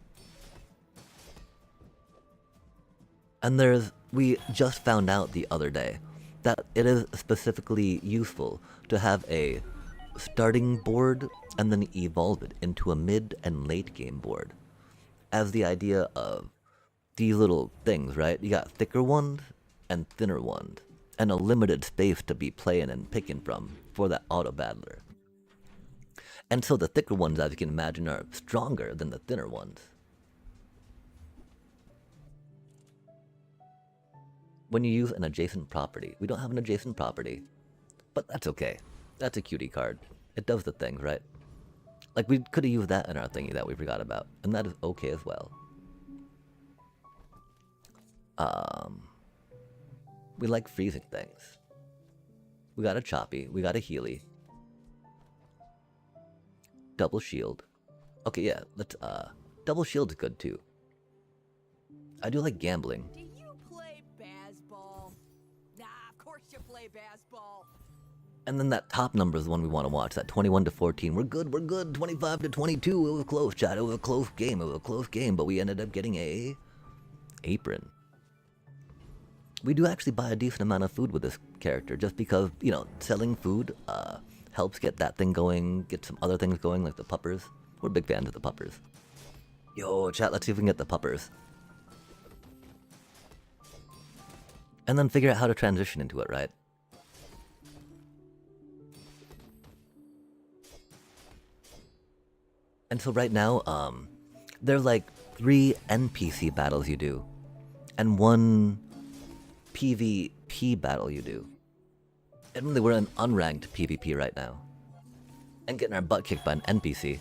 And we just found out the other day that it is specifically useful to have a starting board and then evolve it into a mid and late game board. As the idea of these little things, right? You got thicker ones and thinner ones, and a limited space to be playing and picking from for that auto battler. And so the thicker ones, as you can imagine, are stronger than the thinner ones. When you use an adjacent property. We don't have an adjacent property, but that's okay. That's a cutie card. It does the things, right? Like, we could have used that in our thingy that we forgot about, and that is okay as well. We like freezing things. We got a choppy, we got a healy. Double shield. Okay, yeah, let's, double shield's good too. I do like gambling. Do you play baseball? Nah, of course you play baseball. And then that top number is the one we want to watch, that 21 to 14. We're good, 25 to 22. It was close, chat. It was a close game, but we ended up getting a apron. We do actually buy a decent amount of food with this character, just because, selling food helps get that thing going, get some other things going, like the puppers. We're big fans of the puppers. Yo, chat, let's see if we can get the puppers. And then figure out how to transition into it, right? And so right now, there's like 3 NPC battles you do, and 1 PvP battle you do. Admittedly, we're in unranked PvP right now. And getting our butt kicked by an NPC.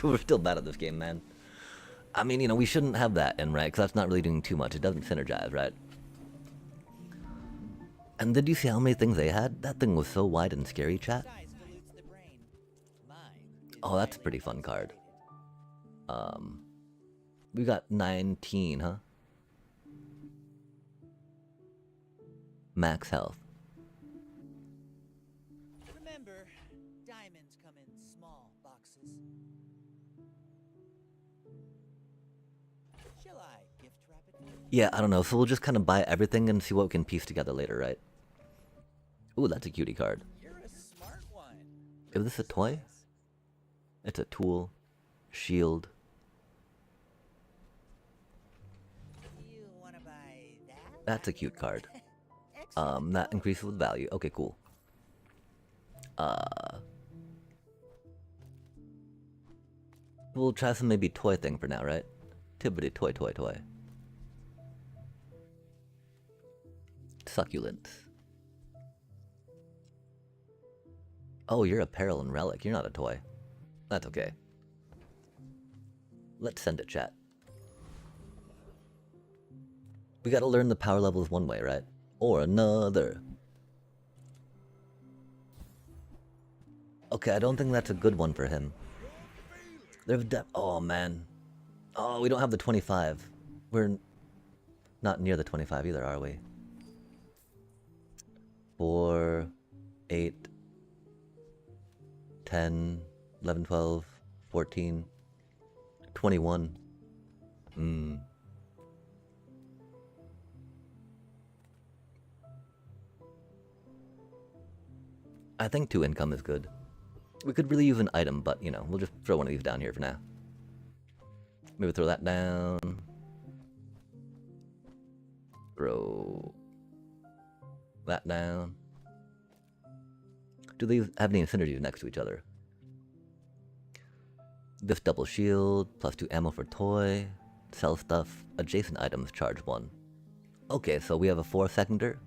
We're still bad at this game, man. I mean, you know, we shouldn't have that in rank, because that's not really doing too much. It doesn't synergize, right? And did you see how many things they had? That thing was so wide and scary, chat. Oh, that's a pretty fun card. We got 19, huh? Max health. Remember, diamonds come in small boxes. Shall I gift wrap it for you? Yeah, I don't know. So we'll just kind of buy everything and see what we can piece together later, right? Ooh, that's a cutie card. You're a smart one. Is this a toy? It's a tool. Shield. You wanna buy that? That's a cute card. Excellent. That increases with value. Okay, cool. We'll try some maybe toy thing for now, right? Tibbity toy. Succulent. Oh, you're a peril and relic. You're not a toy. That's okay. Let's send it, chat. We gotta learn the power levels one way, right? Or another. Okay, I don't think that's a good one for him. There's oh man. Oh, we don't have the 25. We're not near the 25 either, are we? 4, 8, 10, 11, 12, 14, 21. I think 2 income is good. We could really use an item, but, you know, we'll just throw one of these down here for now. Maybe throw that down. Throw that down. Do these have any synergies next to each other? This double shield, plus 2 ammo for toy, sell stuff, adjacent items charge 1. Okay, so we have a 4-seconder.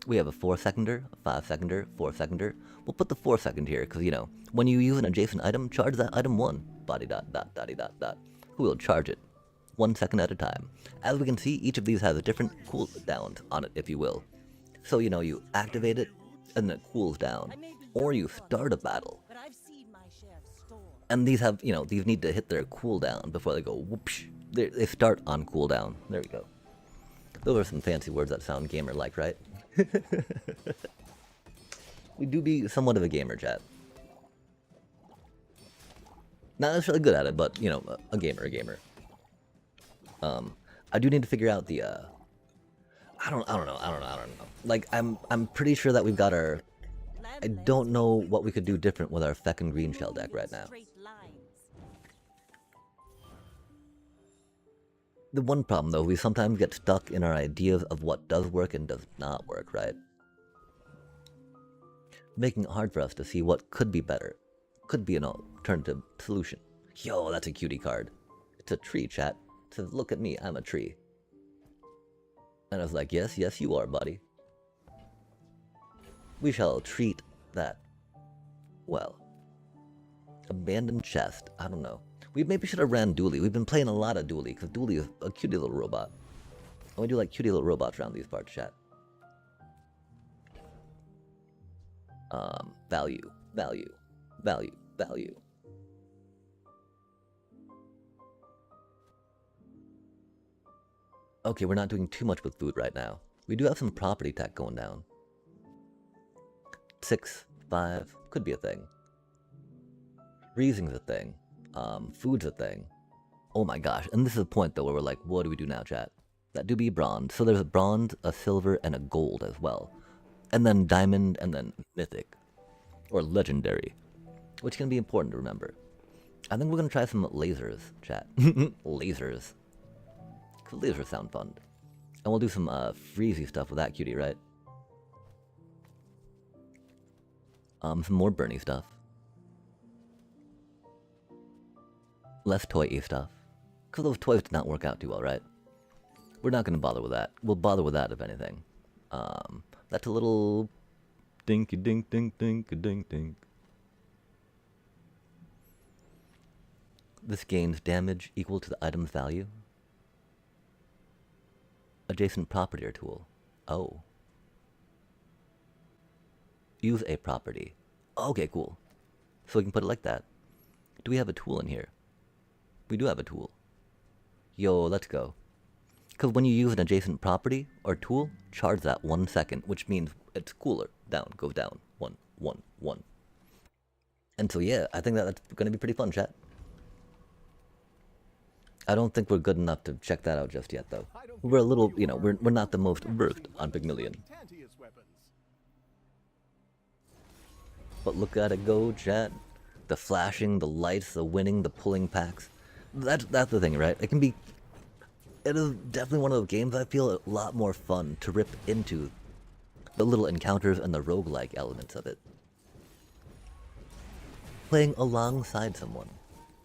We have a 4-seconder, a 5-seconder, 4-seconder. We'll put the 4-second here, because, you know, when you use an adjacent item, charge that item 1. Body dot dot dotty dot dot. We'll charge it 1 second at a time. As we can see, each of these has a different cooldowns on it, if you will. So, you know, you activate it, and then it cools down. Or you start a battle. But I've seen my share of storms. And these have, you know, these need to hit their cooldown before they go whoopsh. They start on cooldown. There we go. Those are some fancy words that sound gamer-like, right? We do be somewhat of a gamer, chat. Not necessarily good at it, but, you know, a gamer. I do need to figure out the, I don't know. Like, I'm pretty sure that we've got our, I don't know what we could do different with our feckin' green shell deck right now. Straight lines. The one problem, though, we sometimes get stuck in our ideas of what does work and does not work, right? Making it hard for us to see what could be better. Could be an alternative solution. Yo, that's a cutie card. It's a tree, chat. It says, look at me, I'm a tree. And I was like, yes, you are, buddy. We shall treat that well. Abandoned chest. I don't know. We maybe should have ran Dooley. We've been playing a lot of Dooley, because Dooley is a cutie little robot. And we do like cutie little robots around these parts, chat. Value. Okay, we're not doing too much with food right now. We do have some property tech going down. 6, 5, could be a thing. Reason's a thing. Food's a thing. Oh my gosh, and this is a point though where we're like, what do we do now, chat? That do be bronze. So there's a bronze, a silver, and a gold as well. And then diamond, and then mythic. Or legendary. Which can be important to remember. I think we're gonna try some lasers, chat. Lasers. Cause lasers sound fun. And we'll do some freezy stuff with that cutie, right? Some more Bernie stuff. Less toy-y stuff. Because those toys did not work out too well, right? We're not going to bother with that. We'll bother with that, if anything. That's a little dinky dink dink dink dink dink. This gains damage equal to the item's value. Adjacent property or tool. Oh. Use a property. Okay, cool. So we can put it like that. Do we have a tool in here? We do have a tool. Yo, let's go. Because when you use an adjacent property or tool, charge that 1 second, which means it's cooler. Down, goes down. 1, 1, 1. And so yeah, I think that's going to be pretty fun, chat. I don't think we're good enough to check that out just yet, though. We're a little, you know, we're not the most versed on Pygmalion. But look at it go, chat. The flashing, the lights, the winning, the pulling packs. That's the thing, right? It is definitely one of those games I feel a lot more fun to rip into the little encounters and the roguelike elements of it. Playing alongside someone.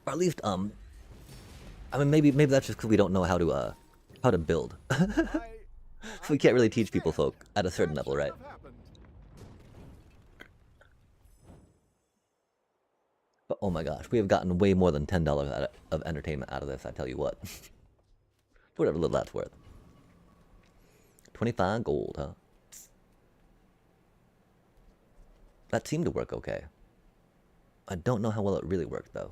Or at least, I mean, maybe that's just because we don't know how to build. So we can't really teach people folk at a certain level, right? But oh my gosh, we have gotten way more than $10 of entertainment out of this, I tell you what. Whatever little that's worth. 25 gold, huh? That seemed to work okay. I don't know how well it really worked, though.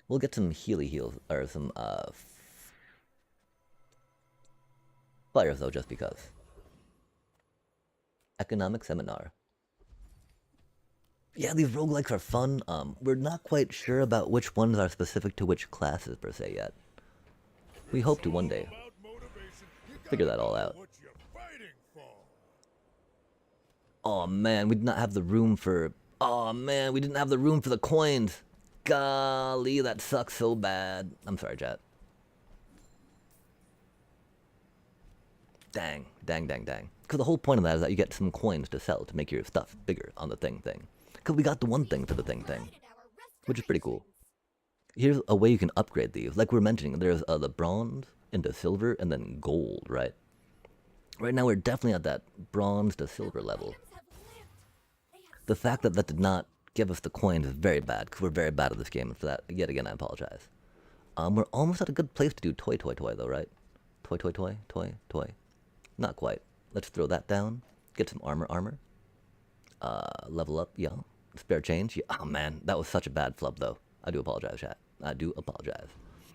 We'll get some heals, or some, flyers, though, just because. Economic seminar. Yeah, these roguelikes are fun. We're not quite sure about which ones are specific to which classes, per se, yet. We hope to one day figure that all out. Oh man, we did not have the room for... Oh man, we didn't have the room for the coins! Golly, that sucks so bad. I'm sorry, chat. Dang. Because the whole point of that is that you get some coins to sell to make your stuff bigger on the thing. Because we got the one thing for the thing. Which is pretty cool. Here's a way you can upgrade these. Like we were mentioning, there's the bronze into silver and then gold, right? Right now we're definitely at that bronze to silver level. The fact that that did not give us the coins is very bad, because we're very bad at this game. For that, yet again, I apologize. We're almost at a good place to do toy though, right? Toy. Not quite. Let's throw that down. Get some armor. Level up, yeah. Spare change, yeah. Oh man, that was such a bad flub though. I do apologize, chat. I do apologize.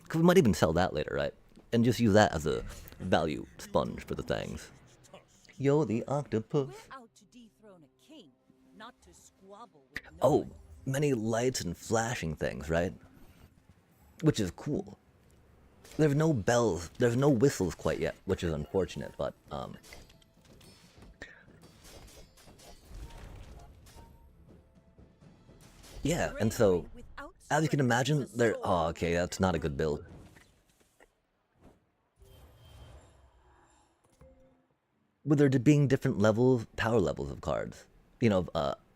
Because we might even sell that later, right? And just use that as a value sponge for the things. Yo, the octopus. We're out to dethrone a king, not to squabble with no Oh, one. many lights and flashing things, right? Which is cool. There's no bells, there's no whistles quite yet, which is unfortunate, but, yeah, and so, as you can imagine, oh, okay, that's not a good build. With there being different levels, power levels of cards, you know,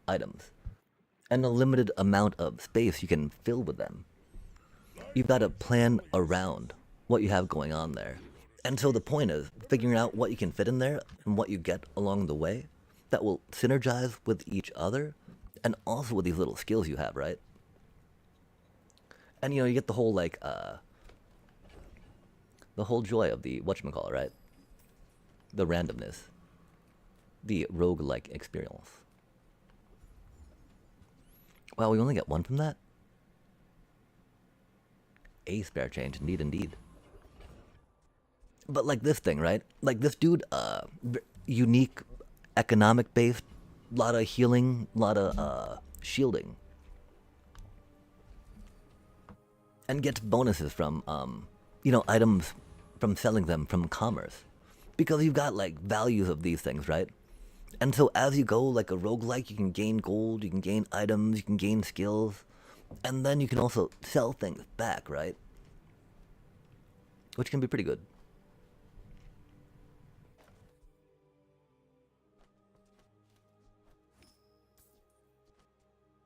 items, and a limited amount of space you can fill with them. You've got to plan around what you have going on there. And so the point is figuring out what you can fit in there and what you get along the way that will synergize with each other and also with these little skills you have, right? And you know, you get the whole like the whole joy of the whatchamacallit, right? The randomness. The roguelike experience. Wow, we only get one from that? A spare change, indeed. But like this thing, right? Like this dude, unique, economic based, lot of healing, lot of shielding. And gets bonuses from, you know, items from selling them from commerce. Because you've got like values of these things, right? And so as you go like a roguelike, you can gain gold, you can gain items, you can gain skills. And then you can also sell things back, right? Which can be pretty good.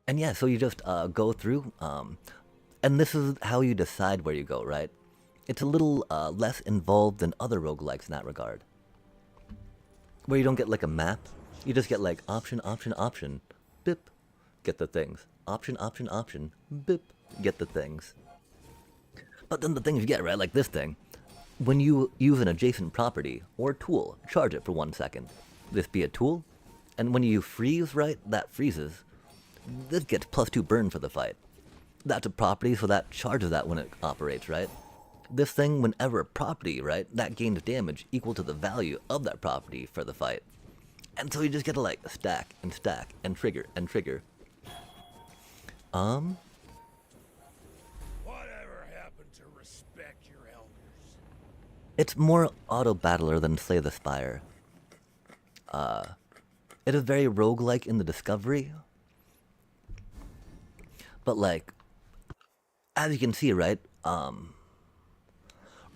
And yeah, so you just go through, and this is how you decide where you go, right? It's a little less involved than other roguelikes in that regard. Where you don't get like a map, you just get like option, option, option, bip, get the things. Option, option, option, bip, get the things. But then the things you get, right, like this thing, when you use an adjacent property or tool, charge it for 1 second. This be a tool, and when you freeze, right, that freezes. This gets +2 burn for the fight. That's a property, so that charges that when it operates, right? This thing, whenever a property, right, that gains damage equal to the value of that property for the fight. And so you just get to like stack and stack and trigger and trigger. Whatever happened to respect your elders? It's more auto-battler than Slay the Spire. It is very roguelike in the discovery. But like, as you can see, right,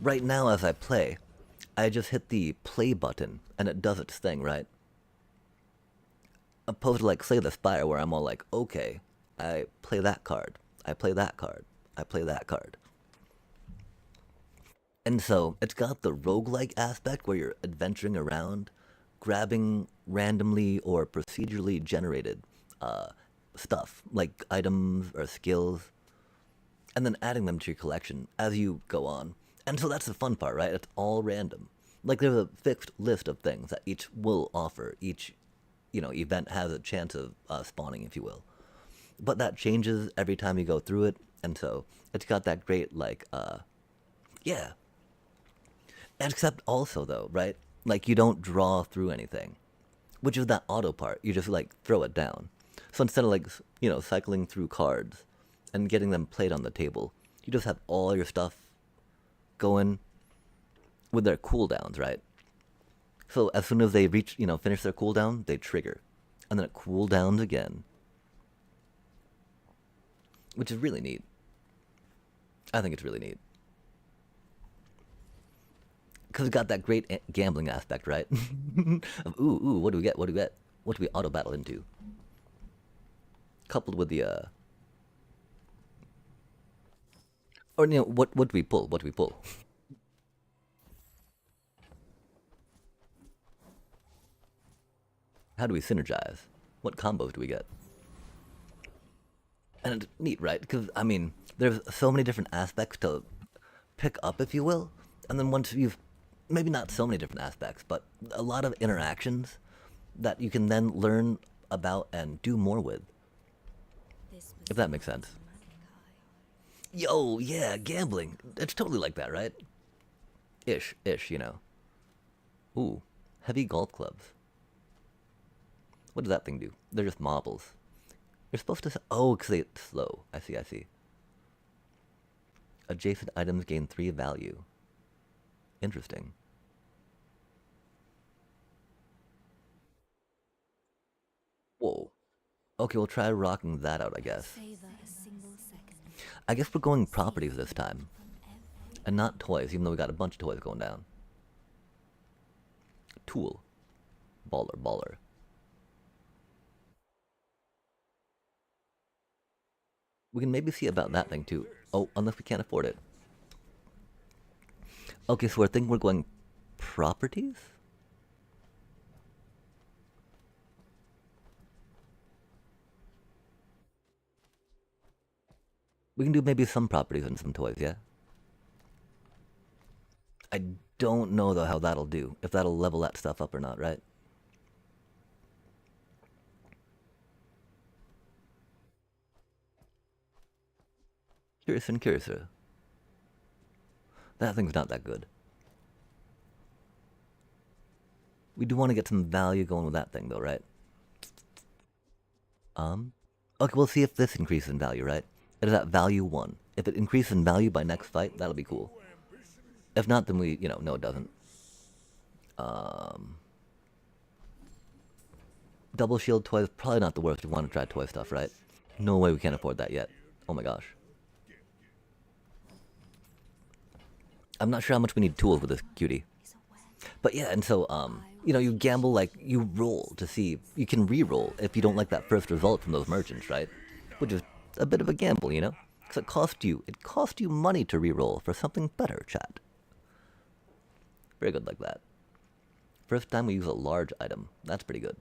right now as I play, I just hit the play button and it does its thing, right? Opposed to like Slay the Spire where I'm all like, okay, I play that card, I play that card, I play that card. And so it's got the roguelike aspect where you're adventuring around, grabbing randomly or procedurally generated stuff, like items or skills, and then adding them to your collection as you go on. And so that's the fun part, right? It's all random. Like there's a fixed list of things that each will offer. Each, event has a chance of spawning, if you will. But that changes every time you go through it, and so it's got that great, like, yeah. Except also, though, right? Like, you don't draw through anything, which is that auto part. You just, like, throw it down. So instead of, like, cycling through cards and getting them played on the table, you just have all your stuff going with their cooldowns, right? So as soon as they reach, finish their cooldown, they trigger. And then it cooldowns again. Which is really neat. I think it's really neat. Because it's got that great gambling aspect, right? Of, ooh, what do we get? What do we get? What do we auto-battle into? Coupled with the, or, what do we pull? What do we pull? How do we synergize? What combos do we get? And it's neat, right? Because, I mean, there's so many different aspects to pick up, if you will. And then once you've, maybe not so many different aspects, but a lot of interactions that you can then learn about and do more with. If that makes sense. Yo, yeah, gambling. It's totally like that, right? Ish, Ooh, heavy golf clubs. What does that thing do? They're just marbles. You're supposed to... Oh, because it's slow. I see. Adjacent items gain 3 value. Interesting. Whoa. Okay, we'll try rocking that out, I guess. I guess we're going properties this time. And not toys, even though we got a bunch of toys going down. Tool. Baller. We can maybe see about that thing too. Oh, unless we can't afford it. Okay, so I think we're going properties? We can do maybe some properties and some toys, yeah? I don't know, though, how that'll do. If that'll level that stuff up or not, right? Curiouser. That thing's not that good. We do want to get some value going with that thing, though, right? Okay, we'll see if this increases in value, right? It is at value 1. If it increases in value by next fight, that'll be cool. If not, then we, no, it doesn't. Double shield toys, probably not the worst if you want to try toy stuff, right? No way we can't afford that yet. Oh my gosh. I'm not sure how much we need tools with this cutie. But yeah, and so, you gamble, like, you roll to see, you can re-roll if you don't like that first result from those merchants, right? Which is a bit of a gamble, Because it cost you money to reroll for something better, chat. Very good like that. First time we use a large item. That's pretty good.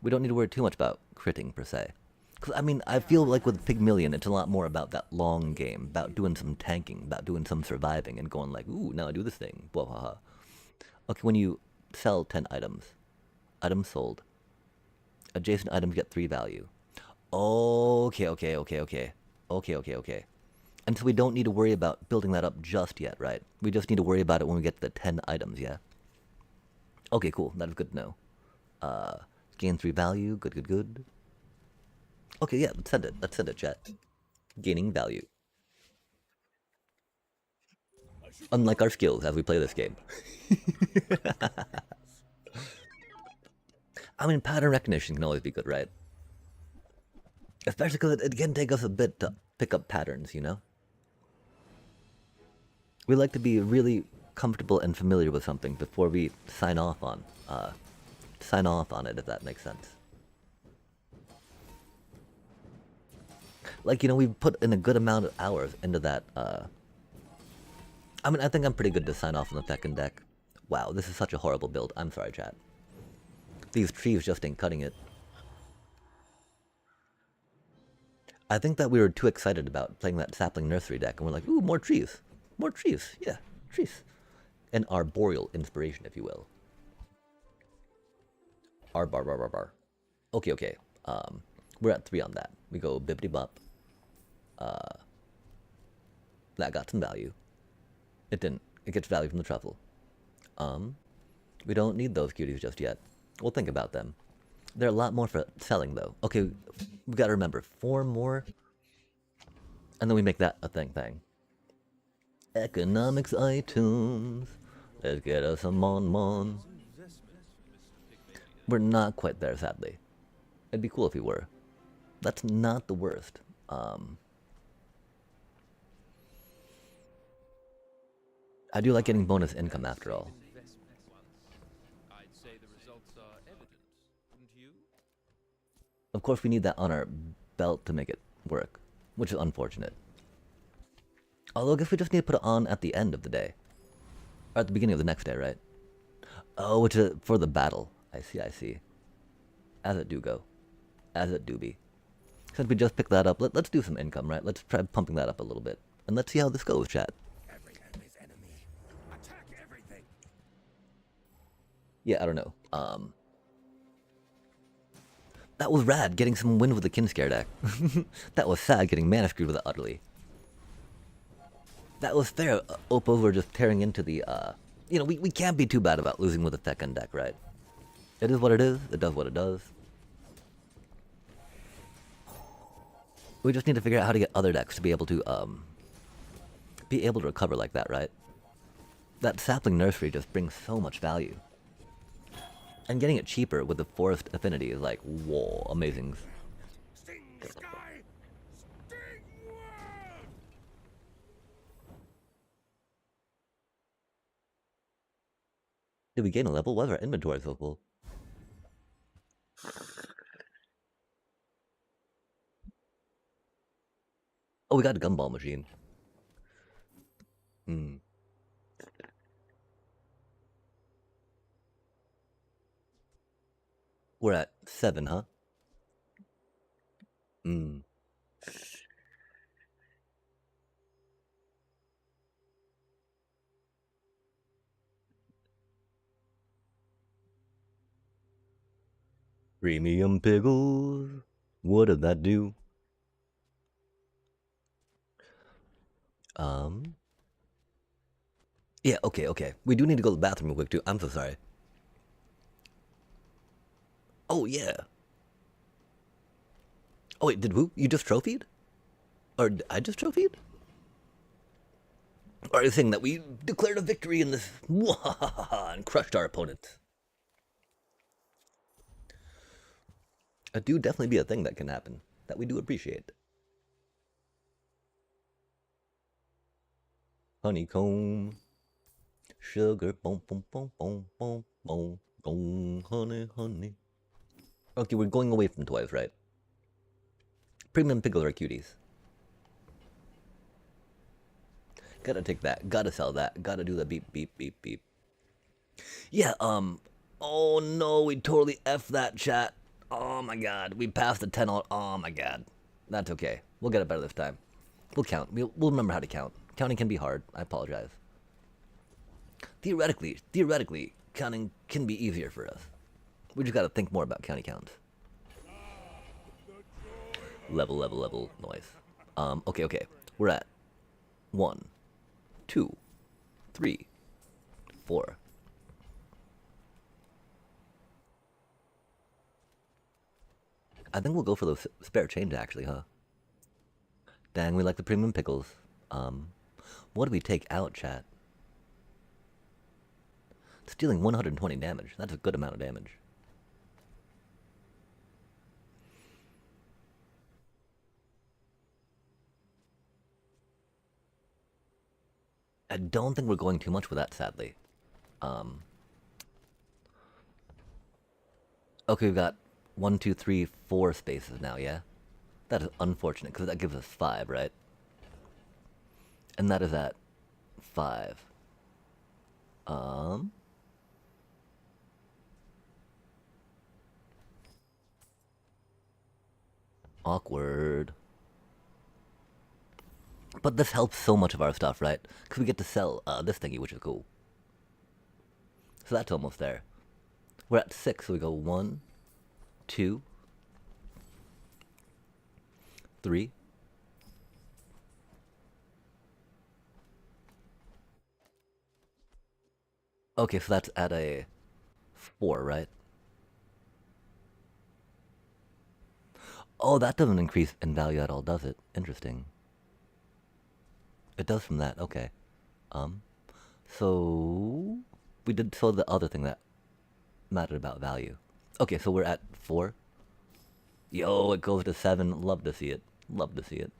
We don't need to worry too much about critting, per se. Because, I mean, I feel like with Pygmalion, it's a lot more about that long game, about doing some tanking, about doing some surviving, and going like, ooh, now I do this thing. Blah, blah, blah. Okay, when you sell 10 items, items sold, adjacent items get 3 value. Okay. And so we don't need to worry about building that up just yet, right? We just need to worry about it when we get to the 10 items, yeah? Okay, cool. That is good to know. Gain 3 value. Good. Okay, yeah, let's send it, chat. Gaining value. Unlike our skills as we play this game. I mean, pattern recognition can always be good, right? Especially because it can take us a bit to pick up patterns, you know? We like to be really comfortable and familiar with something before we sign off on it, if that makes sense. Like, you know, we've put in a good amount of hours into that, I mean, I think I'm pretty good to sign off on the Feckin' deck. Wow, this is such a horrible build. I'm sorry, chat. These trees just ain't cutting it. I think that we were too excited about playing that sapling nursery deck, and we're like, ooh, more trees. More trees. Yeah, trees. An arboreal inspiration, if you will. Bar. Okay. We're at 3 on that. We go bibbity bop. That got some value. It didn't. It gets value from the truffle. We don't need those cuties just yet. We'll think about them. They're a lot more for selling, though. Okay, we gotta remember, 4 more. And then we make that a thing. Economics items. Let's get us some mon. We're not quite there, sadly. It'd be cool if we were. That's not the worst. I do like getting bonus income after all. I'd say the results are evident, wouldn't you? Of course, we need that on our belt to make it work, which is unfortunate. Although, I guess we just need to put it on at the end of the day. Or at the beginning of the next day, right? Oh, which is for the battle. I see. As it do go. As it do be. Since we just picked that up, let's do some income, right? Let's try pumping that up a little bit. And let's see how this goes, chat. Every enemy's enemy. Attack everything. Yeah, I don't know. That was rad, getting some win with the Kinscare deck. That was sad, getting mana screwed with it utterly. That was fair. Oppo were just tearing into the, you know, we can't be too bad about losing with a Feckin' deck, right? It is what it is. It does what it does. We just need to figure out how to get other decks to be able to recover like that, right? That sapling nursery just brings so much value. And getting it cheaper with the forest affinity is like, whoa, amazing. Sting sky. Sting world. Did we gain a level? Why is our inventory so full? Oh, we got a gumball machine. We're at 7, huh? Premium pickles. What did that do? Yeah, okay. We do need to go to the bathroom real quick, too. I'm so sorry. Oh, yeah. Oh, wait, you just trophied? Or I just trophied? Or are you saying that we declared a victory in this and crushed our opponent? It do definitely be a thing that can happen, that we do appreciate. Honeycomb. Sugar, boom, honey. Okay, we're going away from toys, right? Premium pickles are cuties. Gotta take that. Gotta sell that. Gotta do the beep, beep, beep, beep. Yeah, oh no, we totally F that chat. Oh my god, we passed the 10 all. Oh my god. That's okay. We'll get it better this time. We'll count. We'll remember how to count. Counting can be hard. I apologize. Theoretically, counting can be easier for us. We just gotta think more about county counts. Level, noise. Okay. We're at 1, 2, 3, 4. I think we'll go for those spare change actually, huh? Dang, we like the premium pickles. What do we take out, chat? It's dealing 120 damage. That's a good amount of damage. I don't think we're going too much with that, sadly. Okay, we've got 1, 2, 3, 4 spaces now, yeah? That is unfortunate, because that gives us 5, right? And that is at 5. Awkward. But this helps so much of our stuff, right? Because we get to sell this thingy, which is cool. So that's almost there. We're at 6, so we go 1, 2, 3. Okay, so that's at a 4, right? Oh, that doesn't increase in value at all, does it? Interesting. It does from that, okay. So we did so the other thing that mattered about value. Okay, so we're at 4. Yo, it goes to 7. Love to see it. Love to see it.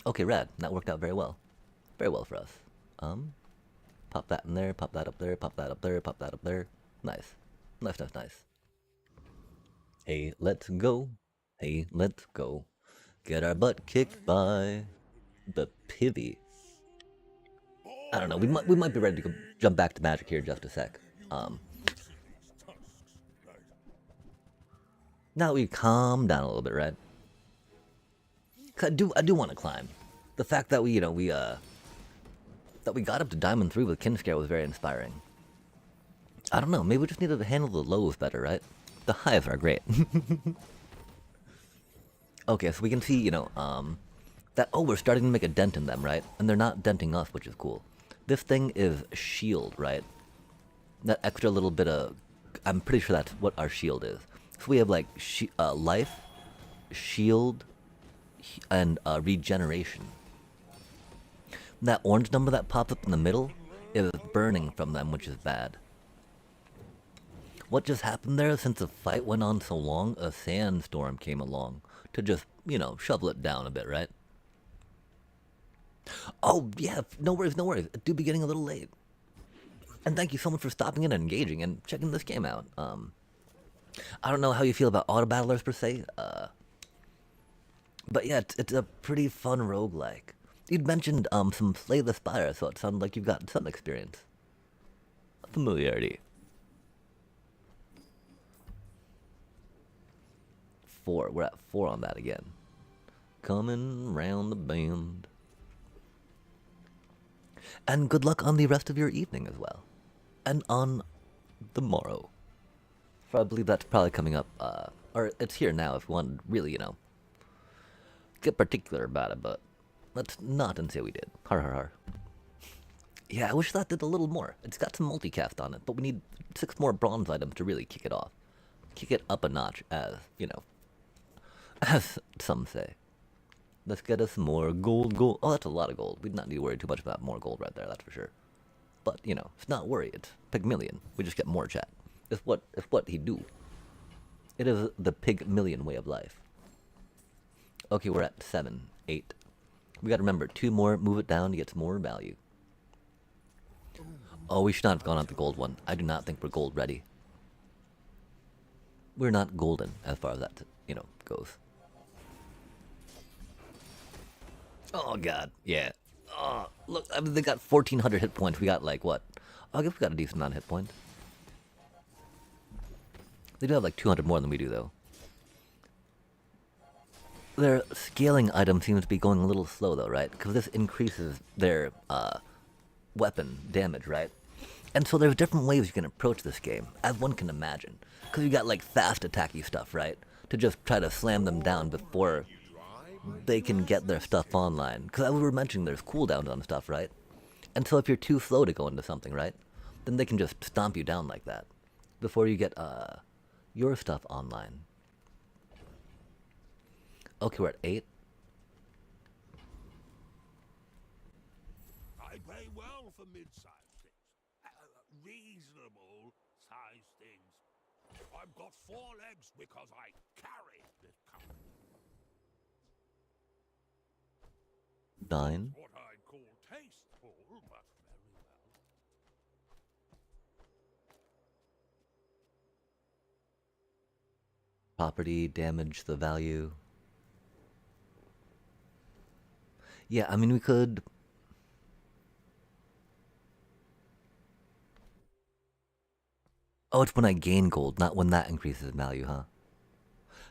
Okay, rad. That worked out very well. Very well for us. Pop that in there, pop that up there, pop that up there, pop that up there. Nice. Nice. Hey, let's go. Hey, let's go. Get our butt kicked by the Pivy. I don't know. We might be ready to go jump back to Magic here in just a sec. Now we calm down a little bit, right? 'Cause I do want to climb. The fact that we that we got up to Diamond 3 with Kinscare was very inspiring. I don't know. Maybe we just needed to handle the lows better, right? The highs are great. Okay, so we can see, that, we're starting to make a dent in them, right? And they're not denting us, which is cool. This thing is shield, right? That extra little bit of... I'm pretty sure that's what our shield is. So we have, like, life, shield, and regeneration. That orange number that pops up in the middle is burning from them, which is bad. What just happened there? Since the fight went on so long, a sandstorm came along to just, shovel it down a bit, right? Oh, yeah, no worries. It do be getting a little late. And thank you so much for stopping in and engaging and checking this game out. I don't know how you feel about auto battlers per se, but yeah, it's a pretty fun roguelike. You'd mentioned some Slay the Spire, so it sounded like you've got some experience. Familiarity. 4. We're at 4 on that again. Coming round the bend. And good luck on the rest of your evening as well. And on the morrow. For I believe that's probably coming up, or it's here now if you want to really, get particular about it, but let's not and say we did. Har har har. Yeah, I wish that did a little more. It's got some multicast on it, but we need 6 more bronze items to really kick it off. Kick it up a notch, as, as some say. Let's get us more gold. Oh, that's a lot of gold. We'd not need to worry too much about more gold right there, that's for sure. But, it's not worry. It's Pygmalion. We just get more chat. It's what he do. It is the Pygmalion way of life. Okay, we're at 7, 8. We gotta remember, 2 more, move it down to get some more value. Oh, we should not have gone on the gold one. I do not think we're gold ready. We're not golden as far as that, goes. Oh god, yeah. Look, I mean, they got 1,400 hit points. We got like what? I guess we got a decent amount of hit points. They do have like 200 more than we do, though. Their scaling item seems to be going a little slow, though, right? Because this increases their weapon damage, right? And so there's different ways you can approach this game, as one can imagine. Because you got like fast attacky stuff, right? To just try to slam them down before they can get their stuff online. Because we were mentioning there's cooldowns on stuff, right? And so if you're too slow to go into something, right? Then they can just stomp you down like that before you get your stuff online. Okay, we're at 8. I pay well for mid-sized things. Reasonable sized things. I've got 4 legs because I carry this company. 9. What I'd call tasteful, but very well. Property, damage, the value. Yeah, I mean, we could... Oh, it's when I gain gold, not when that increases in value, huh?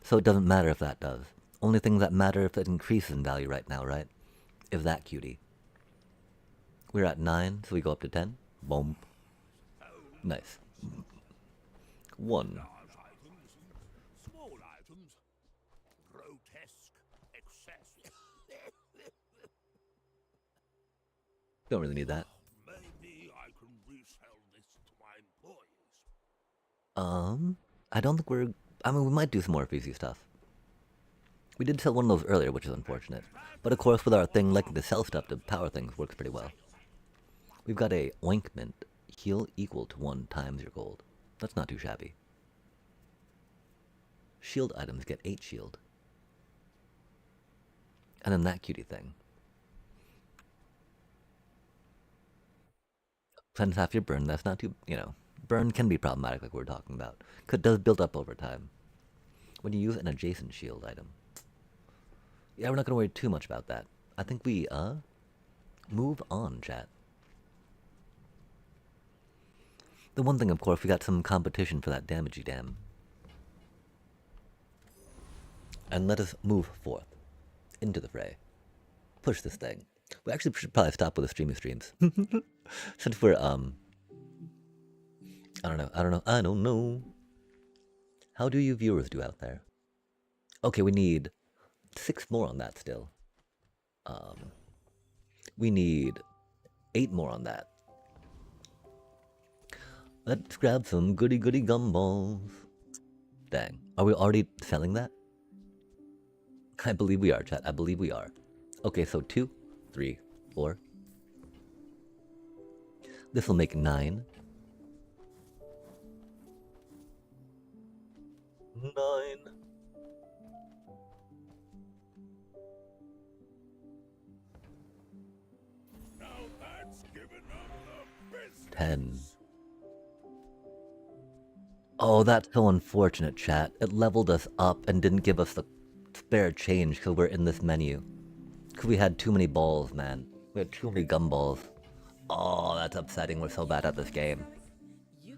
So it doesn't matter if that does. Only things that matter if it increases in value right now, right? Is that cutie. We're at 9, so we go up to 10. Boom. Nice. 1. Large items, small items, grotesque excess. Don't really need that. Maybe I can resell this to my employees. I don't think we're... I mean, we might do some more easy stuff. We did sell one of those earlier, which is unfortunate. But of course, with our thing liking to sell stuff to power things, works pretty well. We've got a ointment. Heal equal to 1 times your gold. That's not too shabby. Shield items get 8 shield. And then that cutie thing. Spends half your burn, that's not too, you know. Burn can be problematic like we were talking about. Because it does build up over time. When you use an adjacent shield item. Yeah, we're not going to worry too much about that. I think we, move on, chat. The one thing, of course, we got some competition for that damagey dam. And let us move forth into the fray. Push this thing. We actually should probably stop with the streams. Since we're, I don't know. How do you viewers do out there? Okay, we need 6 more on that still. We need 8 more on that. Let's grab some goody gumballs. Dang. Are we already selling that? I believe we are, chat. I believe we are. Okay, so 2, 3, 4. This will make 9. 9. Now that's given up the business. 10. Oh, that's so unfortunate, chat. It leveled us up and didn't give us the spare change because we're in this menu. Because we had too many balls, man. We had too many gumballs. Oh, that's upsetting. We're so bad at this game.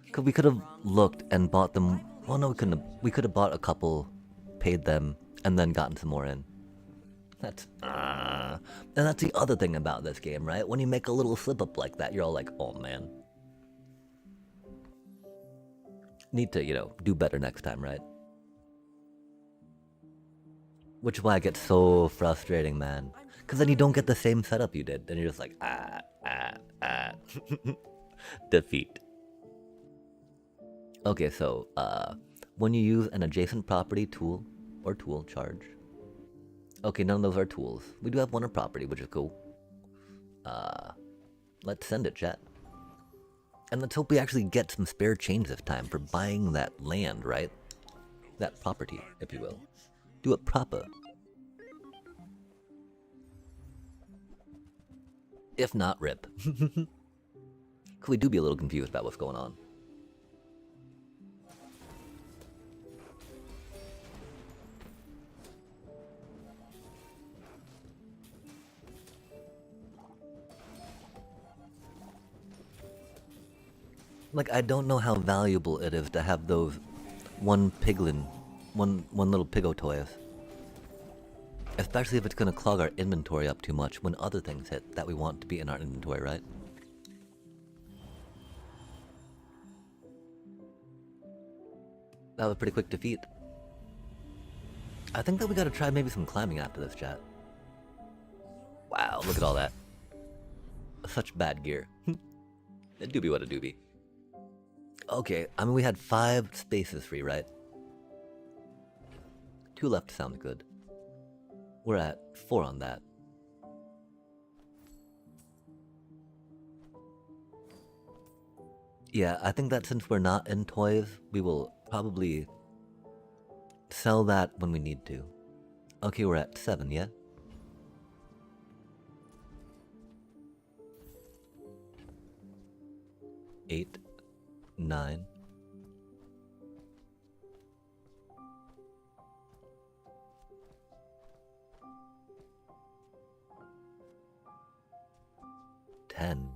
Because we could have looked and bought them. Well, no, we couldn't have. We could have bought a couple, paid them, and then gotten some more in. That's... And that's the other thing about this game, right? When you make a little slip-up like that, you're all like, oh, man. Need to, you know, do better next time, right? Which is why I get so frustrating, man. Because then you don't get the same setup you did. Then you're just like, Defeat. Okay, so, when you use an adjacent property, tool, or tool charge. Okay, none of those are tools. We do have one on property, which is cool. Let's send it, chat. And let's hope we actually get some spare change this time for buying that land, right? That property, if you will. Do it proper. If not, rip. Could we do be a little confused about what's going on? Like, I don't know how valuable it is to have those one piglin, one little piggo toys. Especially if it's gonna clog our inventory up too much when other things hit that we want to be in our inventory, right? That was a pretty quick defeat. I think that we gotta try maybe some climbing after this, chat. Wow, look at all that. Such bad gear. A doobie what a doobie. Okay, I mean we had 5 spaces free, right? 2 left sounds good. We're at 4 on that. Yeah, I think that since we're not in toys, we will probably sell that when we need to. Okay, we're at 7, yeah? Eight, 9. Ten.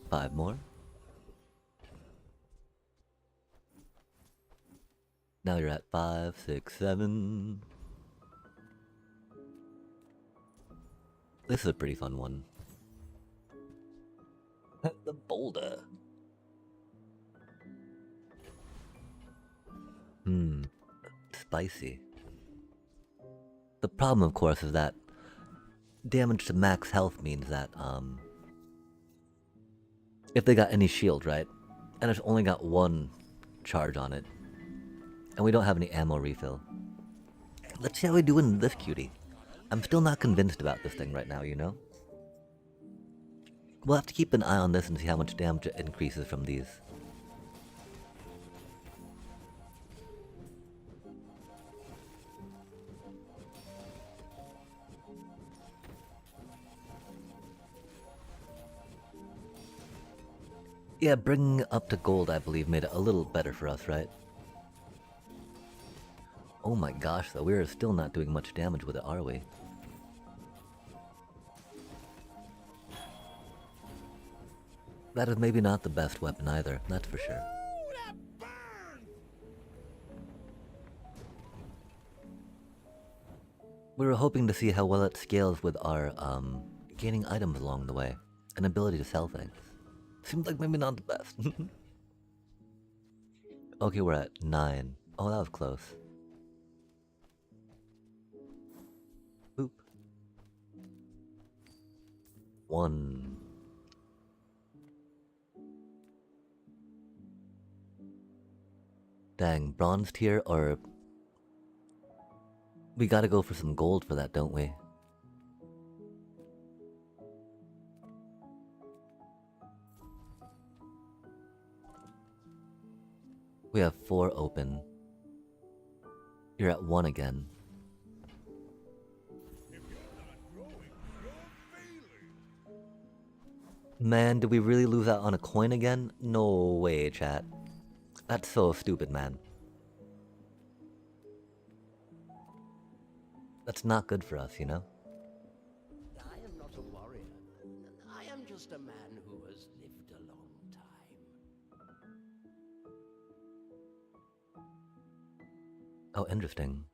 5 more. Now you're at 5, 6, 7. This is a pretty fun one. The boulder. Spicy. The problem, of course, is that damage to max health means that, if they got any shield, right? And it's only got 1 charge on it. And we don't have any ammo refill. Let's see how we do in this cutie. I'm still not convinced about this thing right now, you know? We'll have to keep an eye on this and see how much damage it increases from these. Yeah, bringing up to gold, I believe, made it a little better for us, right? Oh my gosh, though, we're still not doing much damage with it, are we? That is maybe not the best weapon either, that's for sure. We were hoping to see how well it scales with our, gaining items along the way. An ability to sell things. Seems like maybe not the best. Okay, we're at 9. Oh, that was close. Boop. 1. Dang, bronze tier or... We gotta go for some gold for that, don't we? We have 4 open. You're at 1 again. Man, did we really lose out on a coin again? No way, chat. That's so stupid, man. That's not good for us, you know? I am not a warrior. I am just a man who has lived a long time. Oh, interesting.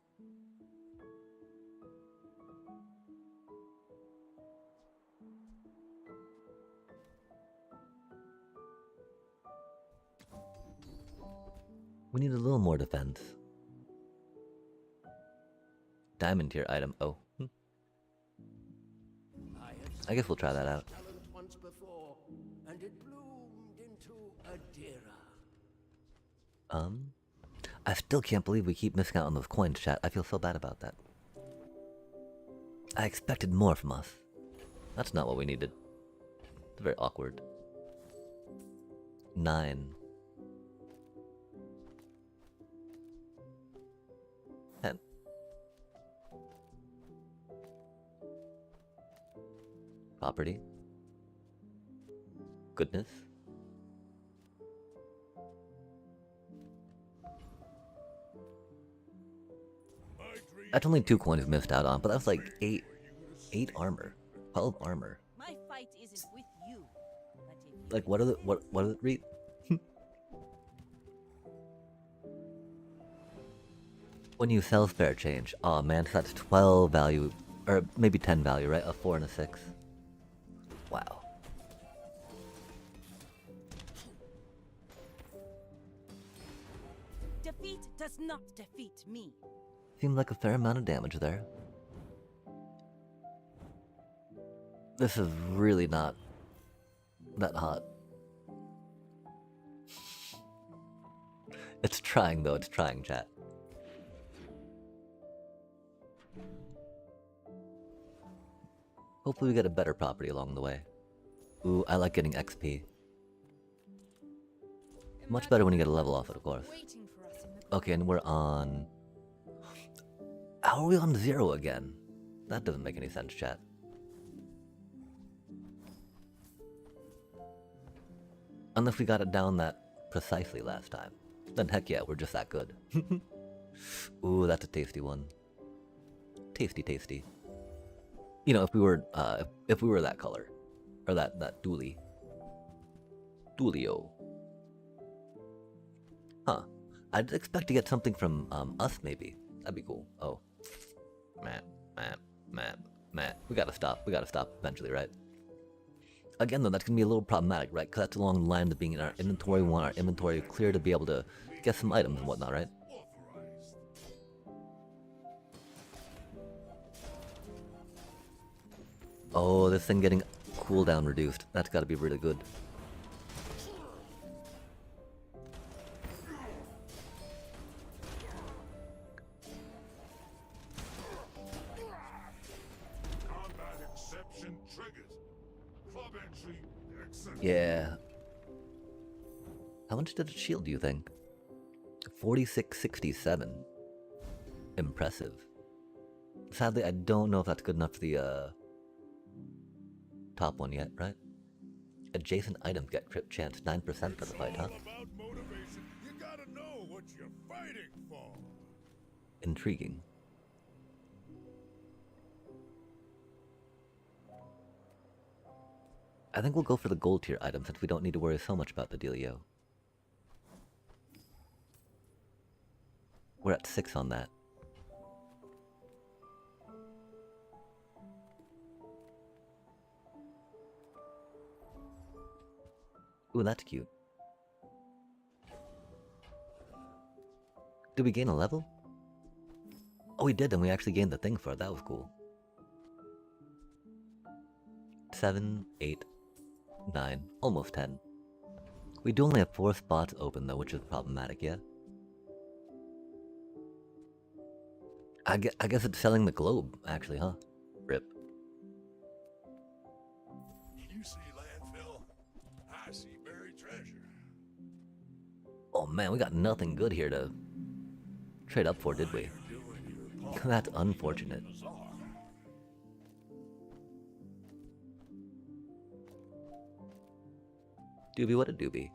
We need a little more defense. Diamond tier item. Oh. I guess we'll try that out. Talent once before, and it bloomed into a Dira. I still can't believe we keep missing out on those coins, chat. I feel so bad about that. I expected more from us. That's not what we needed. It's very awkward. 9. 10. Property. Goodness. That's only 2 coins we missed out on, but that's like 8 8 armor. 12 armor. My fight isn't with you, but if you Like, what are the, what does it read? When you sell spare change. Oh man, so that's 12 value, or maybe 10 value, right? A 4 and a 6. Wow. defeat does not defeat me. Seems like a fair amount of damage there. This is really not that hot. It's trying though, it's trying, chat. Hopefully we get a better property along the way. Ooh, I like getting XP. Much better when you get a level off it, of course. Waiting for us in the Okay, and we're on... How are we on 0 again? That doesn't make any sense, chat. Unless we got it down that precisely last time. Then heck yeah, we're just that good. Ooh, that's a tasty one. Tasty, tasty. You know, if we were that color. Or that dually. Dualio. Huh. I'd expect to get something from us maybe. That'd be cool. Oh. Matt. We gotta stop eventually, right? Again though, that's gonna be a little problematic, right? Because that's along the lines of being in our inventory. We want our inventory clear to be able to get some items and whatnot, right? Oh, this thing getting cooldown reduced. That's gotta be really good. Combat exception triggers. Club entry accepted. Yeah. How much did it shield, do you think? 4667. Impressive. Sadly, I don't know if that's good enough for the top one yet, right? Adjacent items get crit chance 9% for the fight, huh? All about motivation. You gotta know what you're fighting for. Intriguing. I think we'll go for the gold tier item since we don't need to worry so much about the dealio. We're at 6 on that. Ooh, that's cute. Did we gain a level? Oh, we did, and we actually gained the thing for it. That was cool. 7, 8, 9, almost 10. We do only have 4 spots open though, which is problematic, yeah? I guess it's selling the globe, actually, huh? Rip. You see landfill, I see buried treasure. Oh man, we got nothing good here to trade up for, did we? You're doing your part. That's unfortunate. Bizarre. Doobie, what a doobie.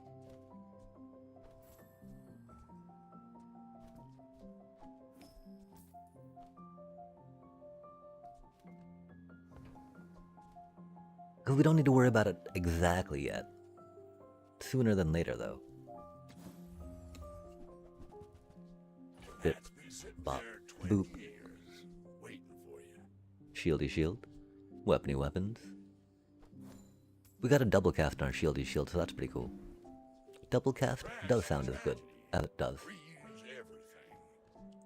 Because we don't need to worry about it exactly yet. Sooner than later, though. Bip, That's been sitting bop, there 20 boop. years, waiting for you. Shieldy shield. Weapony weapons. We got a double cast on our shieldy shield, so that's pretty cool. Double cast does sound as good as it does. Reuse everything.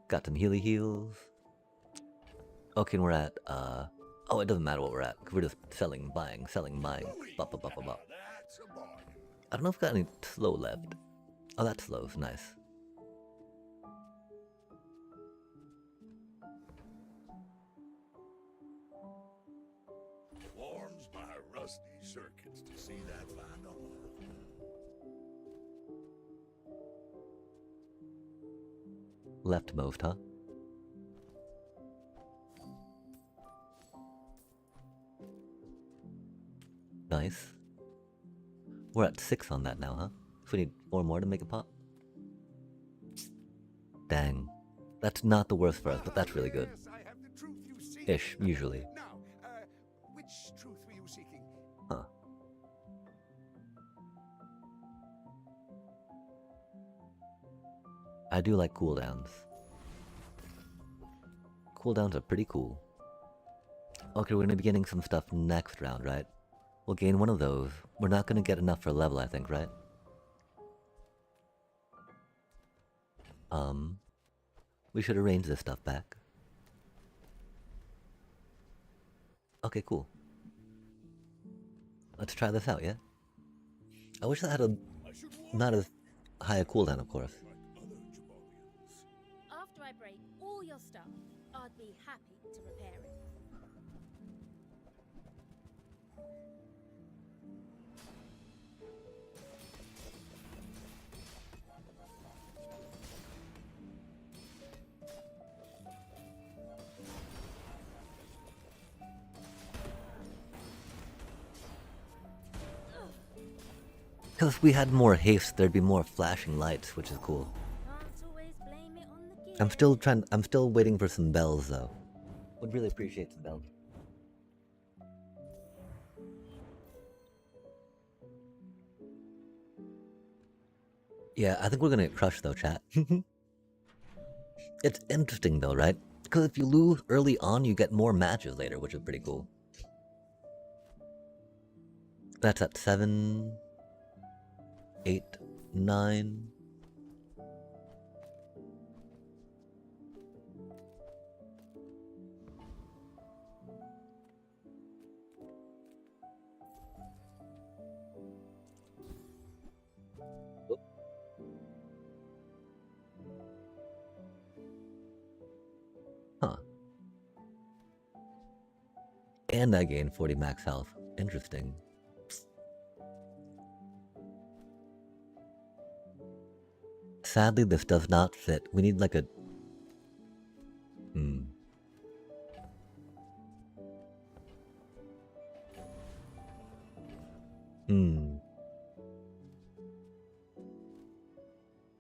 Got some healy heals. Okay, and we're at, oh, it doesn't matter what we're at, 'cause we're just selling, buying, bop, bop, bop, bop, bop. That's a bargain. I don't know if we got any slow left. Oh, that slow's nice. Warms my rusty circuits to see that final. Leftmost, huh? Nice. We're at 6 on that now, huh? So we need 4 more to make a pop? Dang. That's not the worst for us, but that's really good. Yes, I have the truth you seek. Ish, usually. Now, I do like cooldowns. Cooldowns are pretty cool. Okay, we're gonna be getting some stuff next round, right? We'll gain one of those. We're not gonna get enough for level, I think, right? We should arrange this stuff back. Okay, cool. Let's try this out, yeah? I wish I had a not as high a cooldown, of course. After I break all your stuff, I'd be happy to repair it. Because if we had more haste, there'd be more flashing lights, which is cool. Can't always blame it on the gear. I'm still waiting for some bells, though. Would really appreciate some bells. Yeah, I think we're gonna get crushed, though, chat. It's interesting, though, right? Because if you lose early on, you get more matches later, which is pretty cool. That's at 7... 8, 9. Huh. And I gained 40 max health. Interesting. Sadly, this does not fit. We need like a...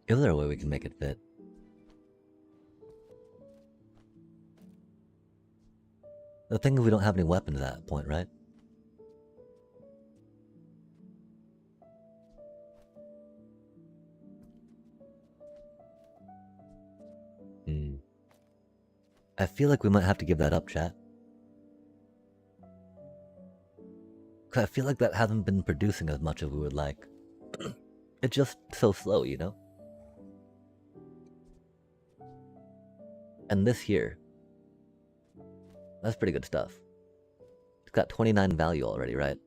Is there a way we can make it fit? The thing is we don't have any weapons at that point, right? I feel like we might have to give that up, chat. Cause I feel like that hasn't been producing as much as we would like. It's just so slow, you know? And this here, that's pretty good stuff. It's got 29 value already, right?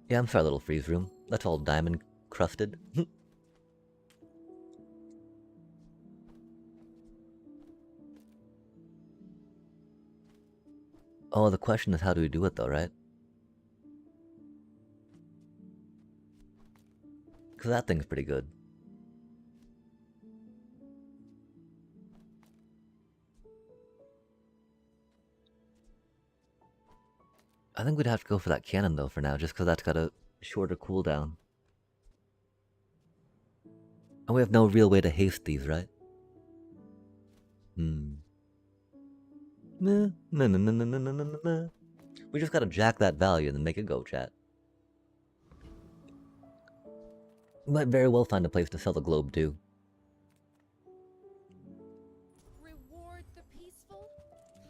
Yeah, I'm sorry, little freeze room. That's all diamond crusted. Oh, the question is how do we do it though, right? Because that thing's pretty good. I think we'd have to go for that cannon though for now, just because that's got a shorter cooldown. And we have no real way to haste these, right? We just gotta jack that value and then make it go, chat. We might very well find a place to sell the globe too. Reward the peaceful,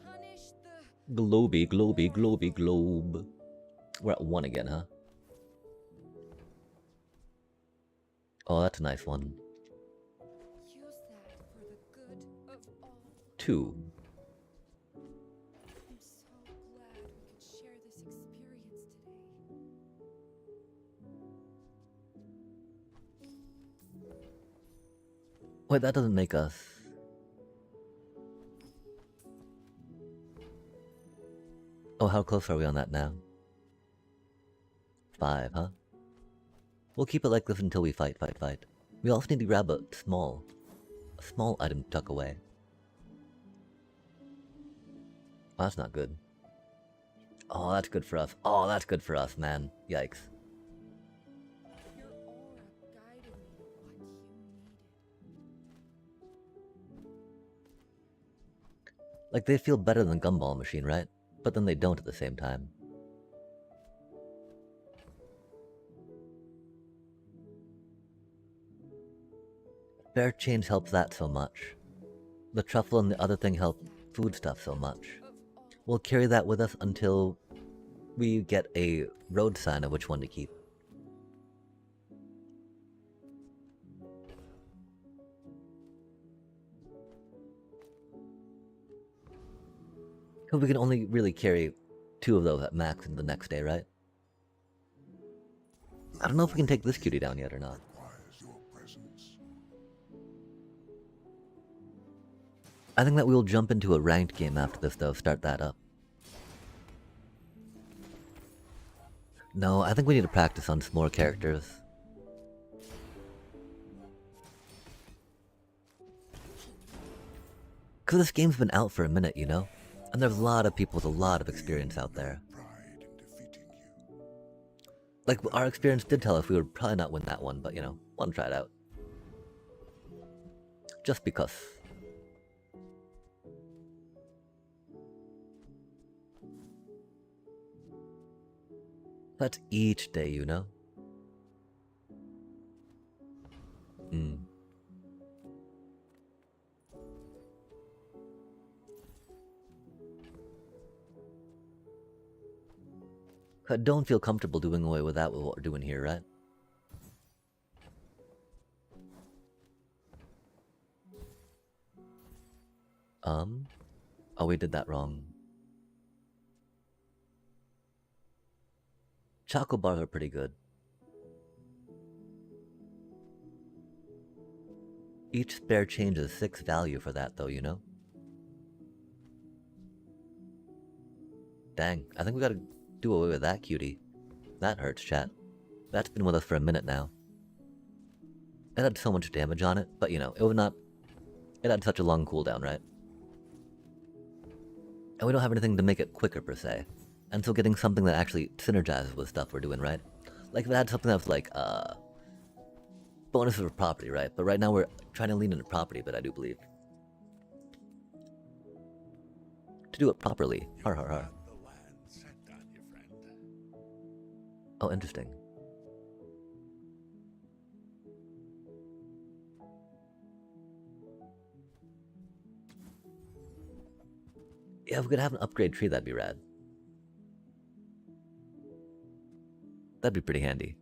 punish the... Globy, globy, globy, globe. We're at 1 again, huh? Oh, that's a nice one. Use that for the good of all. 2. I'm so glad we could share this experience today. Wait, that doesn't make us... Oh, how close are we on that now? 5, huh? We'll keep it like this until we fight. We also need to grab a small item to tuck away. Oh, that's not good. Oh, that's good for us. Oh, that's good for us, man. Yikes. Your aura guided me to what you needed. Like, they feel better than Gumball Machine, right? But then they don't at the same time. spare change helps that so much. The truffle and the other thing help food stuff so much. We'll carry that with us until we get a road sign of which one to keep. Because we can only really carry 2 of those at max in the next day, right? I don't know if we can take this cutie down yet or not. I think that we'll jump into a ranked game after this, though. Start that up. No, I think we need to practice on some more characters. Because this game's been out for a minute, you know? And there's a lot of people with a lot of experience out there. Like, our experience did tell us we would probably not win that one, but, you know, want to try it out. Just because. That's each day, you know? I don't feel comfortable doing away with that with what we're doing here, right? Oh, we did that wrong. Choco bars are pretty good. Each spare change is 6 value for that, though, you know? Dang, I think we gotta do away with that cutie. That hurts, chat. That's been with us for a minute now. It had so much damage on it, but you know, it would not... It had such a long cooldown, right? And we don't have anything to make it quicker, per se. And so getting something that actually synergizes with stuff we're doing, right? Like if it had something that was like, bonuses for property, right? But right now we're trying to lean into property, but I do believe. To do it properly. Har har har. Oh, interesting. Yeah, if we could have an upgrade tree, that'd be rad. That'd be pretty handy.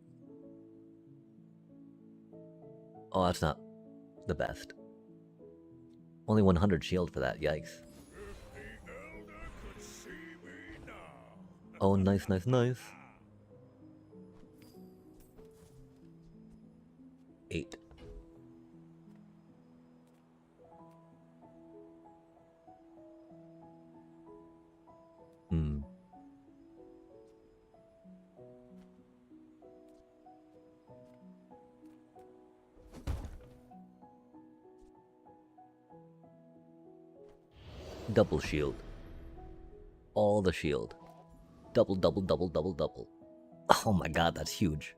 Oh, that's not the best. Only 100 shield for that, yikes. Oh, nice, nice, nice. 8. Double shield. All the shield. Double, double, double, double, double. Oh my god, that's huge.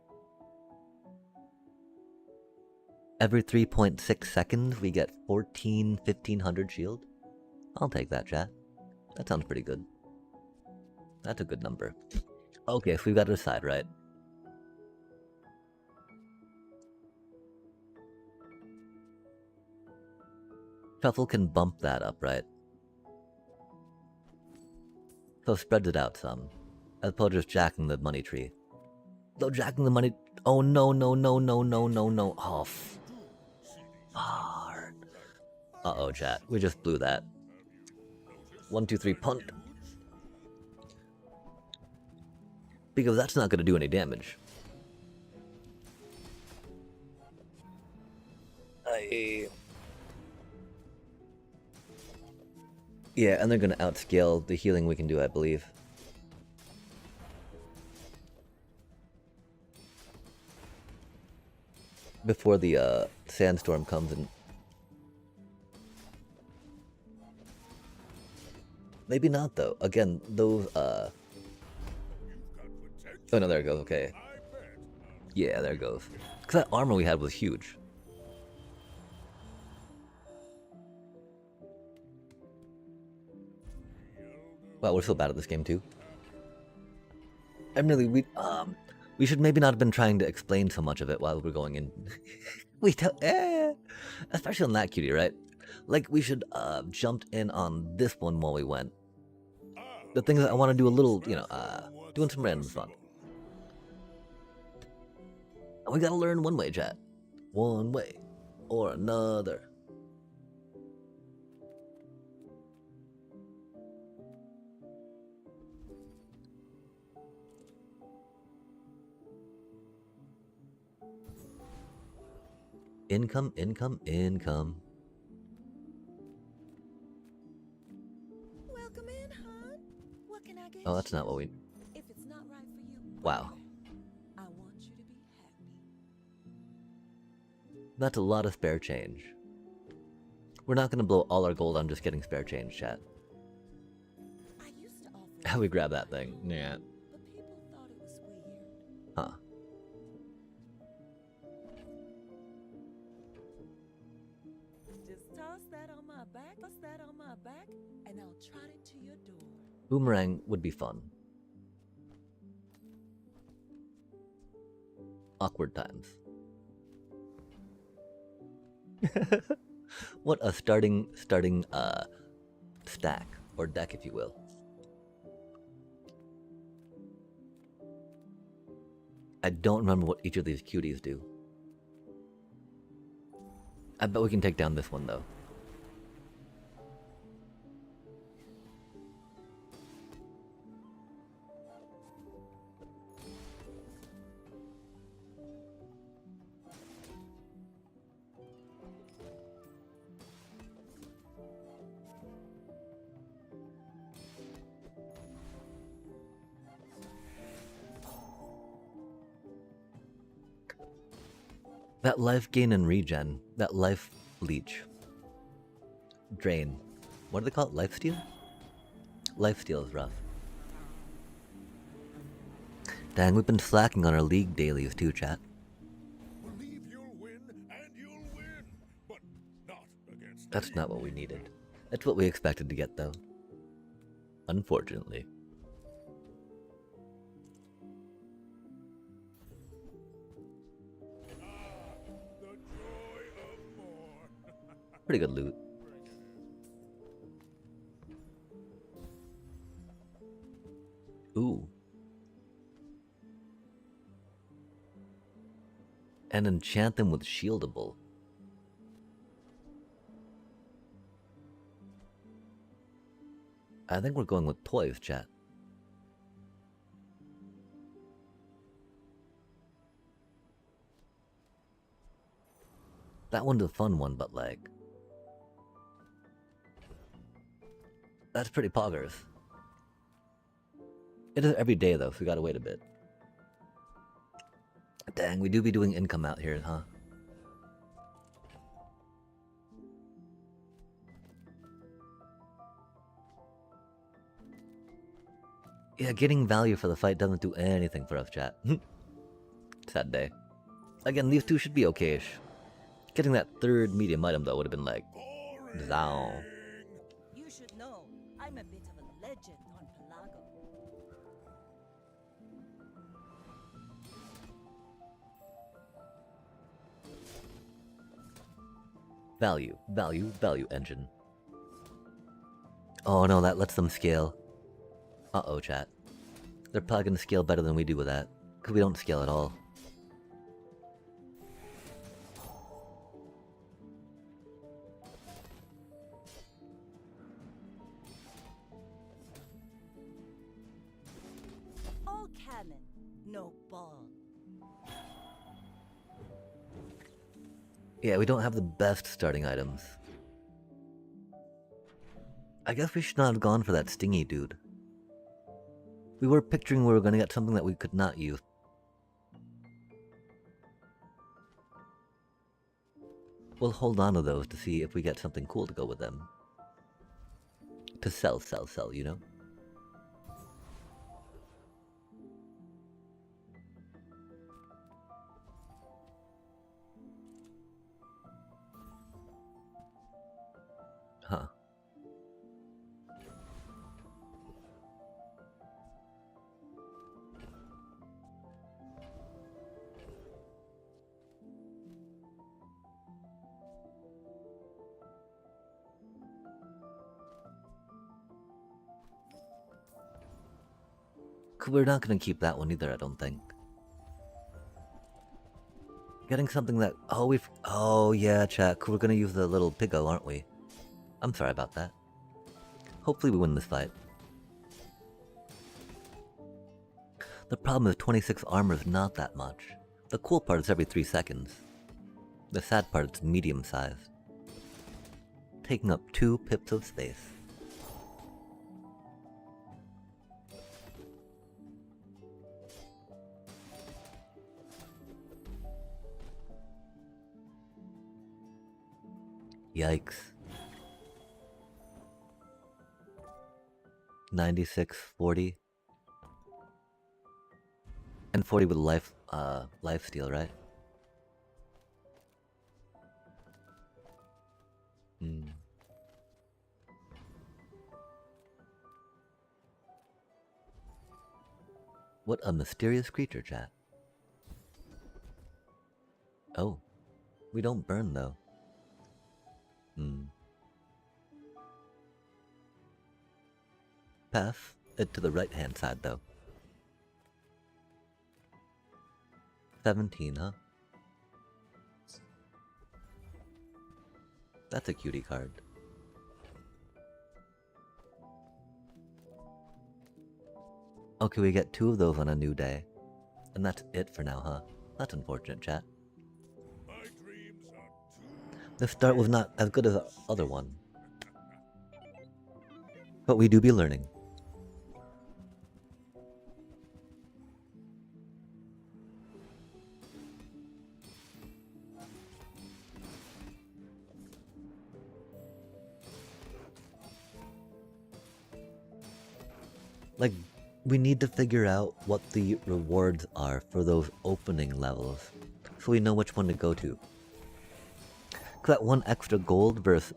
Every 3.6 seconds, we get 1500 shield. I'll take that, chat. That sounds pretty good. That's a good number. Okay, so we've got to decide, right? Shuffle can bump that up, right? So spreads it out some. As opposed to just jacking the money tree. Though jacking the money... Oh no, no, no, no, no, no, no. Oh, fart. Uh-oh, chat. We just blew that. 1, 2, 3, punt. Because that's not going to do any damage. Yeah, and they're going to outscale the healing we can do, I believe. Before the sandstorm comes in. Maybe not, though. Again, those, Oh, no, there it goes, okay. Yeah, there it goes. Because that armor we had was huge. Wow, we're so bad at this game, too. And really, we should maybe not have been trying to explain so much of it while we're going in. We tell, especially on that cutie, right? Like we should jumped in on this one while we went. The thing is, I want to do a little, doing some random fun. And we gotta learn one way, chat. One way or another. Income, income, income. Welcome in, hon. What can I get Oh, that's you? not what we. If it's not right for you, Wow. I want you to be happy. That's a lot of spare change. We're not gonna blow all our gold on just getting spare change, chat. I used to offer How we grab that thing? Yeah. but people thought it was weird. Huh. Just toss that on my back, and I'll trot it to your door. Boomerang would be fun. Awkward times. What a starting stack or deck, if you will. I don't remember what each of these cuties do. I bet we can take down this one though. That life gain and regen, that life leech. Drain. What do they call it? Life steal? Life steal is rough. Dang, we've been slacking on our league dailies too, chat. Believe you'll win, and you'll win, but not against That's me. not what we needed. That's what we expected to get though. Unfortunately. The joy of more. Pretty good loot. Ooh. And enchant them with shieldable. I think we're going with toys, chat. That one's a fun one, but like... That's pretty poggers. It is every day though, so we gotta wait a bit. Dang, we do be doing income out here, huh? Yeah, getting value for the fight doesn't do anything for us, chat. Sad day. Again, these two should be okay-ish. Getting that third medium item, though, would have been like... Zow. You should know, I'm a bit of a legend on Pelago. Value, value, value engine. Oh no, that lets them scale. Uh-oh, chat. They're probably gonna scale better than we do with that. Because we don't scale at all. All cannon, no ball. Yeah, we don't have the best starting items. I guess we should not have gone for that stingy dude. We were picturing we were gonna get something that we could not use. We'll hold on to those to see if we get something cool to go with them. To sell, you know? Huh. We're not gonna keep that one either, I don't think. Getting something that... Oh, yeah, chat. We're gonna use the little piggo, aren't we? I'm sorry about that. Hopefully we win this fight. The problem is 26 armor is not that much. The cool part is every 3 seconds. The sad part is medium size. Taking up 2 pips of space. Yikes. 96, 40. And 40 with life steal, right? What a mysterious creature, chat. Oh. We don't burn, though. Pass it to the right-hand side, though. 17, huh? That's a cutie card. Okay, we get 2 of those on a new day. And that's it for now, huh? That's unfortunate, chat. The start was not as good as the other one. But we do be learning. Like, we need to figure out what the rewards are for those opening levels, so we know which one to go to. Cause that 1 extra gold versus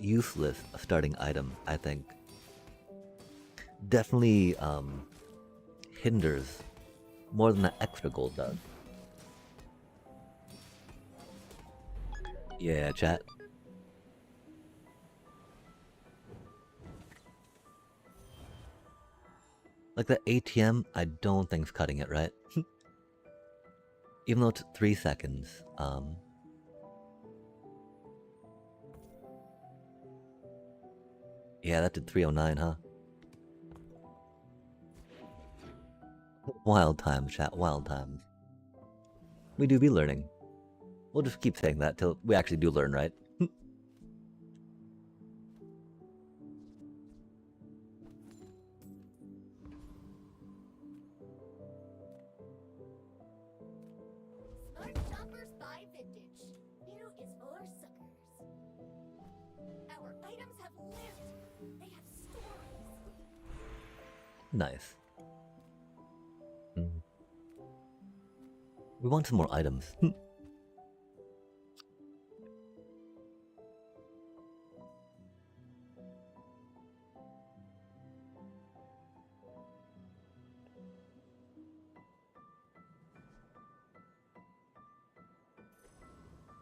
useless starting item, I think, definitely hinders more than that extra gold does. Yeah, chat. Like the ATM, I don't think's cutting it, right? Even though it's 3 seconds. Yeah, that did 309, huh? Wild times, chat, wild times. We do be learning. We'll just keep saying that till we actually do learn, right? Smart shoppers buy vintage. New is for suckers. Our items have lived. They have stories. Nice. We want some more items.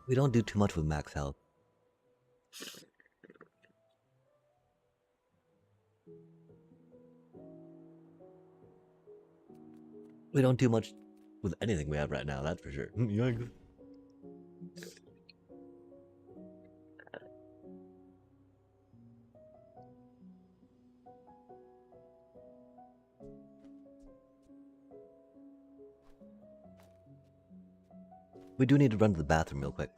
We don't do too much with max health. We don't do much with anything we have right now, that's for sure. Yikes. We do need to run to the bathroom real quick.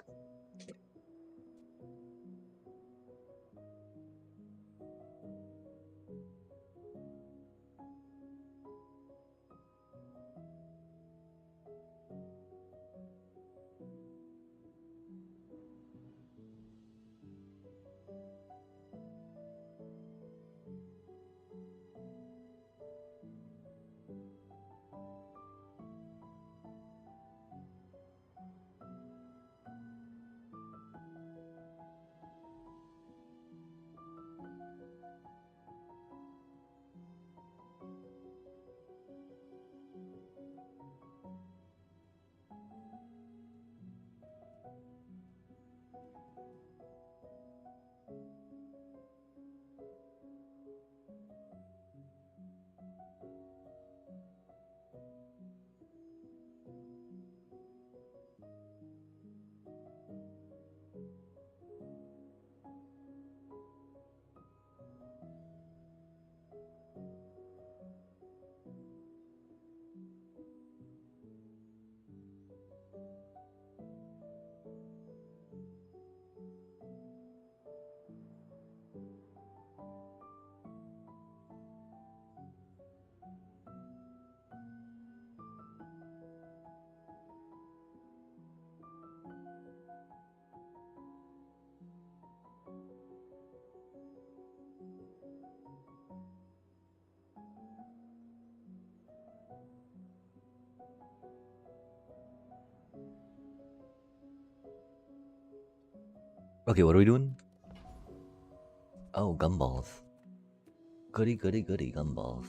Okay, what are we doing? Oh, gumballs. Goody, goody, goody gumballs.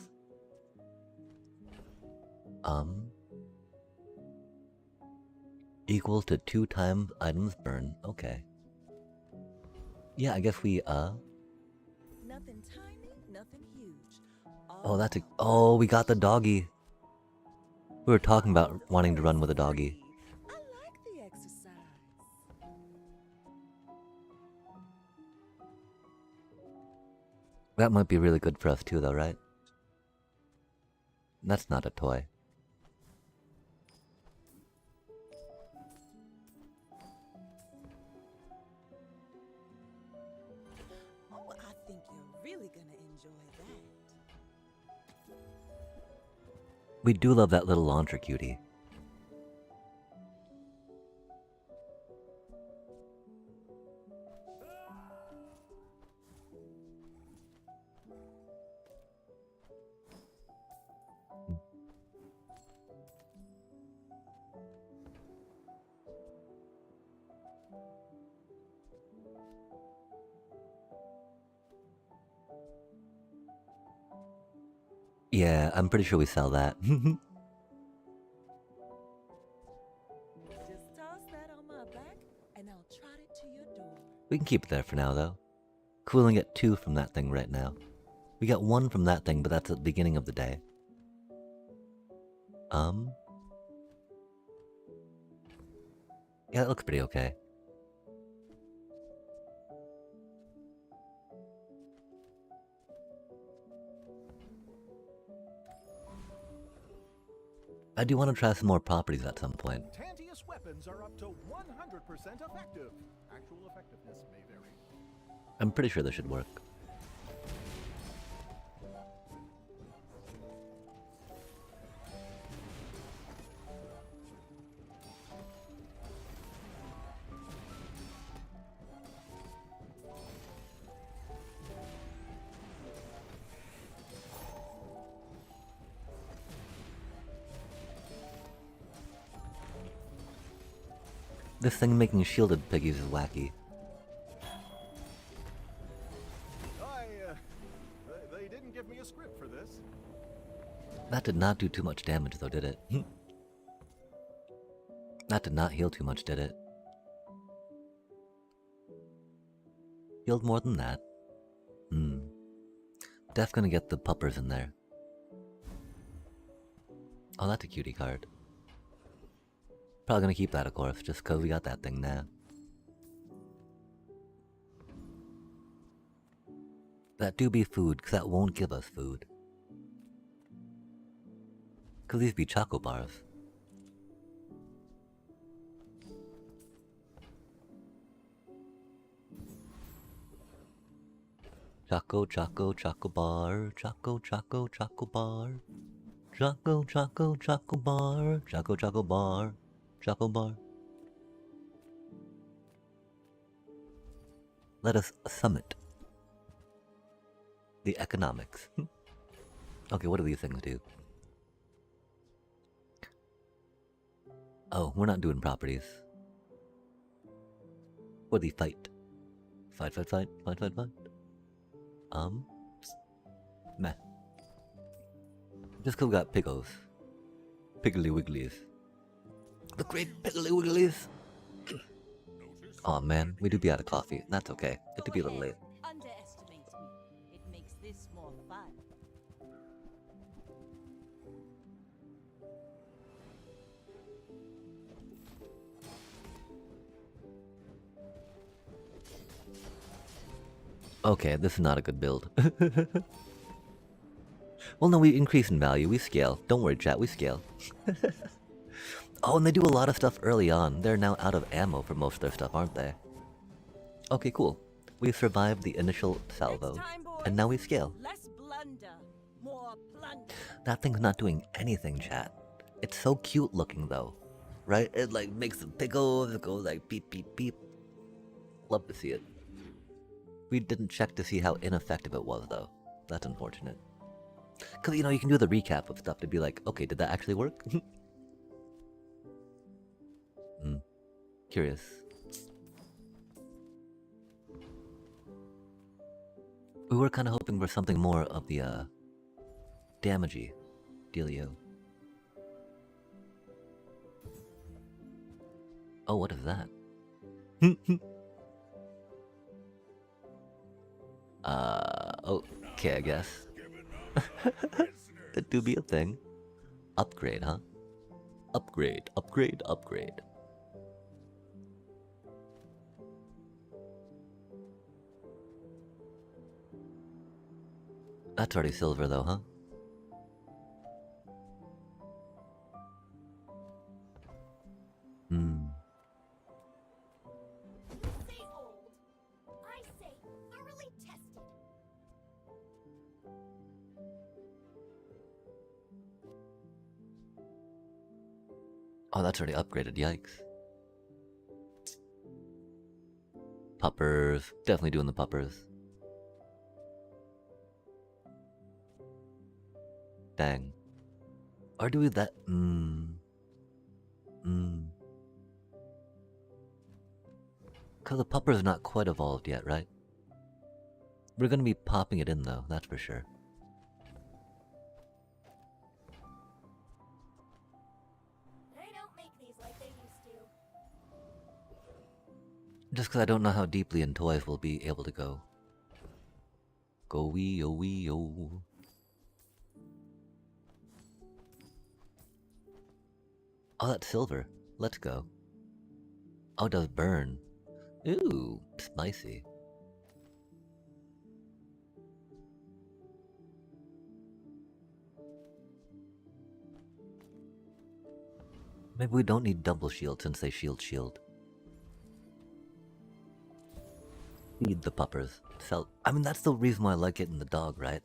Equal to 2 times items burn. Okay. Yeah, I guess we, Nothing tiny, nothing huge. Oh, that's a... All Oh, we got the doggy. We were talking about wanting to run with a doggy. I like the exercise. That might be really good for us too, though, right? That's not a toy. Oh, I think you're really gonna enjoy that. We do love that little launcher cutie. Yeah, I'm pretty sure we sell that. Just toss that on my back, and I'll trot it to your door. We can keep it there for now, though. Cool, and get 2 from that thing right now. We got 1 from that thing, but that's at the beginning of the day. Yeah, it looks pretty okay. I do want to try some more properties at some point. Tantius weapons are up to 100% effective. Actual effectiveness may vary. I'm pretty sure this should work. This thing making shielded piggies is wacky. They didn't give me a script for this. That did not do too much damage though, did it? That did not heal too much, did it? Healed more than that. Def gonna get the puppers in there. Oh, that's a cutie card. Probably gonna keep that, of course, just cause we got that thing now. That do be food, cause that won't give us food. Cause these be choco bars. Choco, choco, choco bar. Choco, choco, choco bar. Choco, choco, choco bar. Choco, choco bar. Choco bar. Let us summit the economics. Okay, what do these things do? Oh, we're not doing properties. What do they fight? Fight, fight, fight, fight, fight, fight. Meh. Just cause we got pickles. Piggly Wigglies. The great Piggly Wigglies! Aw man, we do be out of coffee. That's okay. It do be a little late. Underestimate me. It makes this more fun. Okay, this is not a good build. Well, no, we increase in value. We scale. Don't worry, chat. We scale. Oh, and they do a lot of stuff early on. They're now out of ammo for most of their stuff, aren't they? Okay, cool. We survived the initial salvo, and now we scale. Less blunder, more plunder. That thing's not doing anything, chat. It's so cute looking, though. Right? It, like, makes the pickles. It goes like beep, beep, beep. Love to see it. We didn't check to see how ineffective it was, though. That's unfortunate. Because, you know, you can do the recap of stuff to be like, okay, did that actually work? Curious. We were kind of hoping for something more of the damagey dealio. Oh, what is that? Okay, I guess. That do be a thing. Upgrade, huh? Upgrade, upgrade, upgrade. That's already silver though, huh? Hmm. Say old. I say thoroughly tested. Oh, that's already upgraded, yikes. Puppers. Definitely doing the puppers. Dang. Or do we that? Cause the pupper's not quite evolved yet, right? We're gonna be popping it in though, that's for sure. They don't make these like they used to. Just cause I don't know how deeply in toys we'll be able to go. Go wee oh wee oh. Oh, that's silver. Let's go. Oh, it does burn. Ooh, spicy. Maybe we don't need double shield since they shield. Feed the puppers. I mean, that's the reason why I like getting the dog, right?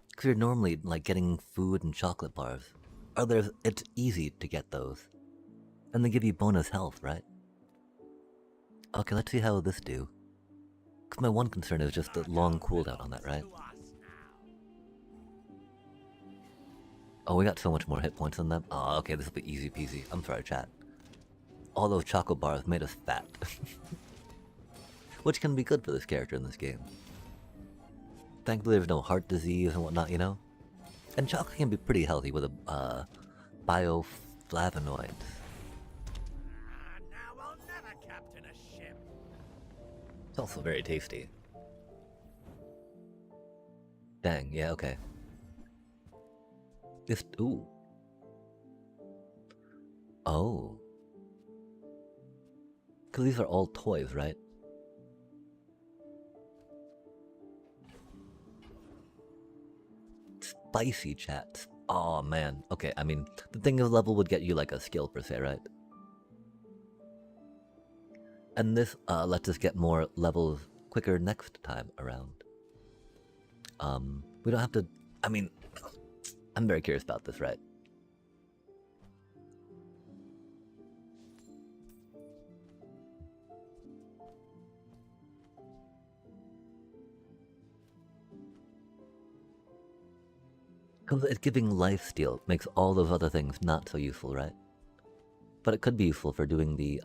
Because you're normally like getting food and chocolate bars. It's easy to get those. And they give you bonus health, right? Okay, let's see how this do. Because my one concern is just the long cooldown on that, right? Oh, we got so much more hit points than them. Oh, okay, this will be easy peasy. I'm sorry, chat. All those chocolate bars made us fat. Which can be good for this character in this game. Thankfully there's no heart disease and whatnot, you know? And chocolate can be pretty healthy with a bioflavonoids. Now I'll never captain a ship. It's also very tasty. Dang, yeah, okay. Ooh. Oh. Because these are all toys, right? Spicy chat. Oh man. Okay, I mean, the thing of level would get you like a skill per se, right? And this lets us get more levels quicker next time around. We don't have to. I mean, I'm very curious about this, right? Because it's giving life steal makes all those other things not so useful, right? But it could be useful for doing the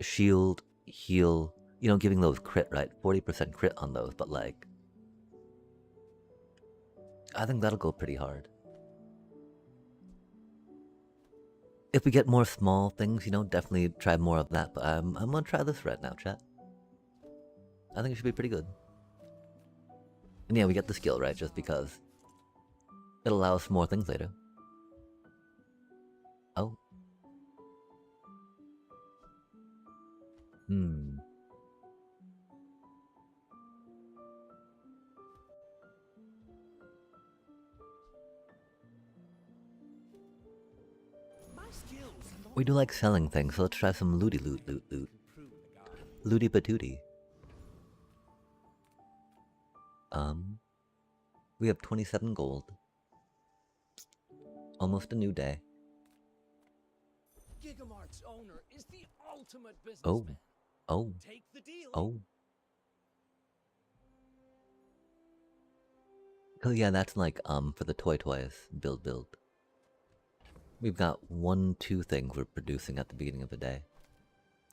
shield, heal, you know, giving those crit, right? 40% crit on those, but like, I think that'll go pretty hard. If we get more small things, you know, definitely try more of that, but I'm gonna try this right now, chat. I think it should be pretty good. And yeah, we get the skill, right? Just because it allows for more things later. Oh. We do like selling things, so let's try some looty loot. Looty patooty. We have 27 gold. Almost a new day. Gigamart's owner is the ultimate Oh. businessman. Oh. Take the deal. Oh. Oh yeah, that's like for the toys. Build. We've got 2 things we're producing at the beginning of the day.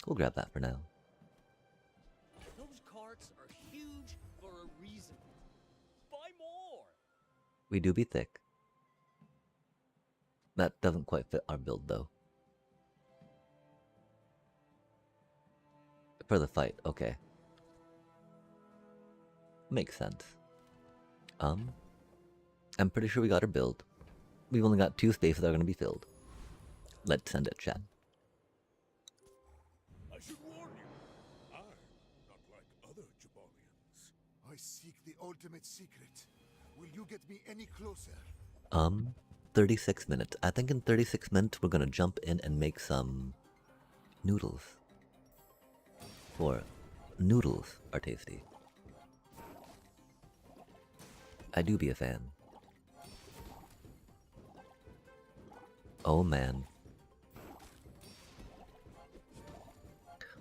We'll grab that for now. Those carts are huge We do be thick. That doesn't quite fit our build though. For the fight, okay. Makes sense. I'm pretty sure we got our build. We've only got 2 spaces that are going to be filled. Let's send it, chat. I should warn you, I'm not like other Jabalians. I seek the ultimate secret. Will you get me any closer? 36 minutes. I think in 36 minutes we're going to jump in and make some noodles. For noodles are tasty. I do be a fan. Oh man.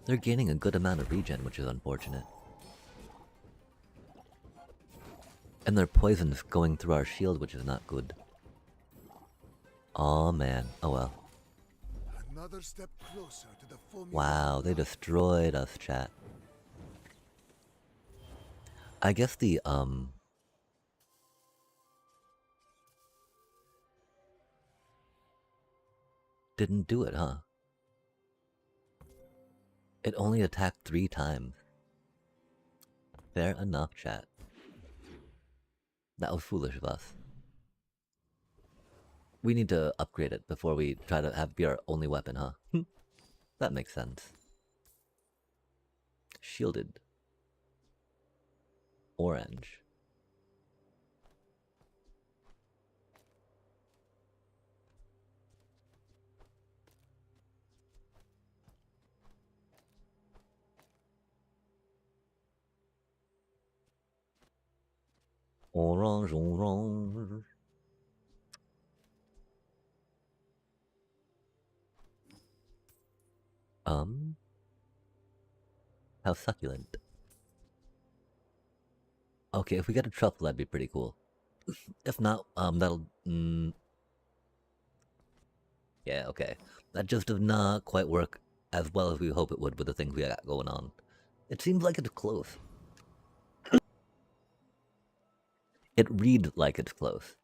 They're gaining a good amount of regen, which is unfortunate. And their poison's going through our shield, which is not good. Oh man. Oh well. Another step closer to the formula. Wow, they destroyed us, chat. I guess the didn't do it, huh? It only attacked 3 times. Fair enough, chat. That was foolish of us. We need to upgrade it before we try to have be our only weapon, huh? That makes sense. Shielded. Orange. Orange, orange. How succulent. Okay, if we get a truffle, that'd be pretty cool. If not, that'll... yeah, okay. That just does not quite work as well as we hope it would with the things we got going on. It seems like it's close. It reads like it's close.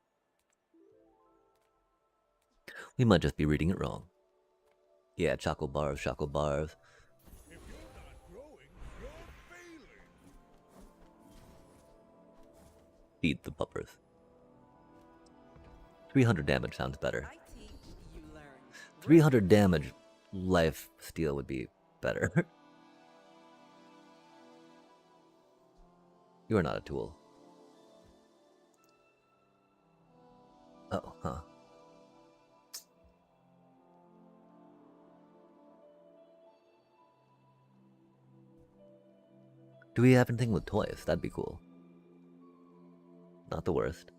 We might just be reading it wrong. Yeah, choco bars, choco bars. If you're not growing, you're failing. Feed the puppers. 300 damage sounds better. I teach, you learn. 300 damage life steal would be better. You are not a tool. Oh, huh. Do we have anything with toys? That'd be cool. Not the worst.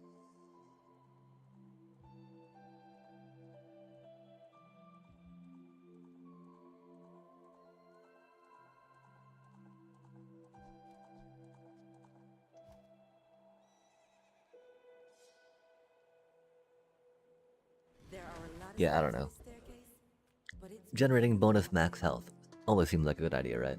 There are a lot of Yeah, I don't steps know. on the staircase, but it's Generating bonus max health always seems like a good idea, right?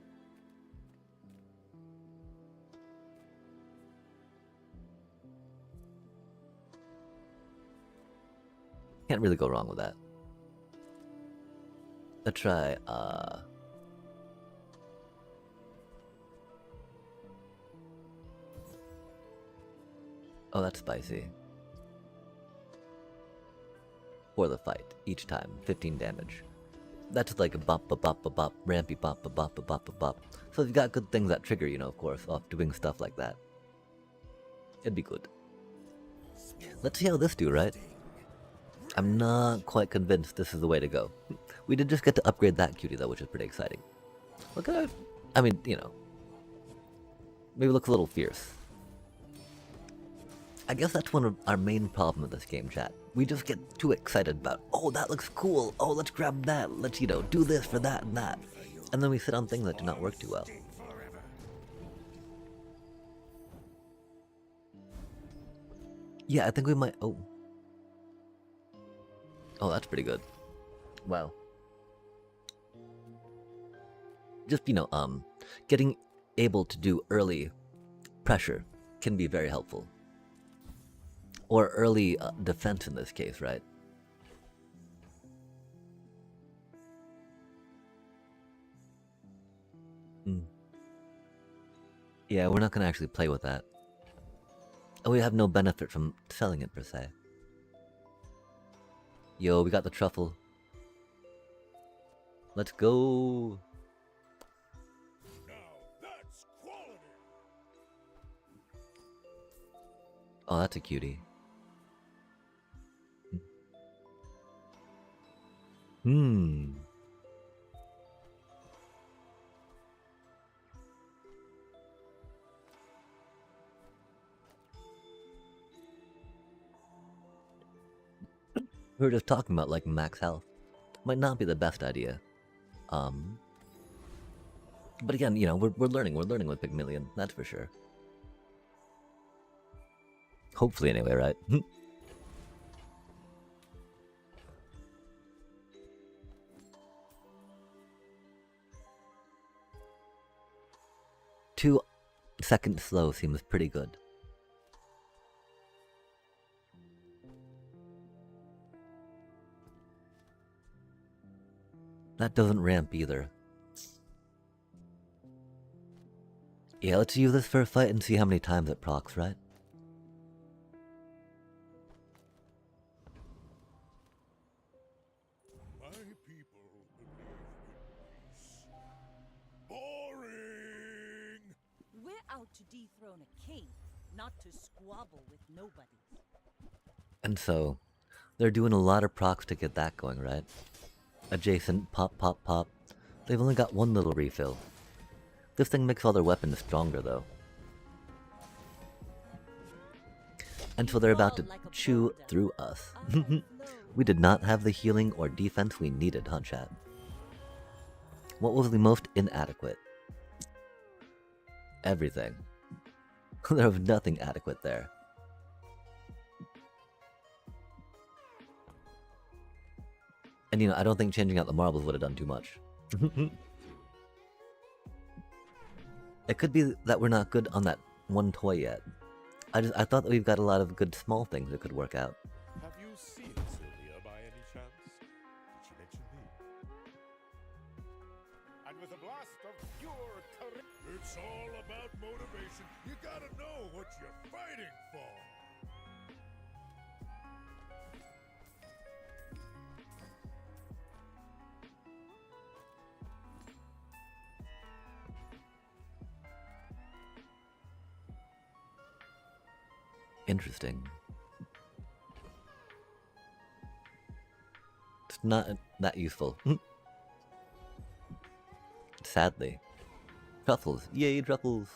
Can't really go wrong with that. Let's try, oh, that's spicy. For the fight, each time, 15 damage. That's like a bop, bop, bop, bop, bop, rampy bop, bop, bop, bop, bop, bop, bop. So you've got good things that trigger, you know, of course, off doing stuff like that. It'd be good. Let's see how this do, right? I'm not quite convinced this is the way to go. We did just get to upgrade that cutie though, which is pretty exciting. Look at it. I mean, you know, maybe looks a little fierce. I guess that's one of our main problem with this game, chat. We just get too excited about, oh, that looks cool. Oh, let's grab that. Let's, you know, do this for that and that. And then we sit on things that do not work too well. Yeah, I think we might... Oh. Oh, that's pretty good. Wow. Just, you know, getting able to do early pressure can be very helpful. Or early defense in this case, right? Yeah, we're not gonna actually play with that. And we have no benefit from selling it per se. Yo, we got the truffle. Let's go. Now that's quality. Oh, that's a cutie. Hmm. We were just talking about like max health. Might not be the best idea. But again, you know, we're learning with Pygmalion, that's for sure. Hopefully anyway, right? 2 seconds slow seems pretty good. That doesn't ramp either. Yeah, let's use this for a fight and see how many times it procs, right? My people believe in peace. Boring! We're out to dethrone a king, not to squabble with nobody. And so, they're doing a lot of procs to get that going, right? Adjacent, pop, pop, pop. They've only got one little refill. This thing makes all their weapons stronger, though. And so they're about to chew through us. We did not have the healing or defense we needed, huh, chat? What was the most inadequate? Everything. There was nothing adequate there. And you know, I don't think changing out the marbles would have done too much. It could be that we're not good on that one toy yet. I thought that we've got a lot of good small things that could work out. Have you seen Sylvia by any chance? Did she mention me? And with a blast of pure courage. It's all about motivation. You gotta know what you're fighting for. Interesting. It's not that useful. Sadly. Truffles. Yay, truffles!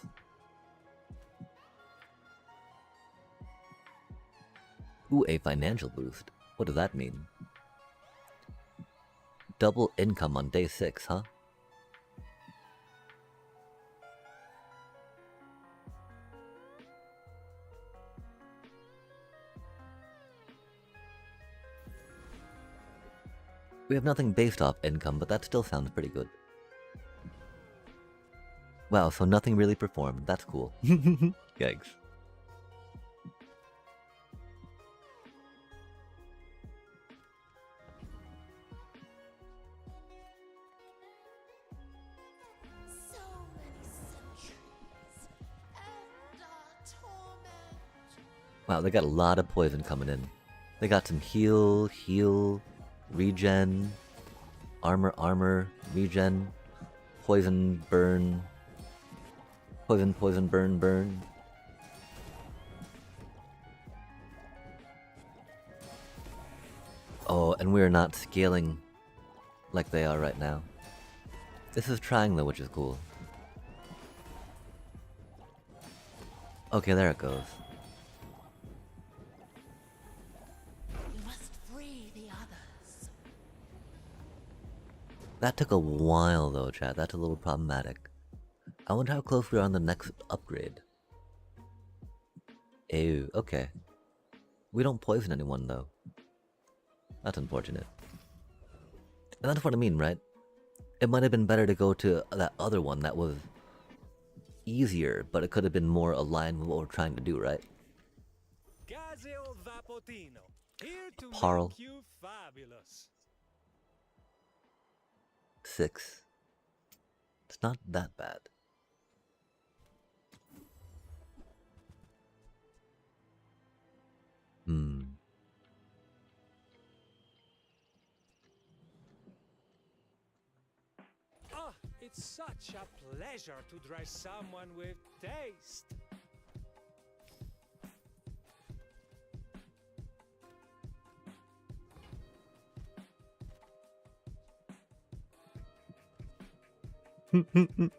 Ooh, a financial boost. What does that mean? Double income on day 6, huh? We have nothing based off income, but that still sounds pretty good. Wow, so nothing really performed. That's cool. Yikes. So many centuries and torment. Wow, they got a lot of poison coming in. They got some heal, regen, armor, regen, poison, burn, poison, burn. Oh, and we're not scaling like they are right now. This is trying though, which is cool. Okay, there it goes. We must free the others. That took a while though, chat. That's a little problematic. I wonder how close we are on the next upgrade. Ew, okay. We don't poison anyone though. That's unfortunate. And that's what I mean, right? It might have been better to go to that other one that was easier, but it could have been more aligned with what we're trying to do, right? Gazi old Capotino, here to Parl. make you fabulous. 6. It's not that bad. Hmm. Ah, it's such a pleasure to dress someone with taste. They're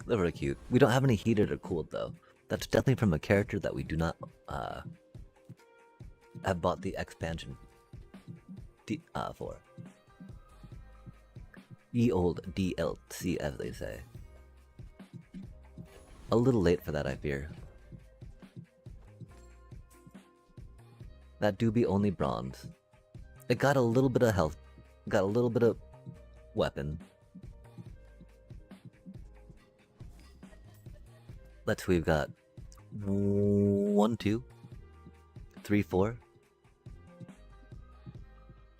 very cute. We don't have any heated or cooled though. That's definitely from a character that we do not have bought the expansion for. Ye old DLC, as they say. A little late for that, I fear. That do be only bronze. It got a little bit of health, got a little bit of weapon. Let's see, we've got 1, 2, 3, 4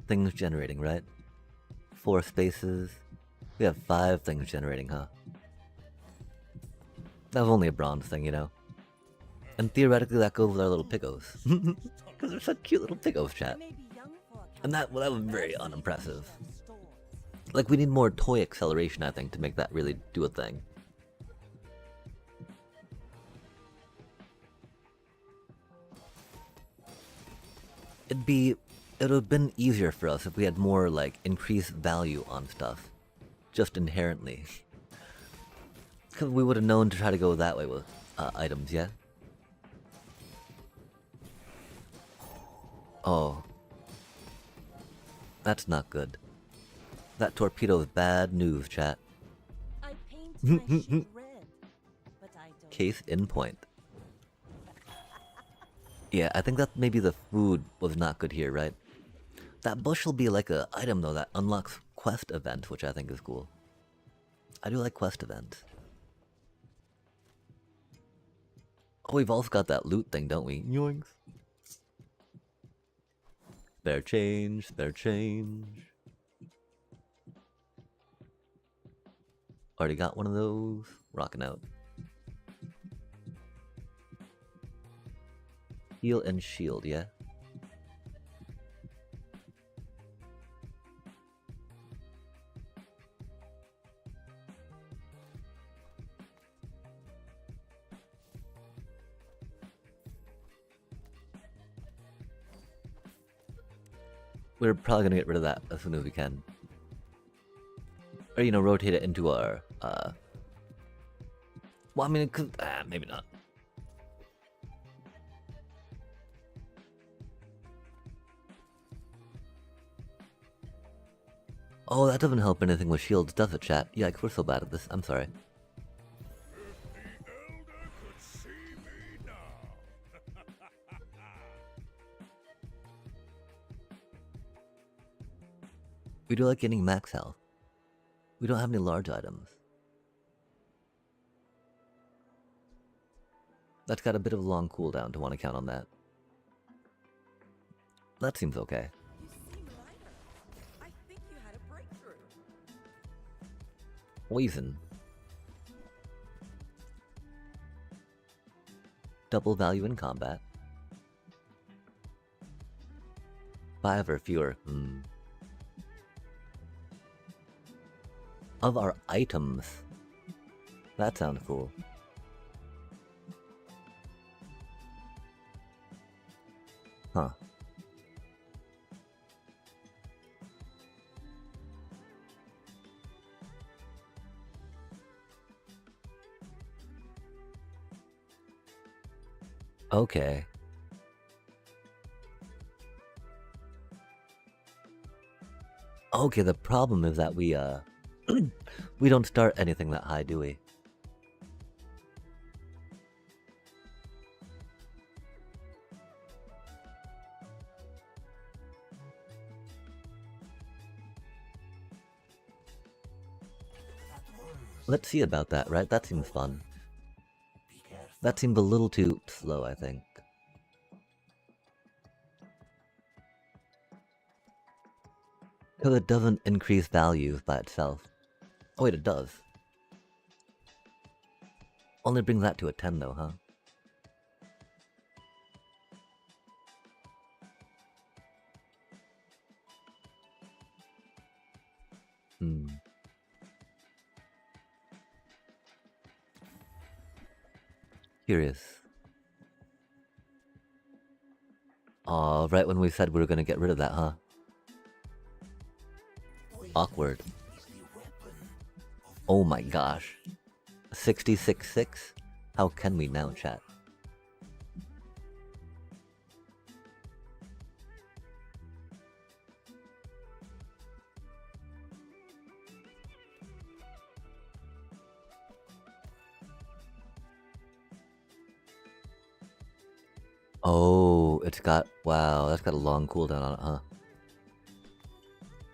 things generating, right? 4 spaces. We have 5 things generating, huh? That was only a bronze thing, you know? And theoretically that goes with our little piggos. Because they're such cute little piggos, chat. And that was very unimpressive. Like, we need more toy acceleration, I think, to make that really do a thing. It would have been easier for us if we had more, like, increased value on stuff. Just inherently. Because we would have known to try to go that way with items, yeah? Oh. That's not good. That torpedo is bad news, chat. I paint my shit red, but I don't. Case in point. Yeah, I think that maybe the food was not good here, right? That bush will be like a item though that unlocks quest events, which I think is cool. I do like quest events. Oh, we've also got that loot thing, don't we? Yoinks. Spare change, spare change. Already got one of those. Rocking out. Heal and shield, yeah? We're probably gonna get rid of that as soon as we can. Or, you know, rotate it into our, well, I mean, it could, maybe not. Oh, that doesn't help anything with shields, does it, chat? Yikes, we're so bad at this. I'm sorry. If the elder could see me now. We do like getting max health. We don't have any large items. That's got a bit of a long cooldown to want to count on that. That seems okay. You seem lighter. I think you had a breakthrough. Poison. Double value in combat. 5 or fewer. Of our items. That sounds cool. Huh. Okay. Okay, the problem is that we we don't start anything that high, do we? Let's see about that, right? That seems fun. That seemed a little too slow, I think. Because it doesn't increase values by itself. Oh wait, it does. Only brings that to a 10 though, huh? Hmm. Curious. Aw, right when we said we were gonna get rid of that, huh? Awkward. Oh my gosh. 66.6? How can we now, chat? Oh, it's got... Wow, that's got a long cooldown on it, huh?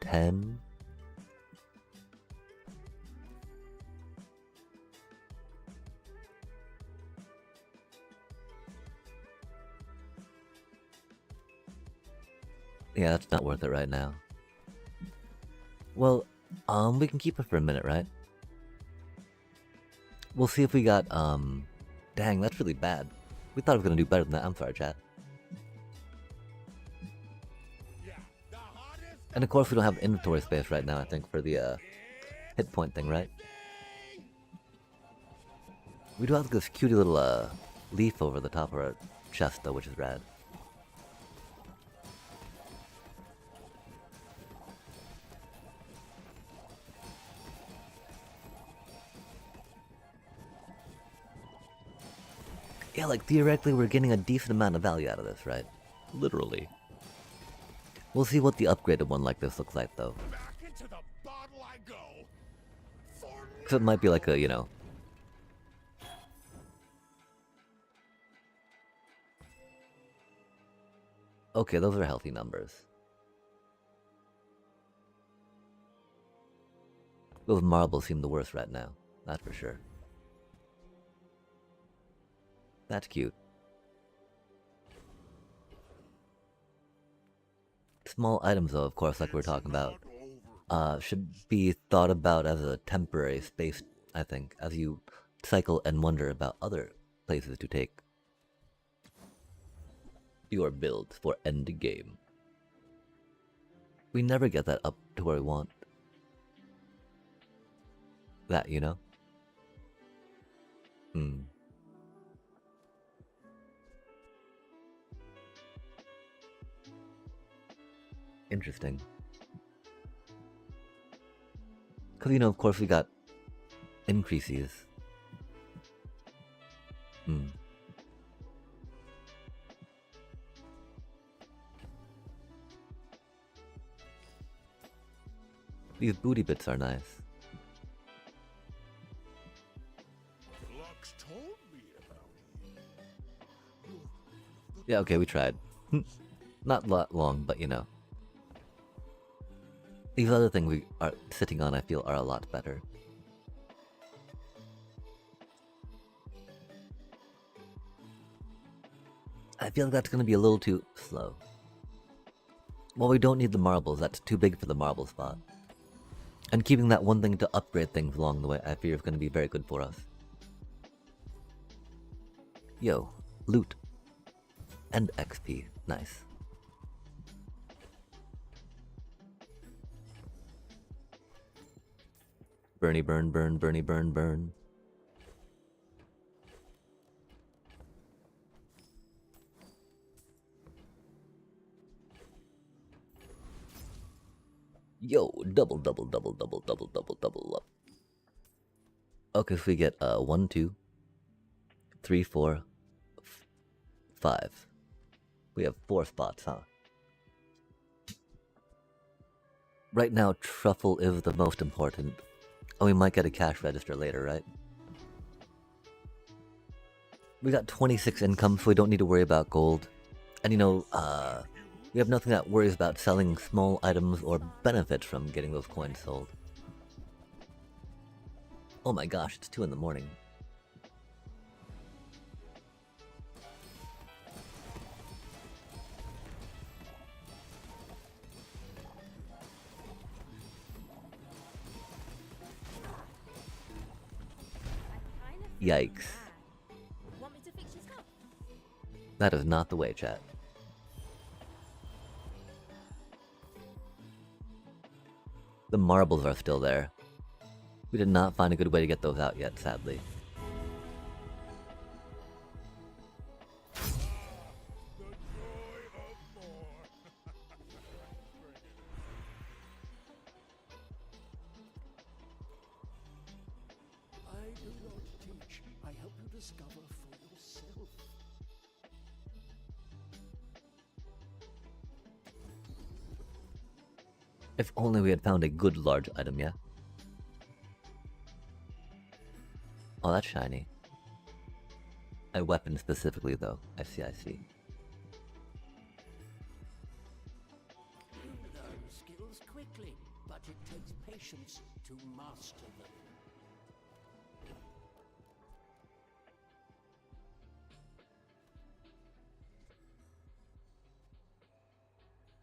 10? Yeah, that's not worth it right now. Well, we can keep it for a minute, right? We'll see if we got, Dang, that's really bad. We thought we were gonna do better than that. I'm sorry, chat. And of course we don't have inventory space right now, I think, for the, hit point thing, right? We do have this cutie little, leaf over the top of our chest, though, which is rad. Yeah, like, theoretically, we're getting a decent amount of value out of this, right? Literally. We'll see what the upgraded one like this looks like, though. Back into the bottle I go. Because it might be like a, you know... Okay, those are healthy numbers. Those marbles seem the worst right now. That's for sure. That's cute. Small items, though, of course, like we were talking about, should be thought about as a temporary space, I think, as you cycle and wonder about other places to take your build for endgame. We never get that up to where we want. That, you know? Hmm. Interesting. Because, you know, of course we got increases. Hmm. These booty bits are nice. Lux told me about you. Yeah, okay, we tried. Not that long, but you know. These other things we are sitting on, I feel, are a lot better. I feel like that's going to be a little too slow. Well, we don't need the marbles. That's too big for the marble spot. And keeping that one thing to upgrade things along the way, I fear is going to be very good for us. Yo, loot. And XP. Nice. Bernie burn, burn, Bernie burn, burn. Yo, double, double, double, double, double, double, double up. Okay, so we get 1, 2, 3, 4, 5. We have 4 spots, huh? Right now, truffle is the most important. And we might get a cash register later, right? We got 26 income, so we don't need to worry about gold. And you know, we have nothing that worries about selling small items or benefits from getting those coins sold. Oh my gosh, it's 2 in the morning. Yikes. Want me to fix your stuff? That is not the way, chat. The marbles are still there. We did not find a good way to get those out yet, sadly. I do not teach. I help you discover for yourself. If only we had found a good large item, yeah? Oh, that's shiny. A weapon specifically, though. I see, I see. You learn skills quickly, but it takes patience to master them.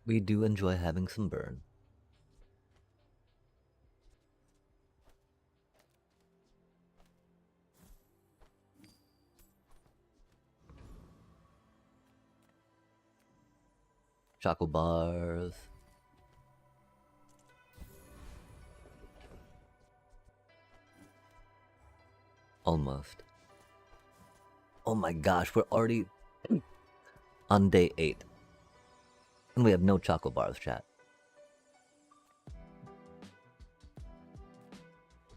We do enjoy having some burn. Choco bars. Almost. Oh my gosh, we're already on day 8. And we have no choco bars, chat.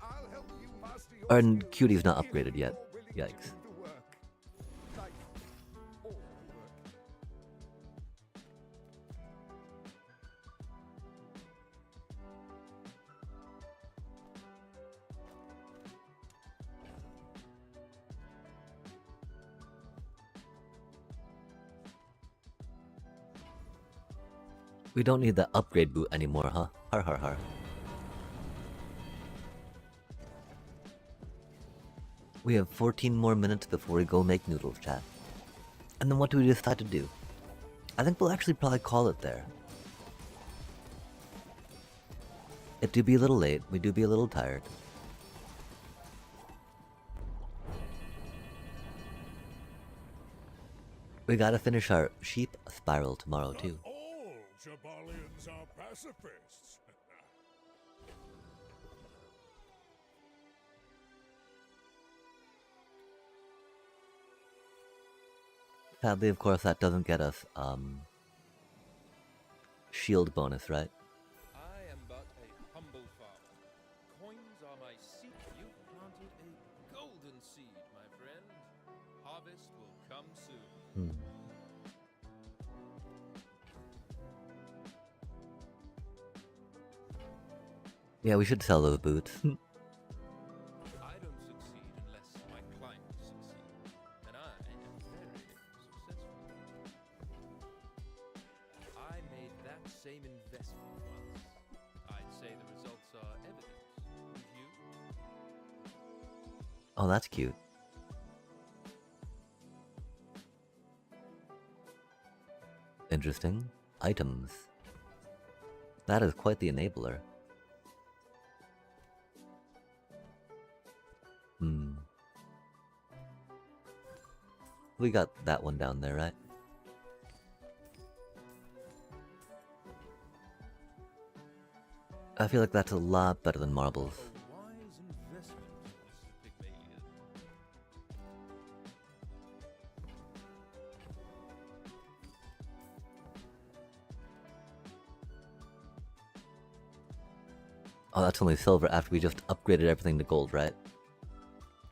I'll help you master your And skills Cutie's not if upgraded yet. you're willing to Yikes. do the work. Like, all the work. We don't need the upgrade boot anymore, huh? Har har har. We have 14 more minutes before we go make noodles, chat. And then what do we decide to do? I think we'll actually probably call it there. It do be a little late, we do be a little tired. We gotta finish our sheep spiral tomorrow too. All Jabalians are pacifists. Sadly, of course, that doesn't get us, shield bonus, right? I am but a humble farmer. Coins are my seed. You planted a golden seed, my friend. Harvest will come soon. Yeah, we should sell those boots. I don't succeed unless my clients succeed. And I am very successful. I made that same investment once. I'd say the results are evident. Would you? Oh, that's cute. Interesting. Items. That is quite the enabler. We got that one down there, right? I feel like that's a lot better than marbles. A wise investment, Mr. Pygmalion. Oh, that's only silver after we just upgraded everything to gold, right?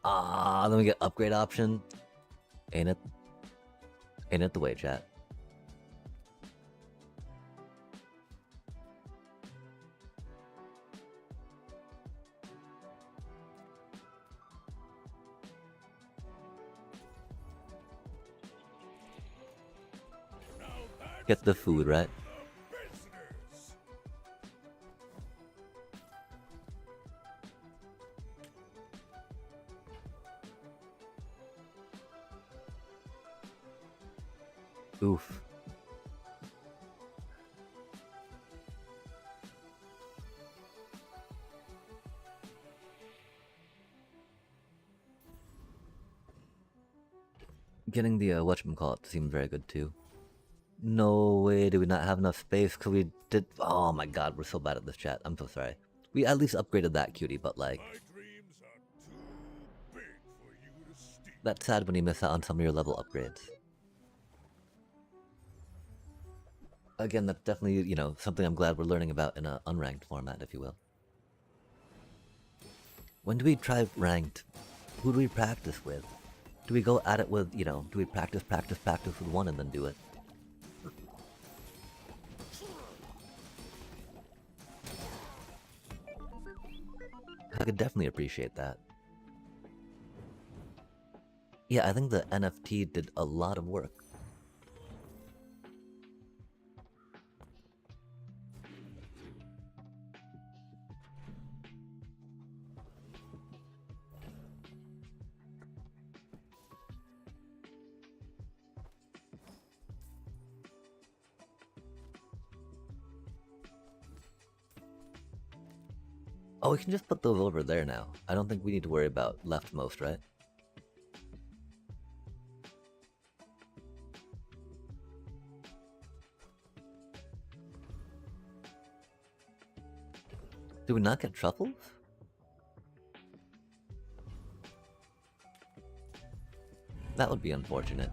Ah, then we get upgrade option. Ain't it the way, chat? Get the food, right? Business. Oof. Getting the whatchamacallit seemed very good too. No way, did we not have enough space? Cause we did. Oh my god, we're so bad at this chat. I'm so sorry. We at least upgraded that cutie, but like, My dreams are too big for you to steal. that's sad when you miss out on some of your level upgrades. Again, that's definitely, you know, something I'm glad we're learning about in an unranked format, if you will. When do we try ranked? Who do we practice with? Do we go at it with, you know, do we practice with one and then do it? I could definitely appreciate that. Yeah, I think the NFT did a lot of work. Oh, we can just put those over there now. I don't think we need to worry about leftmost, right? Do we not get truffles? That would be unfortunate.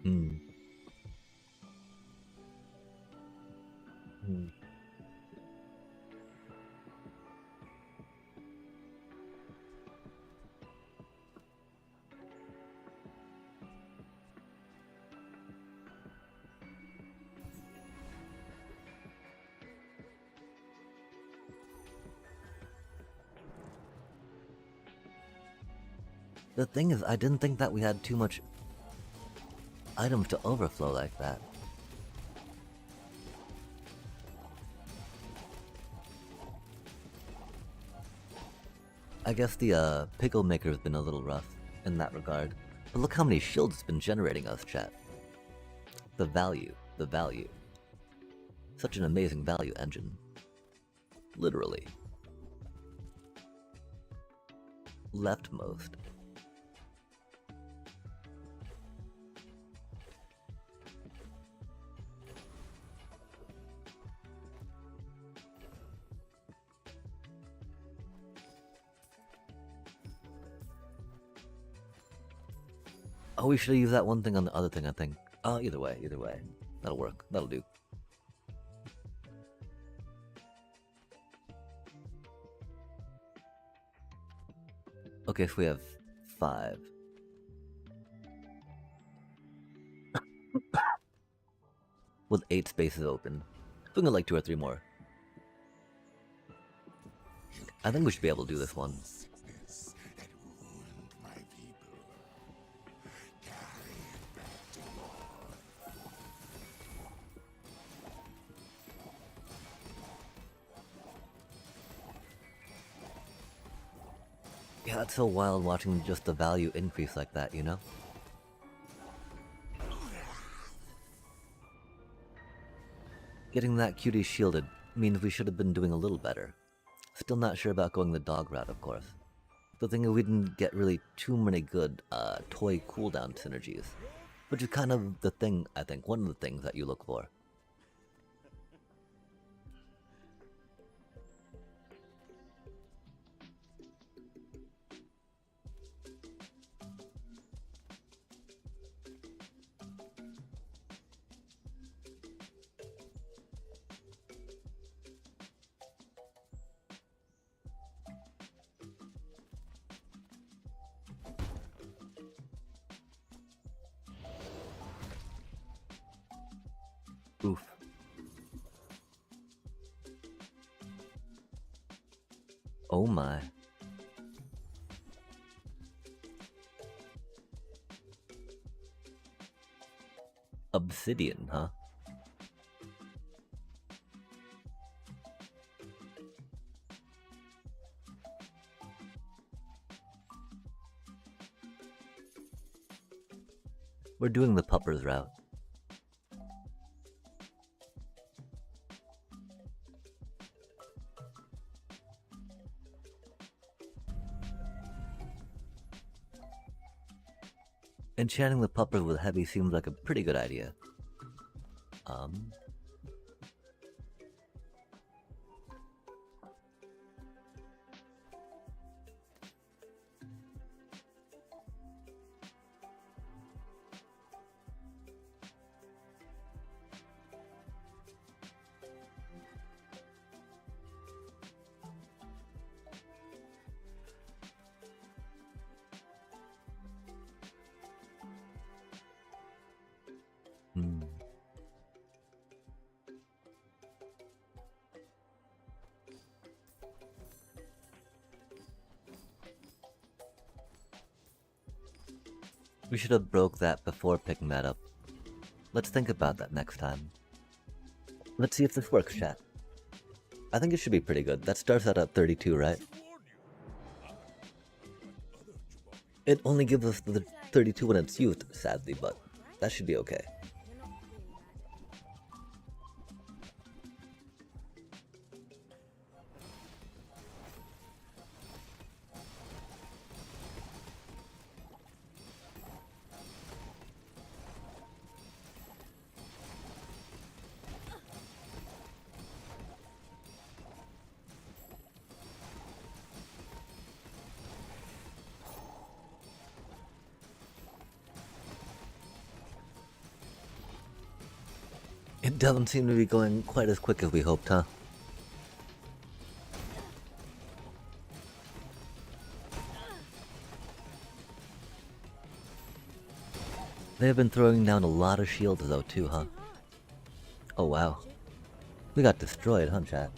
Hmm. Hmm. The thing is, I didn't think that we had too much items to overflow like that. I guess the pickle maker's been a little rough in that regard. But look how many shields it's been generating us, chat. The value, the value. Such an amazing value engine. Literally. Leftmost. Oh, we should have used that one thing on the other thing, I think. Either way. That'll work. That'll do. Okay, so we have 5. With 8 spaces open. We can get like 2 or 3 more. I think we should be able to do this one. Sickness that ruined my people. Carry it back to Lord. Yeah, it's so wild watching just the value increase like that, you know? Getting that cutie shielded means we should have been doing a little better. Still not sure about going the dog route, of course. The thing is, we didn't get really too many good toy cooldown synergies, which is kind of the thing, I think, one of the things that you look for. Oof. Oh my. Obsidian, huh? We're doing the puppers route. Enchanting the puppers with heavy seems like a pretty good idea. We should have broke that before picking that up. Let's think about that next time. Let's see if this works, chat. I think it should be pretty good. That starts out at 32, right? It only gives us the 32 when it's used, sadly, but that should be okay. It doesn't seem to be going quite as quick as we hoped, huh? They have been throwing down a lot of shields though too, huh? Oh wow. We got destroyed, huh, chat?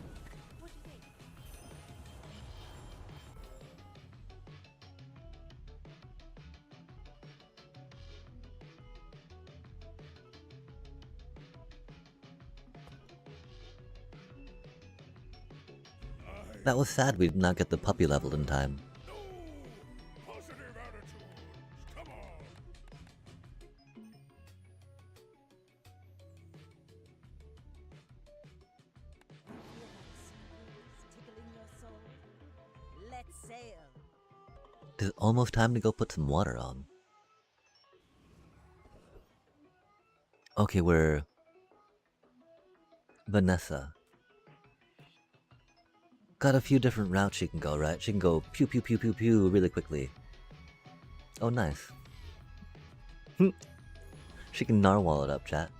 That was sad we did not get the puppy leveled in time. Positive attitudes. Come on. Tickling your soul. Let's sail. It's almost time to go put some water on. Okay, we're... Vanessa. Got a few different routes she can go, right? She can go pew pew pew pew pew really quickly. Oh, nice. She can narwhal it up, chat.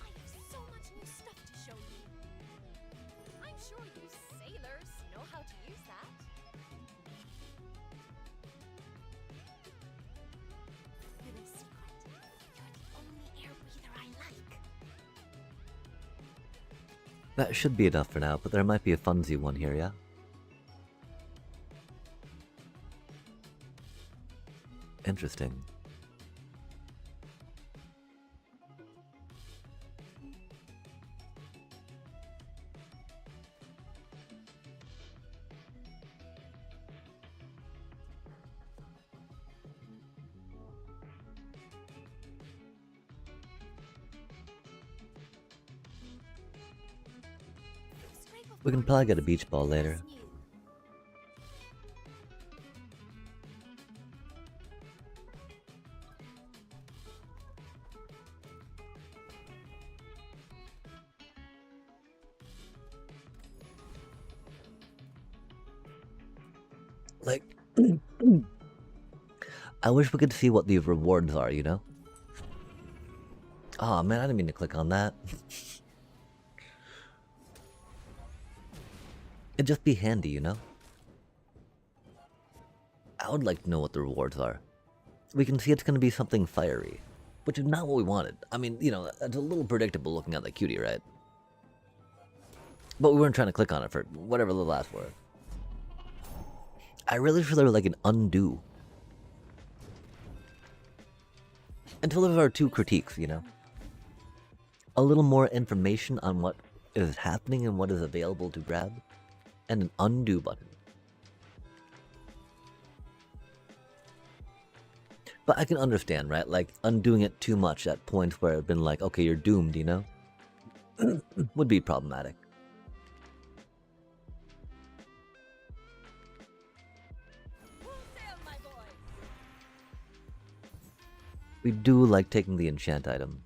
I have so much new stuff to show you. I'm sure you sailors know how to use that. Little secret. You're the only air breather I like. That should be enough for now, but there might be a funsy one here, yeah? Interesting. We can probably get a beach ball later. Like, I wish we could see what the rewards are, you know? Aw, man, I didn't mean to click on that. It'd just be handy, you know? I would like to know what the rewards are. We can see it's gonna be something fiery, which is not what we wanted. I mean, you know, that's a little predictable looking at the cutie, right? But we weren't trying to click on it for whatever the last word. I really feel there was like an undo. Until there are two critiques, you know? A little more information on what is happening and what is available to grab, and an undo button. But I can understand, right? Like, undoing it too much at points where it's been like, okay, you're doomed, you know? Would be problematic. We do like taking the enchant item.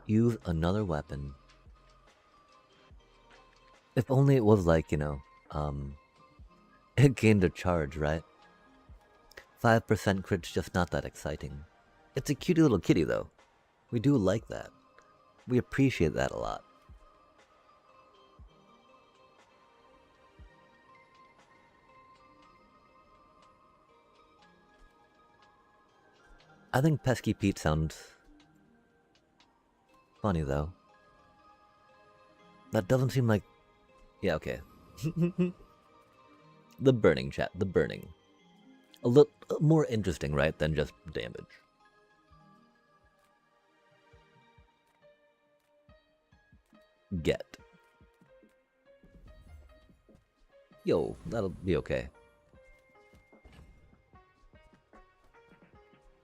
Use another weapon. If only it was like, you know, it gained a charge, right? 5% crit's just not that exciting. It's a cutie little kitty, though. We do like that. We appreciate that a lot. I think Pesky Pete sounds funny, though. That doesn't seem like... Yeah, okay. The burning, chat. The burning. A little more interesting, right, than just damage. Get. Yo, that'll be okay.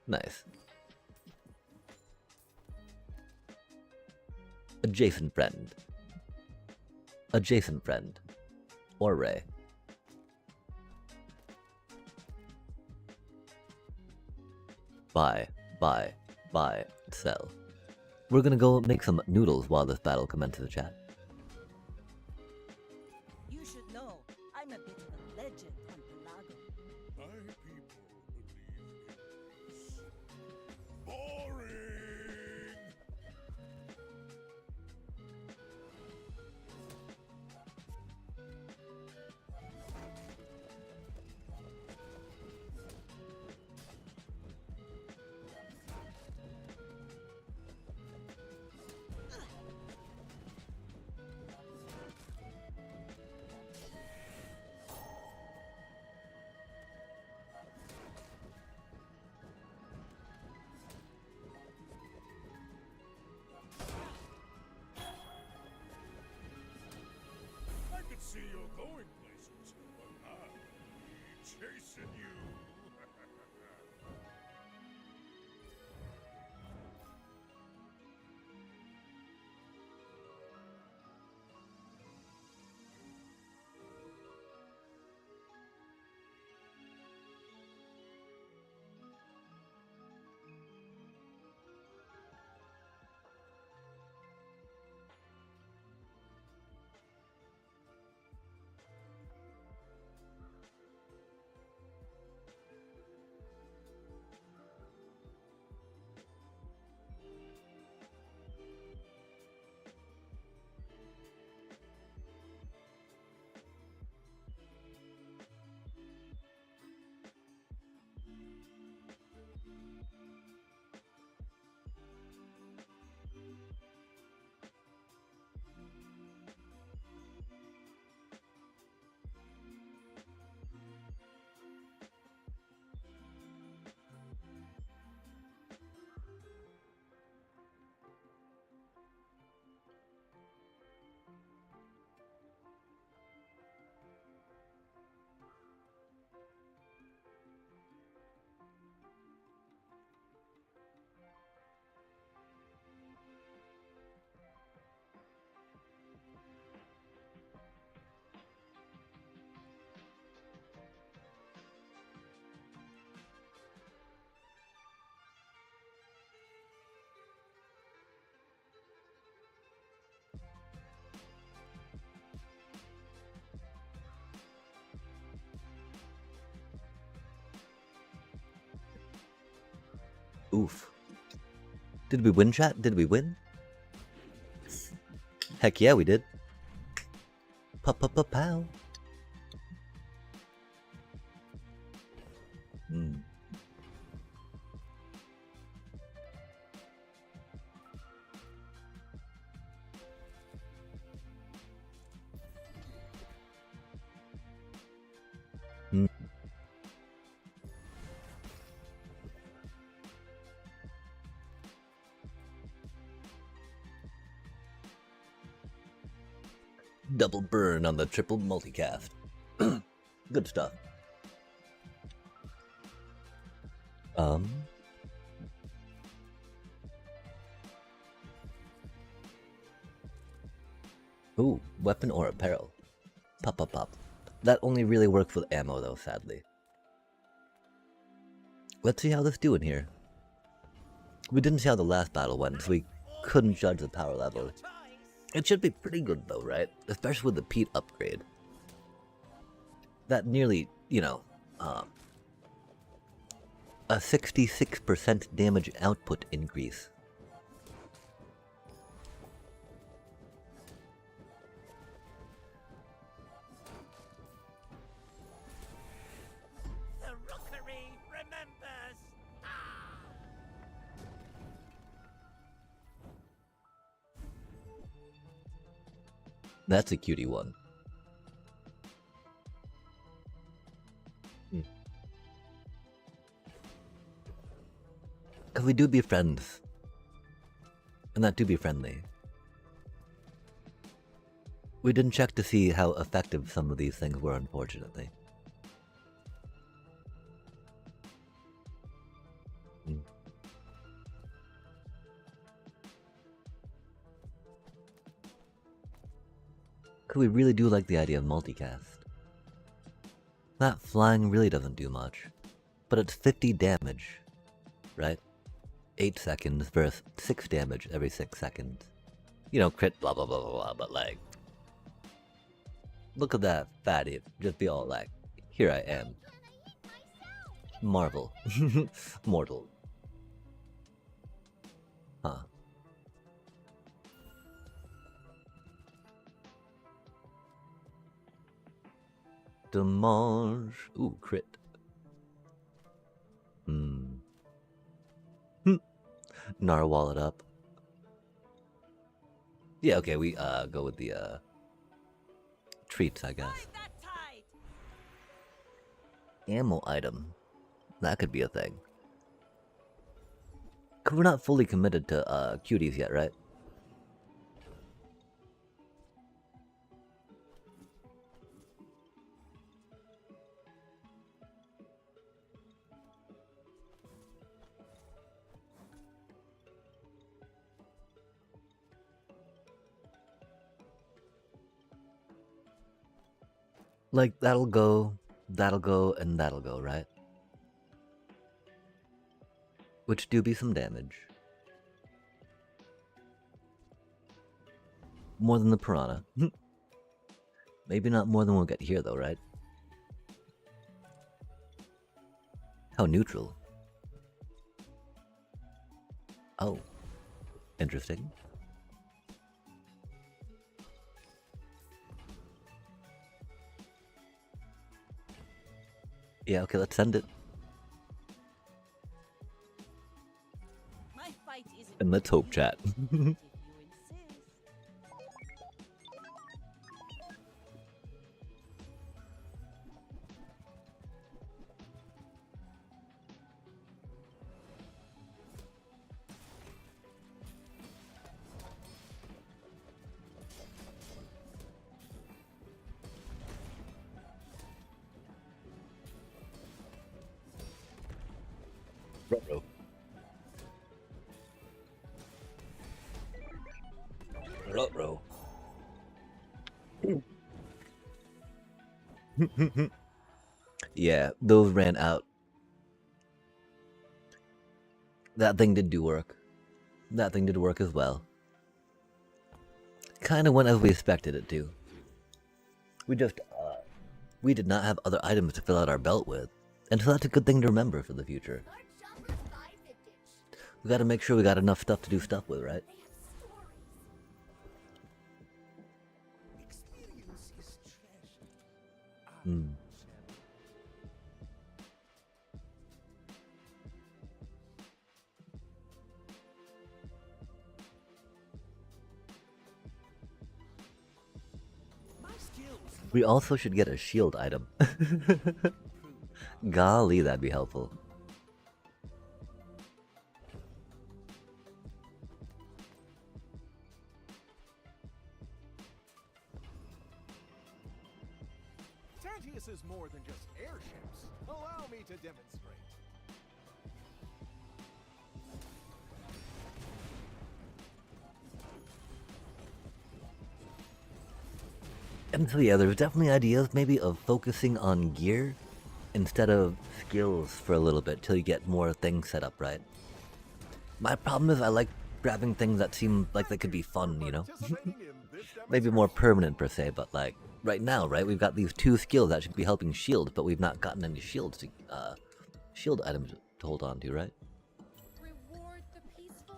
Nice. Adjacent friend. Adjacent friend. Or Ray. Buy, sell. We're gonna go make some noodles while this battle commences, chat. You should know, I'm a bit of a legend on Pelago. My people believe in peace. Boring! I could see you're going places, but I'll be chasing you. Oof. Did we win, chat? Did we win? Heck yeah, we did. Pow. Hmm. Hmm. Double burn on the triple multicast. Good stuff. Ooh, weapon or apparel. Pop, pop, pop. That only really works with ammo though, sadly. Let's see how this do in here. We didn't see how the last battle went, so we couldn't judge the power level. It should be pretty good though, right? Especially with the Pete upgrade. That nearly, you know, a 66% damage output increase. The rookery remembers. That's a cutie one. Because we do be friends. And that do be friendly. We didn't check to see how effective some of these things were, unfortunately. Because we really do like the idea of multicast. That flying really doesn't do much. But it's 50 damage. Right? 8 seconds versus 6 damage every 6 seconds. You know, crit blah blah blah blah blah, but like... Look at that fatty, just be all like, here I am. Marvel. Mortal. Huh. Damage. Ooh, crit. Narwhal it up. Yeah, okay, we go with the treats, I guess. Ammo item. That could be a thing. 'Cause we're not fully committed to cuties yet, right? Like, that'll go, and that'll go, right? Which do be some damage. More than the piranha. Maybe not more than we'll get here, though, right? How neutral. Oh. Interesting. Yeah, okay, let's send it. My fight is And let's hope, chat. if you insist. Ruh-roh. Ruh-roh. Yeah, those ran out. That thing did do work. That thing did work as well. Kinda went as we expected it to. We just, we did not have other items to fill out our belt with. And so that's a good thing to remember for the future. Large shoppers buy vintage. We gotta make sure we got enough stuff to do stuff with, right? They have stories. Experience is treasure. Hmm. My skills. We also should get a shield item. Golly, that'd be helpful. Antaeus is more than just airships. Allow me to demonstrate. And so yeah, there's definitely ideas maybe of focusing on gear instead of skills for a little bit till you get more things set up right. My problem is I like grabbing things that seem like they could be fun, you know? Maybe more permanent per se, but like right now, right, we've got these 2 skills that should be helping shield, but we've not gotten any shields to shield items to hold on to, right? Reward the peaceful,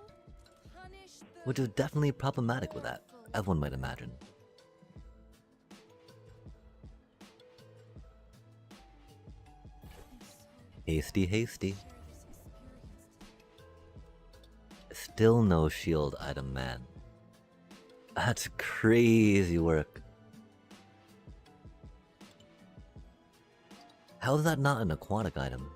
punish the Which is definitely problematic with that, as one might imagine. Hasty, hasty. Still no shield item, man. That's crazy work. How is that not an aquatic item?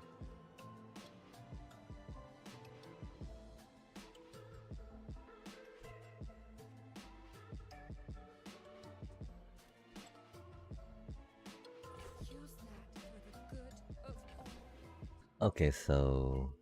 use that for the good of all. Okay, so...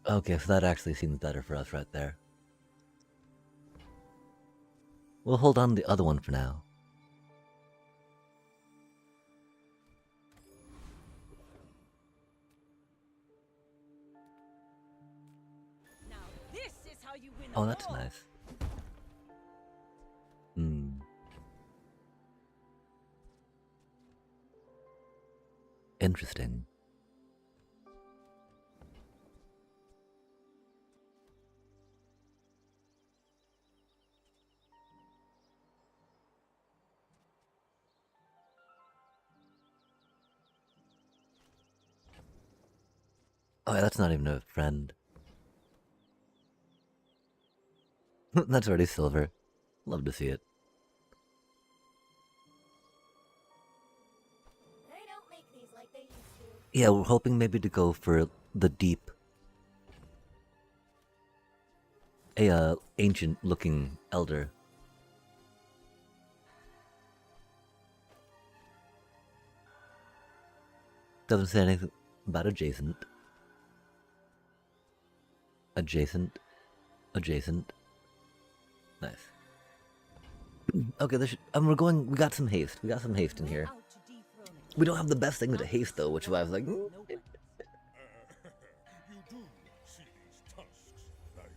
Okay, so that actually seems better for us right there. We'll hold on to the other one for now. Now this is how you win. Oh, that's nice. Hmm. Interesting. Oh, yeah, that's not even a friend. That's already silver. Love to see it. They don't make these like they used to. Yeah, we're hoping maybe to go for the deep. A ancient looking elder. Doesn't say anything about adjacent. Adjacent. Adjacent. Nice. Okay, this should, we're going, we got some haste. We got some haste in here. Out to dethrone it. We don't have the best thing to haste though, which is why I was like, You do see these tusks, right?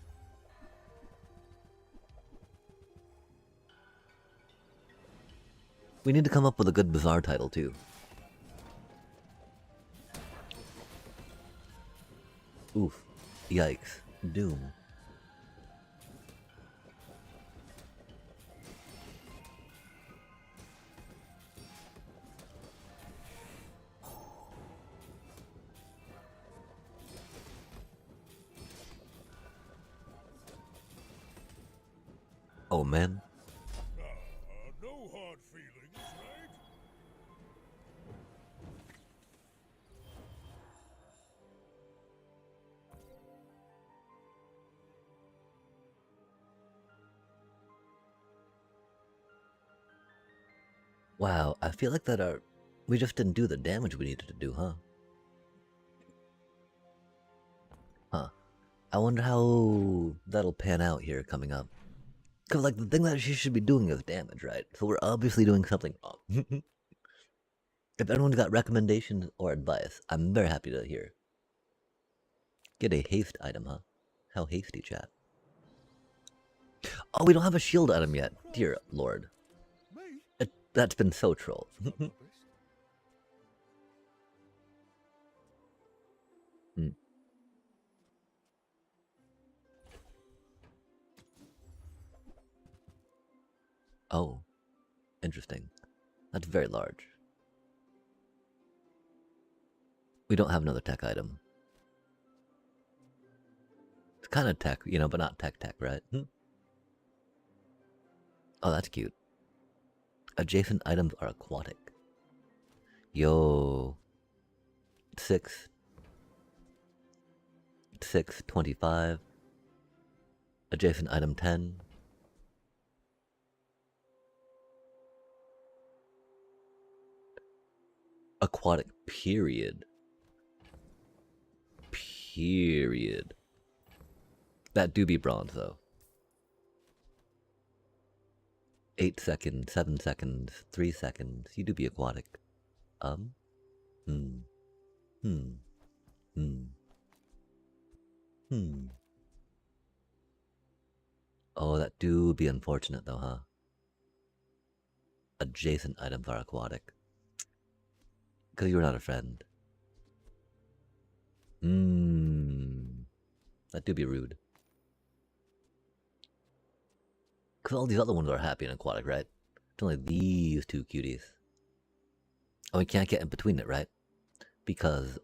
we need to come up with a good bizarre title too. Oof. Yikes. Doom. Oh man. No hard feelings, right? Wow, I feel like that we just didn't do the damage we needed to do, huh? Huh. I wonder how that'll pan out here coming up. Cause like the thing that she should be doing is damage, right? So we're obviously doing something wrong. If anyone's got recommendations or advice, I'm very happy to hear. Get a haste item, huh? How hasty, chat. Oh, we don't have a shield item yet. Dear lord. That's been so trolled. Hmm. Oh, interesting. That's very large. We don't have another tech item. It's kind of tech, you know, but not tech, right? Oh, that's cute. Adjacent items are aquatic. Yo. 6. 625. Adjacent item 10. Aquatic, period. Period. That do be bronze, though. 8 seconds, 7 seconds, 3 seconds. You do be aquatic. Hmm. Oh, that do be unfortunate, though, huh? Adjacent items are aquatic. Because you're not a friend. That do be rude. Because all these other ones are happy and aquatic, right? It's only these two cuties. And we can't get in between it, right? Because,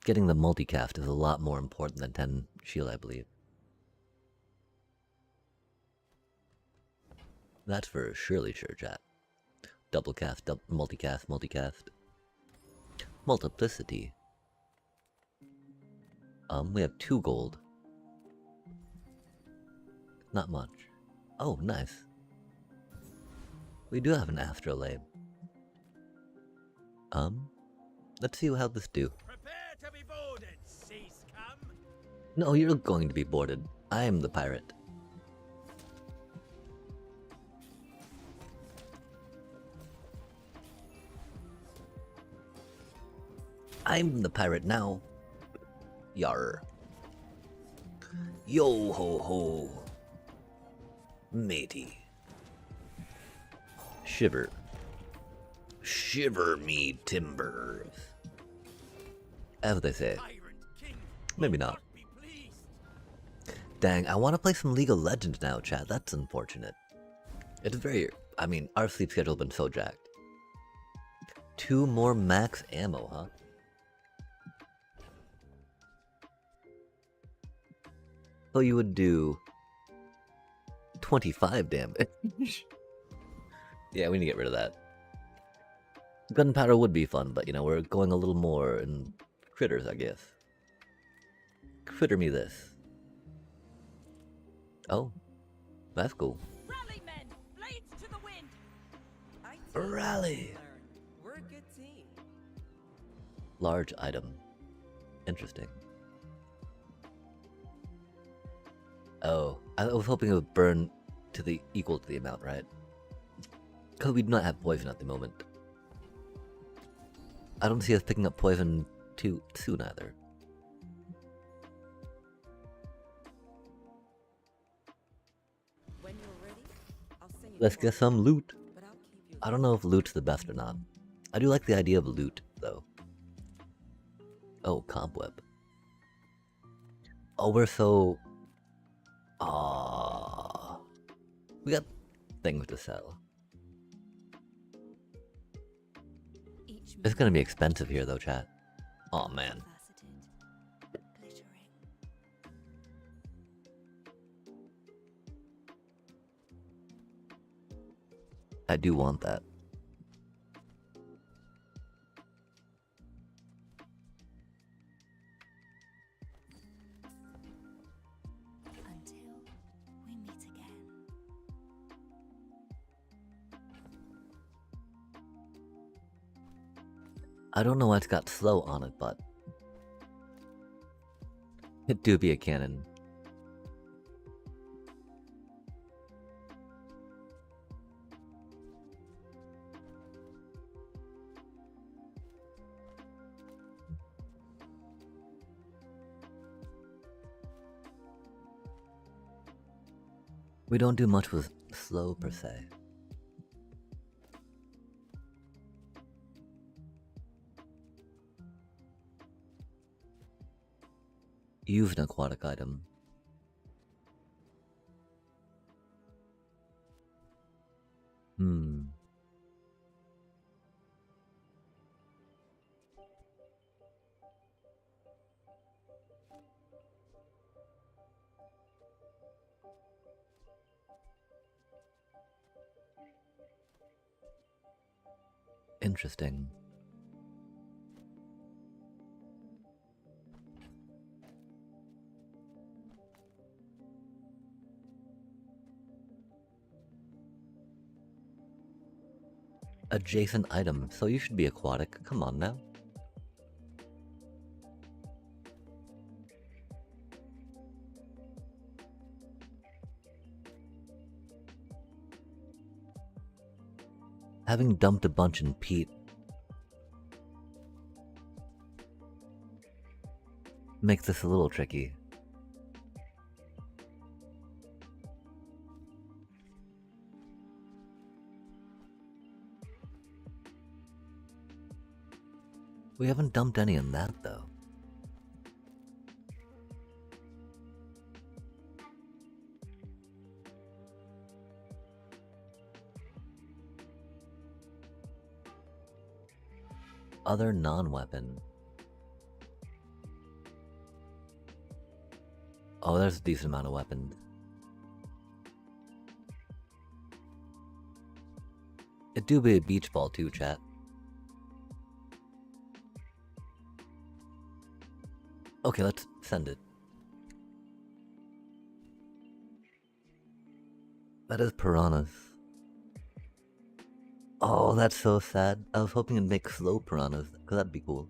getting the multicast is a lot more important than 10 shield, I believe. That's for surely sure, chat. Double cast, multicast, multicast. Multiplicity. We have 2 gold. Not much. Oh, nice. We do have an astrolabe. Let's see how this do. Prepare to be boarded, Seascum. No, you're going to be boarded. I am the pirate. I'm the pirate now. Yar. Yo ho ho. Matey. Shiver. Shiver me timbers. As they say. Maybe not. Dang, I want to play some League of Legends now, chat. That's unfortunate. It's very... I mean, our sleep schedule's been so jacked. 2 more max ammo, huh? So you would do 25 damage. Yeah, we need to get rid of that. Gunpowder would be fun, but you know, we're going a little more in critters, I guess. Critter me this. Oh, that's cool. Rally, men! Blades to the wind! Rally! We're a good team. Large item. Interesting. Oh, I was hoping it would burn to the equal to the amount, right? Because we do not have poison at the moment. I don't see us picking up poison too soon either. When you're ready, I'll sing it Let's for get you, some loot. but I'll keep you I don't know if loot's the best or not. I do like the idea of loot, though. Oh, cobweb. Oh, we're so... Ah, we got things to sell. It's gonna be expensive here, though, chat. Oh man. I do want that. Until we meet again. I don't know why it's got slow on it, but it do be a cannon. We don't do much with slow per se. Use an aquatic item. Interesting. Adjacent item, so you should be aquatic. Come on now. Having dumped a bunch in peat makes this a little tricky. We haven't dumped any in that though. Other non-weapon. Oh, there's a decent amount of weapons. It do be a beach ball too, chat. Okay, let's send it. That is piranhas. Oh, that's so sad. I was hoping it'd make slow piranhas, because that'd be cool.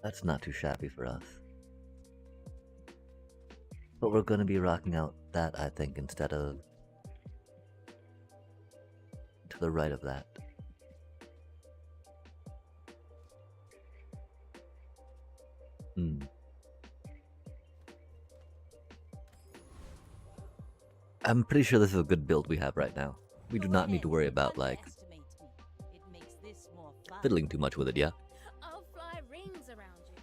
That's not too shabby for us. But we're gonna be rocking out that, I think, instead of to the right of that. I'm pretty sure this is a good build we have right now. We do not need to worry about, like, fiddling too much with it, yeah? I'll fly rings around you.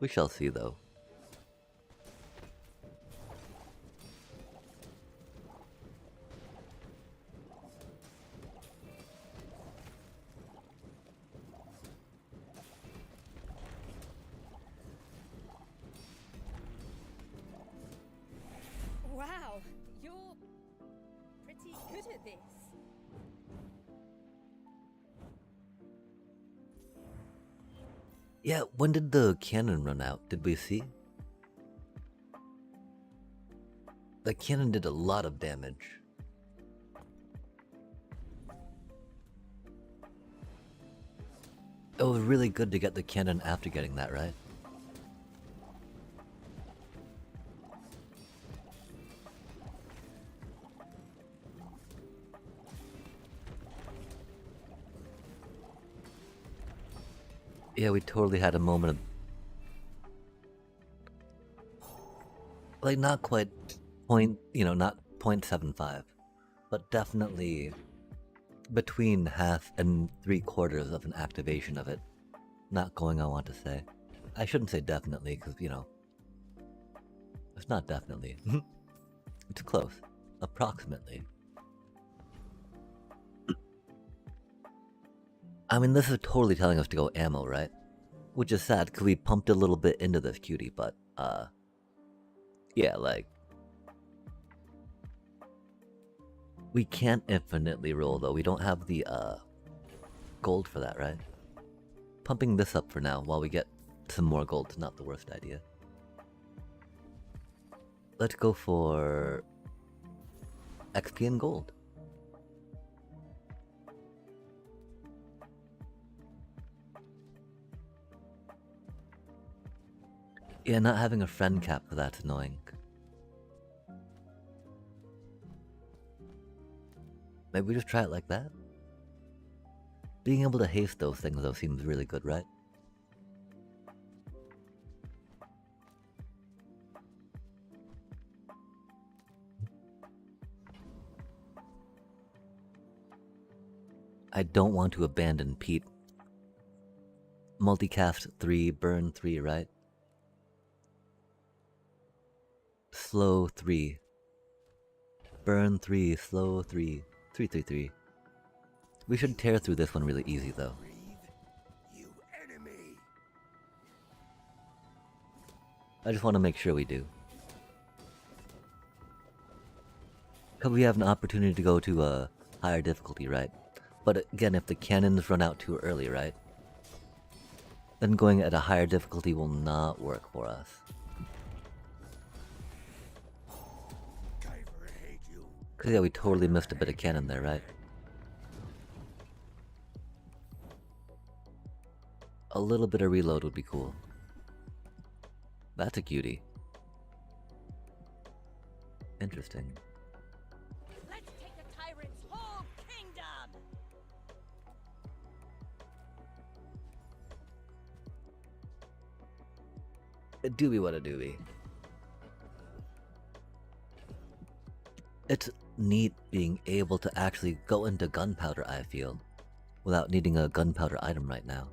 We shall see, though. Wow, you're pretty good at this. Yeah, when did the cannon run out? Did we see? The cannon did a lot of damage. It was really good to get the cannon after getting that, right? Yeah, we totally had a moment of, like, not quite not 0.75, but definitely between half and 3/4 of an activation of it. Not going, I want to say. I shouldn't say definitely, because, it's not definitely. It's close. Approximately. I mean, this is totally telling us to go ammo, right? Which is sad, because we pumped a little bit into this cutie, but, yeah, like, we can't infinitely roll, though. We don't have the, gold for that, right? Pumping this up for now, while we get some more gold, is not the worst idea. Let's go for XP and gold. Yeah, not having a friend cap for that's annoying. Maybe we just try it like that? Being able to haste those things though seems really good, right? I don't want to abandon Pete. Multicast 3, burn 3, right? Slow 3. Burn 3, slow 3. 3, 3, 3. We should tear through this one really easy though. You enemy! I just want to make sure we do. Because we have an opportunity to go to a higher difficulty, right? But again, if the cannons run out too early, right? Then going at a higher difficulty will not work for us. Because yeah, we totally missed a bit of cannon there, right? A little bit of reload would be cool. That's a cutie. Interesting. Let's take the tyrant's whole kingdom! A doobie what a doobie. It's neat being able to actually go into gunpowder, I feel, without needing a gunpowder item right now.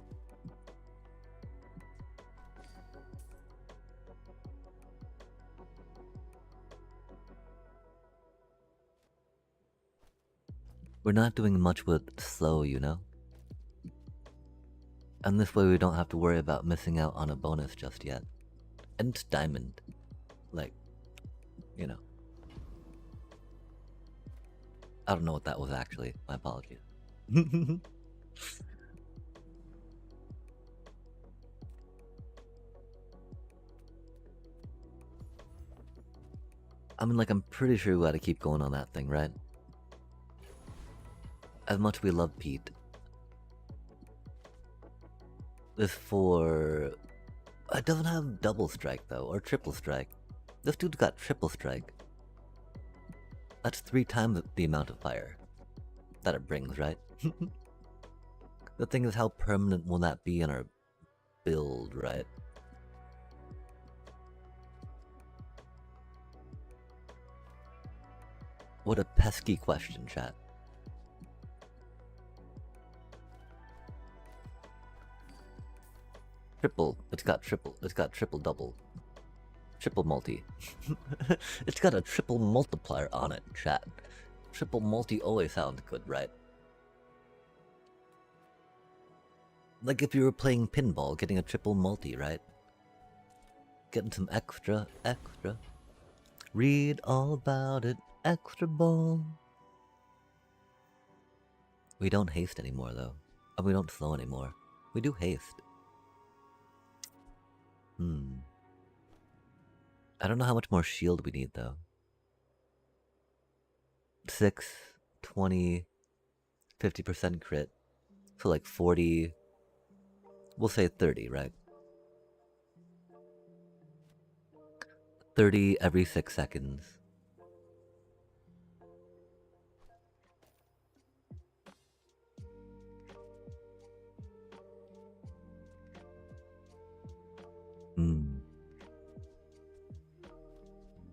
We're not doing much with slow, you know? And this way we don't have to worry about missing out on a bonus just yet. And it's diamond. Like, you know. I don't know what that was actually. My apologies. I mean, like, I'm pretty sure we gotta keep going on that thing, right? As much as we love Pete. This for... It doesn't have double strike, though, or triple strike. This dude's got triple strike. That's 3 times the amount of fire that it brings, right? The thing is, how permanent will that be in our build, right? What a pesky question, chat. Triple, it's got triple double. Triple multi. It's got a triple multiplier on it, chat. Triple multi always sounds good, right? Like if you were playing pinball, getting a triple multi, right? Getting some extra. Read all about it, extra ball. We don't haste anymore, though. And we don't slow anymore. We do haste. I don't know how much more shield we need, though. 6, 20, 50% crit. So like 40... We'll say 30, right? 30 every 6 seconds.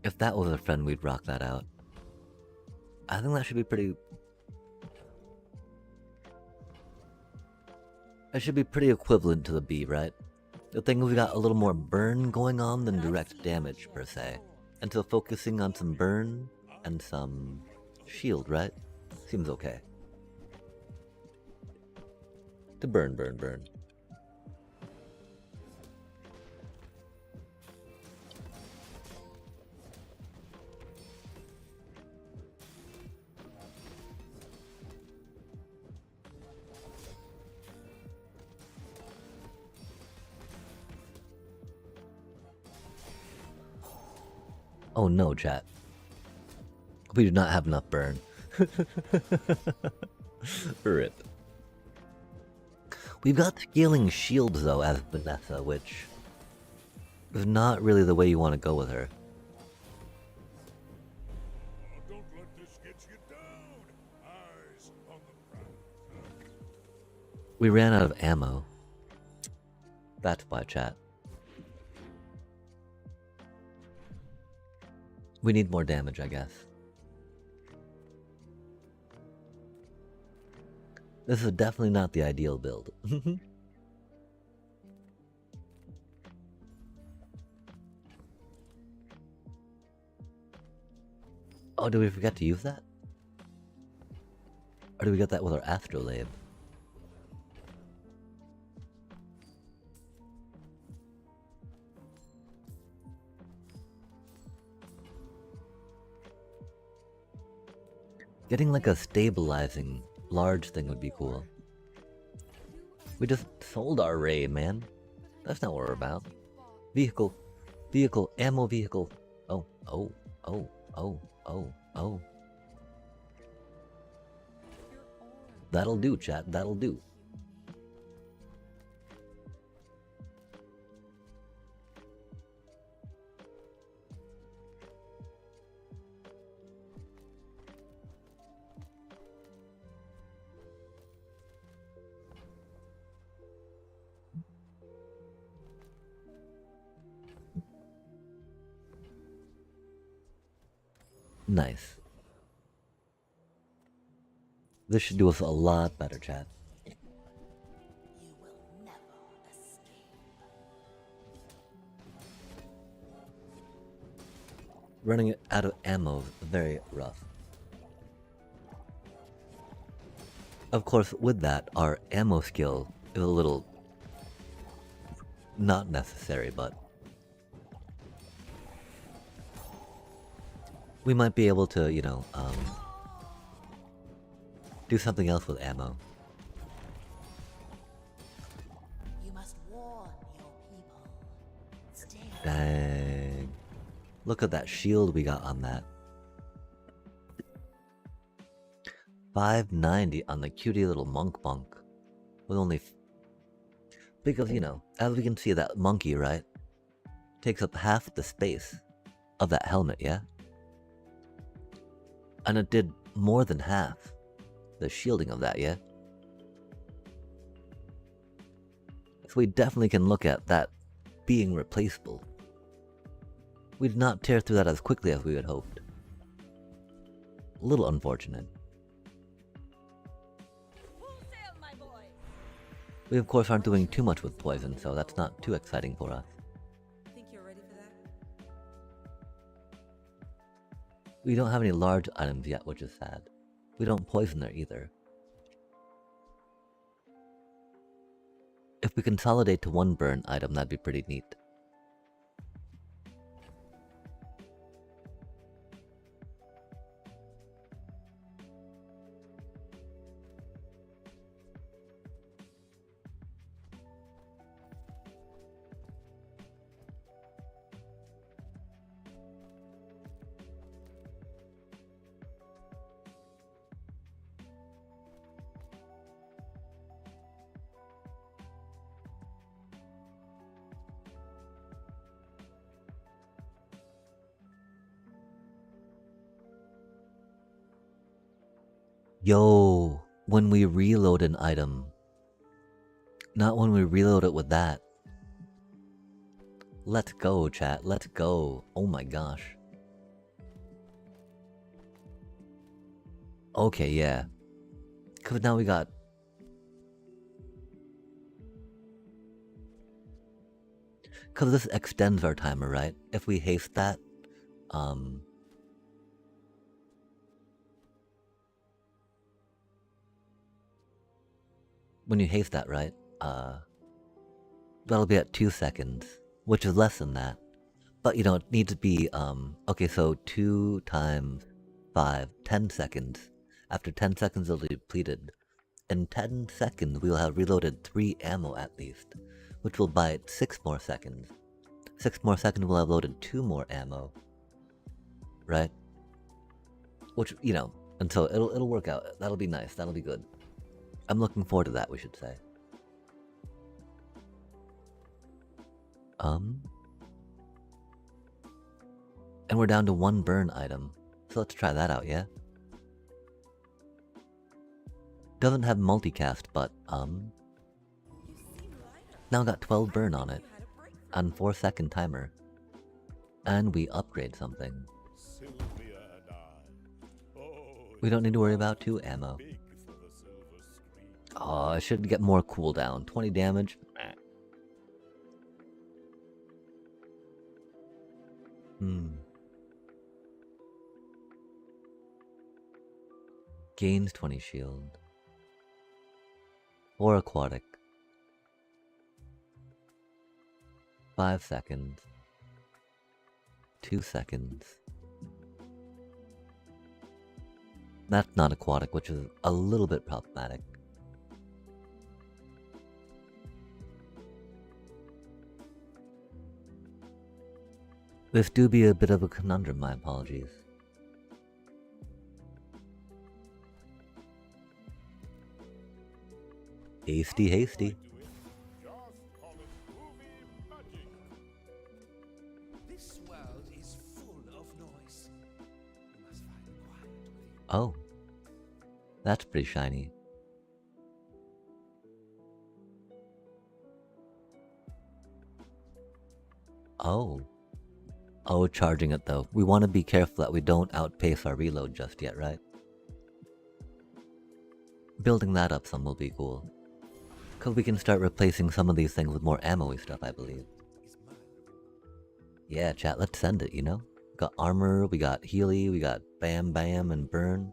If that was a friend, we'd rock that out. I think that should be pretty... It should be pretty equivalent to the B, right? The thing is we got a little more burn going on than direct damage, per se. And so focusing on some burn and some shield, right? Seems okay. To burn. Oh no, chat. We do not have enough burn. Rip. We've got scaling shields though as Vanessa, which is not really the way you want to go with her. Don't let this get you down. Eyes on the prize. We ran out of ammo. That's why, chat. We need more damage, I guess. This is definitely not the ideal build. Oh, did we forget to use that? Or did we get that with our astrolabe? Getting like a stabilizing large thing would be cool. We just sold our ray, man. That's not what we're about. Vehicle. Vehicle. Ammo vehicle. Oh, oh, oh, oh, oh, oh. That'll do, chat. That'll do. Nice. This should do us a lot better, chat. You will never escape. Running out of ammo is very rough. Of course, with that, our ammo skill is a little not necessary, but we might be able to, you know, do something else with ammo. You must warn your people. Stay. Dang. Look at that shield we got on that. 590 on the cutie little monk bunk. With only... because, you know, as we can see, that monkey, right? Takes up half the space of that helmet, yeah? And it did more than half the shielding of that, yeah? So we definitely can look at that being replaceable. We did not tear through that as quickly as we had hoped. A little unfortunate. We of course aren't doing too much with poison, so that's not too exciting for us. Think you're ready for that? We don't have any large items yet, which is sad. We don't poison there either. If we consolidate to one burn item, that'd be pretty neat. Yo, when we reload an item, not when we reload it with that. Let's go, chat, let's go. Oh my gosh. Okay, yeah. Cause now we got... cause this extends our timer, right? If we haste that, when you haste that, right? That'll be at 2 seconds, which is less than that. But you know, it needs to be, okay, so 2 times 5, 10 seconds. After 10 seconds it'll be depleted. In 10 seconds we will have reloaded 3 ammo at least, which will buy it 6 more seconds. 6 more seconds we'll have loaded 2 more ammo. Right? Which, you know, and so it'll work out. That'll be nice, that'll be good. I'm looking forward to that, we should say. And we're down to 1 burn item. So let's try that out, yeah? Doesn't have multicast, but, now got 12 burn on it. On 4-second timer. And we upgrade something. We don't need to worry about 2 ammo. Oh, I should get more cooldown. 20 damage. Gains 20 shield. Or aquatic. 5 seconds. 2 seconds. That's not aquatic, which is a little bit problematic. This do be a bit of a conundrum, my apologies. Hasty, hasty. This world is full of noise. You must find quiet within. Oh. That's pretty shiny. Oh. Oh, charging it though. We want to be careful that we don't outpace our reload just yet, right? Building that up some will be cool. Because we can start replacing some of these things with more ammo-y stuff, I believe. Yeah, chat, let's send it, you know? Got armor, we got Healy, we got Bam Bam and Burn.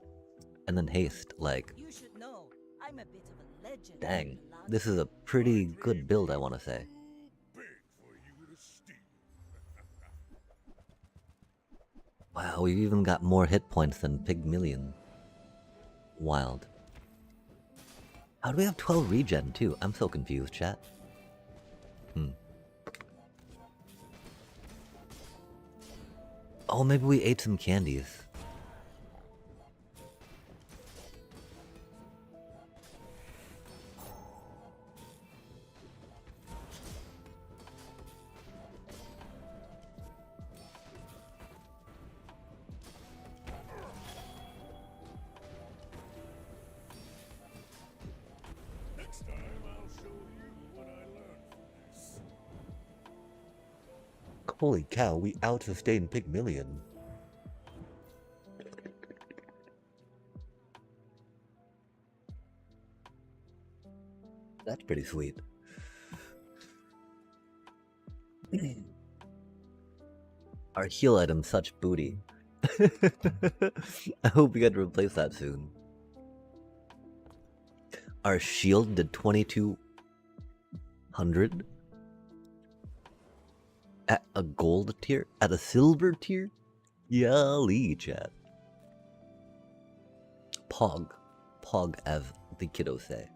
And then Haste, like... You should know, I'm a bit of a legend. Dang, this is a pretty good build, I want to say. Wow, we've even got more hit points than Pygmalion. Wild. How do we have 12 regen too? I'm so confused, chat. Oh, maybe we ate some candies. Holy cow, we out-sustained Pygmalion. That's pretty sweet. Our heal item's such booty. I hope we get to replace that soon. Our shield did 2200? At a gold tier? At a silver tier? Yali, chat. Pog. Pog, as the kiddos say.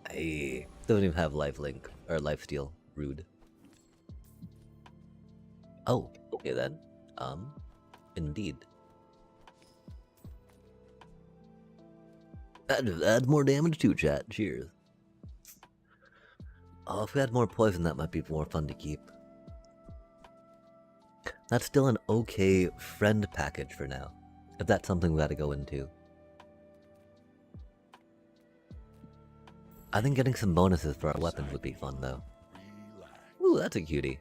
Hey, don't even have lifelink, or lifesteal. Rude. Oh, okay then. Indeed. Add more damage too, chat. Cheers. Oh, if we had more poison, that might be more fun to keep. That's still an okay friend package for now. If that's something we gotta go into. I think getting some bonuses for our weapons would be fun, though. Ooh, that's a cutie.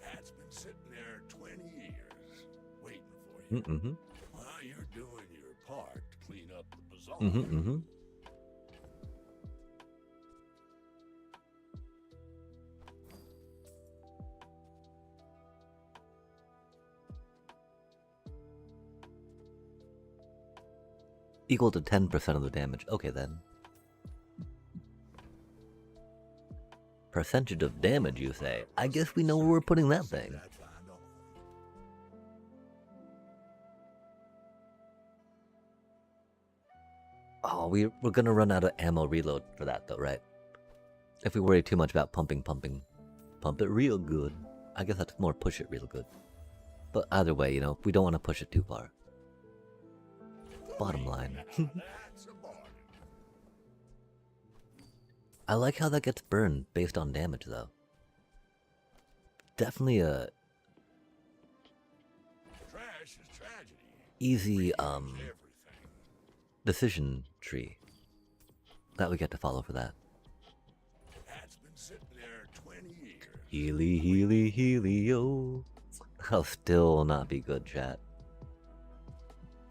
That's been sitting there 20 years, waiting for you. While you're doing your part to clean up the bazaar. Equal to 10% of the damage. Okay then. Percentage of damage, you say? I guess we know where we're putting that thing. Oh, we're gonna run out of ammo reload for that though, right? If we worry too much about pumping. Pump it real good. I guess that's more push it real good. But either way, you know, we don't want to push it too far. Bottom line. I like how that gets burned based on damage though. Definitely a easy decision tree that we get to follow for that. That's been sitting there 20 years. Healy, healy, healio. That'll still not be good, chat.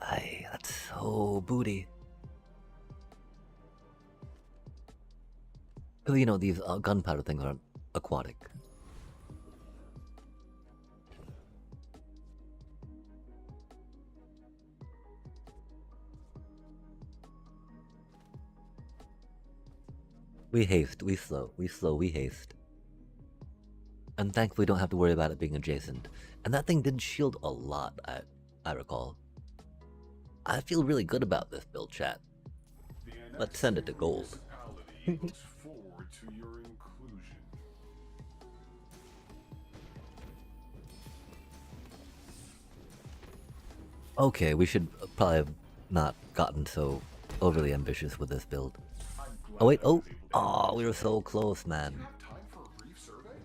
Aye, that's so booty. Because, you know, these gunpowder things are aquatic. We haste, we slow, we slow, we haste. And thankfully we don't have to worry about it being adjacent. And that thing did shield a lot, I recall. I feel really good about this build, chat. Let's send it to gold. Looks forward to your inclusion. Okay, we should probably have not gotten so overly ambitious with this build. Oh wait, oh! Oh, we were so close, man. Time for a brief survey?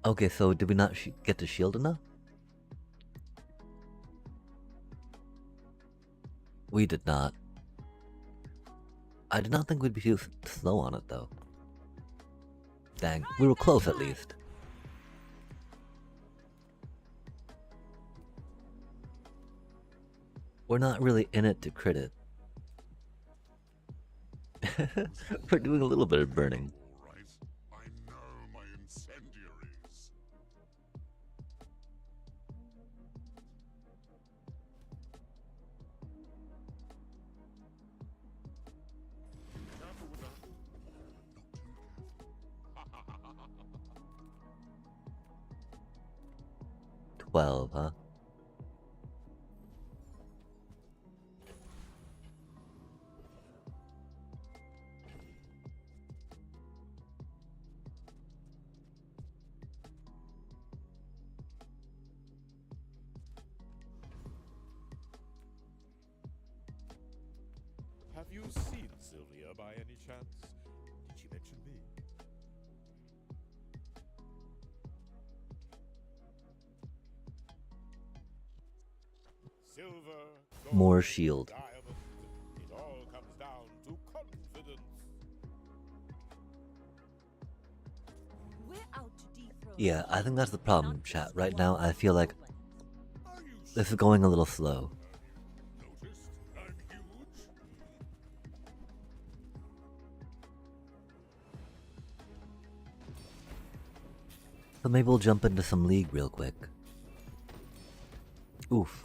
Okay, so did we not get to shield enough? We did not. I did not think we'd be too slow on it, though. Dang, we were close at least. We're not really in it to crit it. We're doing a little bit of burning. Right. I know my incendiaries. Careful with that. Not too careful. 12, huh? Have you seen Sylvia by any chance? Did she mention me? Silver, gold, More shield. diamond. It all comes down to confidence. We're out to dethrone. Yeah, I think that's the problem, chat. Right now, I feel like Are you this is going a little slow. noticed? I'm huge. So maybe we'll jump into some League real quick. Oof.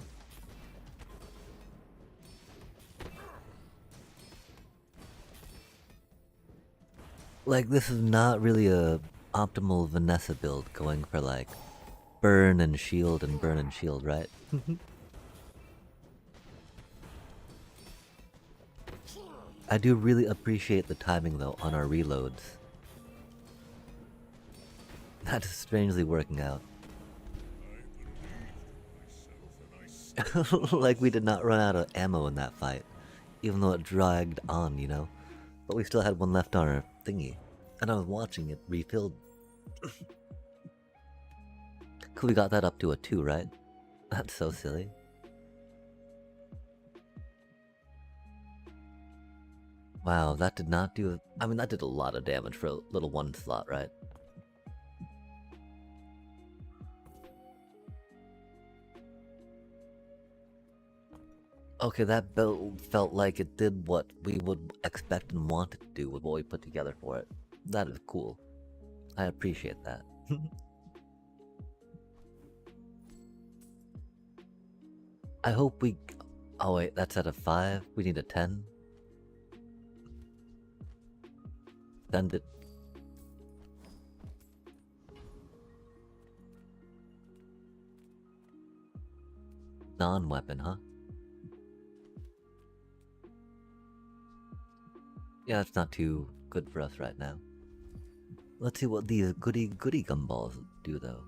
Like, this is not really a optimal Vanessa build, going for like burn and shield, right? I do really appreciate the timing though on our reloads. That is strangely working out. Like we did not run out of ammo in that fight, even though it dragged on, you know? But we still had one left on our thingy, and I was watching it refilled. Cool, we got that up to a 2, right? That's so silly. Wow, that did not do... I mean, that did a lot of damage for a little one slot, right? Okay, that build felt like it did what we would expect and want it to do with what we put together for it. That is cool. I appreciate that. I hope we... Oh wait, that's at a 5? We need a 10? Send it. Non-weapon, huh? Yeah, it's not too good for us right now. Let's see what these goody gumballs do though.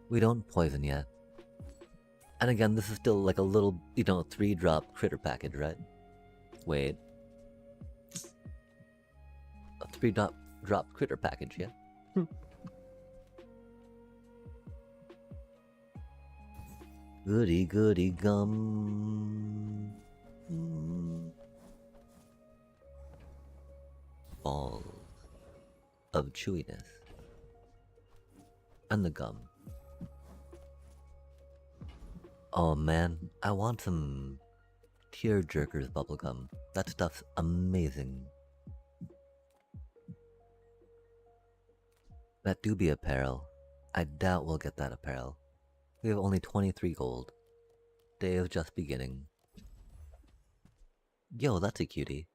We don't poison yet. And again, this is still like a little, 3-drop critter package, right? Wait. A 3-drop critter package, yeah? Goody gum. Balls of chewiness. And the gum. Oh man, I want some Tearjerkers bubblegum. That stuff's amazing. That do be apparel. I doubt we'll get that apparel. We have only 23 gold. Day of just beginning. Yo, that's a cutie.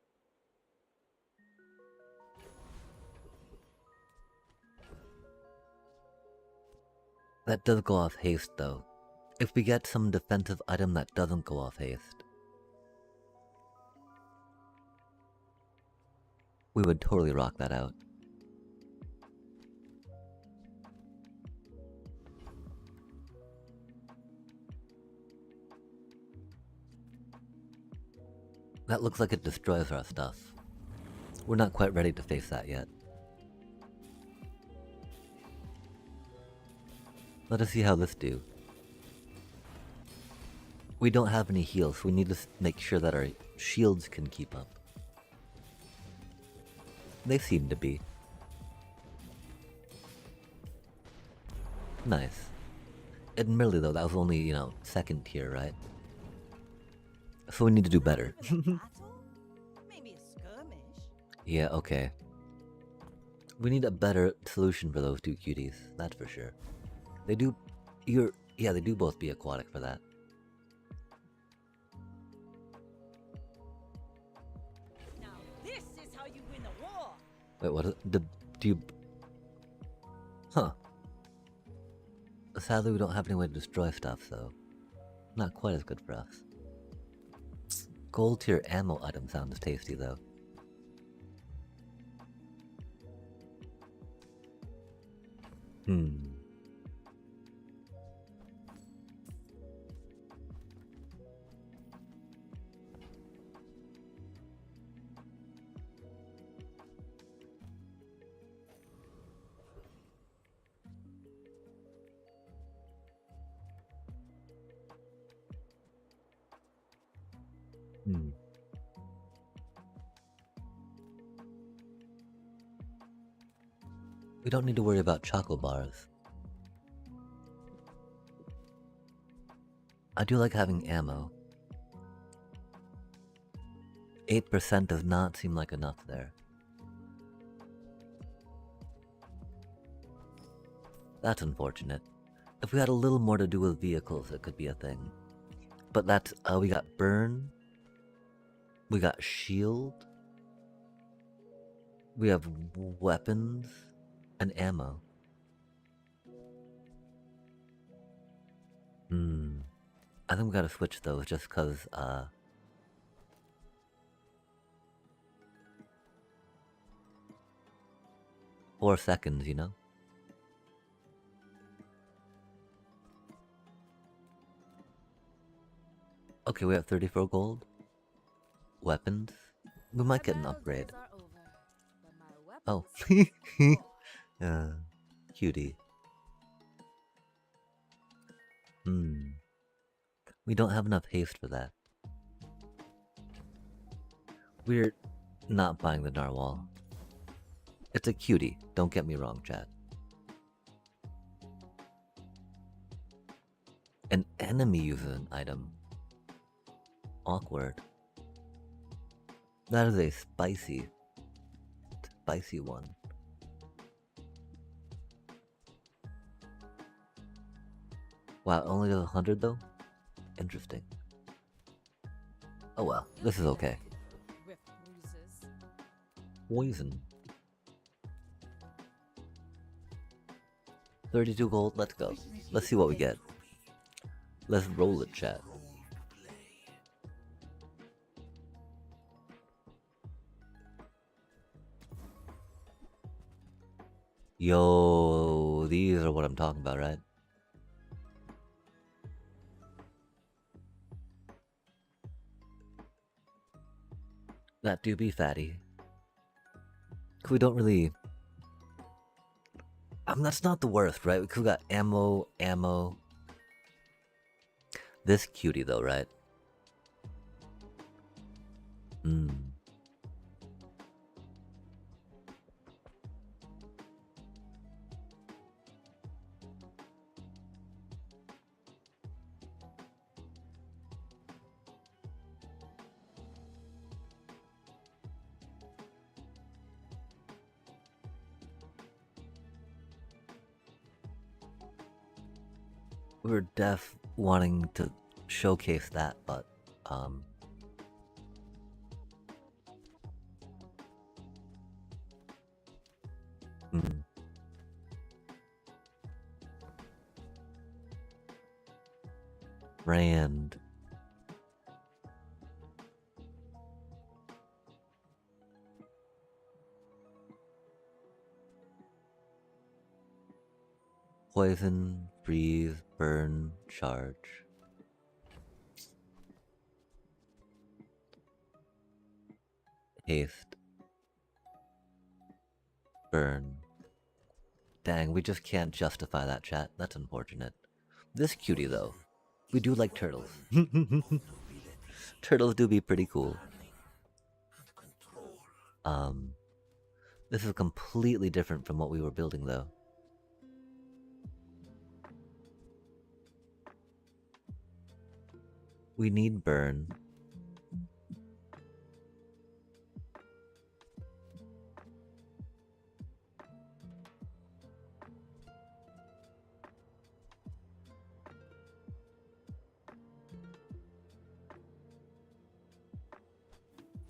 That does go off haste though. If we get some defensive item that doesn't go off haste, we would totally rock that out. That looks like it destroys our stuff. We're not quite ready to face that yet. Let us see how this do. We don't have any heals, so we need to make sure that our shields can keep up. They seem to be. Nice. Admittedly though, that was only, you know, second tier, right? So we need to do better. Maybe a skirmish. Yeah, okay. We need a better solution for those two cuties, that's for sure. They do... yeah, they do both be aquatic for that. Now this is how you win a war. Wait, what? Do you... Huh. Sadly, we don't have any way to destroy stuff, so... Not quite as good for us. Gold tier ammo item sounds tasty, though. Hmm. Hmm. We don't need to worry about choco bars. I do like having ammo. 8% does not seem like enough there. That's unfortunate. If we had a little more to do with vehicles, it could be a thing. But that's, we got burn. We got shield. We have weapons and ammo. I think we gotta switch those just cause, 4 seconds, you know? Okay, we have 34 gold. Weapons. We might get an upgrade. Oh. Cutie. We don't have enough haste for that. We're not buying the narwhal. It's a cutie, don't get me wrong, chat. An enemy uses an item. Awkward. That is a spicy one. Wow, only does 100 though? Interesting. Oh well, this is okay. Poison. 32 gold, let's go. Let's see what we get. Let's roll it, chat. Yo, these are what I'm talking about, right? That do be fatty. We don't really... that's not the worst, right? We got ammo. This cutie though, right? We were wanting to showcase that, but Rand. Poison, freeze, burn, charge. Haste. Burn. Dang, we just can't justify that, chat. That's unfortunate. This cutie, though. We do like turtles. Turtles do be pretty cool. This is completely different from what we were building, though. We need burn.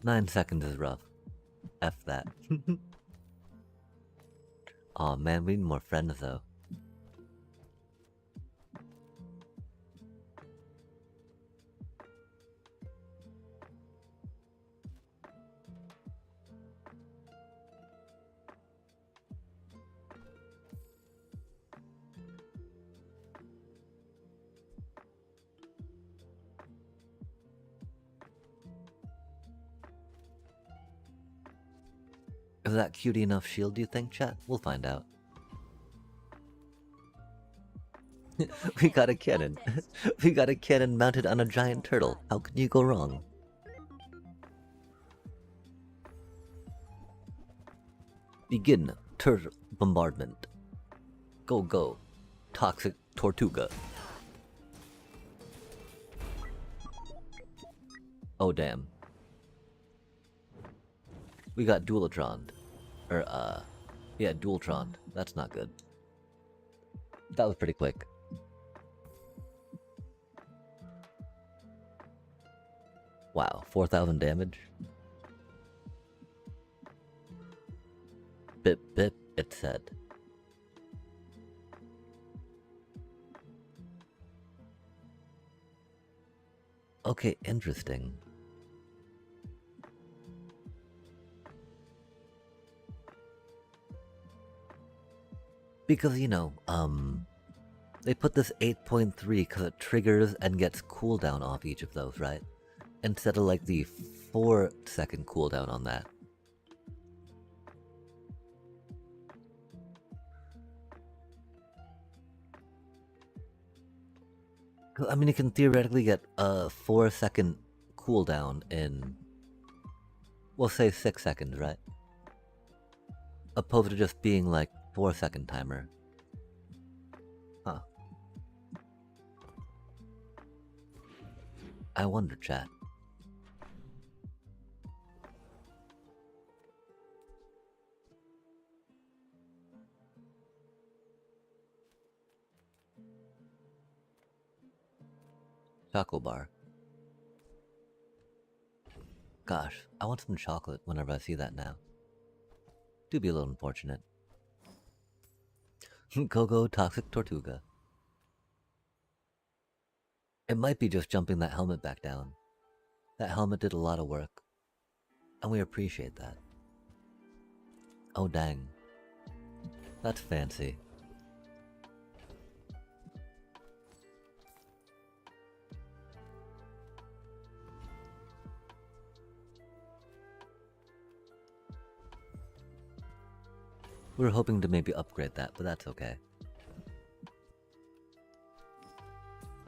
Nine seconds is rough. F that. Aw man, we need more friends though. Is that cutie enough shield, do you think, chat? We'll find out. We got a cannon. We got a cannon mounted on a giant turtle. How could you go wrong? Begin turtle bombardment. Go, go. Toxic Tortuga. Oh, damn. We got Dualitron. Yeah, Dualtron. That's not good. That was pretty quick. Wow, 4,000 damage? Bip bip, it said. Okay, interesting. Because, you know, they put this 8.3 because it triggers and gets cooldown off each of those, right? Instead of like the 4-second cooldown on that. I mean, you can theoretically get a 4-second cooldown in, we'll say 6 seconds, right? Opposed to just being like 4-second timer. Huh. I wonder, chat. Choco bar. Gosh, I want some chocolate whenever I see that now. Do be a little unfortunate. Go Toxic Tortuga. It might be just jumping that helmet back down. That helmet did a lot of work. And we appreciate that. Oh dang. That's fancy. We were hoping to maybe upgrade that, but that's okay.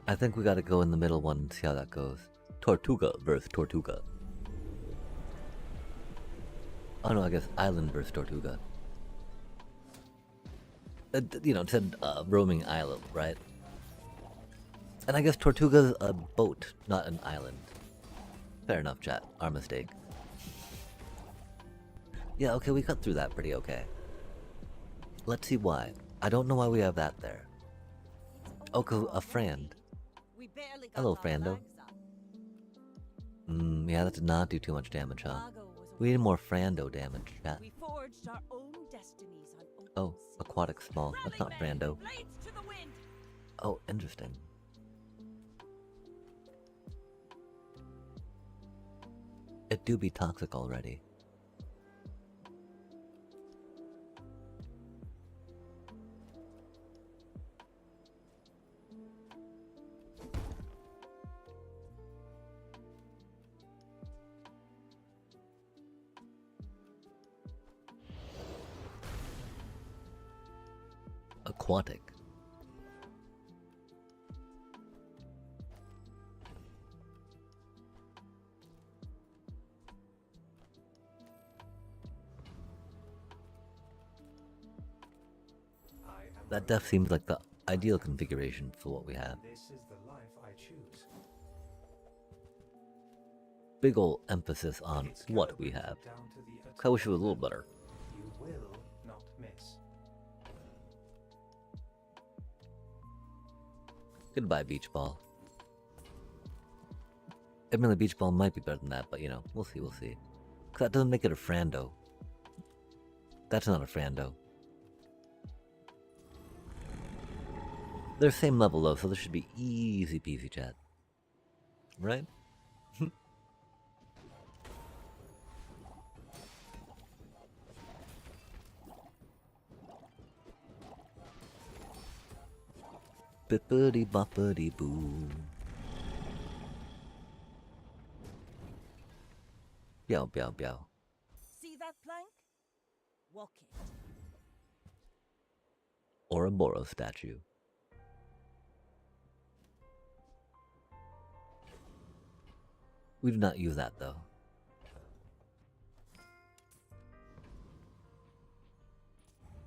I think we gotta go in the middle one and see how that goes. Tortuga versus Tortuga. Oh no, I guess Island versus Tortuga. You know, it said roaming island, right? And I guess Tortuga's a boat, not an island. Fair enough, chat. Our mistake. Yeah, okay, we cut through that pretty okay. Let's see why. I don't know why we have that there. Oh, 'cause a friend. Hello, Frando. Yeah, that did not do too much damage, huh? We need more Frando damage, chat. Oh, aquatic small. That's not Frando. Oh, interesting. It do be toxic already. Aquatic. That def seems like the ideal configuration for what we have. This is the life I choose. Big ol' emphasis on It's what we have. down to the I wish it was a little better. You will not miss. Goodbye, beach ball. I mean, the beach ball might be better than that, but you know, we'll see, we'll see. 'Cause that doesn't make it a Frando. That's not a Frando. They're same level though, so this should be easy peasy, chat. Right? Bippity boppity boo. Biao biao biao. See that plank? Walk it. Ouroboros statue. We do not use that though.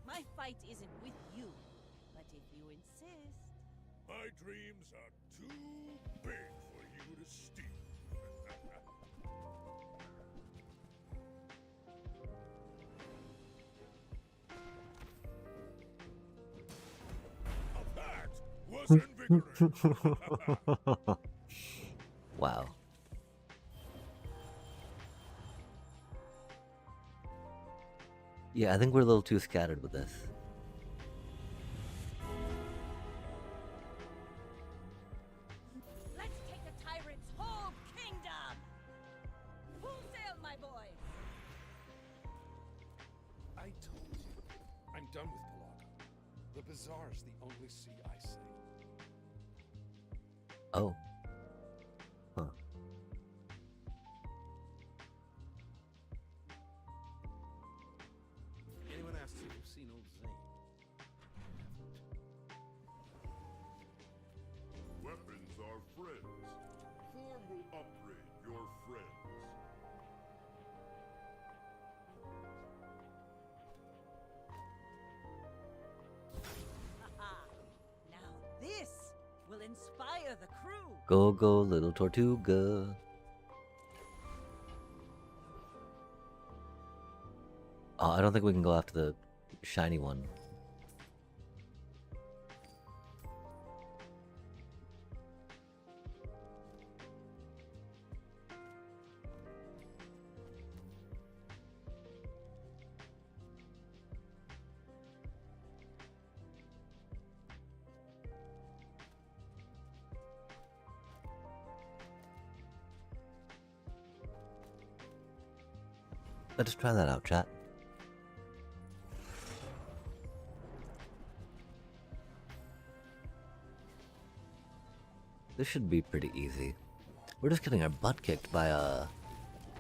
My fight isn't with you, but if you insist. My dreams are too big for you to steal. That was invigorating. Wow. Yeah, I think we're a little too scattered with this. Let's take the tyrant's whole kingdom! Full sail, my boy! I told you. I'm done with Pelago. The bazaar's the only sea I sail. Oh. Huh. Anyone asked if you've seen old Zane? Weapons are friends. Form will upgrade your friends. Haha! Now this will inspire the crew! Go go little Tortuga. Oh, I don't think we can go after the shiny one. Let's try that out, chat. This should be pretty easy. We're just getting our butt kicked by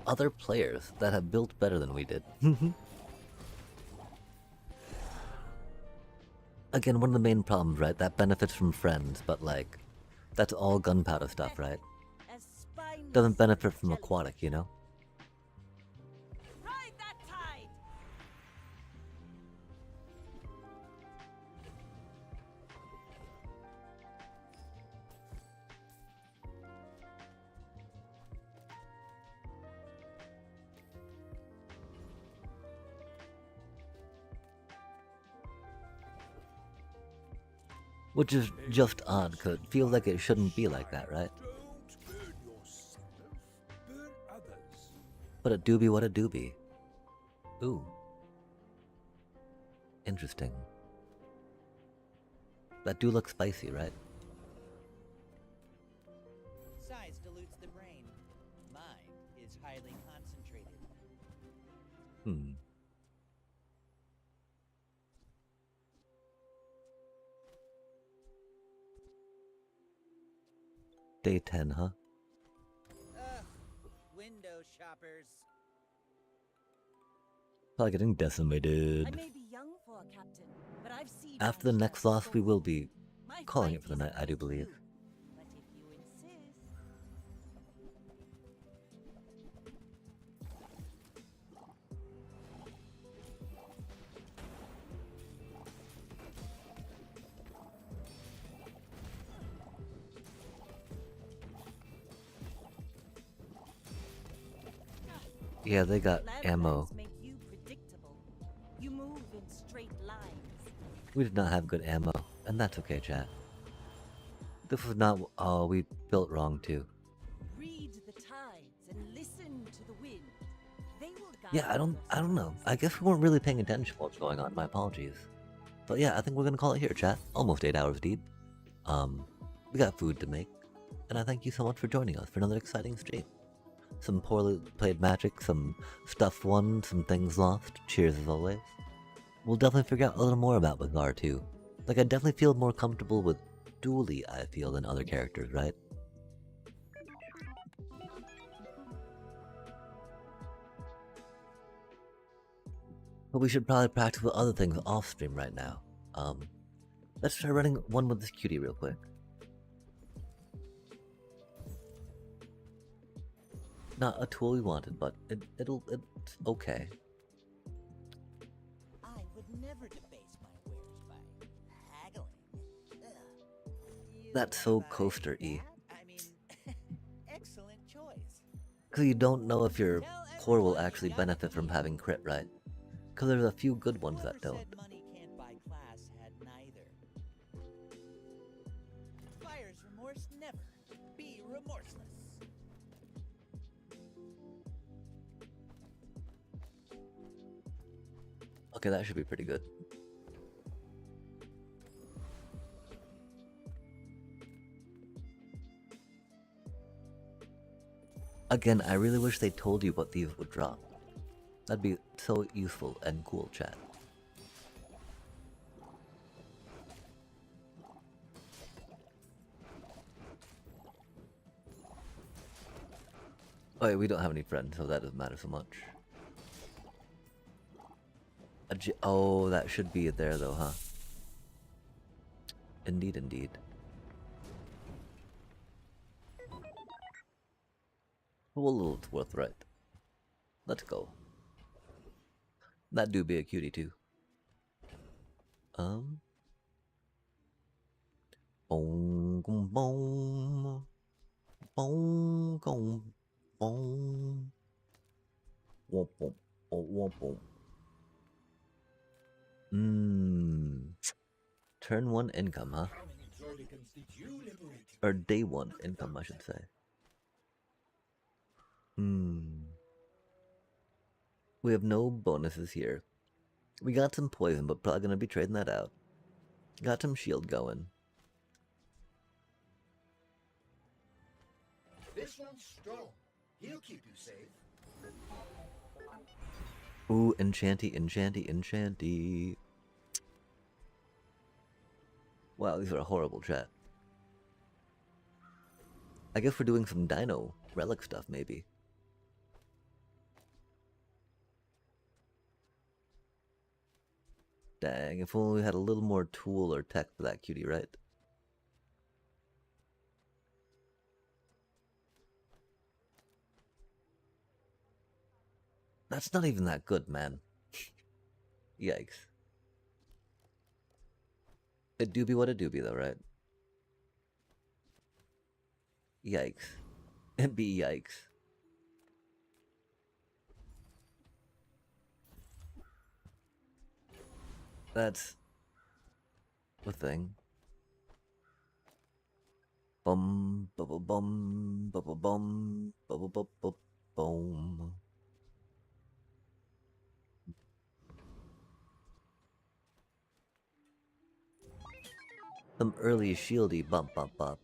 other players that have built better than we did. Again, one of the main problems, right? That benefits from friends, but like, that's all gunpowder stuff, right? As spineless Doesn't benefit from jelly. aquatic, you know? Ride that tide! Which is just odd, because it feels like it shouldn't be like that, right? Don't burn yourself, burn others. But it do be what it do be. Ooh. Interesting. That do look spicy, right? Size dilutes the brain. Mind is is highly concentrated. Hmm. Day 10, huh? Ugh, window shoppers. Probably getting I decimated. may be young for a captain, but I've seen After the next loss, we will be my calling fight it for the is night, I do against believe. you. But if you insist, Yeah, they got ammo. landmines make you predictable. You move in straight lines. We did not have good ammo, and that's okay, chat. This was not. Oh, we built wrong too. Read the tides and listen to the wind. They will guide Yeah, I your don't know. steps. I guess we weren't really paying attention to what's going on. My apologies. But yeah, I think we're gonna call it here, chat. Almost 8 hours deep. We got food to make, and I thank you so much for joining us for another exciting stream. Some poorly played magic, some stuff won, some things lost. Cheers as always. We'll definitely figure out a little more about Bagar too. Like, I definitely feel more comfortable with Dooley, I feel, than other characters, right? But we should probably practice with other things off stream right now. Let's try running one with this cutie real quick. Not a tool we wanted, but it's okay. I would never debase my wares by haggling. Ugh. That's so coaster-y. I mean, excellent choice. Because you don't know if your Tell core will everyone actually you got benefit the from key. having crit, right? Because there's a few good ones Whoever that don't. said money can't buy class had neither. Buyer's remorse never. Be remorseless. Okay, that should be pretty good. Again, I really wish they told you what these would drop. That'd be so useful and cool, chat. Oh, wait, we don't have any friends, so that doesn't matter so much. Oh, that should be it there, though, huh? Indeed, indeed. Well, it's worth right. Let's go. That do be a cutie too. Boom, boom, boom, boom, boom, boom, womp, womp, womp, womp. Turn 1 income, huh? Or day 1 income, I should say. We have no bonuses here. We got some poison, but probably gonna be trading that out. Got some shield going. This one's strong. He'll keep you safe. Ooh, enchanty, enchanty, enchanty. Wow, these are a horrible chat. I guess we're doing some dino relic stuff, maybe. Dang, if only we had a little more tool or tech for that cutie, right? That's not even that good, man. Yikes. It do be what it do be, though, right? Yikes. It be yikes. That's the thing. Bum, bum, bum, bum, bum, bum, bum, bum, bum. Some early shieldy bump, bump, bump.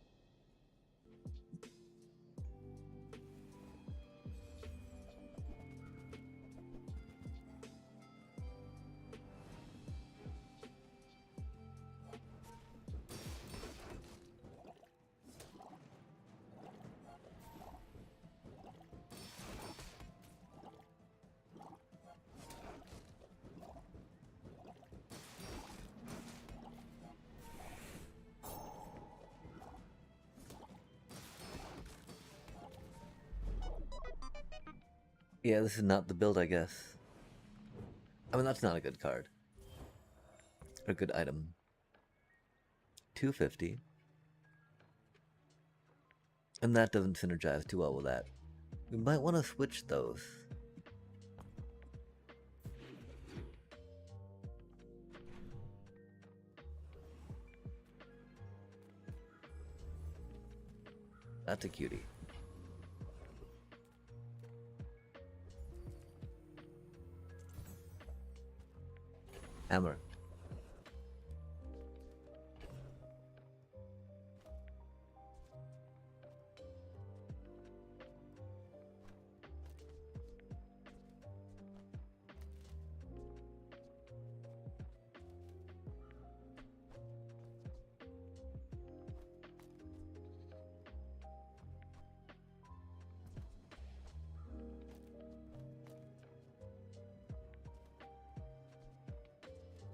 Yeah, this is not the build, I guess. I mean, that's not a good card. Or a good item. 250. And that doesn't synergize too well with that. We might want to switch those. That's a cutie. Hammer.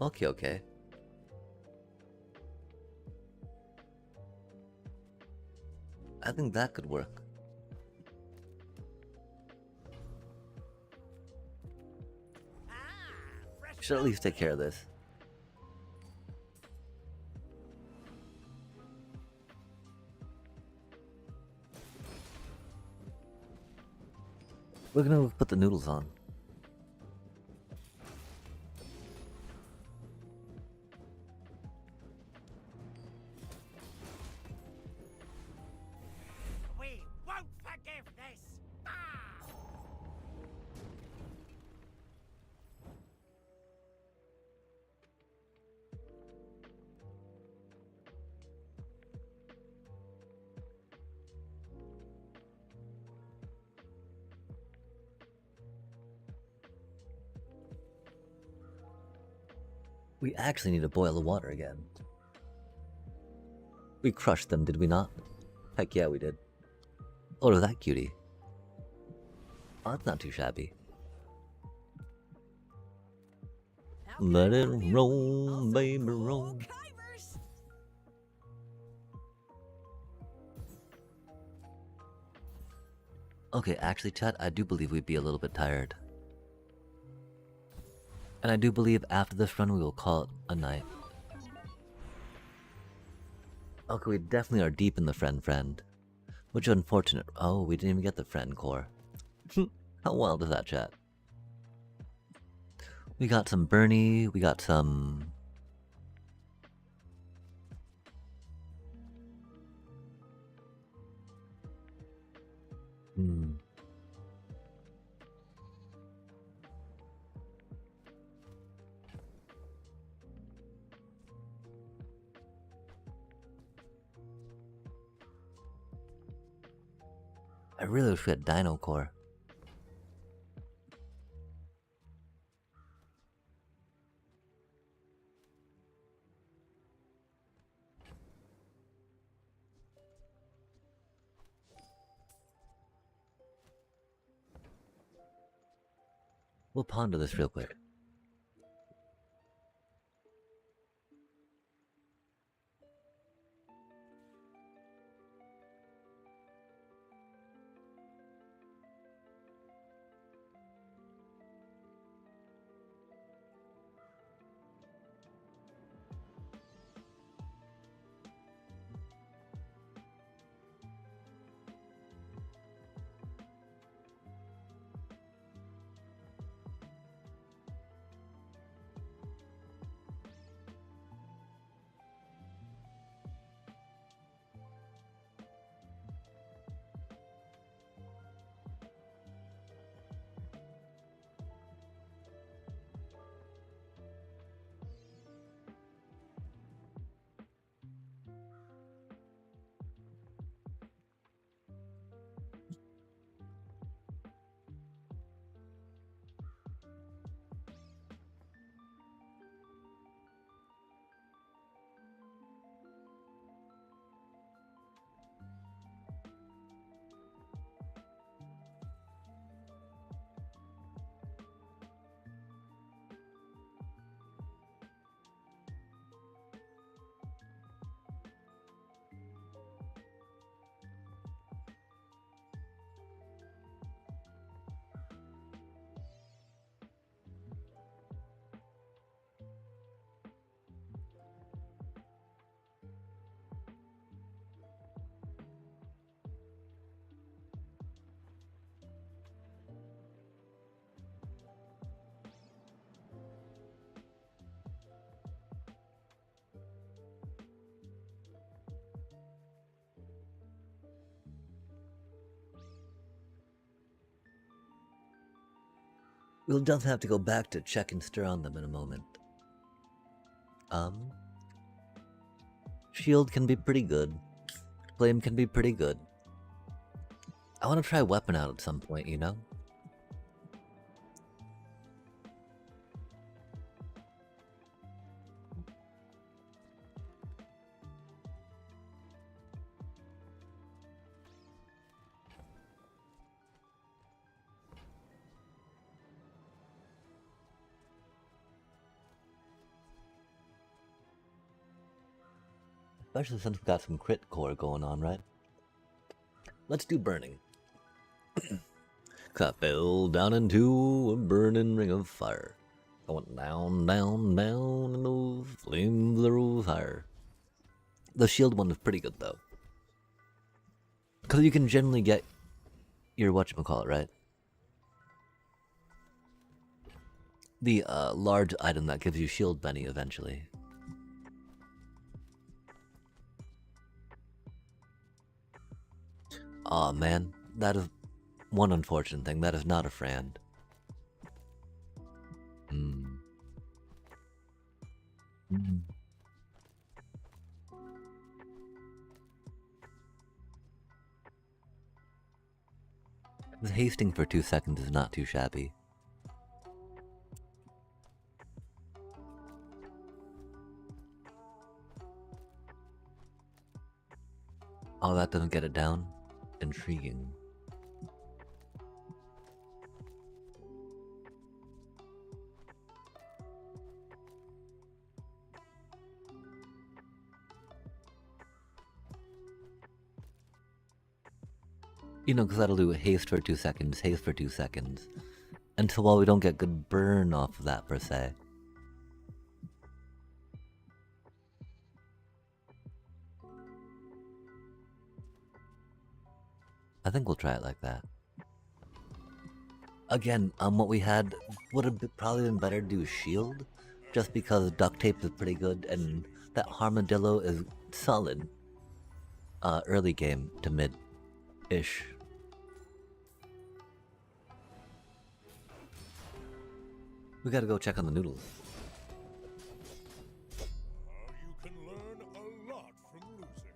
Okay, okay. I think that could work. Should at least take care of this. We're gonna put the noodles on. We won't forgive this! We actually need to boil the water again. We crushed them, did we not? Heck yeah, we did. Oh, look at that cutie. Oh, that's not too shabby. Let it roll, baby, roll. Okay, actually, chat, I do believe we'd be a little bit tired. And I do believe after this run we will call it a night. Okay, we definitely are deep in the friend. Which is unfortunate. Oh, we didn't even get the friend core. How wild is that, chat? We got some Bernie, we got some... I really wish we had Dino Core. We'll ponder this real quick. We'll just have to go back to check and stir on them in a moment. Shield can be pretty good. Flame can be pretty good. I want to try weapon out at some point, you know? Especially since we got some crit core going on, right? Let's do burning. I fell down into a burning ring of fire. I went down, down, down, and those flames rose higher. The shield one is pretty good though. Because you can generally get your whatchamacallit, right? The large item that gives you shield Benny eventually. Aw man, that is one unfortunate thing. That is not a friend. Hasting for 2 seconds is not too shabby. Oh, that doesn't get it down? Intriguing. You know, because that'll do haste for 2 seconds, haste for 2 seconds. Until while we don't get good burn off of that per se. I think we'll try it like that. Again, what we had would have probably been better to do shield, just because duct tape is pretty good and that armadillo is solid. Early game to mid-ish. We gotta go check on the noodles. You can learn a lot from losing.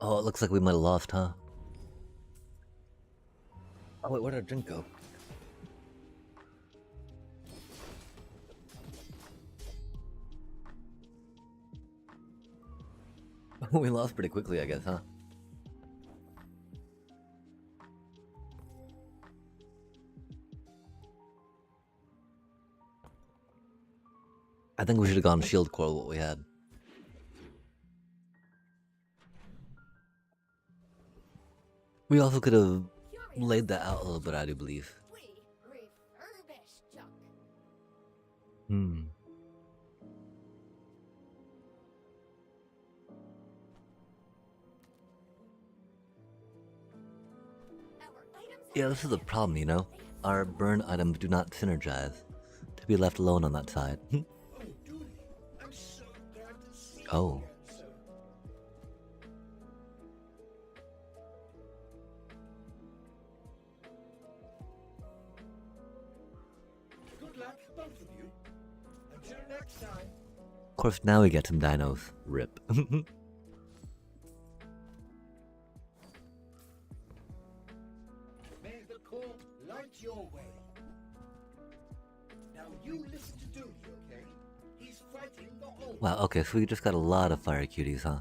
Oh, it looks like we might have lost, huh? Oh wait, where did our drink go? We lost pretty quickly, I guess, huh? I think we should have gone shield core what we had. We also could have laid that out a little bit, I do believe. We refurbish junk. Hmm. Our items Yeah, this is the problem, you know? Our burn items do not synergize. To be left alone on that side. Oh, Dooley, I'm so glad to see Oh. you again, sir. Good luck, both of you. Until next time. Of course, now we get some dinos. Rip. May the court light your way. Now you listen to Dooley, okay? He's fighting the whole. Wow, okay, so we just got a lot of fire cuties, huh?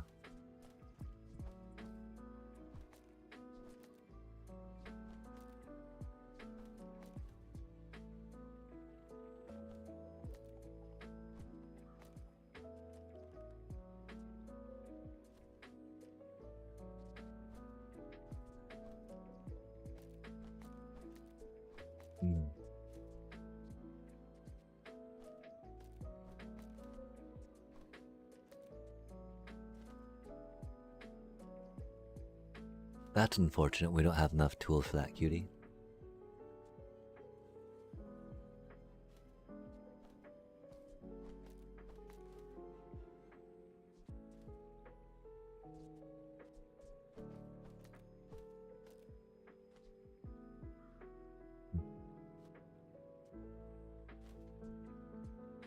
Hmm. That's unfortunate. We don't have enough tools for that cutie.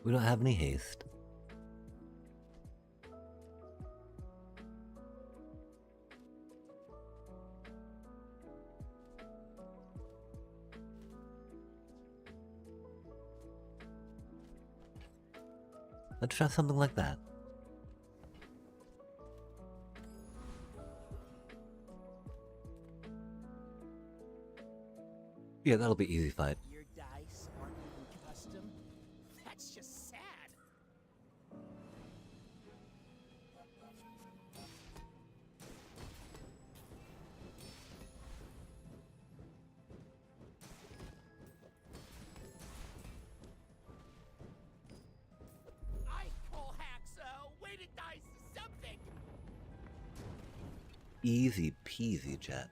We don't have any haste. Let's try something like that. Yeah, that'll be easy fight. Your dice aren't even custom? That's just sad. I call hacks weighted dice something. Easy peasy, chat.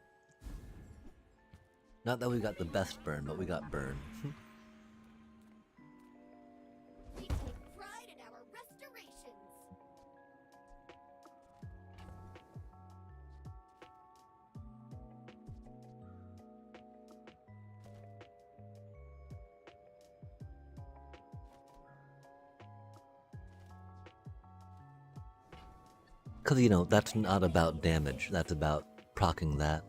Not that we got the best burn, but we got burn. We take pride in our restorations. Because, you know, that's not about damage. That's about proccing that.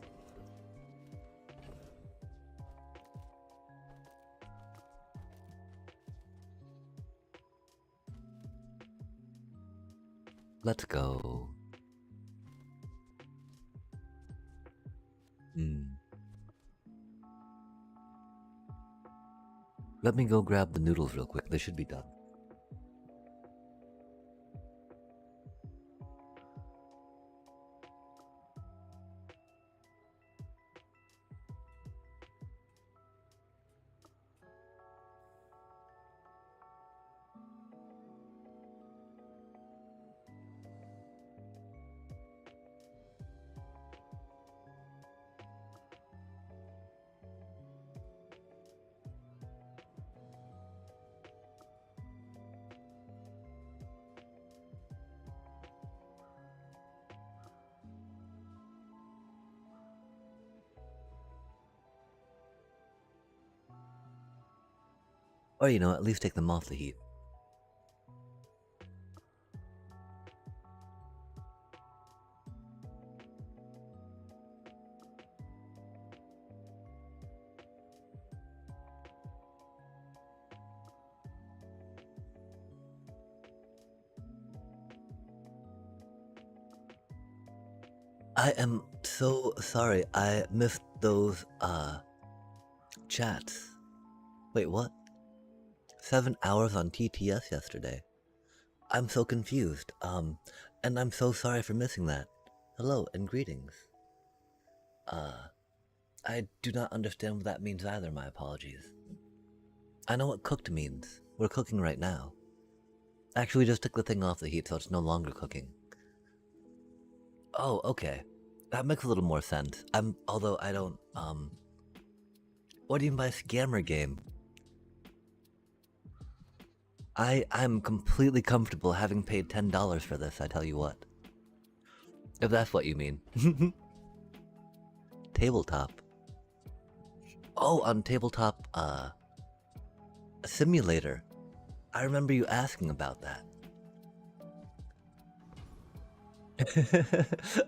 Let's go. Let me go grab the noodles real quick. They should be done. Or, you know, at least take them off the heat. I am so sorry. I missed those chats. Wait, what? 7 hours on TTS yesterday. I'm so confused. And I'm so sorry for missing that. Hello and greetings. I do not understand what that means either, my apologies. I know what cooked means. We're cooking right now. Actually, we just took the thing off the heat, so it's no longer cooking. Oh, okay. That makes a little more sense. Although I don't, what do you mean by scammer game? I'm completely comfortable having paid $10 for this, I tell you what. If that's what you mean. Tabletop. Oh, on Tabletop, Simulator. I remember you asking about that.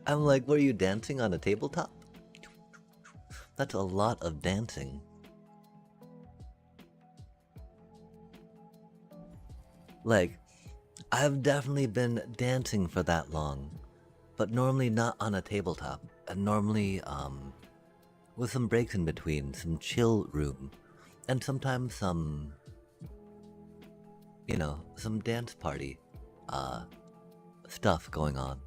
I'm like, were you dancing on a tabletop? That's a lot of dancing. Like, I've definitely been dancing for that long, but normally not on a tabletop, and normally, with some breaks in between, some chill room, and sometimes some, you know, some dance party, stuff going on.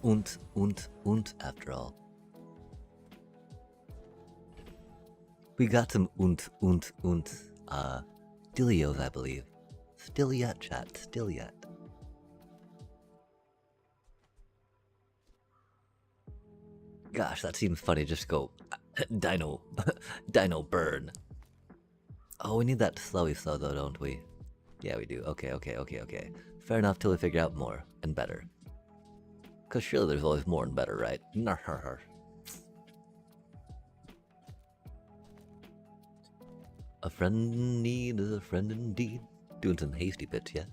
Und, after all. We got some Stilios, I believe. Still yet, chat, still yet. Gosh, that seems funny, just go, Dino burn. Oh, we need that slowy slow though, don't we? Yeah, we do. Okay. Fair enough till we figure out more and better. Cause surely there's always more and better, right? A friend needs a friend indeed. Doing some hasty bits, yeah?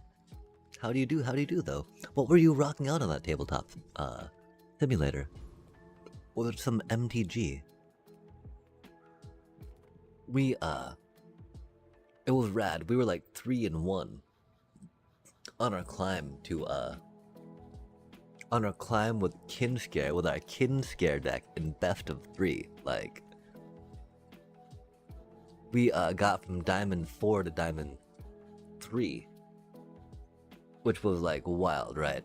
How do you do though? What were you rocking out on that tabletop, simulator? Was it some MTG? It was rad. We were like 3-1 on our climb to, on our climb with Kinscare, with our Kinscare deck in best of 3, like... We got from Diamond 4 to Diamond 3, which was like wild, right?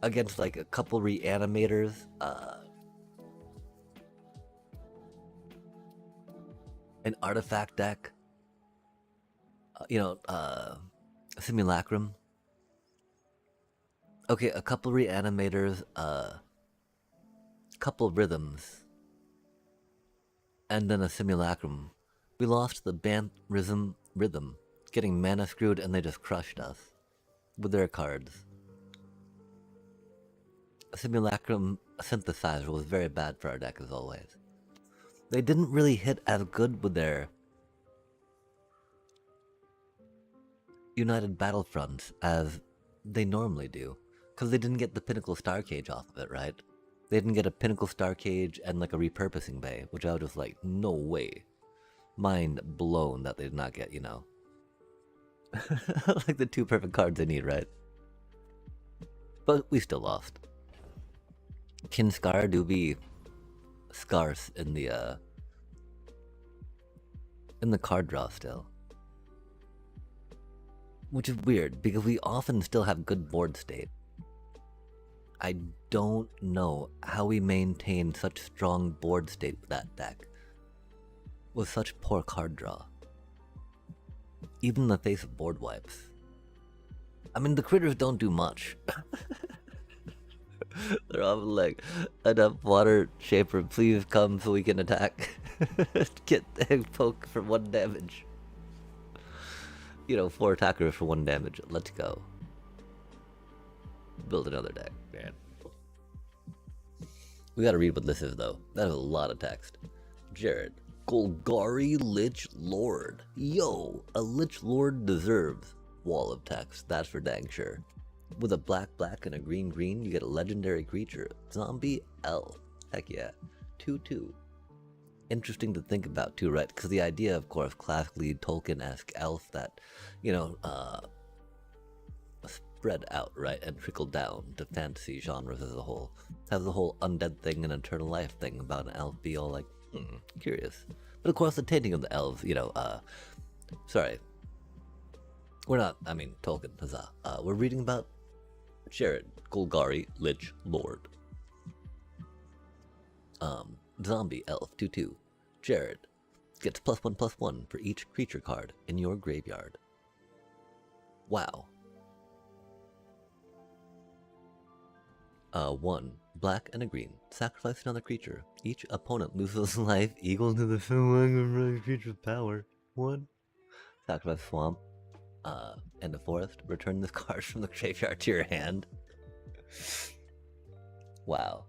Against like a couple reanimators, an artifact deck, Simulacrum. Okay, a couple reanimators, couple rhythms, and then a Simulacrum. We lost the band rhythm, getting mana screwed, and they just crushed us with their cards. Simulacrum Synthesizer was very bad for our deck as always. They didn't really hit as good with their United Battlefronts as they normally do, because they didn't get the Pinnacle Star Cage off of it, right? They didn't get a Pinnacle Star Cage and like a repurposing bay, which I was just like, no way. Mind blown that they did not get, you know. Like the 2 perfect cards they need, right? But we still lost. Kinscar do be scarce in the card draw still. Which is weird, because we often still have good board state. I don't know how we maintain such strong board state with that deck. With such poor card draw. Even in the face of board wipes. I mean, the critters don't do much. They're often like, enough water shaper, please come so we can attack. Get the poke for 1 damage. You know, 4 attackers for 1 damage. Let's go. Build another deck, man. We gotta read what this is, though. That is a lot of text. Jared. Golgari Lich Lord. Yo, a Lich Lord deserves wall of text, that's for dang sure. With a black and a green, you get a legendary creature. Zombie elf. Heck yeah. 2/2. Interesting to think about too, right? Because the idea, of course, classically Tolkien-esque elf that, you know, spread out, right, and trickle down to fantasy genres as a whole. Have the whole undead thing and eternal life thing about an elf be all like, curious. But of course, the tainting of the elves, sorry. We're not, Tolkien, huzzah. We're reading about Jared, Golgari, Lich, Lord. Zombie Elf 2/2. Jared gets +1/+1 for each creature card in your graveyard. Wow. 1. Black and a green. Sacrifice another creature. Each opponent loses life equal to the sum creature's power. 1. Sacrifice swamp. And the forest. Return this card from the graveyard to your hand. Wow.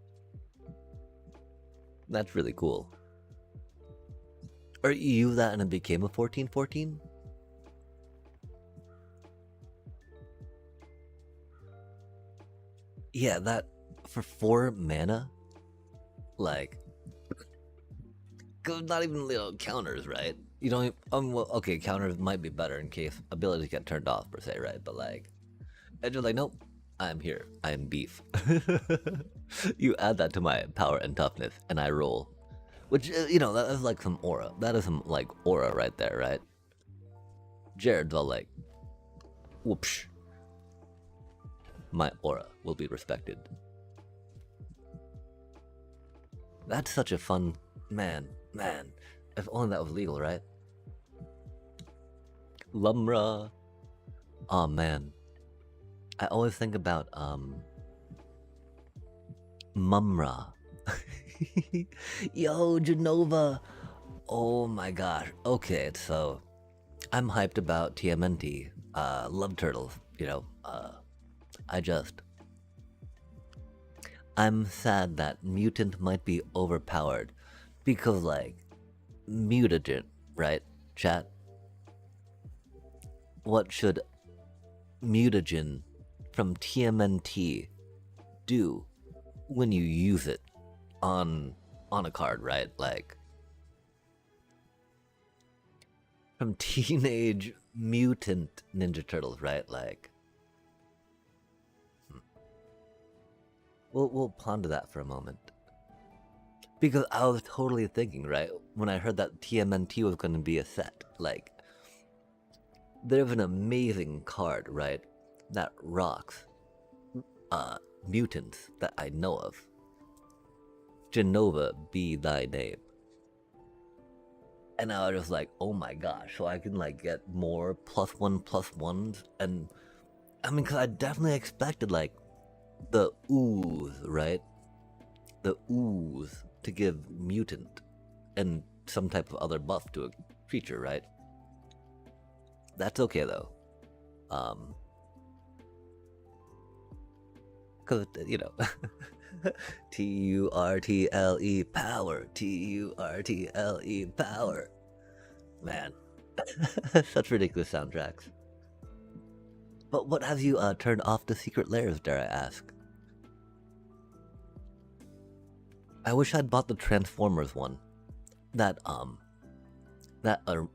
That's really cool. Or you use that and it became a 14/14? Yeah, that for 4 mana, like, cause not even little counters, right? You don't. Well, okay, counters might be better in case abilities get turned off per se, right? But like, it's just like, nope, I'm here. I am beef. You add that to my power and toughness, and I roll, which that is like some aura. That is some like aura right there, right? Jared's all like, whoopsh. My aura will be respected. That's such a fun, man. If only that was legal, right? Lumra. Oh man, I always think about Mumra. Yo, Genova. Oh my gosh. Okay, so I'm hyped about TMNT. Love turtles. I'm sad that mutant might be overpowered because, like, mutagen, right? Chat. What should mutagen from TMNT do when you use it on a card, right? Like, from Teenage Mutant Ninja Turtles, right? Like, we'll ponder that for a moment. Because I was totally thinking, right, when I heard that TMNT was going to be a set, like, there's an amazing card, right, that rocks mutants that I know of. Genova be thy name. And I was just like, oh my gosh, so I can like get more +1/+1s, and because I definitely expected like the ooze, right? The ooze to give mutant and some type of other buff to a creature, right? That's okay though. Cause TURTLE power, TURTLE power. Man, such ridiculous soundtracks. But what have you turned off the secret layers, dare I ask? I wish I'd bought the Transformers one.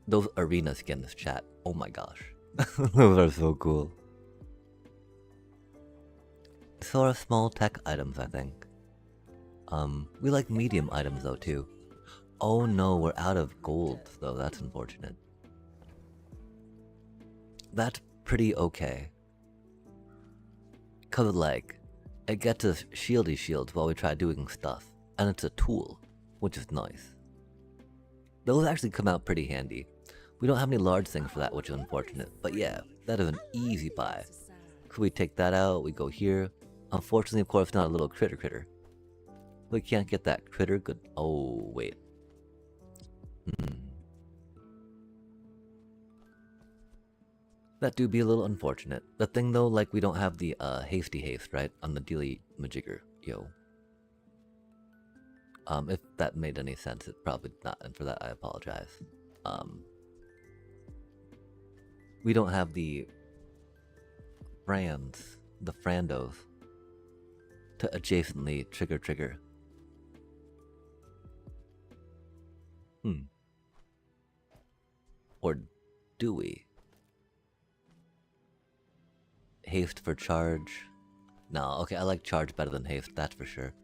Those arena skins, chat. Oh my gosh. Those are so cool. So are small tech items, I think. We like medium items though too. Oh no, we're out of gold though, that's unfortunate. That's pretty okay. Cause like, it gets us shieldy shields while we try doing stuff. And it's a tool, which is nice. Those actually come out pretty handy. We don't have any large things for that, which is unfortunate. But yeah, that is an easy buy. So we take that out, we go here. Unfortunately, of course, not a little critter. We can't get that critter good. Oh, wait. That do be a little unfortunate. The thing though, like we don't have the hasty haste, right? On the Dealy Majigger. Yo. If that made any sense, it probably did not, and for that I apologize. We don't have the Frands, the Frandos, to adjacently trigger. Or do we? haste for charge. No, okay, I like charge better than haste, that's for sure.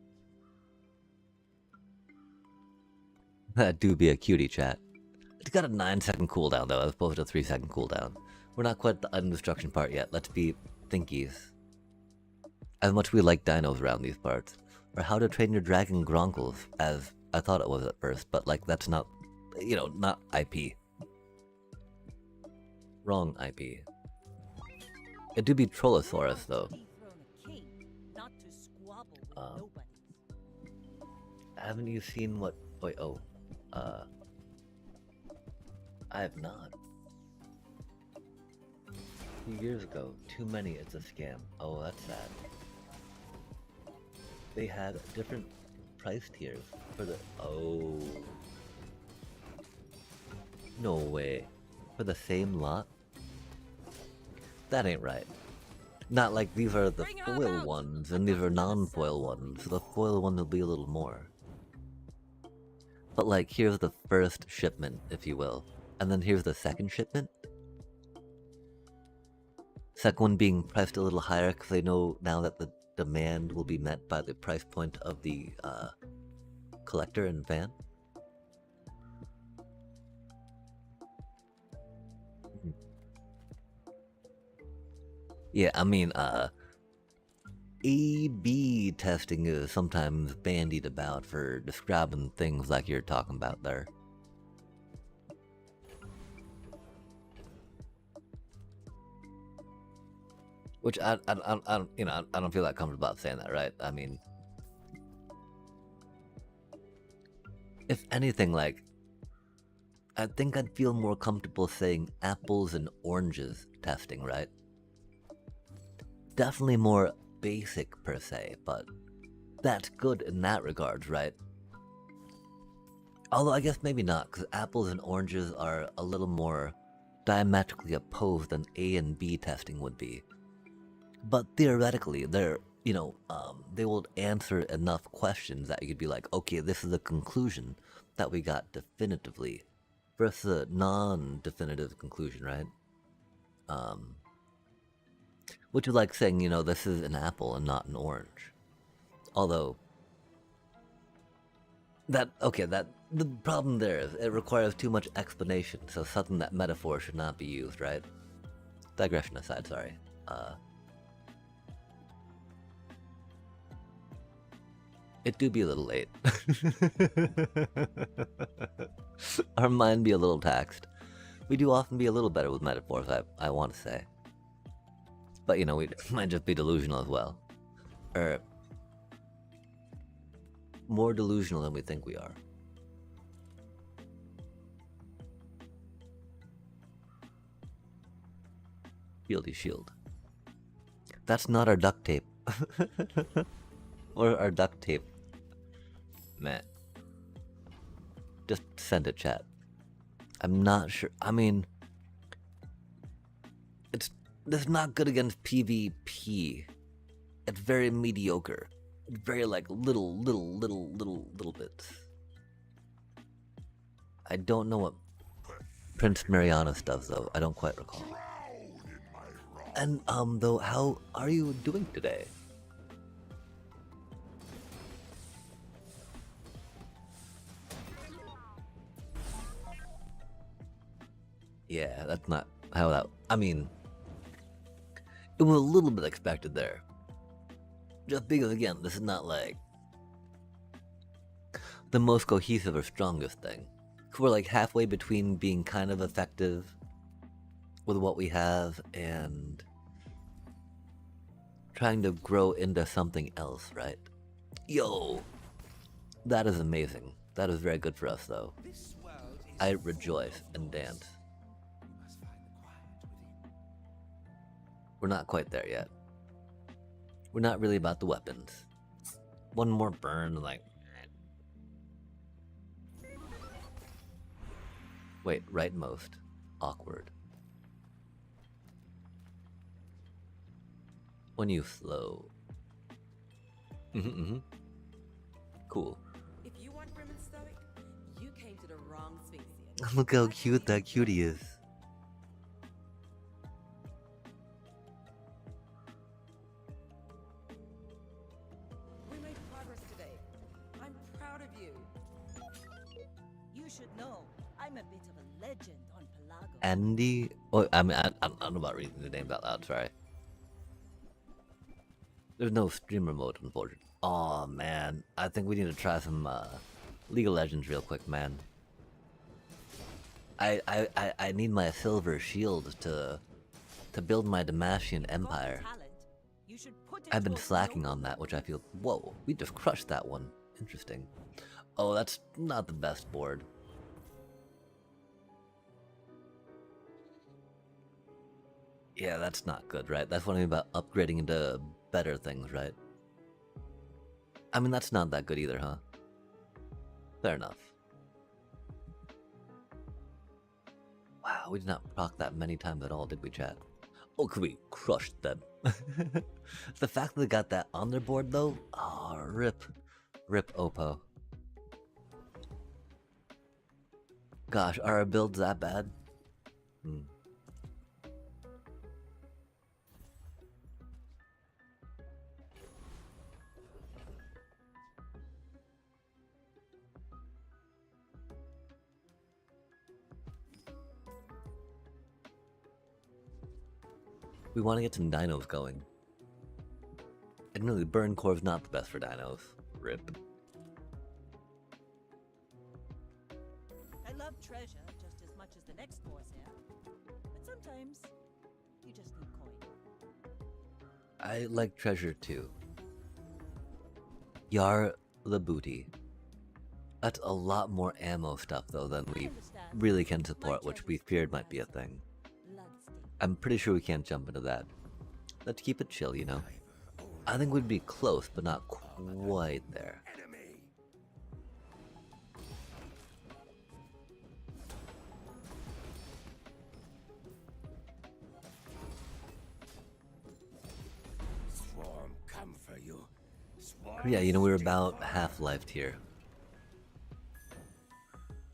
That do be a cutie, chat. It's got a 9-second cooldown though, as opposed to a 3-second cooldown. We're not quite at the item destruction part yet, let's be thinkies. As much we like dinos around these parts. Or how to train your dragon gronkles, as I thought it was at first, but like that's not, you know, not IP. Wrong IP. It do be Trollosaurus though. Haven't you seen what? Wait, oh, I have not. A few years ago, too many. It's a scam. Oh, that's sad. They had different price tiers for the. Oh, no way. For the same lot? That ain't right. Not like these are the foil ones and these are non-foil ones, so the foil one will be a little more. But like, here's the first shipment, if you will, and then here's the second shipment. Second one being priced a little higher because they know now that the demand will be met by the price point of the collector and van. Yeah, I mean, A/B testing is sometimes bandied about for describing things like you're talking about there. Which I you know, I don't feel that comfortable about saying that, right? I mean, if anything, like, I think I'd feel more comfortable saying apples and oranges testing, right? Definitely more basic per se, but that's good in that regards, right? Although I guess maybe not, because apples and oranges are a little more diametrically opposed than A and B testing would be. But theoretically, they're, you know, they will answer enough questions that you could be like, okay, this is the conclusion that we got definitively, versus a non-definitive conclusion, right? Which is like saying, you know, this is an apple and not an orange. Although, the problem there is it requires too much explanation, so something that metaphor should not be used, right? Digression aside, sorry. It do be a little late. Our mind be a little taxed. We do often be a little better with metaphors, I want to say. But, you know, we might just be delusional as well. Or more delusional than we think we are. Shieldy shield. That's not our duct tape. Or our duct tape. Man. Just send it, chat. I'm not sure. I mean, it's not good against PvP. It's very mediocre. It's very like little bits. I don't know what Prince Marianus does though. I don't quite recall. And though, how are you doing today? Yeah, that's not how that. I mean, it was a little bit expected there. Just because, again, this is not like the most cohesive or strongest thing. We're like halfway between being kind of effective with what we have and trying to grow into something else, right? Yo! That is amazing. That is very good for us, though. I rejoice and dance. We're not quite there yet. We're not really about the weapons. One more burn, like... Wait, rightmost. Awkward. When you slow. Cool. If you want grim and stoic, you came to the wrong Sphinxian. Look how cute that cutie is. you. You should know, I'm a bit of a legend on Pelago. Andy? Oh, I mean, I don't know about reading the names out loud, sorry. There's no streamer mode, unfortunately. Oh man, I think we need to try some League of Legends real quick, man. I need my silver shield to build my Damascian empire. I've been slacking on that, which I feel. Whoa, we just crushed that one. Interesting. Oh, that's not the best board. Yeah, that's not good, right? That's what I mean about upgrading into better things, right? I mean, that's not that good either, huh? Fair enough. Wow, we did not proc that many times at all, did we, chat? Oh, could we crushed them? The fact that they got that on their board, though? Oh, rip. Rip Oppo. Gosh, are our builds that bad? We want to get some dinos going. Admittedly, Burn Core is not the best for dinos. Rip. I love treasure just as much as the next Corsair. But sometimes, you just need coin. I like treasure too. Yar the booty. That's a lot more ammo stuff though than we really can support, which we feared might be a thing. I'm pretty sure we can't jump into that. Let's keep it chill, you know? I think we'd be close, but not quite there. Swarm come for you. Yeah, you know, we're about half-lifed here.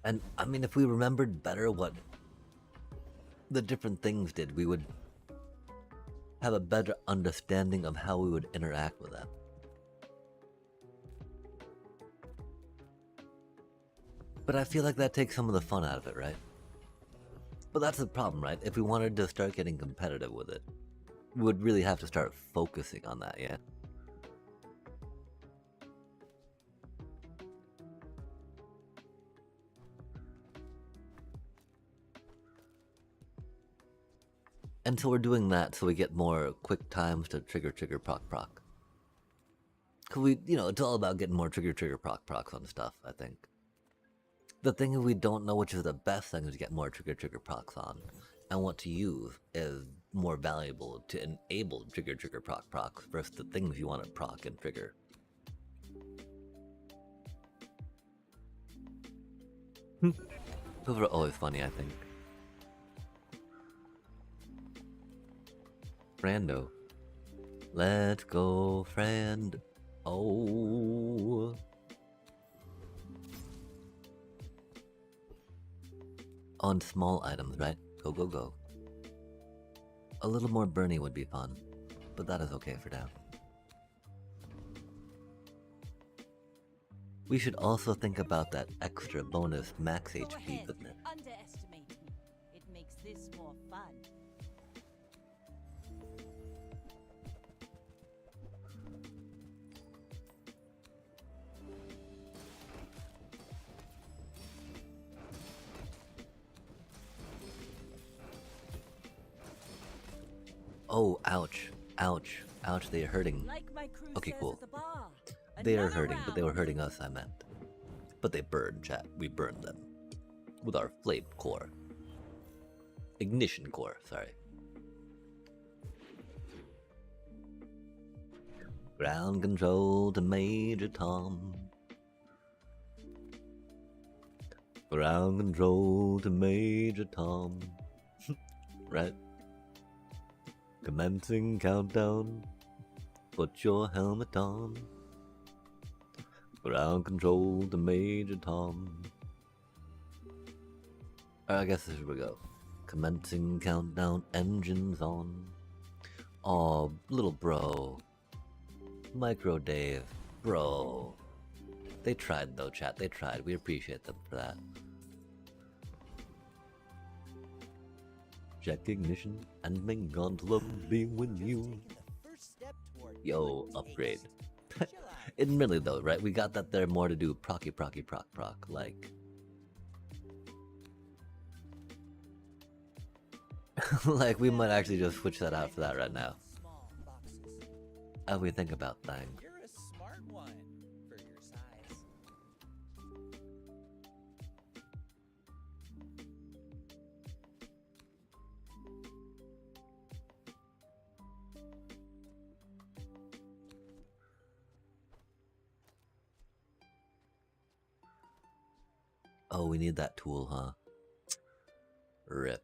And, I mean, if we remembered better what the different things did, we would have a better understanding of how we would interact with them. But I feel like that takes some of the fun out of it, right? But that's the problem, right? If we wanted to start getting competitive with it, we would really have to start focusing on that, yeah? And so we're doing that so we get more quick times to trigger, proc. Cause we, you know, it's all about getting more trigger, procs on stuff, I think. The thing is we don't know which is the best thing to get more trigger, procs on. And what to use is more valuable to enable trigger, procs versus the things you want to proc and trigger. Those are always funny, I think. Frando. Let's go, friend. Oh. On small items, right? Go, go, go. A little more Bernie would be fun, but that is okay for now. We should also think about that extra bonus max HP, couldn't it? Underestimate me. It makes this more fun. Oh, ouch. Ouch. Ouch, they are hurting. Okay, cool. They are hurting, but they were hurting us, I meant. But they burned, chat. We burned them. With our flame core. Ignition core, sorry. Ground control to Major Tom. Ground control to Major Tom. Right? Commencing countdown. Put your helmet on. Ground control to Major Tom. I guess here we go. Commencing countdown, engines on. Aw, little bro. Micro Dave, bro. They tried though, chat. They tried. We appreciate them for that. Check ignition and may God love be with you. Yo, upgrade. Admittedly though, right? We got that there more to do procky procky proc proc, like. Like we might actually just switch that out for that right now. As we think about things. You're a smart one for your size. Oh, we need that tool, huh? Rip.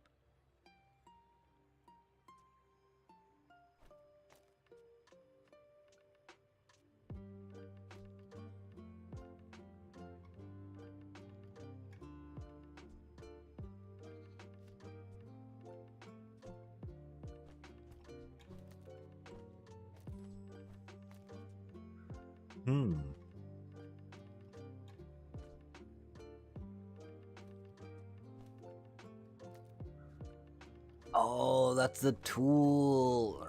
Oh, that's the tool.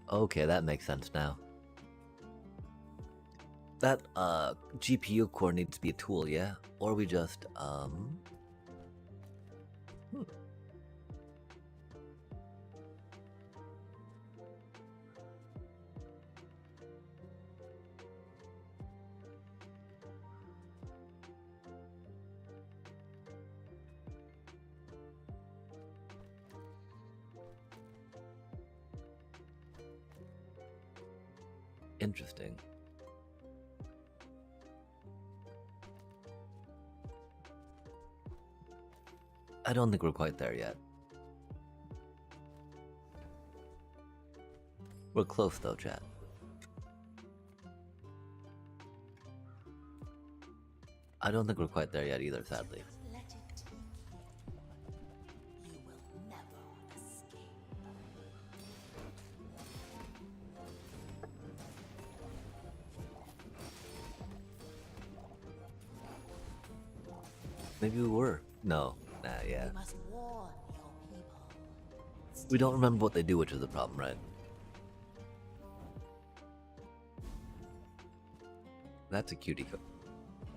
Okay, that makes sense now. That GPU core needs to be a tool, yeah? Or we just Interesting. I don't think we're quite there yet. We're close though, chat. I don't think we're quite there yet either, sadly. Let it take you. You will never escape. Maybe we were. No. Nah, yeah. You must warn your people. We don't remember what they do, which is the problem, right? That's a cutie.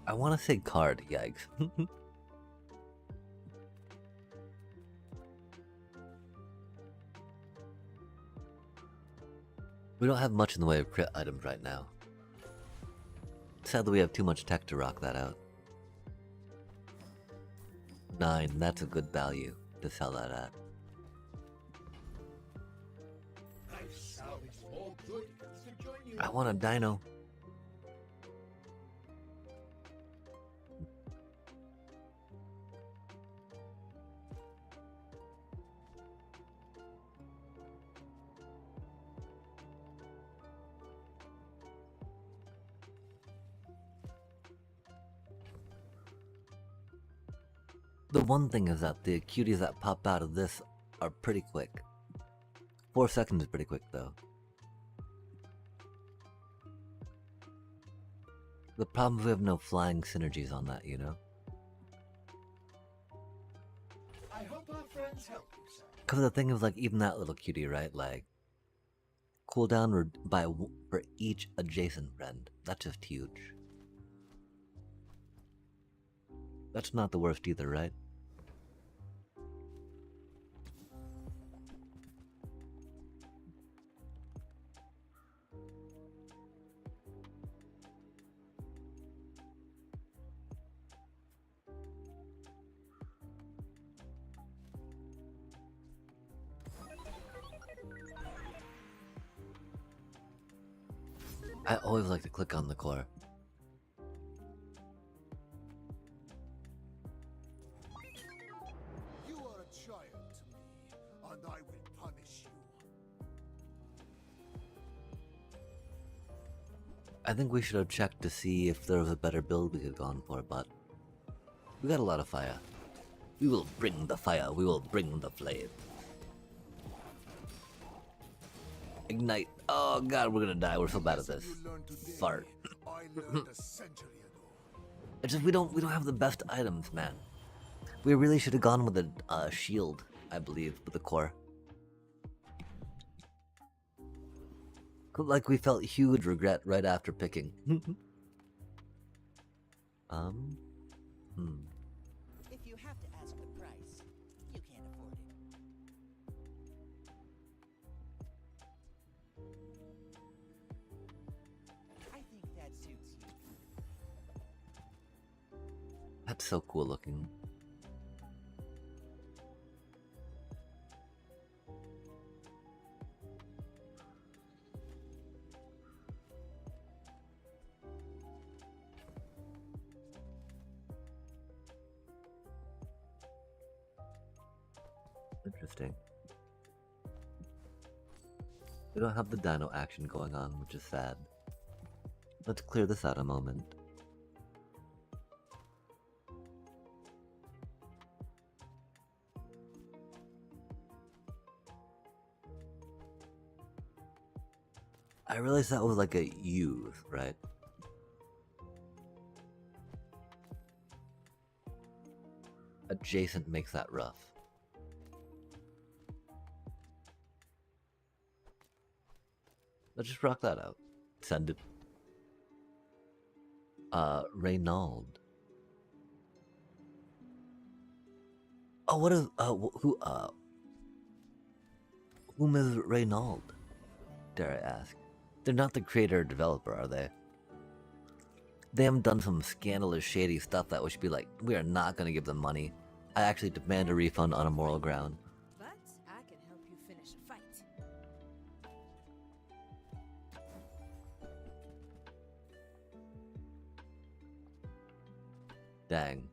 I want to say card, yikes. We don't have much in the way of crit items right now. Sadly, we have too much tech to rock that out. 9, that's a good value to sell that at. I want a dino. The one thing is that the cuties that pop out of this are pretty quick. 4 seconds is pretty quick though. The problem is we have no flying synergies on that, you know? I hope our friends help you, sir. Because the thing is, like, even that little cutie, right? Like, cooldown for each adjacent friend. That's just huge. That's not the worst either, right? I always like to click on the core. You are a child to me, and I will punish you. I think we should have checked to see if there was a better build we could have gone for, but we got a lot of fire. We will bring the fire, we will bring the flame. Ignite. Oh god, we're gonna die. We're so bad at this. Fart. I learned a century ago. It's just we don't have the best items, man. We really should have gone with a shield, I believe, with the core. Like we felt huge regret right after picking. If you have to ask a price, you can't afford it. I think that suits you. That's so cool looking. Interesting. We don't have the dino action going on, which is sad. Let's clear this out a moment. I realized that was like a U, right? Adjacent makes that rough. Let's just rock that out. Send it. Reynaud. Oh, what is, whom is Reynaud? Dare I ask? They're not the creator or developer, are they? They haven't done some scandalous, shady stuff that we should be like, we are not going to give them money. I actually demand a refund on a moral ground. But I can help you finish a fight. Dang.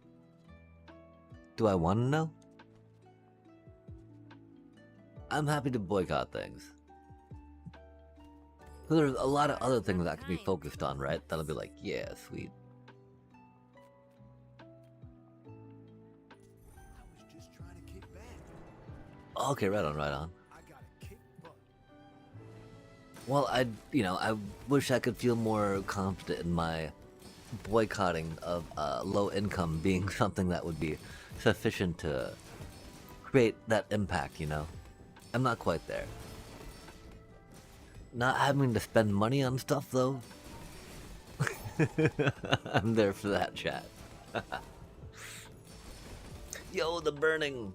Do I want to know? I'm happy to boycott things. So there's a lot of other things that can be focused on, right? That'll be like, yeah, sweet. I was just trying to kick back. Okay, right on, right on. I gotta kick butt. Well, I wish I could feel more confident in my boycotting of low income being something that would be sufficient to create that impact, you know? I'm not quite there. Not having to spend money on stuff, though. I'm there for that, chat. Yo, the burning.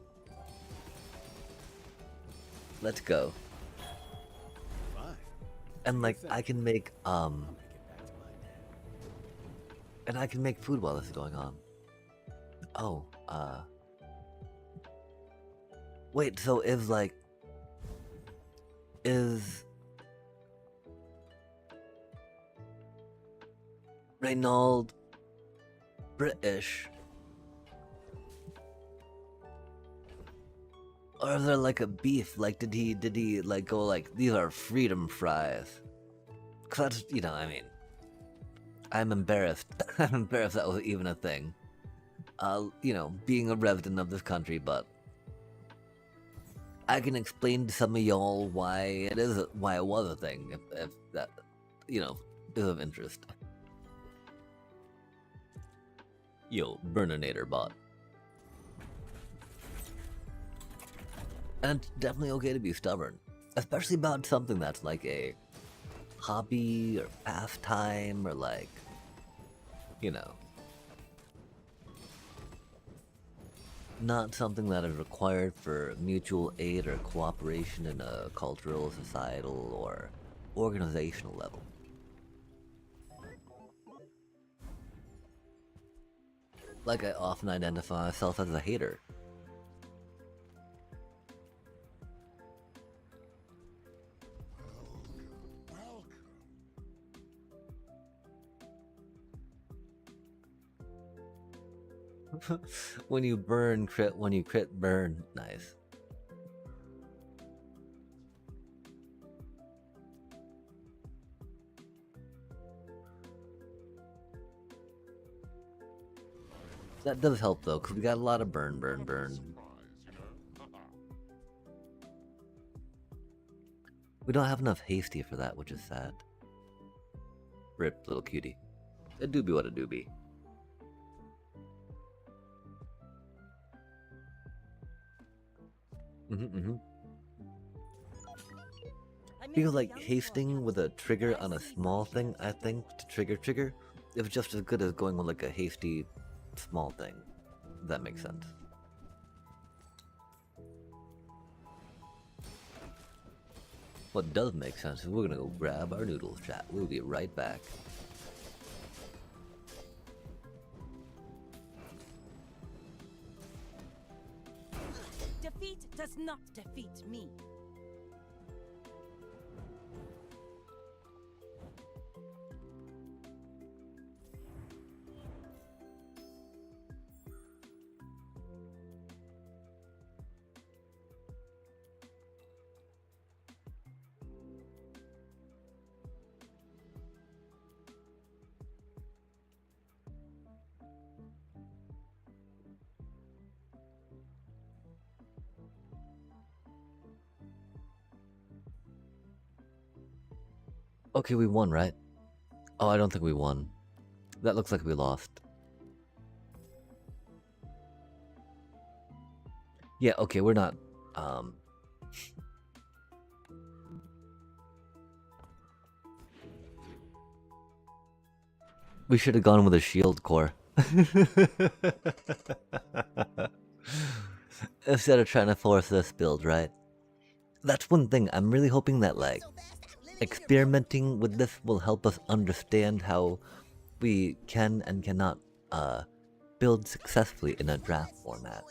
Let's go. Fine. And like, I can make, and I can make food while this is going on. Oh, wait, so is like, is Reynaud British? Or is there like a beef? Like, did he like go like, these are freedom fries? Cause that's, I mean, I'm embarrassed. I'm embarrassed that was even a thing. Being a resident of this country, but I can explain to some of y'all why it was a thing, if that, is of interest. Yo, Burninator bot. And it's definitely okay to be stubborn, especially about something that's like a hobby or pastime or like, not something that is required for mutual aid or cooperation in a cultural, societal, or organizational level. Like, I often identify myself as a hater. When you crit burn, nice. That does help though, because we got a lot of burn. We don't have enough hasty for that, which is sad. Rip, little cutie. A doobie what a doobie. Feel like hasting with a trigger on a small thing, I think, to trigger, is just as good as going with like a hasty small thing. If that makes sense. What does make sense is we're gonna go grab our noodles, chat. We'll be right back. Defeat does not defeat me. Okay, we won, right? Oh, I don't think we won. That looks like we lost. Yeah, okay, we're not, we should have gone with a shield core. Instead of trying to force this build, right? That's one thing, I'm really hoping that, like, experimenting with this will help us understand how we can and cannot build successfully in a draft format.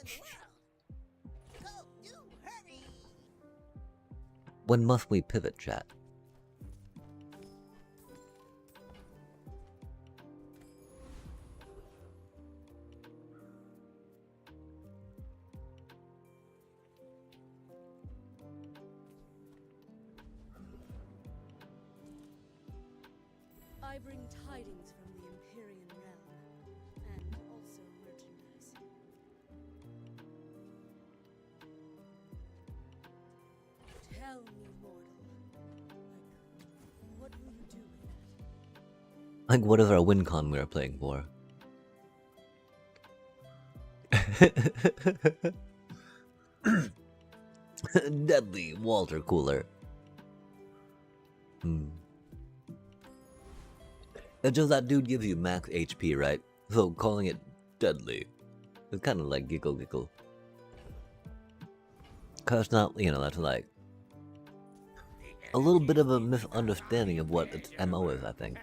When must we pivot, chat? I bring tidings from the Empyrean realm, and also merchandise. Tell me, mortal, what will you do with that? Like, what is our WinCon we are playing for? Deadly Walter Cooler. It's just that dude gives you max HP, right? So calling it deadly is kind of like giggle. Cause it's not, you know, that's like a little bit of a misunderstanding of what its MO is, I think.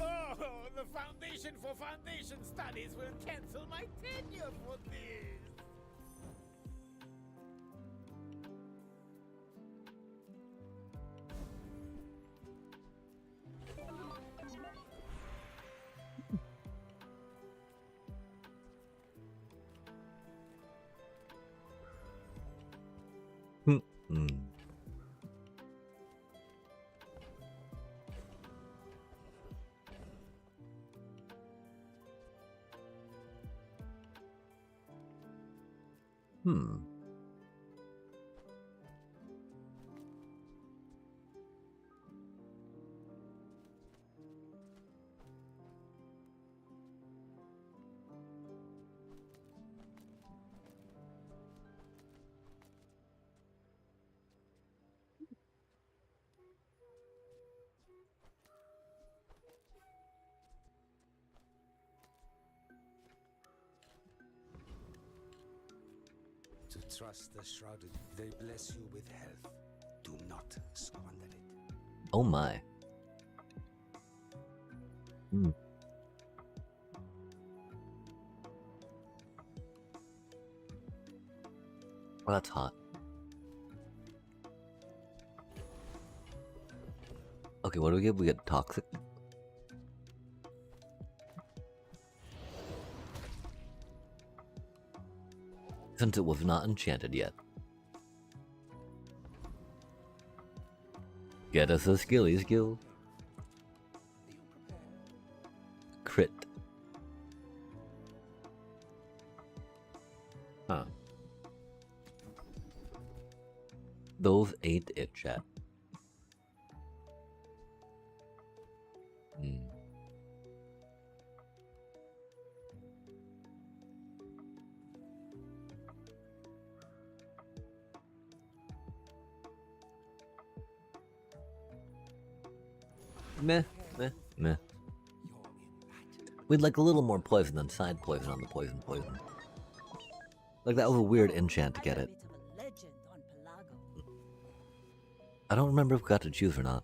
Oh, the Foundation for Foundation Studies will cancel my tenure for this. To trust the shrouded, they bless you with health. Do not squander it. Oh my. Well, that's hot. Okay, what do we get? We get toxic. Since it was not enchanted yet. Get us a skilly skill. Crit. Huh. Those ain't it, chat. Meh, meh, meh. We'd like a little more poison than side poison on the poison. Like that was a weird enchant to get it. I don't remember if we got to choose or not.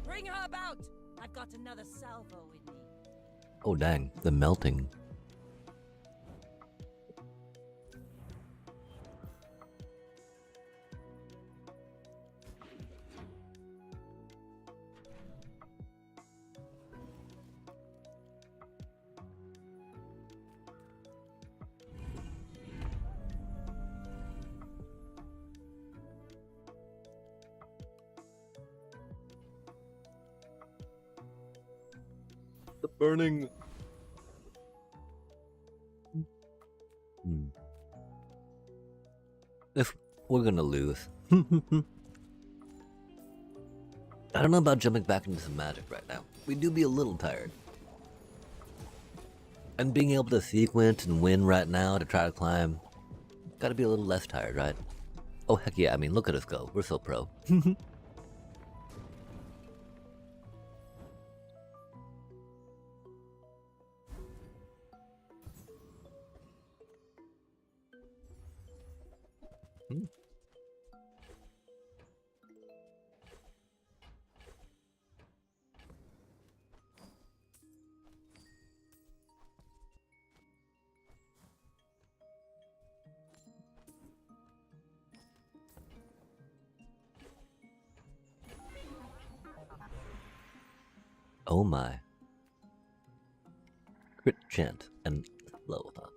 Bring her about! I've got another salvo in me. Oh dang, the melting. The burning. If we're gonna lose. I don't know about jumping back into some magic right now. We do be a little tired. And being able to sequence and win right now to try to climb, gotta be a little less tired, right? Oh heck yeah, I mean look at us go. We're so pro. Oh my. Crit chant and low, huh?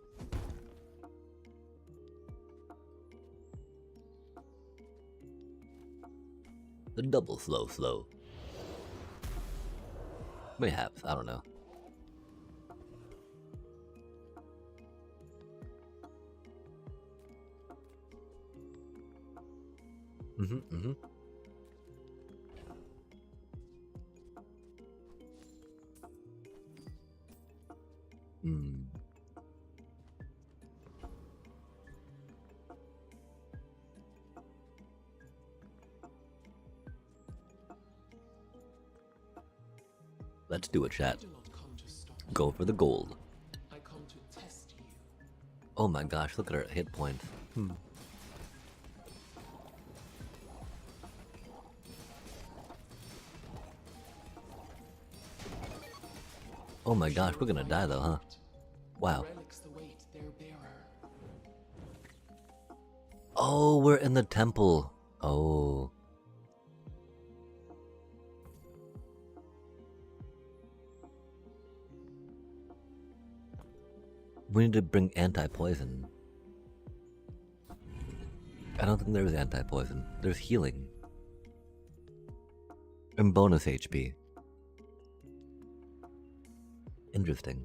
The double slow. Mayhaps, I don't know. Mm-hmm. Let's do it, chat. Go for the gold. Oh my gosh, look at her hit points. Oh my gosh, we're gonna die though, huh? Wow. Oh, we're in the temple. Oh. We need to bring anti-poison. I don't think there's anti-poison. There's healing. And bonus HP. Interesting.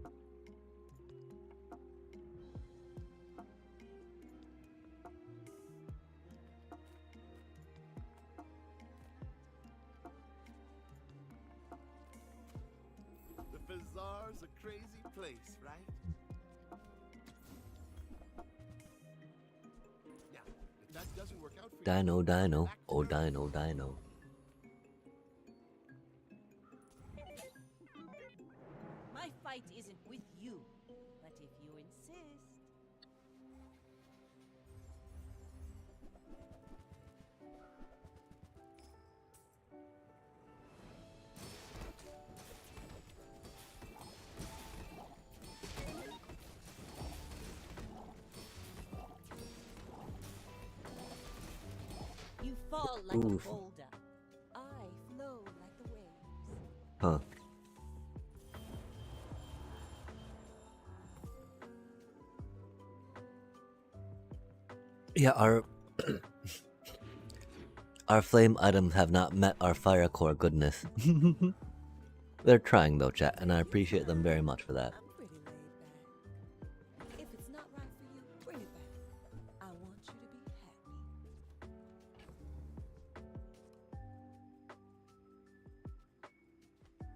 The bazaar's a crazy place, right? Now, if that doesn't work out for you, Dino. Oh, Dino. My fight isn't with you, but if you insist. You fall like Oof. a boulder. I Huh. Yeah, our our flame items have not met our fire core goodness. They're trying though, chat, and I appreciate them very much for that. I'm pretty laid back. If it's not right for you, bring it back. I want you to be happy.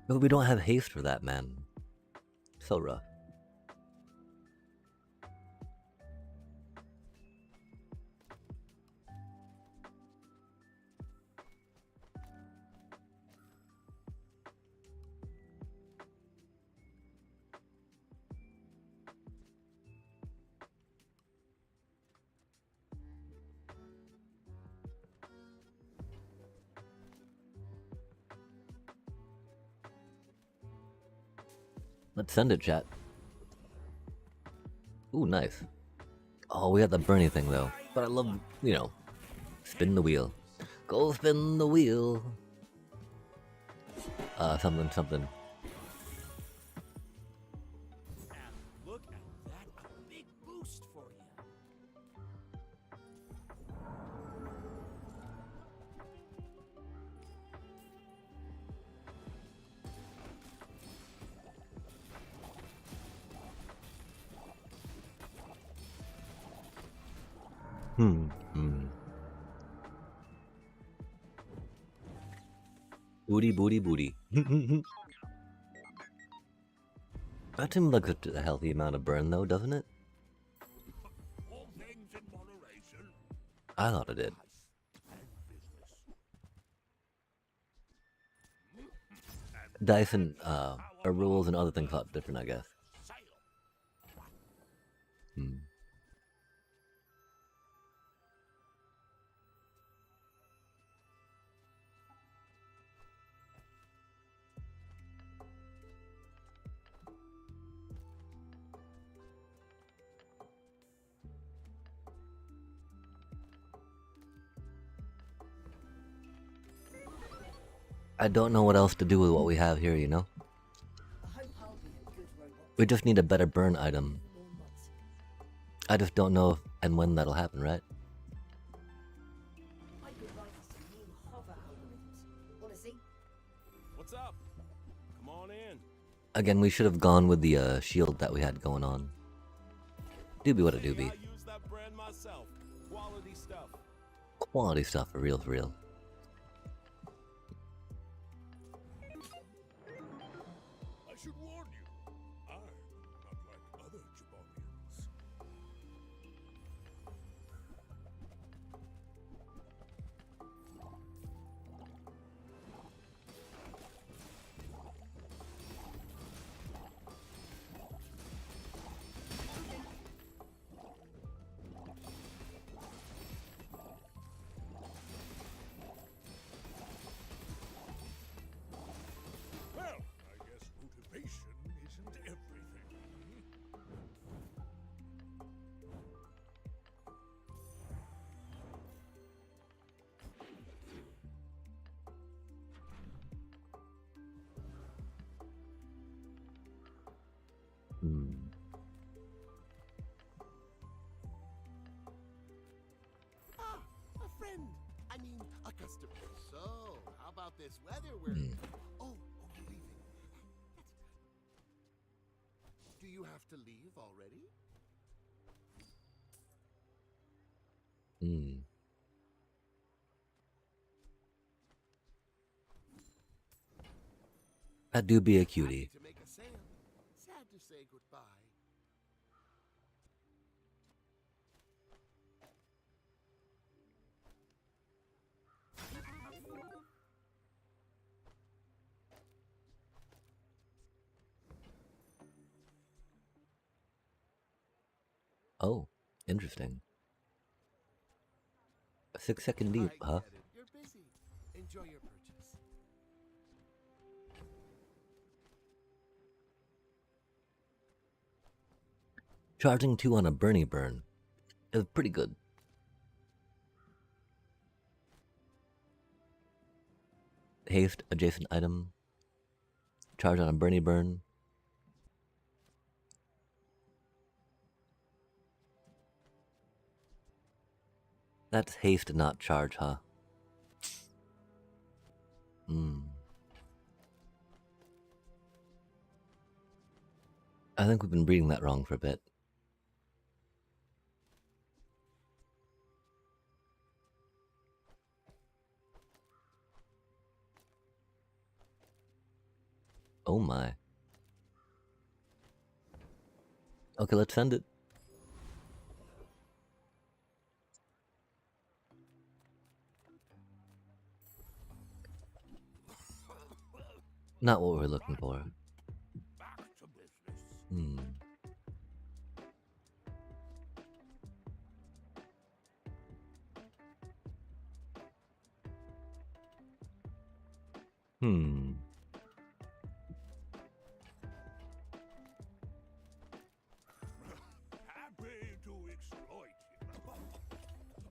But we don't have haste for that, man. So rough. Let's send it, chat. Ooh, nice. Oh, we got the Bernie thing though. But I love, you know, spin the wheel. Go spin the wheel. Something, something. Look at that, a big boost for you. Booty, booty, booty. That seems like a healthy amount of burn though, doesn't it? All things in moderation. I thought it did. Dyson, rules and other things are different, I guess. I don't know what else to do with what we have here, you know? We just need a better burn item. I just don't know if and when that'll happen, right? What's up? Come on in. Again, we should have gone with the shield that we had going on. Doobie what a doobie. I use that brand myself. Quality stuff. Quality stuff, for real, for real. I should warn you, I'm not like other Jabonians. Well, I guess motivation isn't everything. Ah, a friend. I mean, a customer. So, how about this weather we're... Oh, you're leaving. That's good. Do you have to leave already? That do be a cutie. To make a sale. Sad to say goodbye. Oh, interesting. A 6-second deep, huh? You're busy. Enjoy your purchase. Charging 2 on a Bernie burn is pretty good. Haste, adjacent item. Charge on a Bernie Burn. That's haste, not charge, huh? I think we've been reading that wrong for a bit. Oh my. Okay, let's send it. Not what we're looking for. Back to business. Happy to exploit you.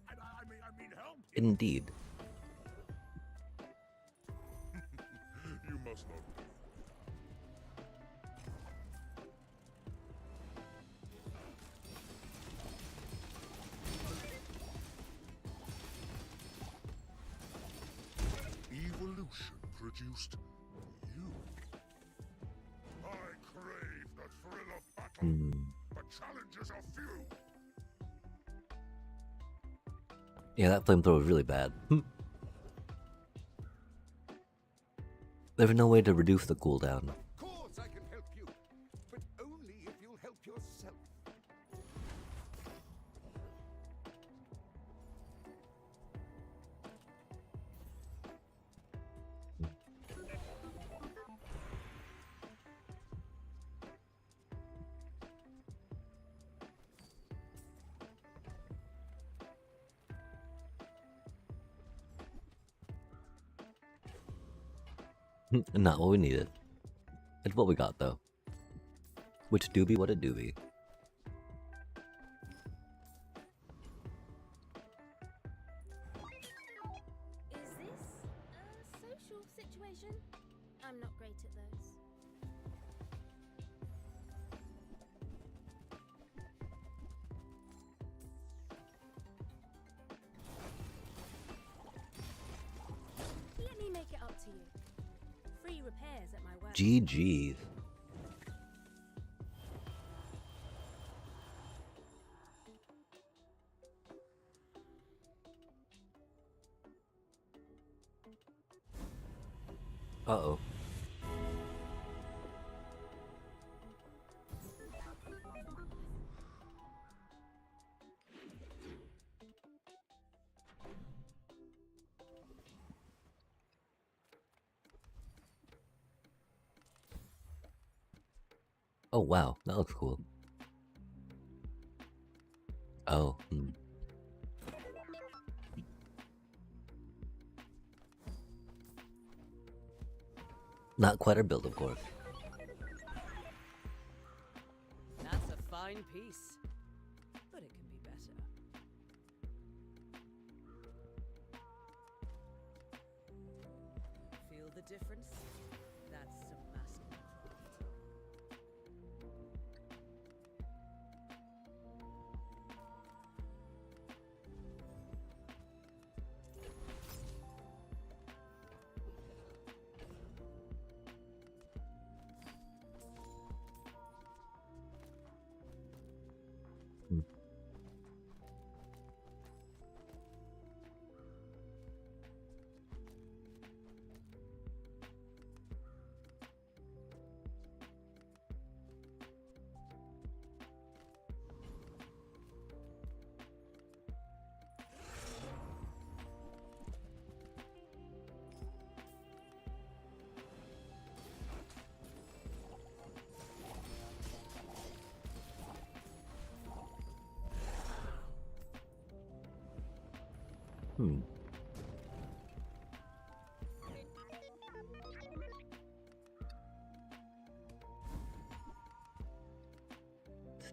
I mean help. Indeed. You must not. Evolution produced you. I crave the thrill of battle, but challenges are few. Yeah, that flamethrower was really bad. There's no way to reduce the cooldown. Of course I can help you, but only if you'll help yourself. Not what we needed. It's what we got, though. Which do be what it do be. Is this a social situation? I'm not great at those. Let me make it up to you. Free repairs at my work. GG's. Uh-oh. Oh wow, that looks cool. Oh, Not quite our build, of course. That's a fine piece, but it can be better. Feel the difference? That's some mastercraft.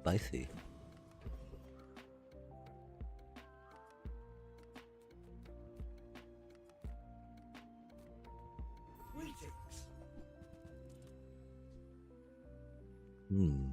Spicy. Greetings. Hmm.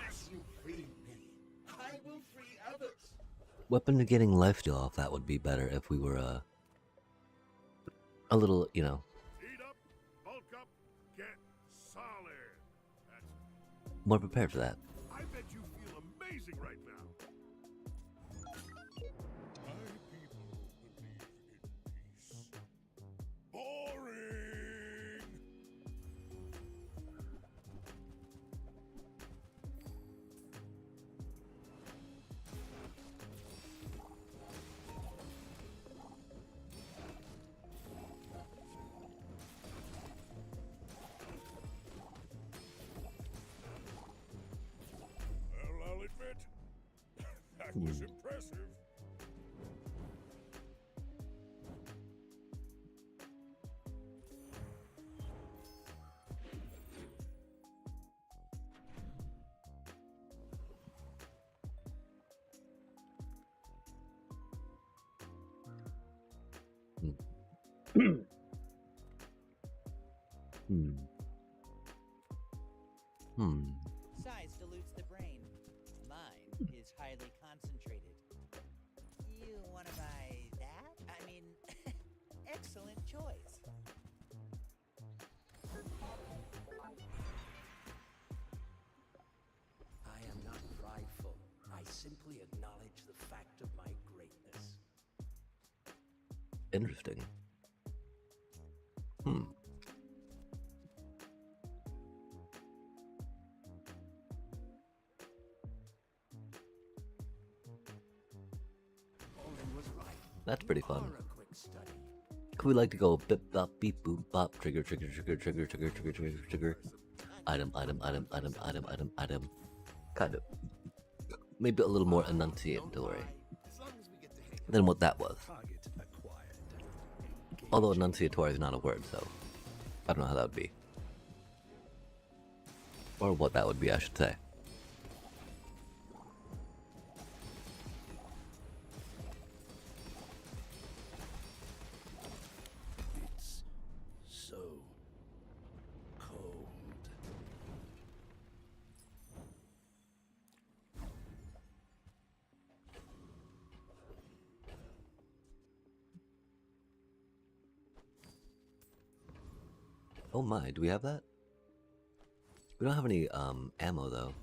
As you free me, I will free others. Weapon getting lifesteal off, that would be better if we were a little, you know, Eat up, bulk up, get solid. That's more prepared for that. I bet you feel amazing right now. My people believe in peace. Boring. Well, I'll admit, that was impressive. Size dilutes the brain. Mine is highly concentrated. You want to buy that? I mean, excellent choice. I am not prideful. I simply acknowledge the fact of my greatness. Interesting. Hmm. Owen was right. That's pretty fun. Are a quick study. Could we like to go bip bop beep boop bop trigger trigger trigger trigger trigger trigger trigger trigger item item item item item item item kind of maybe a little more enunciatory than what that was. Target acquired. Although enunciatory is not a word, so I don't know how that would be. Or what that would be, I should say. It's so cold. Oh my, do we have that? We don't have any ammo though.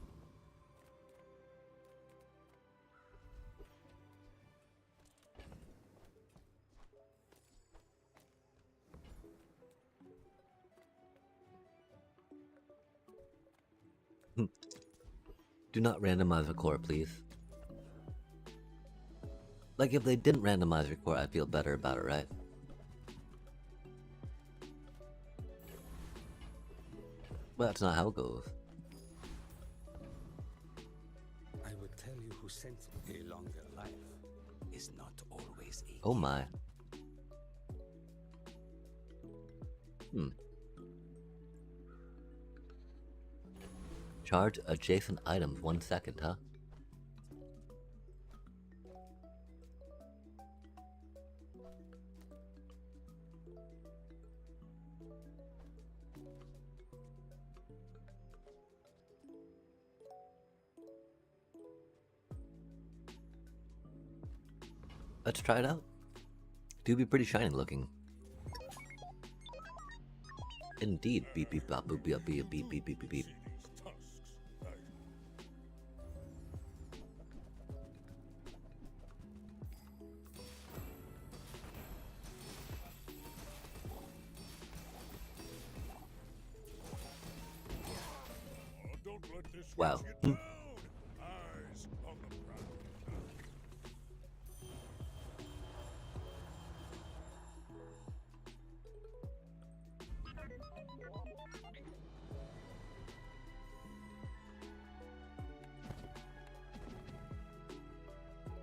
Do not randomize the core, please. Like, if they didn't randomize your core, I'd feel better about it, right? But that's not how it goes. I would tell you who sent me. A longer life is not always a Oh my. Charge adjacent items 1 second, huh? Let's try it out. Do be pretty shiny looking. Indeed. Beep beep bop boop beep beep beep beep beep beep beep. Don't let this Wow. get you down. Eyes on the proud.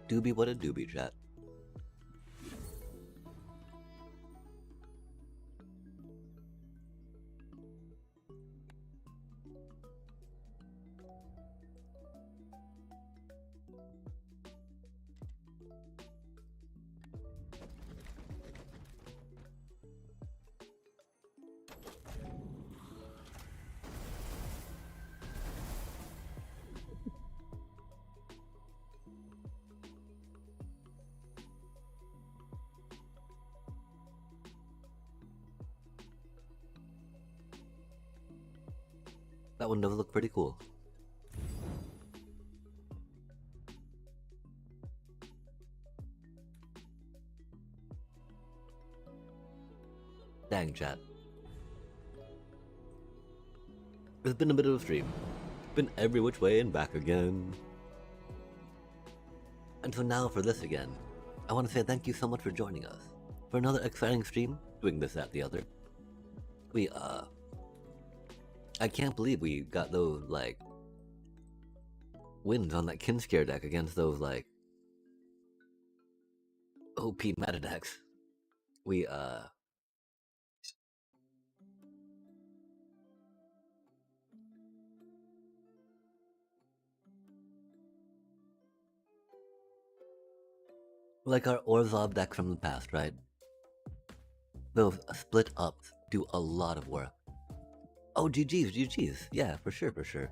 Doobie what a doobie, chat. That one does look pretty cool. Dang, chat. It's been a bit of a stream. Been every which way and back again. And so now for this again, I want to say thank you so much for joining us for another exciting stream, doing this, that, the other. I can't believe we got those, like, wins on that Kinscare deck against those, like, OP meta decks. Like our Orzhov deck from the past, right? Those split ups do a lot of work. Oh, GG's. Yeah, for sure, for sure.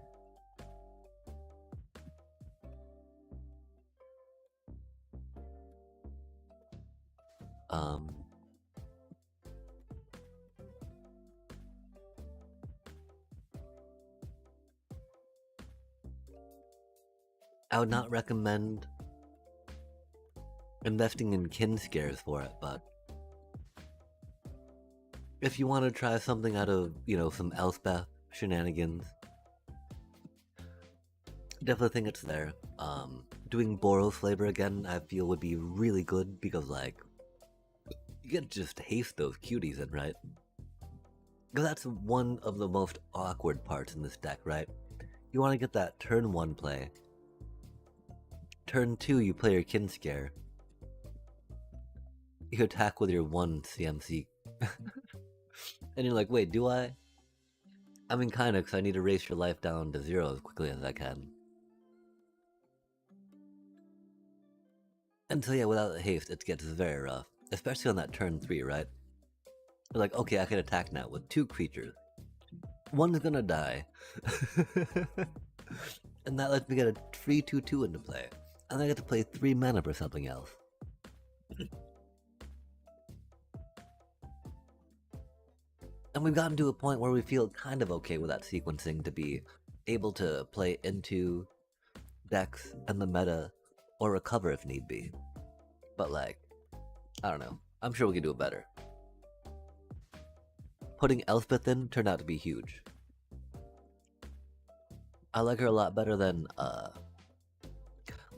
I would not recommend investing in Kinscares for it, but if you want to try something out of, you know, some Elspeth shenanigans, definitely think it's there. Doing Boros flavor again, I feel would be really good because, like, you can just haste those cuties in, right? Because that's one of the most awkward parts in this deck, right? You want to get that turn 1 play. Turn 2, you play your Kinscare. You attack with your 1 CMC. And you're like, wait, do I? I mean, kinda, because I need to race your life down to 0 as quickly as I can. And so yeah, without haste, it gets very rough. Especially on that turn 3, right? You're like, okay, I can attack now with 2 creatures. One's gonna die. And that lets me get a 3/2/2 into play. And I get to play 3 mana for something else. And we've gotten to a point where we feel kind of okay with that sequencing to be able to play into decks and the meta, or recover if need be. But like, I don't know. I'm sure we can do it better. Putting Elspeth in turned out to be huge. I like her a lot better than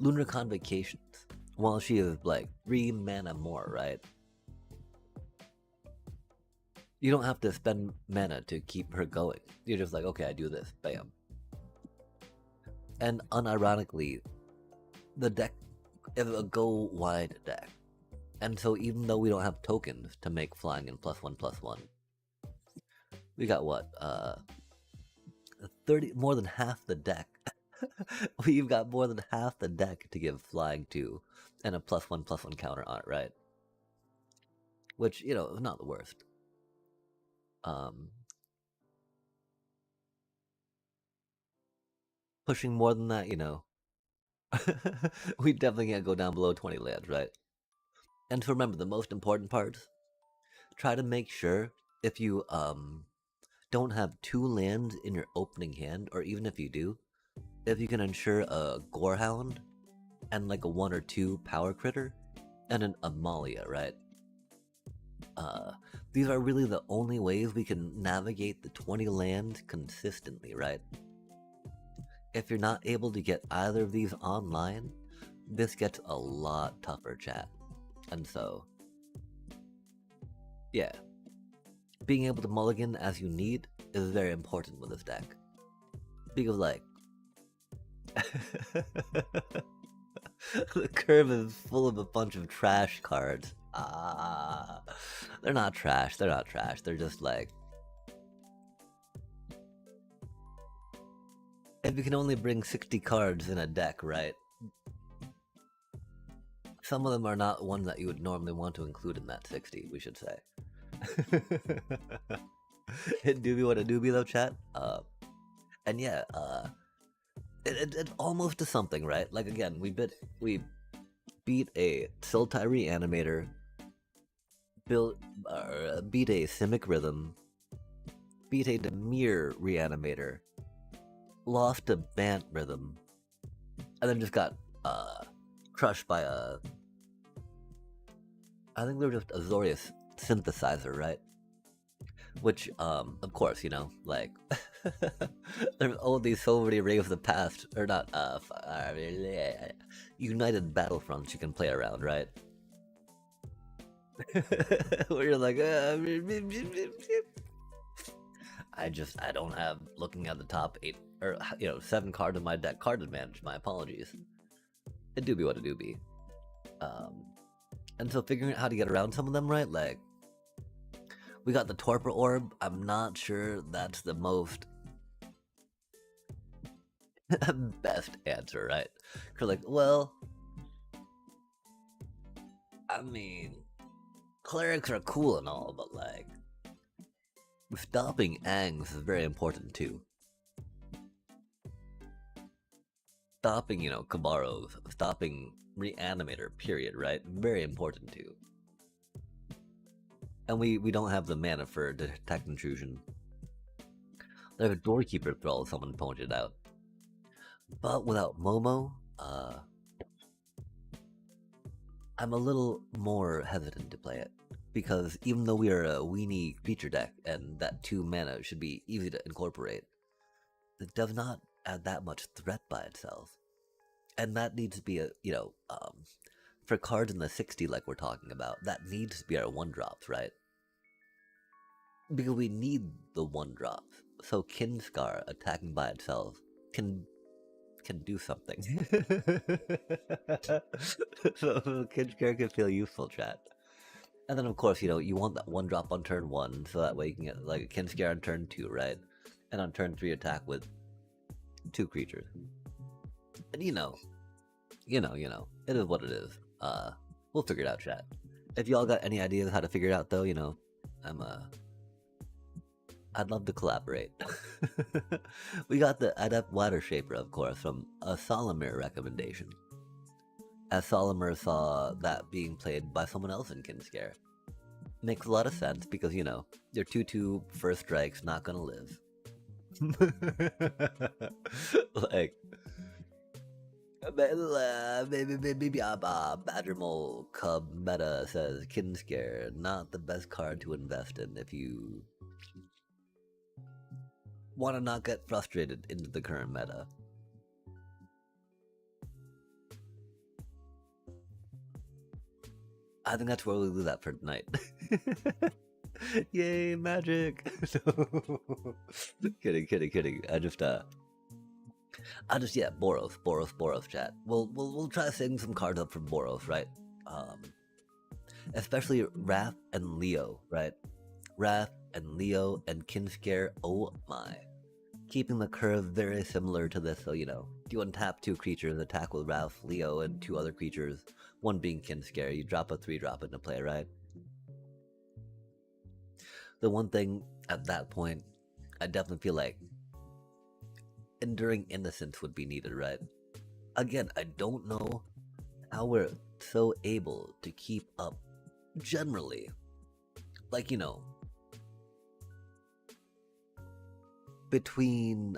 Lunar Convocations. While she is like 3 mana more, right? You don't have to spend mana to keep her going. You're just like, okay, I do this, bam. And unironically, the deck is a go-wide deck. And so even though we don't have tokens to make flying and +1/+1, we got what? 30, more than half the deck. We've got more than half the deck to give flying to, and a +1/+1 counter on it, right? Which, you know, is not the worst. Pushing more than that, you know, we definitely can't go down below 20 lands, right? And to remember, the most important parts, try to make sure if you don't have 2 lands in your opening hand, or even if you do, if you can ensure a Gorehound and like a 1 or 2 power critter and an Amalia, right? These are really the only ways we can navigate the 20 lands consistently, right? If you're not able to get either of these online, this gets a lot tougher, chat. And so, yeah, being able to mulligan as you need is very important with this deck. Because, like, the curve is full of a bunch of trash cards. They're not trash, they're just like, if you can only bring 60 cards in a deck, right? Some of them are not ones that you would normally want to include in that 60, we should say. It do be what it do be though, chat. And yeah, it's almost to something, right? Like again, we beat a Sultai Reanimator, beat a Simic Rhythm, beat a Demir Reanimator, lost a band rhythm, and then just got crushed by I think they were just a Azorius synthesizer, right? Which, of course, you know, like, there's only so many raves of the past, or not, United Battlefronts you can play around, right? Where you're like, I don't have, looking at the top 8, or, 7 cards in my deck card advantage, my apologies. It do be what it do be. And so figuring out how to get around some of them, right, like, we got the Torpor Orb. I'm not sure that's the most best answer, right? Cause like, well, I mean, clerics are cool and all, but like, stopping Angs is very important too. Stopping, Kabaros, stopping Reanimator, period, right? Very important too. And we don't have the mana for Detect Intrusion. There's a Doorkeeper Thrall, someone pointed out. But without Momo, I'm a little more hesitant to play it. Because even though we are a weenie creature deck, and that 2 mana should be easy to incorporate, it does not add that much threat by itself. And that needs to be for cards in the 60 like we're talking about, that needs to be our 1-drops, right? Because we need the 1-drops. So Kinscar attacking by itself can do something. So Kinscar can feel useful, chat. And then of course, you want that 1-drop on turn 1, so that way you can get like a Kinscar on turn 2, right? And on turn 3 attack with 2 creatures. And it is what it is. We'll figure it out, chat. If y'all got any ideas how to figure it out though, I'd love to collaborate. We got the Adept Water Shaper, of course, from a Solomir recommendation. As Solomir saw that being played by someone else in Kinscare. Makes a lot of sense because, your 2/2 first strike's not gonna live. Like, maybe Badgermole Cub Meta says Kinscare, not the best card to invest in if you want to not get frustrated into the current meta. I think that's where we'll do that for tonight. Yay, magic! Kidding. Boros, chat. We'll try setting some cards up for Boros, right? Especially Wrath and Leo, right? Wrath and Leo and Kinscare, oh my. Keeping the curve very similar to this, so you untap 2 creatures, attack with Wrath, Leo, and 2 other creatures, one being Kinscare, you drop a 3-drop into play, right? The one thing at that point, I definitely feel like Enduring Innocence would be needed, right? Again, I don't know how we're so able to keep up generally. Like, between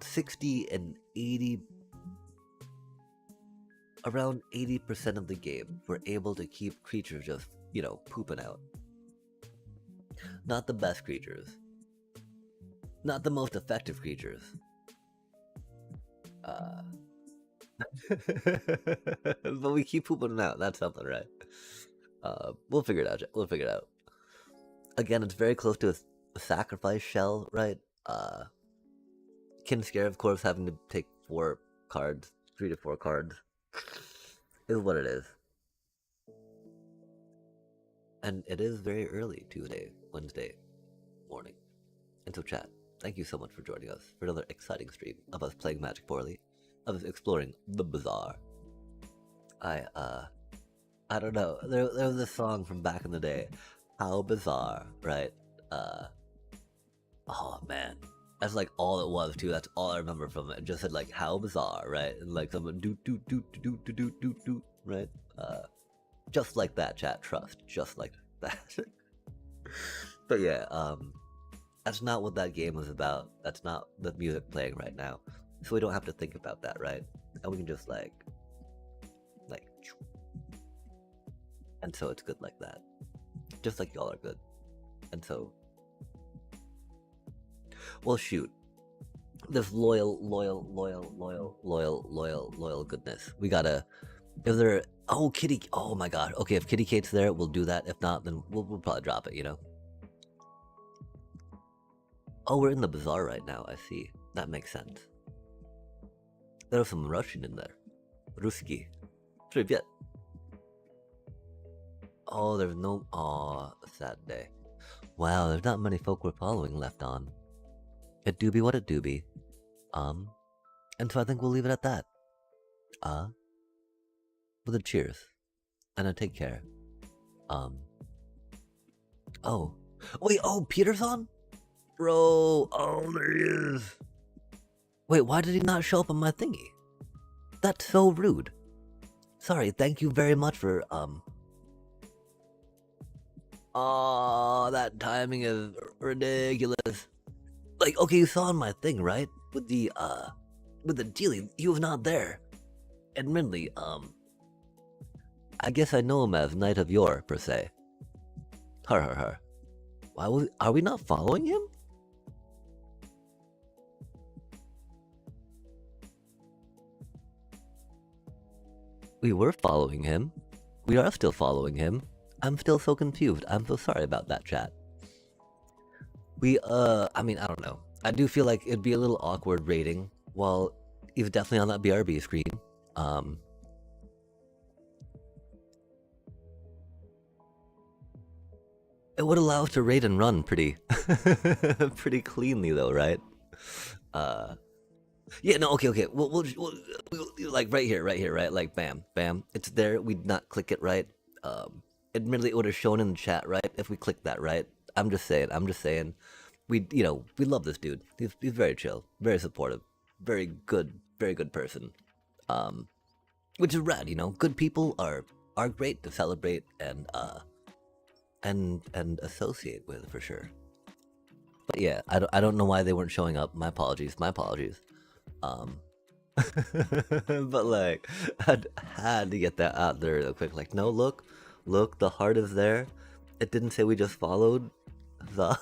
60 and 80, around 80% of the game, we're able to keep creatures just, pooping out. Not the best creatures. Not the most effective creatures. But we keep pooping them out. That's something, right? We'll figure it out. Again, it's very close to a sacrifice shell, right? Kinscare, of course, having to take 4 cards, 3 to 4 cards, is what it is. And it is very early Tuesday, Wednesday morning. And so chat, thank you so much for joining us for another exciting stream of us playing Magic poorly, of us exploring the bizarre. I don't know, there was this song from back in the day, How Bizarre, right? Oh man, that's like all it was too, that's all I remember from it. It just said like, how bizarre, right? And like someone do, right? Just like that, chat, trust, just like that. But yeah, That's not what that game was about. That's not the music playing right now. So we don't have to think about that, right? And we can just like, and so it's good like that. Just like y'all are good. And so, well, shoot. This loyal goodness. We gotta, if there, oh, Kitty, oh my god. Okay, if Kitty Kate's there, we'll do that. If not, then we'll probably drop it, you know? Oh, we're in the bazaar right now, I see. That makes sense. There's some Russian in there. Ruski. Привет. Oh, there's no, aw, sad day. Wow, there's not many folk we're following left on. It do be what it do be. And so I think we'll leave it at that. With a cheers. And a take care. Oh. Wait, oh, Peter's on? Bro, oh, there he is. Wait, why did he not show up on my thingy? That's so rude. Sorry, thank you very much for, oh, that timing is ridiculous. Like, okay, you saw on my thing, right? With the dealie, he was not there. Admittedly, I guess I know him as Knight of Yore, per se. Har har har. Are we not following him? We were following him. We are still following him. I'm still so confused. I'm so sorry about that, chat. I mean, I don't know. I do feel like it'd be a little awkward rating while he's definitely on that BRB screen. It would allow us to raid and run pretty, pretty cleanly though, right? Yeah, no, okay. We'll like right here, right? Like, bam, bam. It's there. We'd not click it, right? Admittedly, it would have shown in the chat, right? If we clicked that, right? I'm just saying. We love this dude. He's very chill, very supportive, very good person. Which is rad, you know. Good people are great to celebrate and associate with for sure. But yeah, I don't know why they weren't showing up. My apologies. But like, I had to get that out there real quick. Like, no, look, the heart is there. It didn't say we just followed the.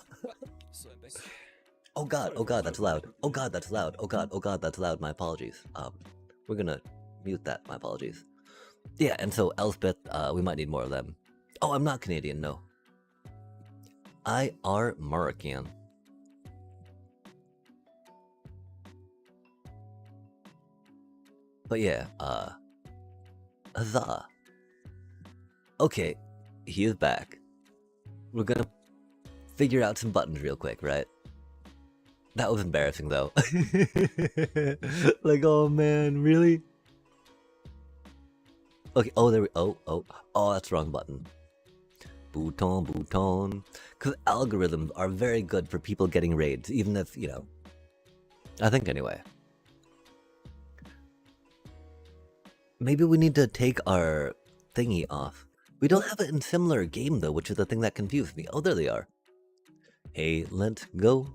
Oh god, that's loud. Oh god, that's loud. My apologies. We're gonna mute that. My apologies. Yeah, and so Elspeth, we might need more of them. Oh, I'm not Canadian, no. I are Moroccan. But yeah, huzzah. Okay, he is back. We're gonna figure out some buttons real quick, right? That was embarrassing though. Like, oh man, really? Okay, oh, there we, oh, that's the wrong button. Bouton. Because algorithms are very good for people getting raids, even if, you know, I think anyway. Maybe we need to take our thingy off. We don't have it in similar game though, which is the thing that confused me. Oh, there they are. Hey, let's go.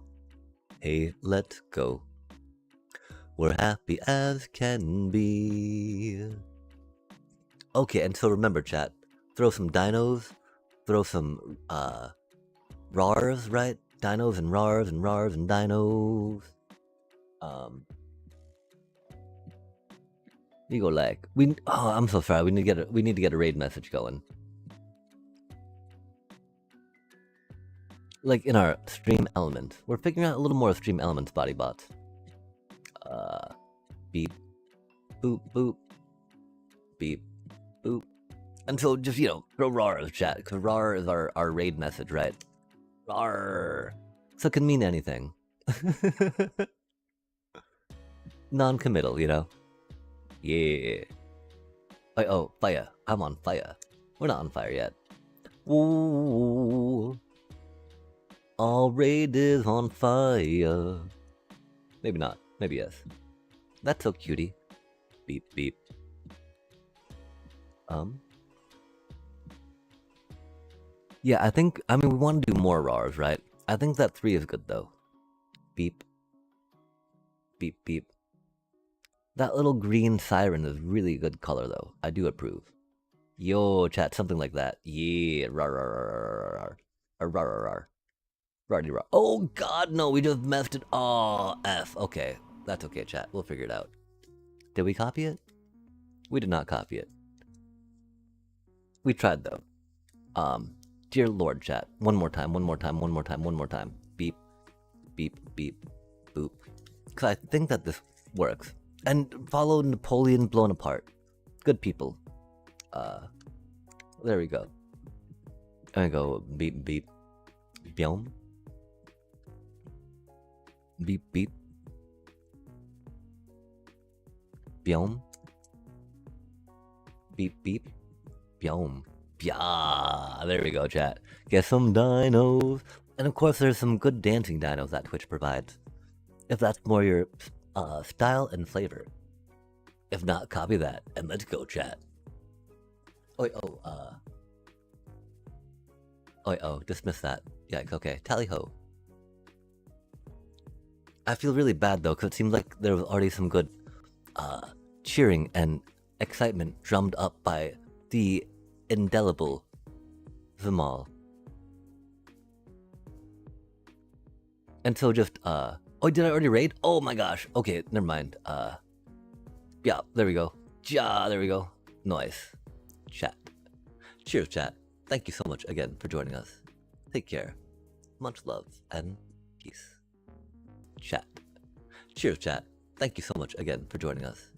Hey, let's go. We're happy as can be. Okay, and so remember, chat. Throw some dinos. Throw some RARs, right? Dinos and RARs and RARs and dinos. You go like I'm so sorry. We need to get a raid message going. Like in our stream elements. We're figuring out a little more stream elements, body bots. Beep. Boop boop. Beep. Boop. And so just, you know, throw RAR as chat, because RAR is our raid message, right? RAR. So it can mean anything. Non-committal, you know? Yeah. Oh, fire. I'm on fire. We're not on fire yet. Ooh. All raid is on fire. Maybe not. Maybe yes. That's so cutie. Beep, beep. Yeah, I mean, we want to do more RARs, right? I think that 3 is good though. Beep. Beep beep. That little green siren is really good color though. I do approve. Yo, chat, something like that. Yeah, rar rar rar rar rar rar rar rar rar. Rardy rar. Oh God, no, we just messed it. Oh, F. Okay, that's okay, chat. We'll figure it out. Did we copy it? We did not copy it. We tried though. Dear Lord, chat. One more time. One more time. One more time. One more time. Beep, beep, beep, boop. Cause I think that this works. And follow Napoleon Blown Apart. Good people. There we go. And I go beep beep. Byom. Beep beep. Byom. Beep beep. Byom. Yeah, there we go, chat. Get some dinos. And of course there's some good dancing dinos that Twitch provides. If that's more your style and flavor. If not, copy that and let's go, chat. Dismiss that. Yikes, okay. Tally ho. I feel really bad though, because it seems like there was already some good cheering and excitement drummed up by the indelible Zamal. And so just, oh, did I already raid? Oh my gosh. Okay, never mind. Yeah, there we go. Ja, there we go. Nice. Chat. Cheers, chat. Thank you so much again for joining us. Take care. Much love and peace. Chat. Cheers, chat. Thank you so much again for joining us.